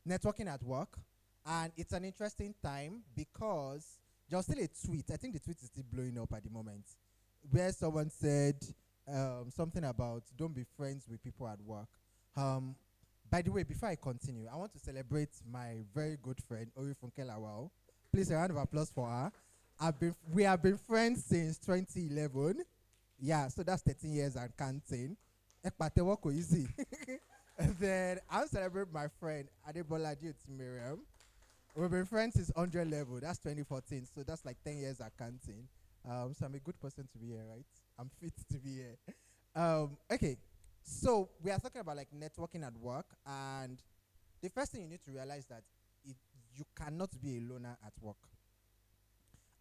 networking at work, and it's an interesting time because there was still a tweet. I think the tweet is still blowing up at the moment, where someone said something about don't be friends with people at work. By the way, before I continue, I want to celebrate my very good friend, Ori Funkelawao. Please, a round of applause for her. We have been friends since 2011. Yeah, so that's 13 years and counting. Ekpatewoko easy. And then I'll celebrate my friend, Adebola Miriam. We've been friends since 100 level. That's 2014. So that's like 10 years and counting. So I'm a good person to be here, right? I'm fit to be here. Okay. So we are talking about like networking at work, and the first thing you need to realize that you cannot be a loner at work.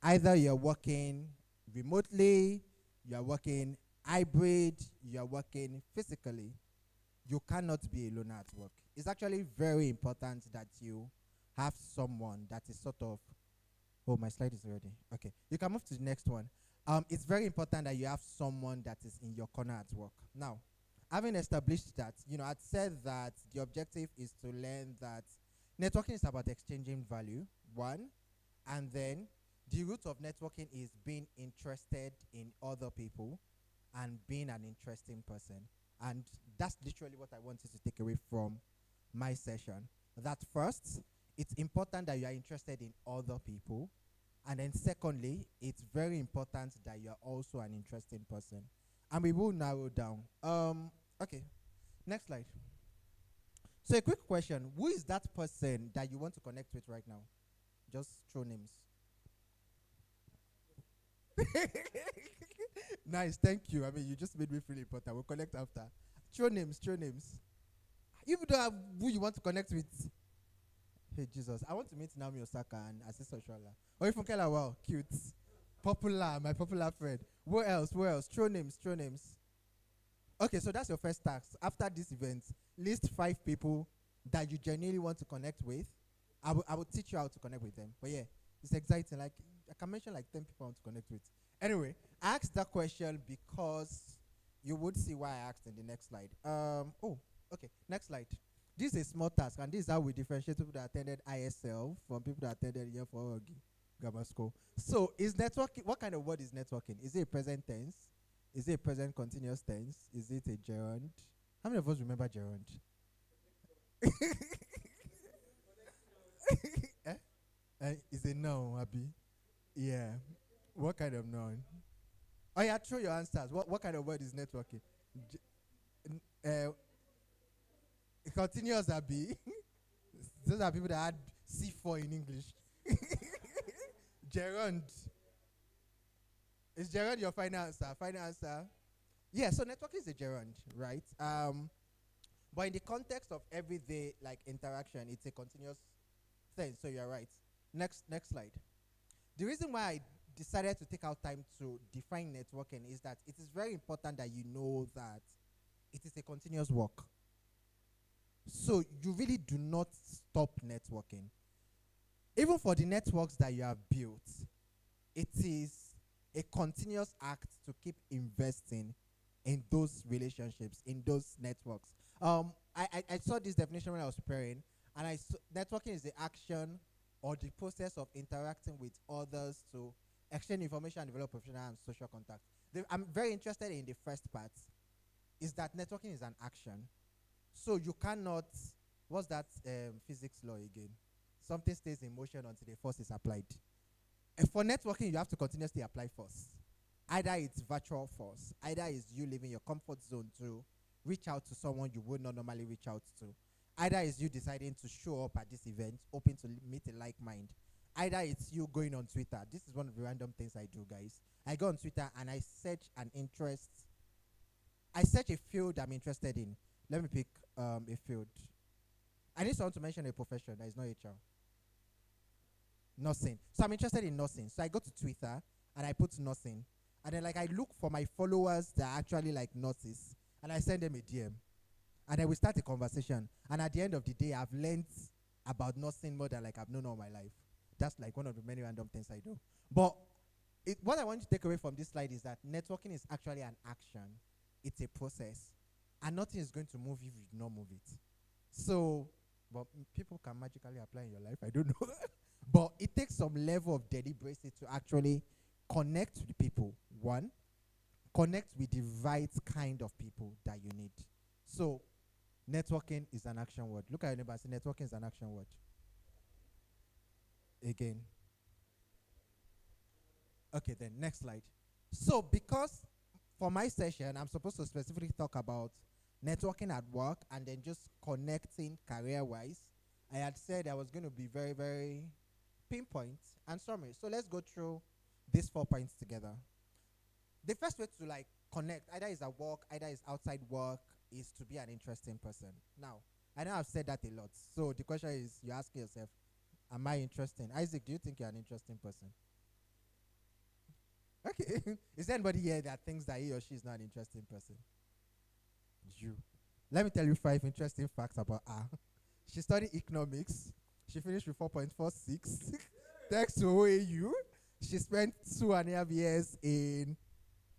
Either you're working remotely, you're working hybrid, you're working physically. You cannot be a loner at work. It's actually very important that you have someone that is sort of. Oh, my slide is ready. Okay, you can move to the next one. It's very important that you have someone that is in your corner at work. Now, having established that, I'd said that the objective is to learn that networking is about exchanging value, one, and then the root of networking is being interested in other people and being an interesting person. And that's literally what I want you to take away from my session. That first, it's important that you are interested in other people. And then secondly, it's very important that you are also an interesting person. And we will narrow down. Okay, next slide. So a quick question. Who is that person that you want to connect with right now? Just throw names. Nice, thank you. You just made me feel important. We'll connect after. Throw names. If you don't have who you want to connect with, hey, Jesus, I want to meet Naomi Osaka and Assistant Shola. Or if Funkela, wow, cute. Popular, my popular friend. Where else? Throw names. Okay, so that's your first task. After this event, list 5 people that you genuinely want to connect with. I will teach you how to connect with them. But yeah, it's exciting. Like, I can mention like 10 people I want to connect with. Anyway, I asked that question because you would see why I asked in the next slide. Okay, next slide. This is a small task, and this is how we differentiate people that attended ISL from people that attended here for grammar school. So, is networking, what kind of word is networking? Is it a present tense? Is it a present continuous tense? Is it a gerund? How many of us remember gerund? Is a noun, Abby? Yeah. What kind of noun? Oh yeah, throw your answers. What kind of word is networking? Continuous Abi. Those are people that had C4 in English. Gerund. Is gerund your final answer? Final answer? Yeah, so networking is a gerund, right? But in the context of everyday like interaction, it's a continuous thing. So you're right. Next slide. The reason why I decided to take out time to define networking is that it is very important that you know that it is a continuous work. So you really do not stop networking. Even for the networks that you have built, it is a continuous act to keep investing in those relationships, in those networks. I saw this definition when I was preparing, and networking is the action or the process of interacting with others to exchange information and develop professional and social contacts. I'm very interested in the first part, is that networking is an action. So you cannot, what's that physics law again? Something stays in motion until the force is applied. And for networking, you have to continuously apply force. Either it's virtual force, either it's you leaving your comfort zone to reach out to someone you would not normally reach out to. Either it's you deciding to show up at this event, hoping to meet a like mind. Either it's you going on Twitter. This is one of the random things I do, guys. I go on Twitter and I search an interest. I search a field I'm interested in. Let me pick a field. I need someone to mention a profession that is not HR. Nursing. So I'm interested in nursing. So I go to Twitter and I put nursing. And then like I look for my followers that are actually like nurses. And I send them a DM. And then we start a conversation. And at the end of the day, I've learned about nursing more than like I've known all my life. That's like one of the many random things I do. But what I want you to take away from this slide is that networking is actually an action. It's a process. And nothing is going to move if you do not move it. So, but people can magically apply in your life. I don't know. But it takes some level of deliberation to actually connect with people. One, connect with the right kind of people that you need. So, networking is an action word. Look at your neighbor and say, networking is an action word. Again. Okay, then next slide. So, because for my session, I'm supposed to specifically talk about networking at work and then just connecting career-wise, I had said I was going to be very, very pinpoint and summary. So let's go through these 4 points together. The first way to like connect, either is at work, either is outside work, is to be an interesting person. Now, I know I've said that a lot. So the question is, you're asking yourself, am I interesting? Isaac, do you think you're an interesting person? Okay. Is there anybody here that thinks that he or she is not an interesting person? You. Let me tell you 5 interesting facts about her. She studied economics. She finished with 4.46. Thanks to OAU. She spent 2.5 years in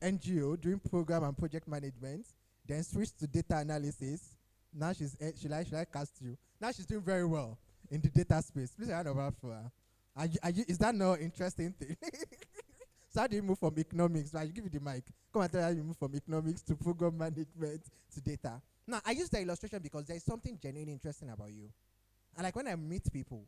NGO doing program and project management. Then switched to data analysis. Now she's should I cast you? Now she's doing very well in the data space. Please round of applause for her. Is that not interesting thing? So how do you move from economics? I give you the mic. Come and tell me how you move from economics to program management to data. Now, I use the illustration because there is something genuinely interesting about you. And like when I meet people,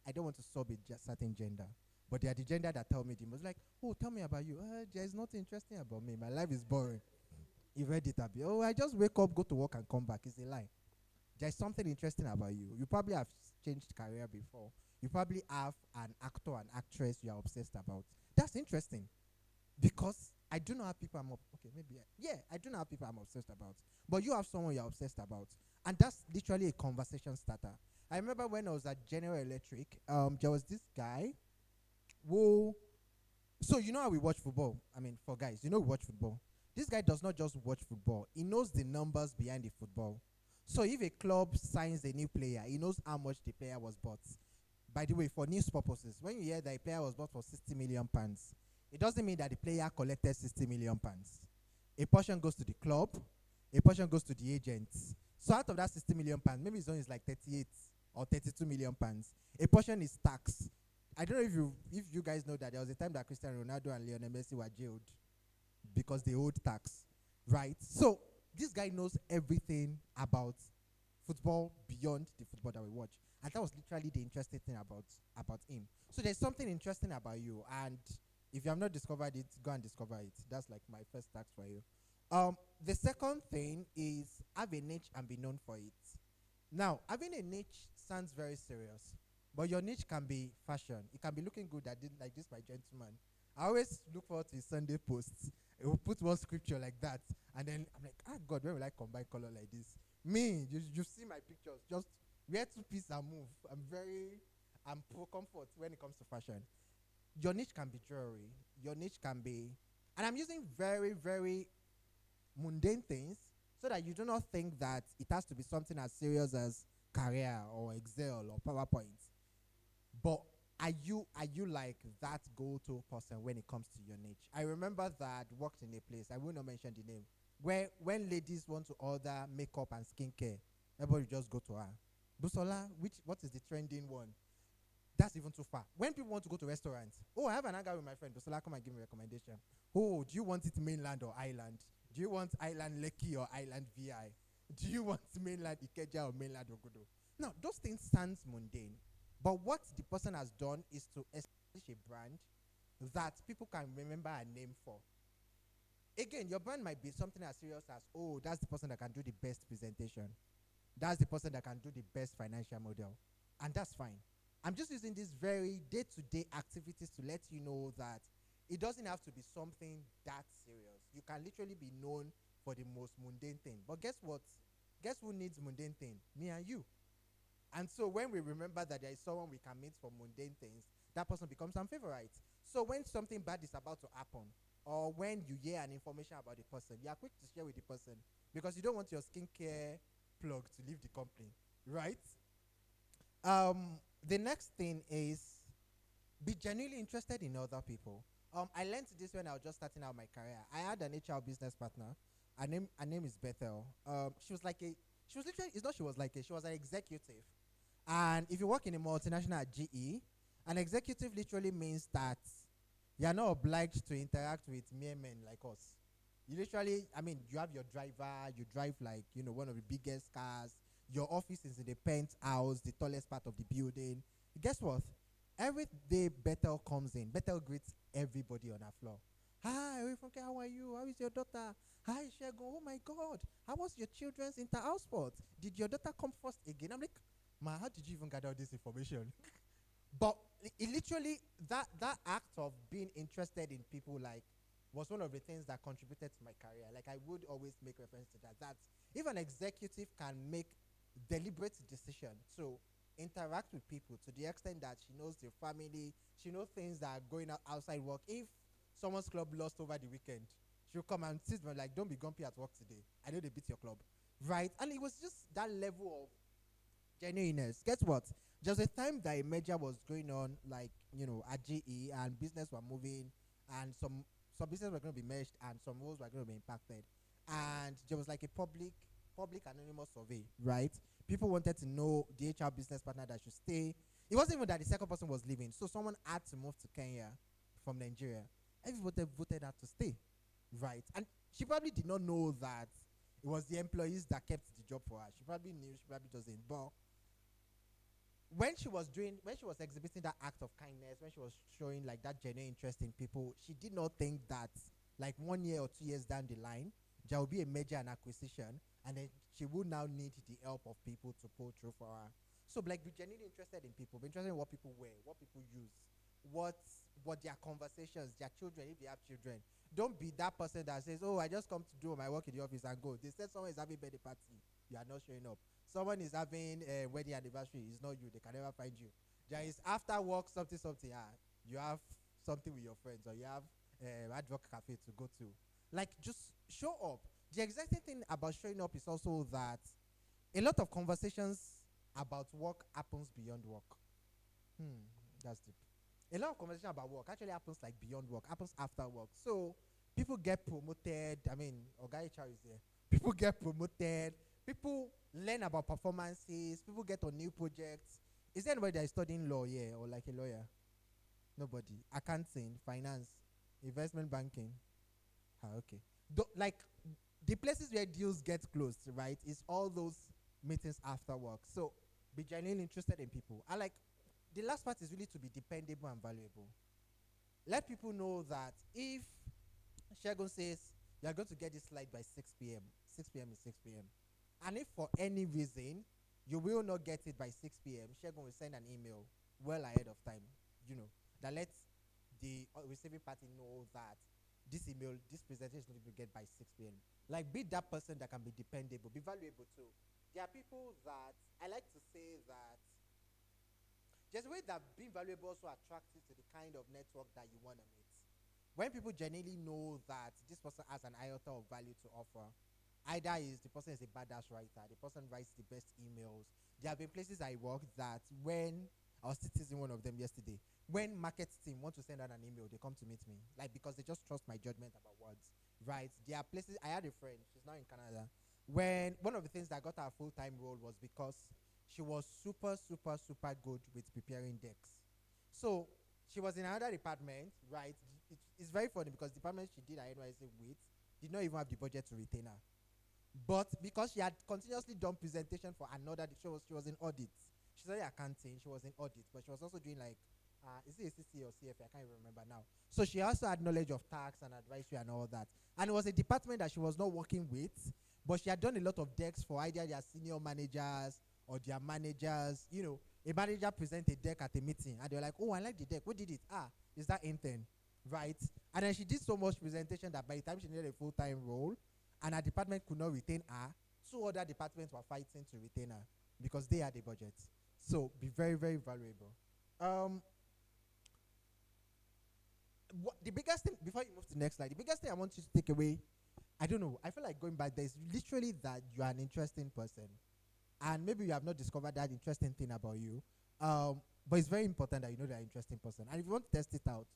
I don't want to sub a certain gender, but they are the gender that tell me the most. Like, oh, tell me about you. There's nothing interesting about me. My life is boring. You read it, Abi. Oh, I just wake up, go to work, and come back. It's a lie. There's something interesting about you. You probably have changed career before. You probably have an actor and actress you are obsessed about. That's interesting. Because I do not have people I do not have people I'm obsessed about. But you have someone you're obsessed about. And that's literally a conversation starter. I remember when I was at General Electric, there was this guy who, so you know how we watch football? I mean, for guys, you know we watch football. This guy does not just watch football. He knows the numbers behind the football. So if a club signs a new player, he knows how much the player was bought. By the way, for news purposes, when you hear that a player was bought for £60 million, it doesn't mean that the player collected £60 million. A portion goes to the club, a portion goes to the agents. So out of that £60 million, maybe his own is like 38 or 32 million pounds. A portion is tax. I don't know if you guys know that there was a time that Cristiano Ronaldo and Lionel Messi were jailed because they owed tax, right? So this guy knows everything about football beyond the football that we watch. And that was literally the interesting thing about him. So there's something interesting about you. And if you have not discovered it, go and discover it. That's like my first task for you. The second thing is have a niche and be known for it. Now, having a niche sounds very serious, but your niche can be fashion. It can be looking good. I did like this, my gentleman. I always look forward to his Sunday posts. He will put one scripture like that, and then I'm like, ah, God, where will I combine color like this? Me, you see my pictures. Just wear two pieces and move. I'm pro comfort when it comes to fashion. Your niche can be jewelry. Your niche can be, and I'm using very, very mundane things so that you do not think that it has to be something as serious as career or Excel or PowerPoint. But are you like that go-to person when it comes to your niche? I remember that I worked in a place, I will not mention the name, where when ladies want to order makeup and skincare, everybody just go to her. Busola, what is the trending one? That's even too far. When people want to go to restaurants, oh, I have an hangout with my friend. Busola, come and give me a recommendation. Oh, do you want it mainland or island? Do you want island Lekki or island VI? Do you want mainland Ikeja or mainland Ogodo? Now, those things sounds mundane, but what the person has done is to establish a brand that people can remember a name for. Again, your brand might be something as serious as, oh, that's the person that can do the best presentation. That's the person that can do the best financial model. And that's fine. I'm just using these very day-to-day activities to let you know that it doesn't have to be something that serious. You can literally be known for the most mundane thing. But guess what? Guess who needs mundane thing? Me and you. And so when we remember that there is someone we can meet for mundane things, that person becomes our favorite. So when something bad is about to happen, or when you hear an information about the person, you are quick to share with the person because you don't want your skincare plug to leave the company, right? The next thing is be genuinely interested in other people. I learned this when I was just starting out my career. I had an HR business partner. Her name is Bethel. She was literally, it's not she was like a, she was an executive. And if you work in a multinational at GE, an executive literally means that you are not obliged to interact with mere men like us. You literally, I mean, you have your driver, you drive like, one of the biggest cars. Your office is in the penthouse, the tallest part of the building. Guess what? Every day Bethel comes in. Bethel greets everybody on her floor. Hi, Funke, how are you? How is your daughter? Hi, Shego. Oh my God. How was your children's inter-house sport? Did your daughter come first again? I'm like, Ma, how did you even gather all this information? But it literally, that act of being interested in people, like, was one of the things that contributed to my career. Like, I would always make reference to that if an executive can make deliberate decision to interact with people to the extent that she knows their family, she knows things that are going on outside work. If someone's club lost over the weekend, she'll come and sit there like, don't be grumpy at work today. I know they beat your club. Right? And it was just that level of genuineness. Guess what? Just a time that a merger was going on, like, at GE, and business were moving, and some business were going to be merged, and some roles were going to be impacted. And there was like a public anonymous survey, right? People wanted to know the HR business partner that should stay. It wasn't even that the second person was leaving, so someone had to move to Kenya from Nigeria. Everybody voted her to stay, right? And she probably did not know that it was the employees that kept the job for her. She probably knew, she probably just didn't. But when she was exhibiting that act of kindness, when she was showing like that genuine interest in people, she did not think that like 1 year or 2 years down the line, there will be a merger and acquisition, and then she will now need the help of people to pull through for her. So like, be genuinely interested in people, be interested in what people wear, what people use, what their conversations, their children, if they have children. Don't be that person that says, oh, I just come to do my work in the office and go. They said someone is having a birthday party, you are not showing up. Someone is having a wedding anniversary, it's not you, they can never find you. There is after work something, you have something with your friends, or you have ad hoc cafe to go to. Like, just show up. The exciting thing about showing up is also that a lot of conversations about work happens beyond work. That's deep. A lot of conversation about work actually happens like beyond work, happens after work. So people get promoted. I mean, Oga HR is there. People get promoted. People learn about performances. People get on new projects. Is there anybody that is studying law here or like a lawyer? Nobody. Accounting, finance, investment banking. Okay. Like, the places where deals get closed, right, is all those meetings after work. So be genuinely interested in people. I like, the last part is really to be dependable and valuable. Let people know that if Shegun says, you are going to get this slide by 6 p.m. 6 p.m. is 6 p.m. And if for any reason you will not get it by 6 p.m., Shegun will send an email well ahead of time, that lets the receiving party know that this email, this presentation is not going to get by 6 p.m. Like, be that person that can be dependable, be valuable too. There are people that, I like to say that there's a way that being valuable also attracts you to the kind of network that you want to meet. When people genuinely know that this person has an iota of value to offer, either is the person is a badass writer, the person writes the best emails. There have been places I worked that when I was teasing one of them yesterday, when market team want to send out an email, they come to meet me, like, because they just trust my judgment about words, right? There are places. I had a friend, she's now in Canada, when one of the things that got her full-time role was because she was super good with preparing decks. So she was in another department, right? It's very funny because the department she did her NYC with did not even have the budget to retain her. But because she had continuously done presentation for another, she was in audit. She studied accounting, she was in audit, but she was also doing like, is it ACC or CFA? I can't even remember now. So she also had knowledge of tax and advisory and all that. And it was a department that she was not working with, but she had done a lot of decks for either their senior managers or their managers. A manager present a deck at a meeting, and they were like, oh, I like the deck. Who did it? Is that intern? Right? And then she did so much presentation that by the time she needed a full-time role, and her department could not retain her, 2 other departments were fighting to retain her because they had a budget. So be very, very valuable. The biggest thing, before you move to the next slide, the biggest thing I want you to take away, I don't know, I feel like going back there, is literally that you are an interesting person. And maybe you have not discovered that interesting thing about you. But it's very important that you know that you're an interesting person. And if you want to test it out,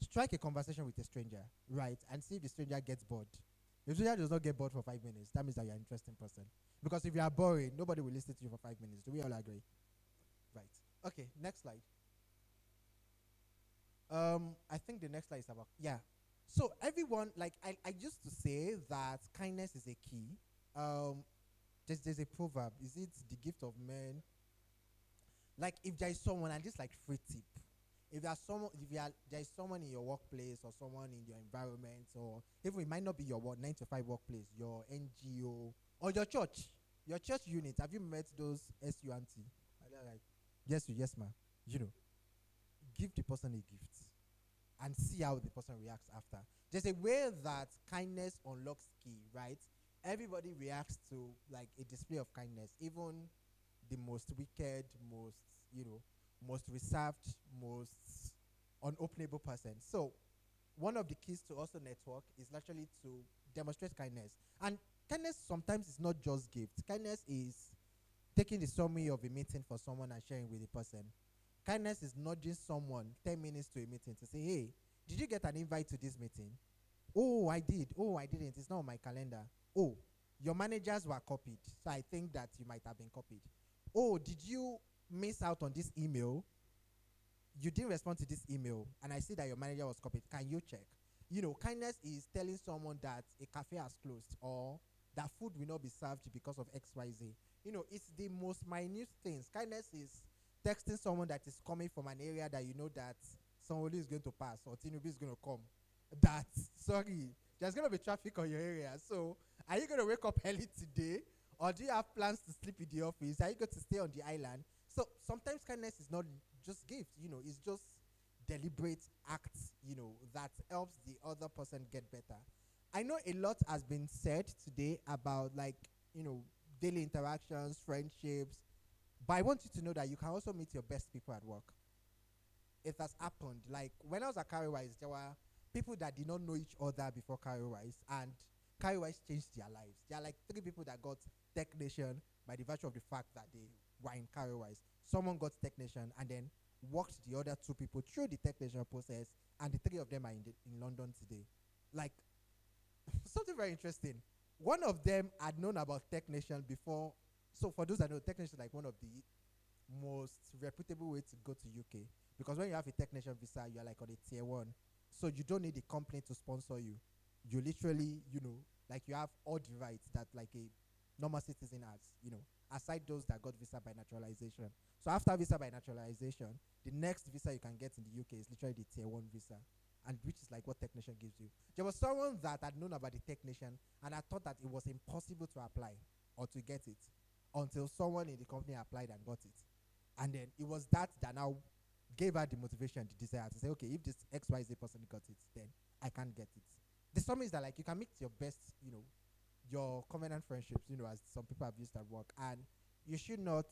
strike a conversation with a stranger, right? And see if the stranger gets bored. If the stranger does not get bored for 5 minutes, that means that you're an interesting person. Because if you are boring, nobody will listen to you for 5 minutes. Do we all agree? Right. Okay, next slide. I think the next slide is about, yeah. So everyone, like, I used to say that kindness is a key. There's a proverb. Is it the gift of men? Like, if there is someone, and just like free tip, if there is someone in your workplace or someone in your environment, or even it might not be your 9 to 5 workplace, your NGO or your church unit. Have you met those SUNT? Like, yes, ma'am. Give the person a gift and see how the person reacts after. There's a way that kindness unlocks key, right? Everybody reacts to like a display of kindness, even the most wicked, most reserved, most unopenable person. So one of the keys to also network is actually to demonstrate kindness. And kindness sometimes is not just gift. Kindness is taking the summary of a meeting for someone and sharing with the person. Kindness is nudging someone 10 minutes to a meeting to say, hey, did you get an invite to this meeting? Oh, I did. Oh, I didn't. It's not on my calendar. Oh, your managers were copied, so I think that you might have been copied. Oh, did you miss out on this email? You didn't respond to this email, and I see that your manager was copied. Can you check? Kindness is telling someone that a cafe has closed or that food will not be served because of XYZ. It's the most minute things. Kindness is texting someone that is coming from an area that you know that someone is going to pass or Tinubu is going to come. That, sorry, there's going to be traffic on your area. So, are you going to wake up early today? Or do you have plans to sleep in the office? Are you going to stay on the island? So, sometimes kindness is not just gift, it's just deliberate acts, that helps the other person get better. I know a lot has been said today about daily interactions, friendships, but I want you to know that you can also meet your best people at work. It has happened. Like, when I was at Catalyse, there were people that did not know each other before Catalyse, and Catalyse changed their lives. There are like 3 people that got technician by the virtue of the fact that they were in Catalyse. Someone got technician and then walked the other 2 people through the technician process, and the 3 of them are in London today. Like, something very interesting. One of them had known about technician before. So for those that know, technician is like one of the most reputable way to go to UK, because when you have a technician visa, you're like on a tier 1. So you don't need a company to sponsor you. You literally, like you have all the rights that like a normal citizen has, aside those that got visa by naturalization. So after visa by naturalization, the next visa you can get in the UK is literally the tier 1 visa. and which is like what technician gives you. There was someone that had known about the technician, and I thought that it was impossible to apply or to get it until someone in the company applied and got it. And then it was that now gave her the motivation, the desire to say, okay, if this XYZ person got it, then I can get it. The summary is that like you can make your best, your covenant friendships, as some people have used at work, and you should not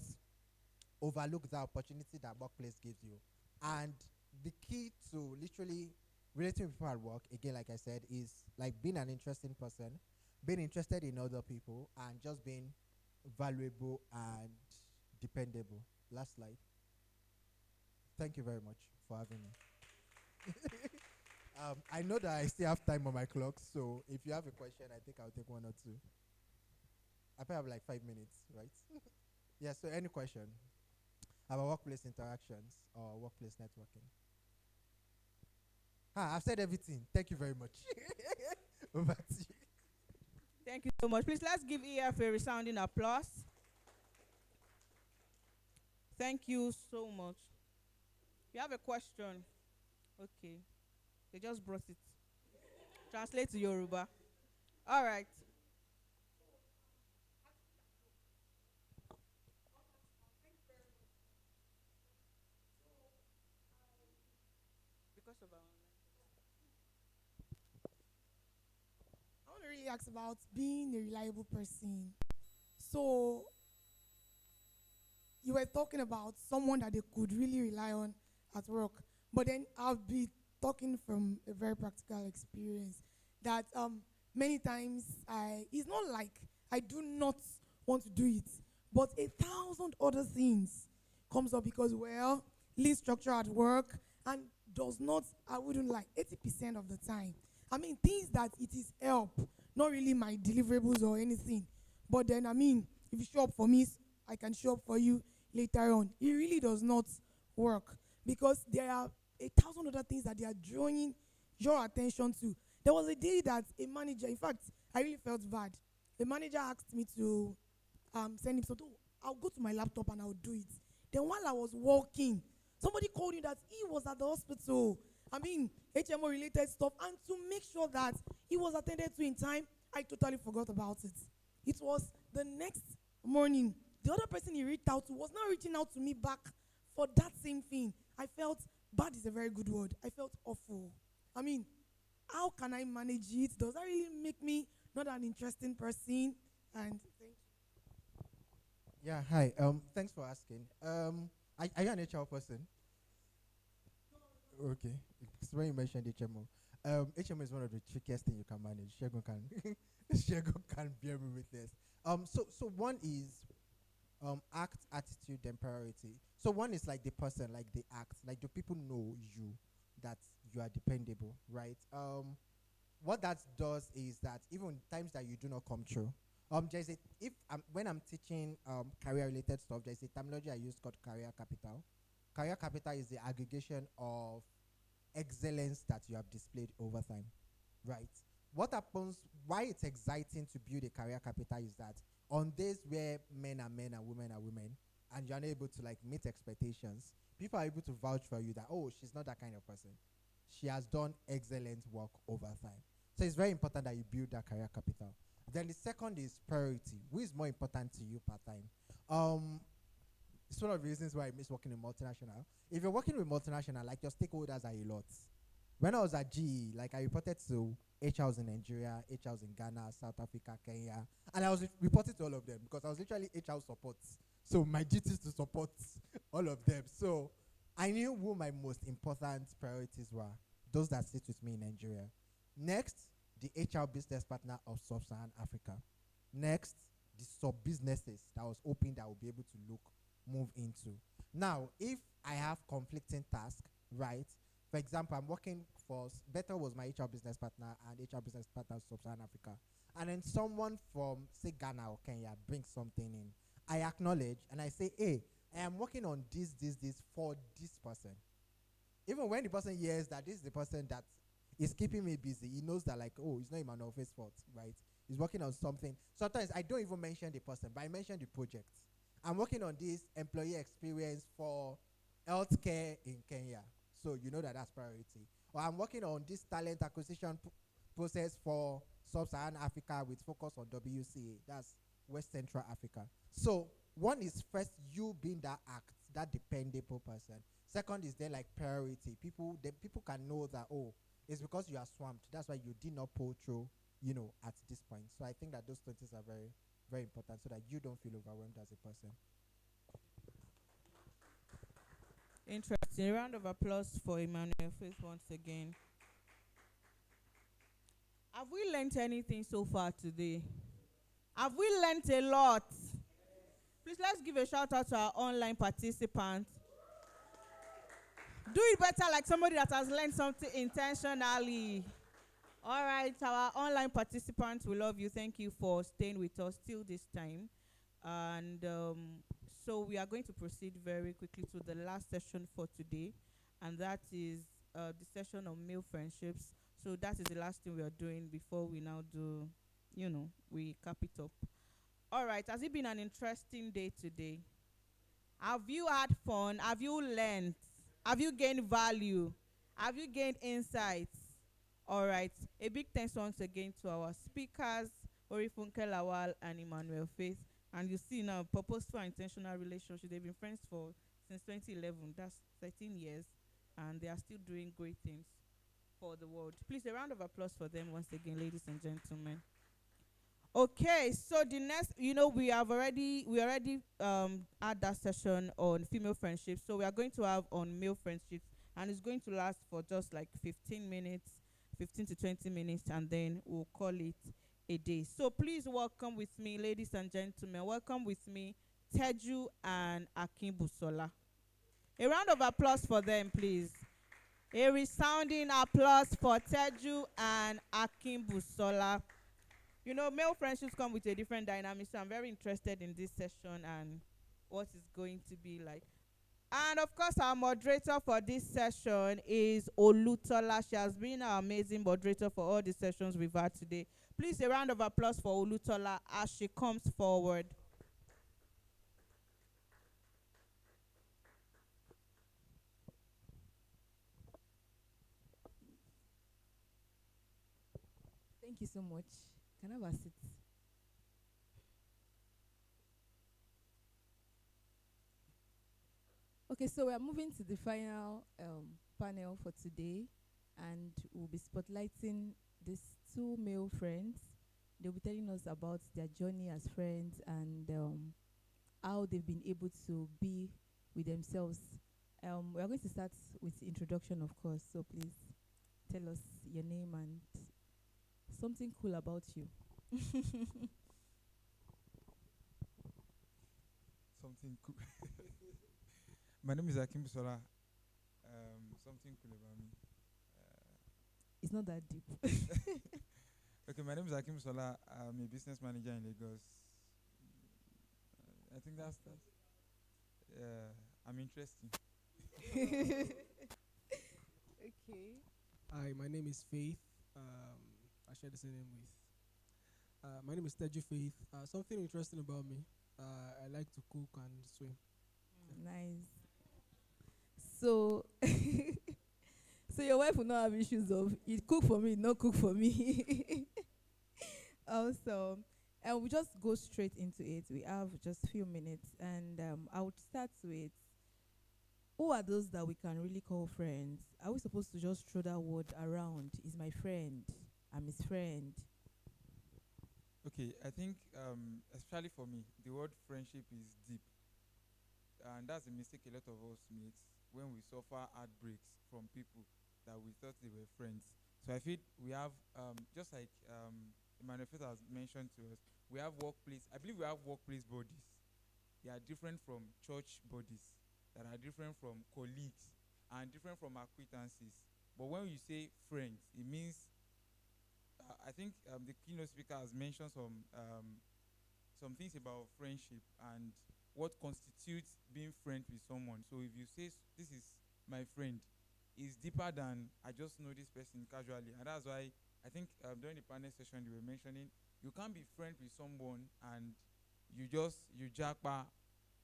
overlook the opportunity that workplace gives you. And the key to literally relating with people at work, again, like I said, is like being an interesting person, being interested in other people, and just being valuable and dependable. Last slide. Thank you very much for having me. I know that I still have time on my clock, so if you have a question, I think I'll take one or two. I probably have like 5 minutes, right? Yeah, so any question about workplace interactions or workplace networking? I've said everything. Thank you very much. Over to you. Thank you so much. Please let's give EF a resounding applause. Thank you so much. You have a question? Okay. They just brought it. Translate to Yoruba. All right. Because of our I want to really ask about being a reliable person. So, you were talking about someone that they could really rely on at work, but then I'll be talking from a very practical experience that many times it's not like I do not want to do it, but 1,000 other things comes up because, well, lean structure at work and does not, I wouldn't like 80% of the time. I mean, things that it is help, not really my deliverables or anything. But then, I mean, if you show up for me, I can show up for you later on. It really does not work because there are 1,000 other things that they are drawing your attention to. There was a day that a manager, in fact, I really felt bad. The manager asked me to send him something. I'll go to my laptop and I'll do it. Then while I was walking, somebody called me that he was at the hospital. I mean, HMO related stuff. And to make sure that he was attended to in time, I totally forgot about it. It was the next morning. The other person he reached out to was not reaching out to me back for that same thing. I felt bad is a very good word. I felt awful. I mean, how can I manage it? Does that really make me not an interesting person? And thank you. Yeah, hi. Thanks for asking. Are you an HR person? Okay. It's when you mentioned HMO. HMO is one of the trickiest things you can manage. Shegun can Shegun can bear me witness. So one is act, attitude, and priority. So one is like the person, like the act, like the people know you that you are dependable, right? What that does is that even times that you do not come true, there's a if when I'm teaching career related stuff, there's a terminology I use called career capital. Career capital is the aggregation of excellence that you have displayed over time, right? What happens, why it's exciting to build a career capital is that on days where men are men and women are women, and you're unable to like meet expectations, people are able to vouch for you that, oh, she's not that kind of person. She has done excellent work over time. So it's very important that you build that career capital. Then the second is priority. Who is more important to you per time? It's one of the reasons why I miss working in multinational. If you're working with multinational, like your stakeholders are a lot. When I was at GE, like I reported to HRs in Nigeria, HRs in Ghana, South Africa, Kenya, and I was reporting to all of them because I was literally HR support. So my duty is to support all of them. So I knew who my most important priorities were, those that sit with me in Nigeria. Next, the HR business partner of Sub-Saharan Africa. Next, the sub-businesses that I was hoping that I would be able to move into. Now, if I have conflicting tasks, right? For example, I'm working for, Better was my HR business partner and HR business partner of Sub-Saharan Africa. And then someone from, say, Ghana or Kenya brings something in. I acknowledge and I say, hey, I am working on this for this person. Even when the person hears that this is the person that is keeping me busy, he knows that like, oh, it's not Emmanuel's fault, right? He's working on something. Sometimes I don't even mention the person, but I mention the project. I'm working on this employee experience for healthcare in Kenya. So you know that that's priority. or I'm working on this talent acquisition process for Sub-Saharan Africa with focus on WCA. That's West Central Africa. So one is first you being that act, that dependable person. Second is there like priority. People can know that, oh, it's because you are swamped. That's why you did not pull through, at this point. So I think that those two things are very, very important so that you don't feel overwhelmed as a person. Interesting. A round of applause for Emmanuel Faith once again. Have we learned anything so far today? Have we learned a lot? Please let's give a shout out to our online participants. Do it better like somebody that has learned something intentionally. All right, our online participants, we love you. Thank you for staying with us till this time. And so we are going to proceed very quickly to the last session for today, and that is the session on male friendships. So that is the last thing we are doing before we now do, we cap it up. All right, has it been an interesting day today? Have you had fun? Have you learned? Have you gained value? Have you gained insights? All right, a big thanks once again to our speakers, Orifunke Lawal and Emmanuel Faith. And you see now, purposeful and intentional relationship. They've been friends since 2011. That's 13 years, and they are still doing great things for the world. Please, a round of applause for them once again, ladies and gentlemen. Okay, so the next, we already had that session on female friendships. So we are going to have on male friendships, and it's going to last for just like 15 minutes, 15 to 20 minutes, and then we'll call it a day. So please welcome with me, ladies and gentlemen. Welcome with me, Teju and Akin Busola. A round of applause for them, please. A resounding applause for Teju and Akin Busola. Male friendships come with a different dynamic, so I'm very interested in this session and what it's going to be like. And of course, our moderator for this session is Olutola. She has been our amazing moderator for all the sessions we've had today. Please, a round of applause for Olutola as she comes forward. Thank you so much. Can I have a seat? Okay, so we are moving to the final panel for today, and we'll be spotlighting these two male friends. They'll be telling us about their journey as friends and how they've been able to be with themselves. We are going to start with the introduction, of course, so please tell us your name and something cool about you. Something cool. My name is Akin Busola. Something cool about me. It's not that deep. Okay, my name is Akin Busola. I'm a business manager in Lagos. I think that's that. I'm interesting. Okay. Hi, my name is Faith. I share the same name with. My name is Teju Faith. Something interesting about me. I like to cook and swim. Nice. So, so your wife will not have issues of it cook for me, not cook for me. Also, and we just go straight into it. We have just a few minutes, and I would start with who are those that we can really call friends? Are we supposed to just throw that word around? Is my friend? I'm his friend. Okay, I think, especially for me, the word friendship is deep. And that's a mistake a lot of us make when we suffer heartbreaks from people that we thought they were friends. So I feel we have, just like Emmanuel Faith has mentioned to us, we have workplace, I believe we have workplace bodies. They are different from church bodies, that are different from colleagues, and different from acquaintances. But when you say friends, it means, I think the keynote speaker has mentioned some things about friendship and what constitutes being friends with someone. So if you say this is my friend, it's deeper than I just know this person casually. And that's why I think during the panel session you were mentioning you can't be friends with someone and you jackpot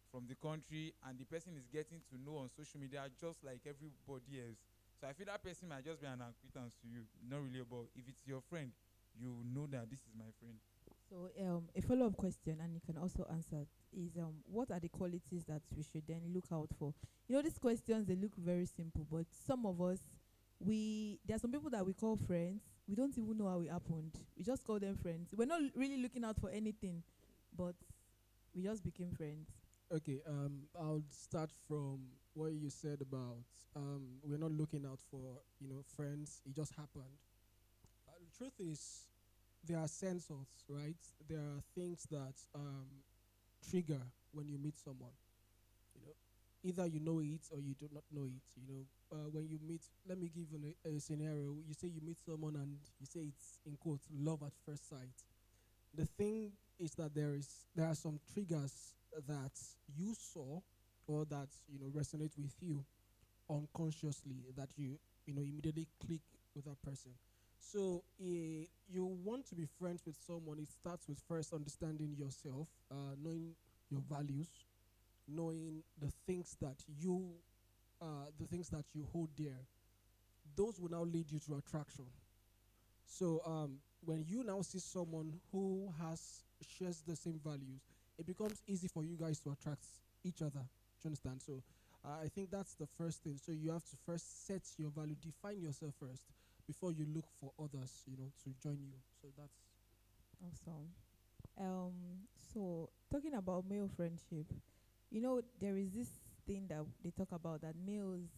from the country and the person is getting to know on social media just like everybody else. So I feel that person might just be an acquaintance to you, not really about. If it's your friend, you know that this is my friend. So a follow-up question, and you can also answer, is what are the qualities that we should then look out for? You know, these questions, they look very simple, but some of us, there are some people that we call friends. We don't even know how it happened. We just call them friends. We're not really looking out for anything, but we just became friends. Okay, I'll start from what you said about we're not looking out for friends. It just happened. The truth is, there are sensors, right? There are things that trigger when you meet someone. You know, either you know it or you do not know it. When you meet, let me give you a scenario. You say you meet someone and you say it's in quotes love at first sight. The thing is that there are some triggers that you saw or that resonate with you unconsciously that you immediately click with that person. So you want to be friends with someone. It starts with first understanding yourself, knowing your values, knowing the things that you hold dear. Those will now lead you to attraction. So when you now see someone who shares the same values, it becomes easy for you guys to attract each other. Do you understand? So I think that's the first thing. So you have to first set your value, define yourself first before you look for others, to join you. So that's Awesome. So talking about male friendship, there is this thing that they talk about that males,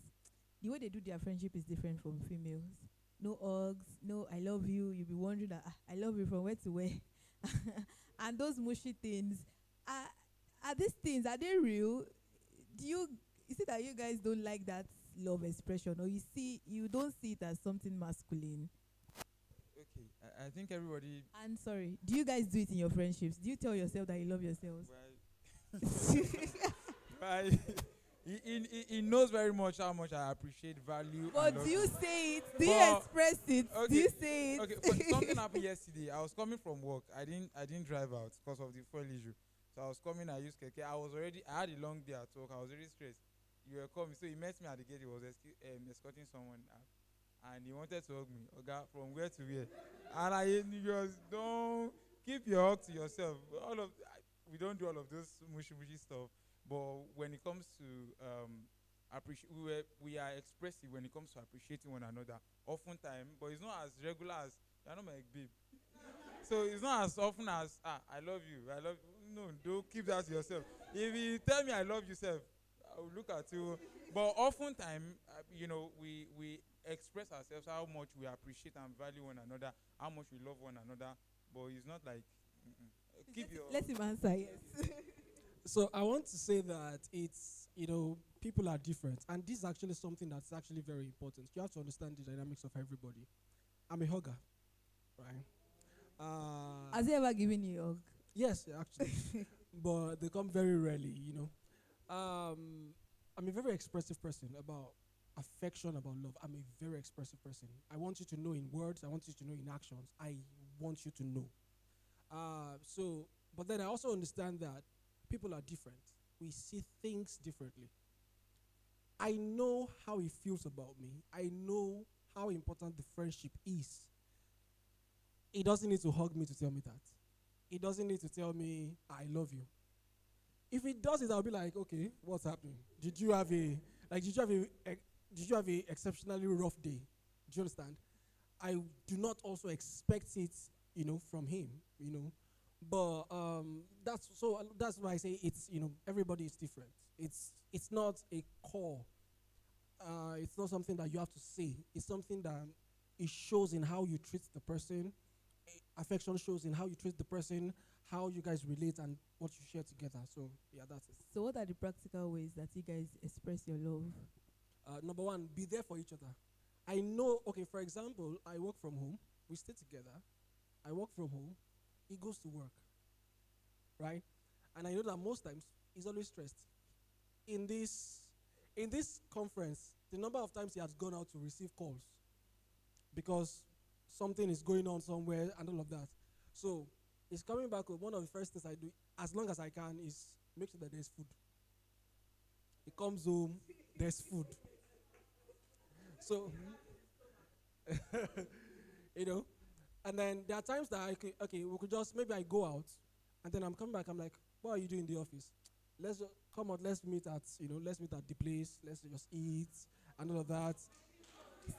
the way they do their friendship is different from females. No hugs, no I love you. You'll be wondering that I love you from where to where, and those mushy things. Are these things, are they real? Do you is it that you guys don't like that love expression, or you don't see it as something masculine? Okay, I think everybody. And sorry, do you guys do it in your friendships? Do you tell yourself that you love yourselves? Well, he knows very much how much I appreciate value. But and do you love say it? Do you express it? Okay, Do you say it? Okay, but something happened yesterday. I was coming from work. I didn't drive out because of the fuel issue. So I was coming. I used keke. I had a long day at work. I was already stressed. You were coming, so he met me at the gate. He was escorting someone out, and he wanted to hug me. Oga, from where to where? And he was, don't keep your hug to yourself. We don't do all of those mushy stuff. But when it comes to we are expressive when it comes to appreciating one another. Oftentimes, but it's not as regular as you're not my babe. So it's not as often as I love you. No, don't keep that to yourself. If you tell me I love you, self, I will look at you. But oftentimes, we express ourselves how much we appreciate and value one another, how much we love one another. But it's not like keep your. Let him answer. Yes. So I want to say that it's people are different, and this is actually something that's actually very important. You have to understand the dynamics of everybody. I'm a hugger, right? Has he ever given you a hug? Yes, actually, but they come very rarely. I'm a very expressive person about affection, about love. I'm a very expressive person. I want you to know in words. I want you to know in actions. I want you to know. But then I also understand that people are different. We see things differently. I know how he feels about me. I know how important the friendship is. He doesn't need to hug me to tell me that. He doesn't need to tell me I love you. If he does it, I'll be like, okay, what's happening? Did you have a exceptionally rough day? Do you understand? I do not also expect it, from him, But that's why I say it's everybody is different. It's not a core. It's not something that you have to say. It's something that it shows in how you treat the person. Affection shows in how you treat the person, how you guys relate, and what you share together. So yeah, that's it. So what are the practical ways that you guys express your love? Number one, be there for each other. I know. Okay, for example, I work from home. We stay together. I work from home. He goes to work. Right? And I know that most times he's always stressed. In this conference, the number of times he has gone out to receive calls because something is going on somewhere and all of that. So he's coming back home. One of the first things I do, as long as I can, is make sure that there's food. He comes home, there's food. So, you know, and then there are times that okay, we could just maybe I go out, and then I'm coming back. I'm like, what are you doing in the office? Let's just come out. Let's meet at let's meet at the place. Let's just eat and all of that.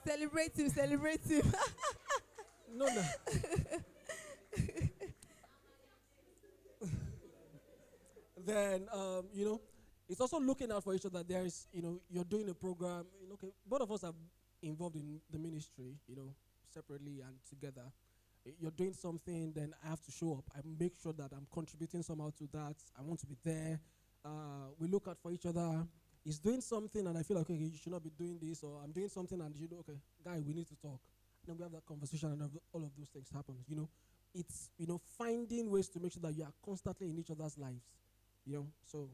Celebrate him, celebrate him. No, no. Then it's also looking out for each other. There is you're doing a program. Okay, both of us are involved in the ministry. Separately and together. You're doing something, then I have to show up. I make sure that I'm contributing somehow to that. I want to be there. We look out for each other. He's doing something, and I feel like, okay, you should not be doing this, or I'm doing something, and okay, guy, we need to talk. And then we have that conversation, and all of those things happen. It's finding ways to make sure that you are constantly in each other's lives. So.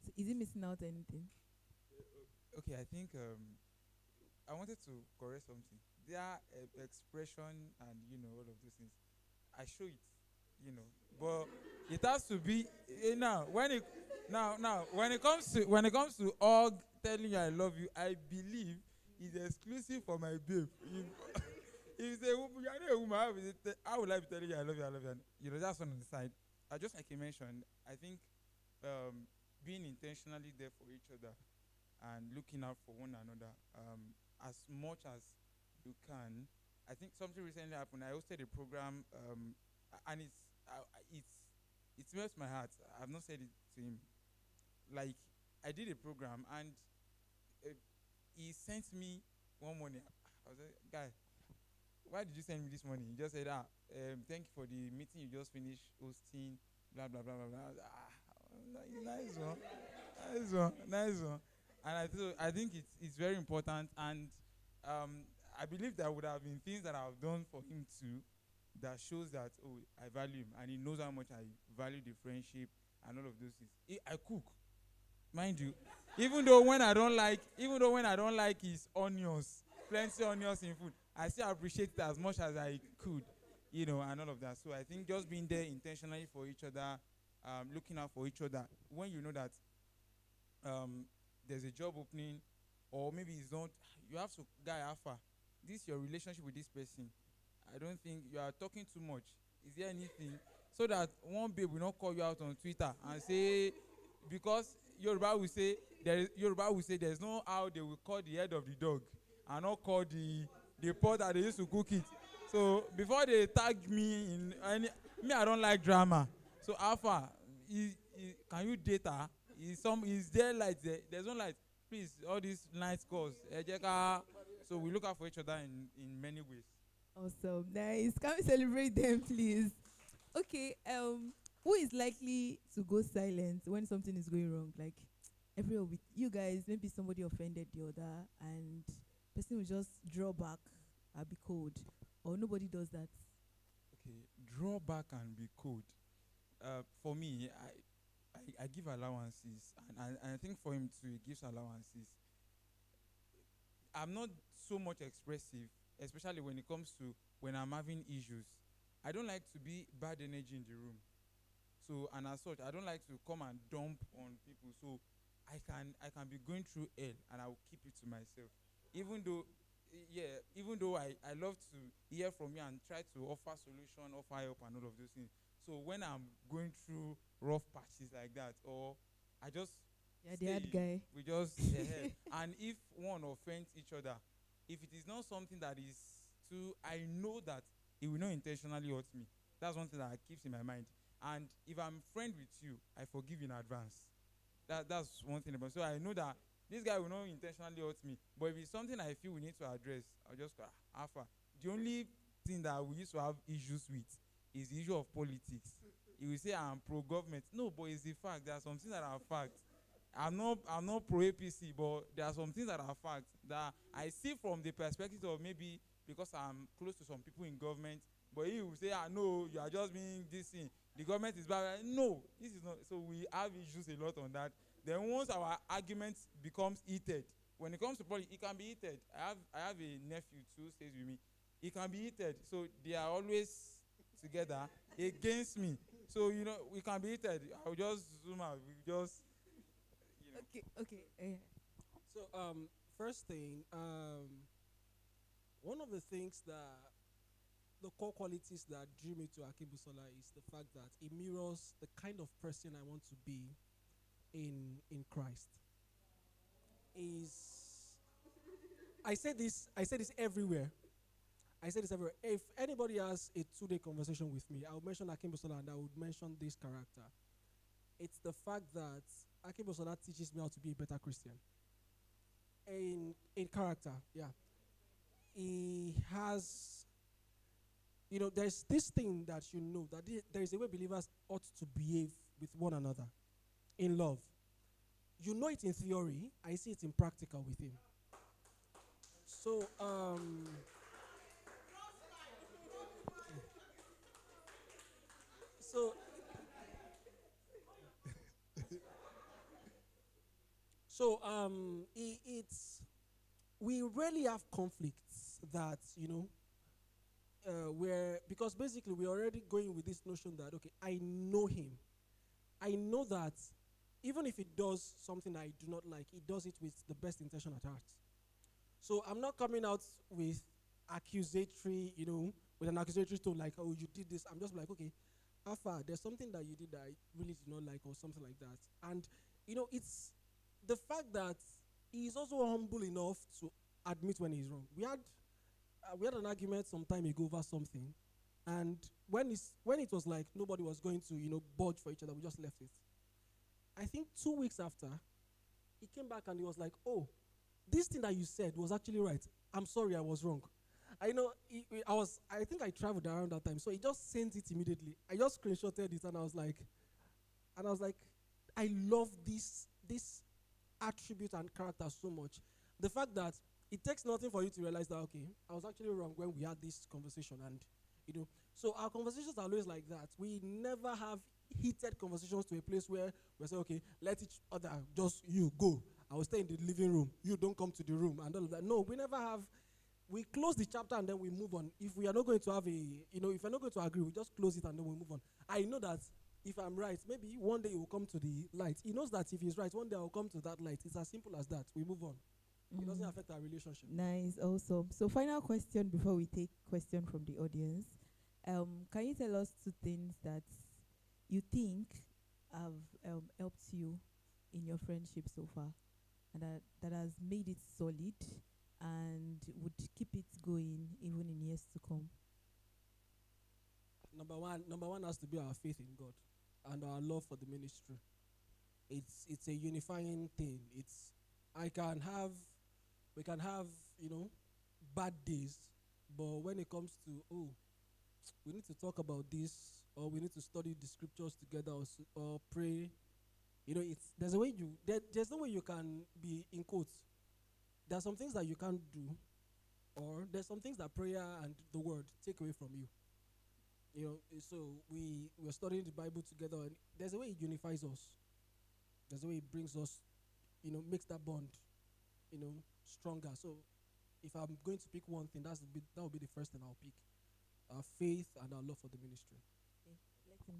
So is he missing out anything? Okay, I think I wanted to correct something. Their expression and all of those things, I show it, but it has to be now when it comes to hug, telling you I love you, I believe it's exclusive for my babe. If you are a woman, I would like to tell you I love you, I love you. That's on the side. Just like you mentioned, I think being intentionally there for each other and looking out for one another, as much as you can. I think something recently happened. I hosted a program, and it melts my heart. I've not said it to him. Like, I did a program, and he sent me one morning. I was like, guy, why did you send me this morning? He just said, thank you for the meeting you just finished hosting, blah, blah, blah, blah, blah. I was like, nice one. Nice one. Nice one. And I think it's very important, and I believe there would have been things that I've done for him too that shows that, oh, I value him, and he knows how much I value the friendship and all of those things. I cook, mind you, even though when I don't like his onions, plenty onions in food, I still appreciate it as much as I could, and all of that. So I think just being there intentionally for each other, looking out for each other when you know that there's a job opening, or maybe it's not, you have to, guy, alpha, this your relationship with this person, I don't think you are talking too much. Is there anything, so that one babe will not call you out on Twitter and say, because Yoruba will say there's no how they will call the head of the dog and not call the pot that they used to cook it. So before they tag me in I don't like drama. So alpha, can you date her? Is there light there? There's no light. Please, all these night calls. So we look out for each other in many ways. Awesome, nice. Can we celebrate them, please? Okay, who is likely to go silent when something is going wrong? Like, everyone with you guys, maybe somebody offended the other, and person will just draw back and be cold, or nobody does that. Okay, draw back and be cold. For me, I give allowances, and I think for him too, he gives allowances. I'm not so much expressive, especially when it comes to when I'm having issues. I don't like to be bad energy in the room. So, and as such, I don't like to come and dump on people. So I can be going through hell, and I will keep it to myself. Even though I love to hear from you and try to offer solution, offer help, and all of those things. So when I'm going through rough patches like that, or I just Yeah, the hard guy. we just and if one offends each other, if it is not something that is too, I know that it will not intentionally hurt me. That's one thing that keeps in my mind. And if I'm friend with you, I forgive in advance. That's one thing about. So I know that this guy will not intentionally hurt me. But if it's something I feel we need to address, I'll just go, alpha. The only thing that we used to have issues with is the issue of politics. He will say I'm pro-government. No, but it's the fact. There are some things that are facts. I'm not pro APC, but there are some things that are facts that I see from the perspective of maybe because I'm close to some people in government. But he will say, no, you are just being this thing. The government is bad. No, this is not. So we have issues a lot on that. Then once our argument becomes heated, when it comes to politics, it can be heated. I have a nephew too, stays with me. It can be heated. So they are always together against me. So we can be heated. I will just zoom out. We just Okay. So First thing, one of the things that the core qualities that drew me to Akibusola is the fact that it mirrors the kind of person I want to be in Christ. Is I say this everywhere. I say this everywhere. If anybody has a 2-day conversation with me, I'll mention Akibusola and I would mention this character. It's the fact that Akibusola teaches me how to be a better Christian. In character, yeah. He has, there's this thing that that there is a way believers ought to behave with one another in love. You know it in theory, I see it in practical with him. So, so, it's we rarely have conflicts that where because basically we're already going with this notion that okay, I know him, I know that even if he does something I do not like, he does it with the best intention at heart. So I'm not coming out with accusatory, with an accusatory tone like, oh, you did this. I'm just like, okay, Alpha, there's something that you did that I really did not like or something like that. And, it's the fact that he is also humble enough to admit when he's wrong. We had an argument some time ago over something, and when it was like nobody was going to, budge for each other, we just left it. I think 2 weeks after, he came back and he was like, oh, this thing that you said was actually right. I'm sorry, I was wrong. I think I traveled around that time, so he just sent it immediately. I just screenshotted it and I was like, I love this attribute and character so much. The fact that it takes nothing for you to realize that, okay, I was actually wrong when we had this conversation. And, so our conversations are always like that. We never have heated conversations to a place where we say, okay, let each other, just you go. I will stay in the living room. You don't come to the room and all of that. No, we never have. We close the chapter and then we move on. If we are not going to have if we're not going to agree, we just close it and then we move on. I know that if I'm right, maybe one day he will come to the light. He knows that if he's right, one day I will come to that light. It's as simple as that. We move on. It doesn't affect our relationship. Nice, awesome. So, final question before we take question from the audience. Can you tell us 2 things that you think have helped you in your friendship so far, and that has made it solid and would keep it going even in years to come? Number one has to be our faith in God and our love for the ministry. It's a unifying thing. We can have bad days, but when it comes to we need to talk about this, or we need to study the scriptures together, or pray, there's no way you can be in quotes. There are some things that you can't do, or there's some things that prayer and the word take away from you. So we're studying the Bible together, and there's a way it unifies us. There's a way it brings us, makes that bond, stronger. So if I'm going to pick one thing, that will be the first thing I'll pick. Our faith and our love for the ministry. Okay.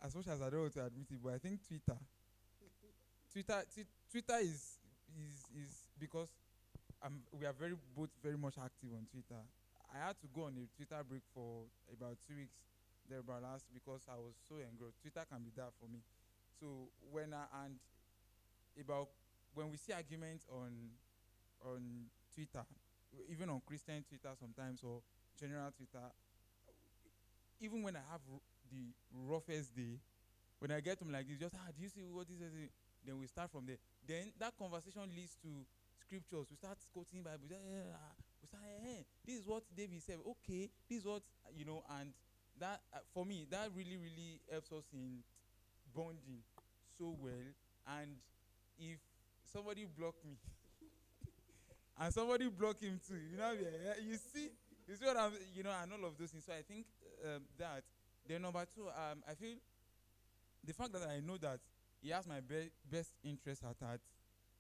As much as I don't want to admit it, but I think Twitter is because we are both very much active on Twitter. I had to go on a Twitter break for about 2 weeks there about last because I was so engrossed. Twitter can be that for me. So when we see arguments on Twitter, even on Christian Twitter sometimes or general Twitter, even when I have the roughest day, when I get to like this, just do you see what this is? Then we start from there. Then that conversation leads to scriptures. We start quoting Bible. We start, this is what David said. Okay, this is what and that for me that really really helps us in bonding so well. And if somebody block me and somebody block him too, you see what I'm, and all of those things. So I think that. Then number 2, I feel the fact that I know that he has my best interest at heart.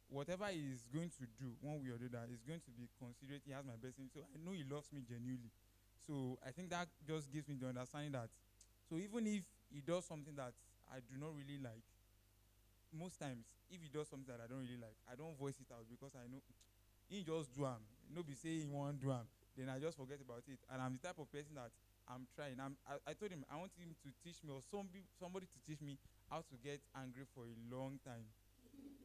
Whatever he is going to do, one way or the other, is going to be considerate. He has my best interest. So I know he loves me genuinely. So I think that just gives me the understanding that, so even if he does something that I do not really like, most times, if he does something that I don't really like, I don't voice it out because I know he just do am. No be say he won't do am. Then I just forget about it. And I'm the type of person that I'm trying. I told him I want him to teach me or somebody to teach me how to get angry for a long time.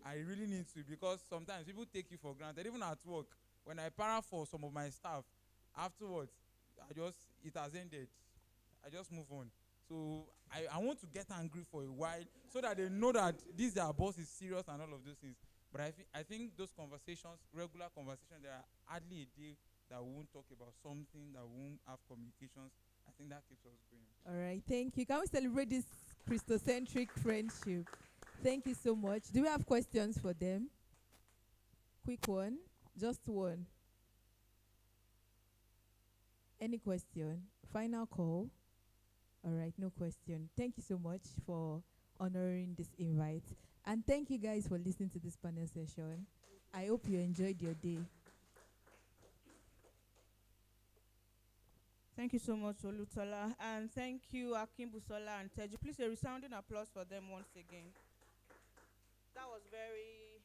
I really need to because sometimes people take you for granted. Even at work, when I para for some of my staff, afterwards, it has ended. I just move on. So I want to get angry for a while so that they know that this their boss is serious and all of those things. But I think those conversations, regular conversations, there are hardly a day that we won't talk about something, that we won't have communications. I think that keeps us going. All right, thank you. Can we celebrate this Christocentric friendship? Thank you so much. Do we have questions for them? Quick one, just one. Any question? Final call. All right, no question. Thank you so much for honoring this invite. And thank you guys for listening to this panel session. I hope you enjoyed your day. Thank you so much, Olutola. And thank you, Akim Busola and Teju. Please, a resounding applause for them once again. That was very,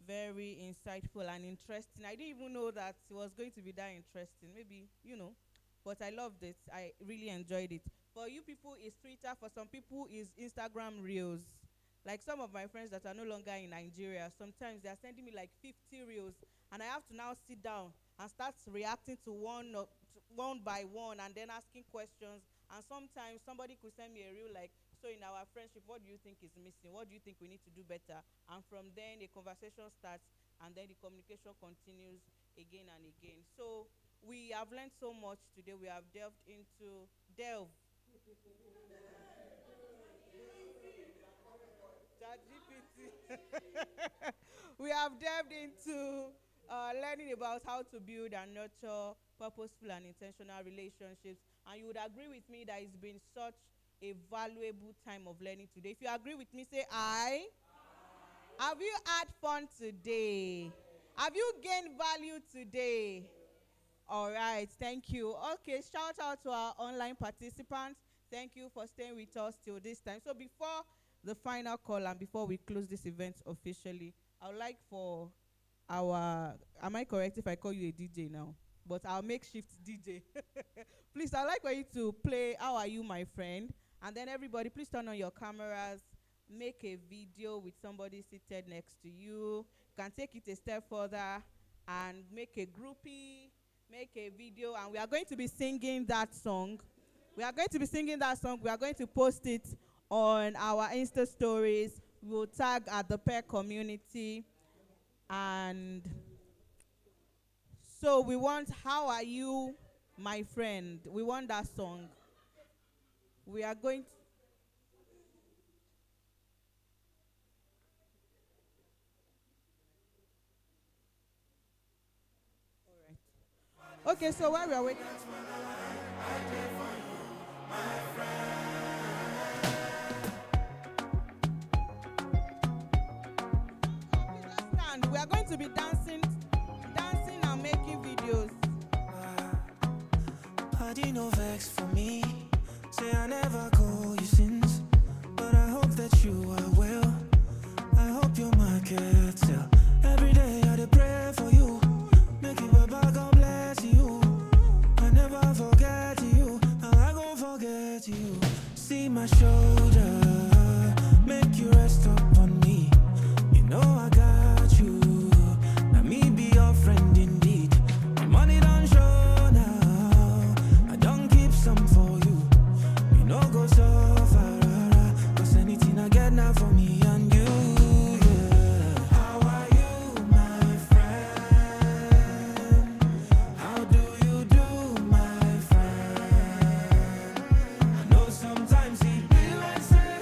very insightful and interesting. I didn't even know that it was going to be that interesting. Maybe, but I loved it. I really enjoyed it. For you people, it's Twitter. For some people, it's Instagram Reels. Like some of my friends that are no longer in Nigeria, sometimes they are sending me like 50 reels, and I have to now sit down and start reacting to one by one, and then asking questions. And sometimes somebody could send me a reel like, so in our friendship, what do you think is missing? What do you think we need to do better? And from then, a conversation starts, and then the communication continues again and again. So we have learned so much today. We have delved into we have delved into learning about how to build and nurture purposeful and intentional relationships. And you would agree with me that it's been such a valuable time of learning today. If you agree with me, say I. Have you had fun today? Have you gained value today? All right, thank you. Okay, shout out to our online participants. Thank you for staying with us till this time. So before the final call and before we close this event officially, I would like for am I correct if I call you a DJ now? But our makeshift DJ. Please, I'd like for you to play How Are You, My Friend? And then everybody, please turn on your cameras. Make a video with somebody seated next to you. You can take it a step further and make a groupie, make a video, and we are going to be singing that song. We are going to post it on our Insta stories. We'll tag at the pair community. And so we want How Are You, My Friend? We want that song. We are going to Okay, so while we are waiting. We are going to be dancing and making videos. Party no vex for me. Say I never call you since, but I hope that you are well. I hope your market sell. Every day I dey pray for you. Make you Baba God bless you. I never forget you. How I gon' forget you? See my shoulder, make you rest up on me. You know I got you. Now me be your friend indeed. The money don't show now. I don't keep some for you. You know go so far, cause anything I get now for me and you. How are you, my friend? How do you do, my friend? I know sometimes it be like say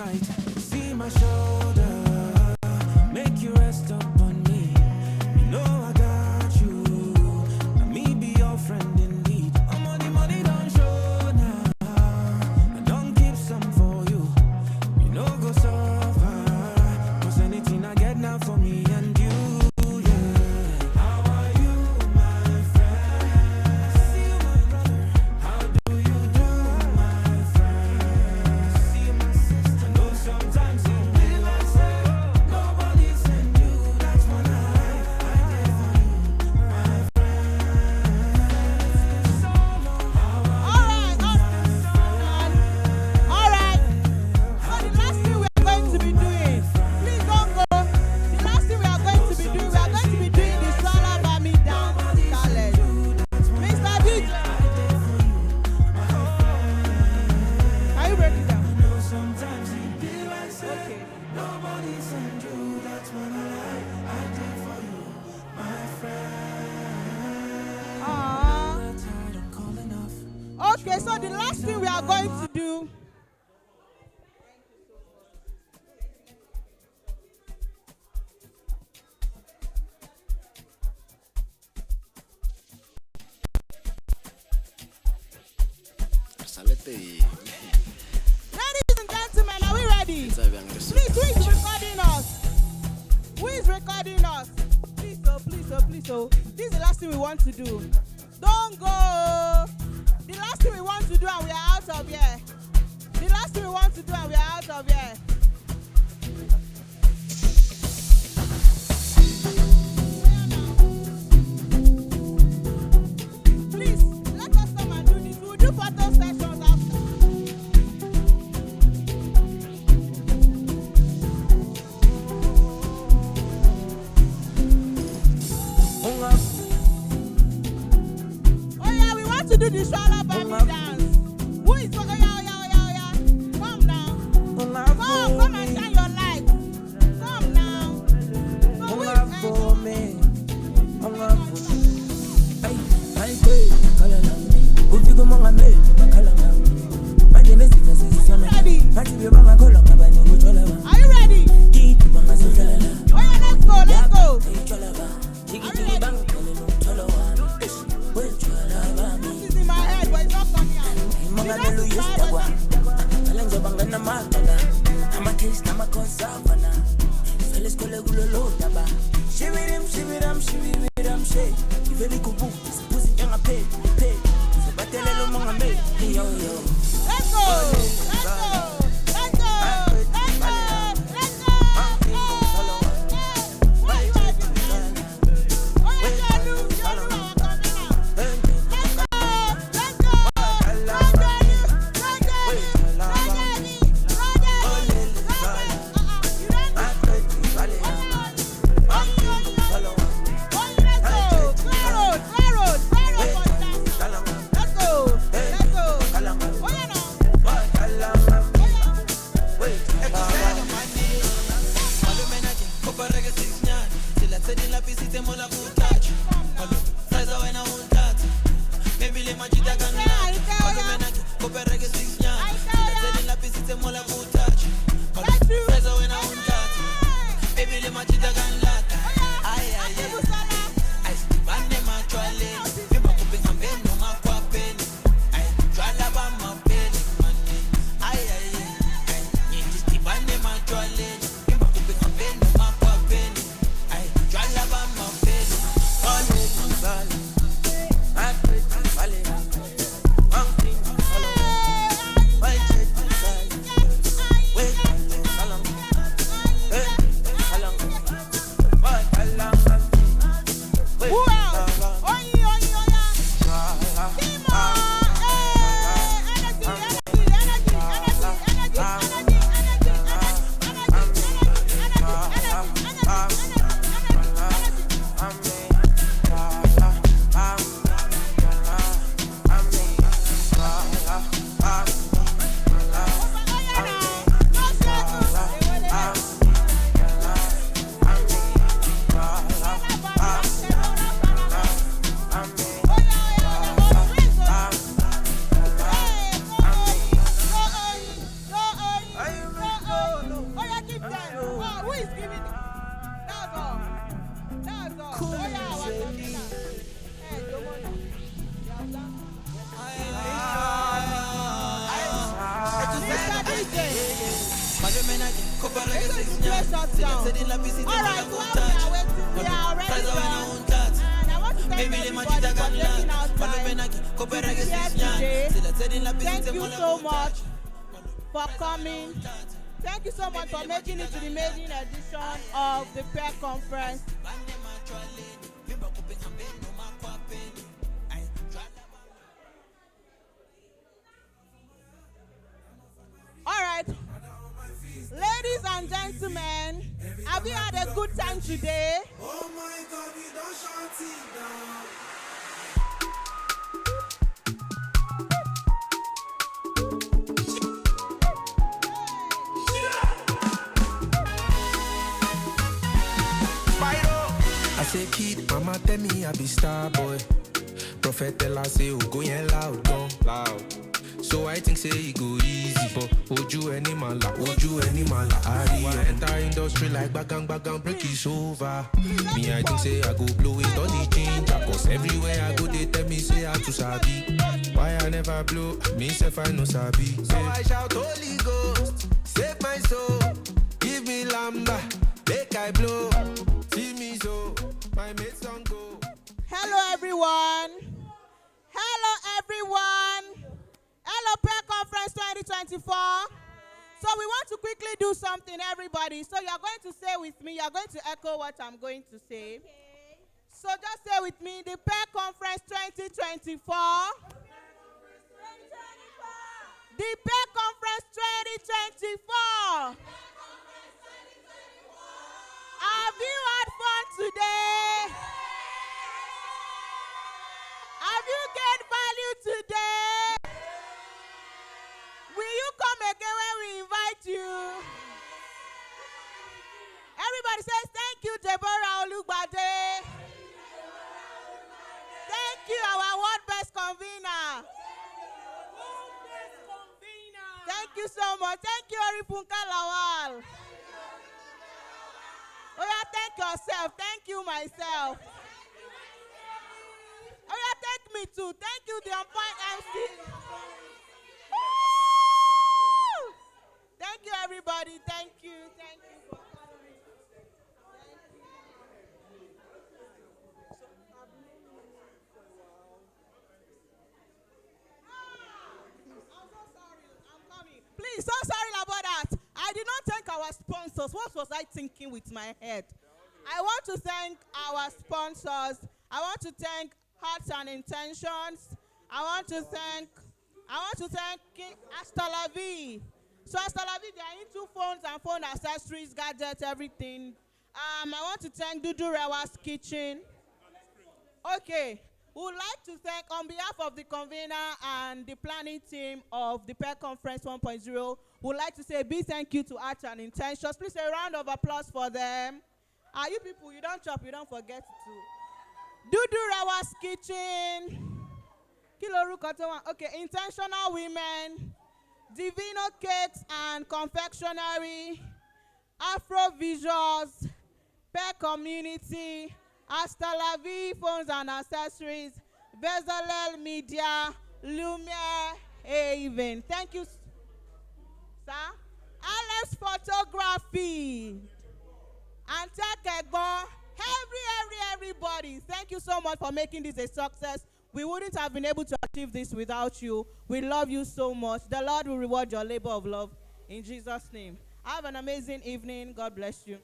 tight. See my shoulder, make you rest up on me. You know I got you, and me be your friend indeed. I'm on the money don't show now. I don't keep some for you. You know go suffer, 'cause anything I get now for me and you. Okay, so the last thing we are going to do. Ladies and gentlemen, are we ready? Please, who is recording us? Who is recording us? Please, oh, please, oh, please, oh. This is the last thing we want to do. Don't go. The last thing we want to do and we are out of here. The last thing we want to do and we are out of here. Please, let us come and do this. We'll do photo sessions after. Oh yeah, we want to do the Shala Bami dance. Who is oh yeah. Come now. Come and shine your light. Come now. So who Are you ready? Oh yeah, let's go. Are you ready? This is in my head, but it's not coming out. The dance is bad, but let's go. place us down. All right, while we are waiting, we are already done. And I want to thank everybody for taking out time to be here today. Thank you so much for coming. Thank you so much for making it to the maiden edition of the Pair Conference. All right, ladies and gentlemen, have you had a good time today? Oh my God, you don't shut it down. I say kid, mama tell me I be star boy. Prophet tell her say oh go yen loud, go loud. So I think say it go easy, but oju any mala, Ari enter industry like bagang break is over. Me I think say I go blow it on the ginger, cause everywhere I go they tell me say I too sabi. Why I never blow, me self I no sabi. So I shout Holy Ghost, save my soul, give me lamba, make I blow. See me so, my mates don't go. Hello everyone. Hello everyone. Hello Pair Conference 2024. So we want to quickly do something, everybody. So you're going to say with me, you're going to echo what I'm going to say. Okay. So just say with me, the Pair Conference 2024. The Pair Conference 2024. Have you had fun today? Have you gained value today? Will you come again when we invite you? Everybody says thank you, Deborah Olugbade. Thank you, our world best convener. Thank you so much. Thank you, Orifunka Lawal. Oh yeah, thank yourself. Thank you, myself. Oh yeah, thank me too. Thank you, the on-point MC. Woo! Thank you, everybody. Thank you. Thank you for coming. I'm so sorry. I'm coming. Please, so sorry about that. I did not thank our sponsors. What was I thinking with my head? I want to thank our sponsors. I want to thank Hearts and Intentions. I want to thank Hasta La Vie. So Hasta La Vie, they are into phones and phone accessories, gadgets, everything. I want to thank Dudu Rewa's Kitchen. Okay. We would like to thank, on behalf of the convener and the planning team of the Pair Conference 1.0, we would like to say a big thank you to Arts and Intentions. Please a round of applause for them. You people, you don't chop, you don't forget to. Dudu Rawa's Kitchen. Okay, Intentional Women, Divino Cakes and Confectionery, Afro Visuals, Pair Community, Hasta La Vie Phones and Accessories, Bezalel Media, Lumiere Haven. Thank you, sir. Alex Photography, and Tech Egbon. Everybody. Thank you so much for making this a success. We wouldn't have been able to achieve this without you. We love you so much. The Lord will reward your labor of love in Jesus' name. Have an amazing evening. God bless you.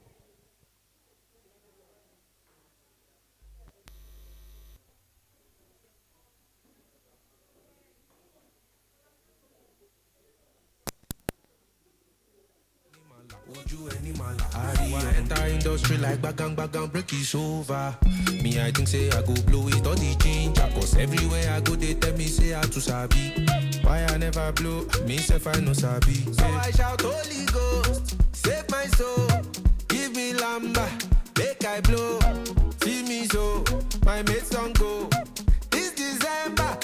Ari enter industry like bagang break is over. Me I think say I go blow it on the ginger, cause everywhere I go they tell me say I too sabi. Why I never blow, me self I no sabi. So I shout Holy Ghost, save my soul, give me lamba, make I blow. See me so, my mates don't go. This December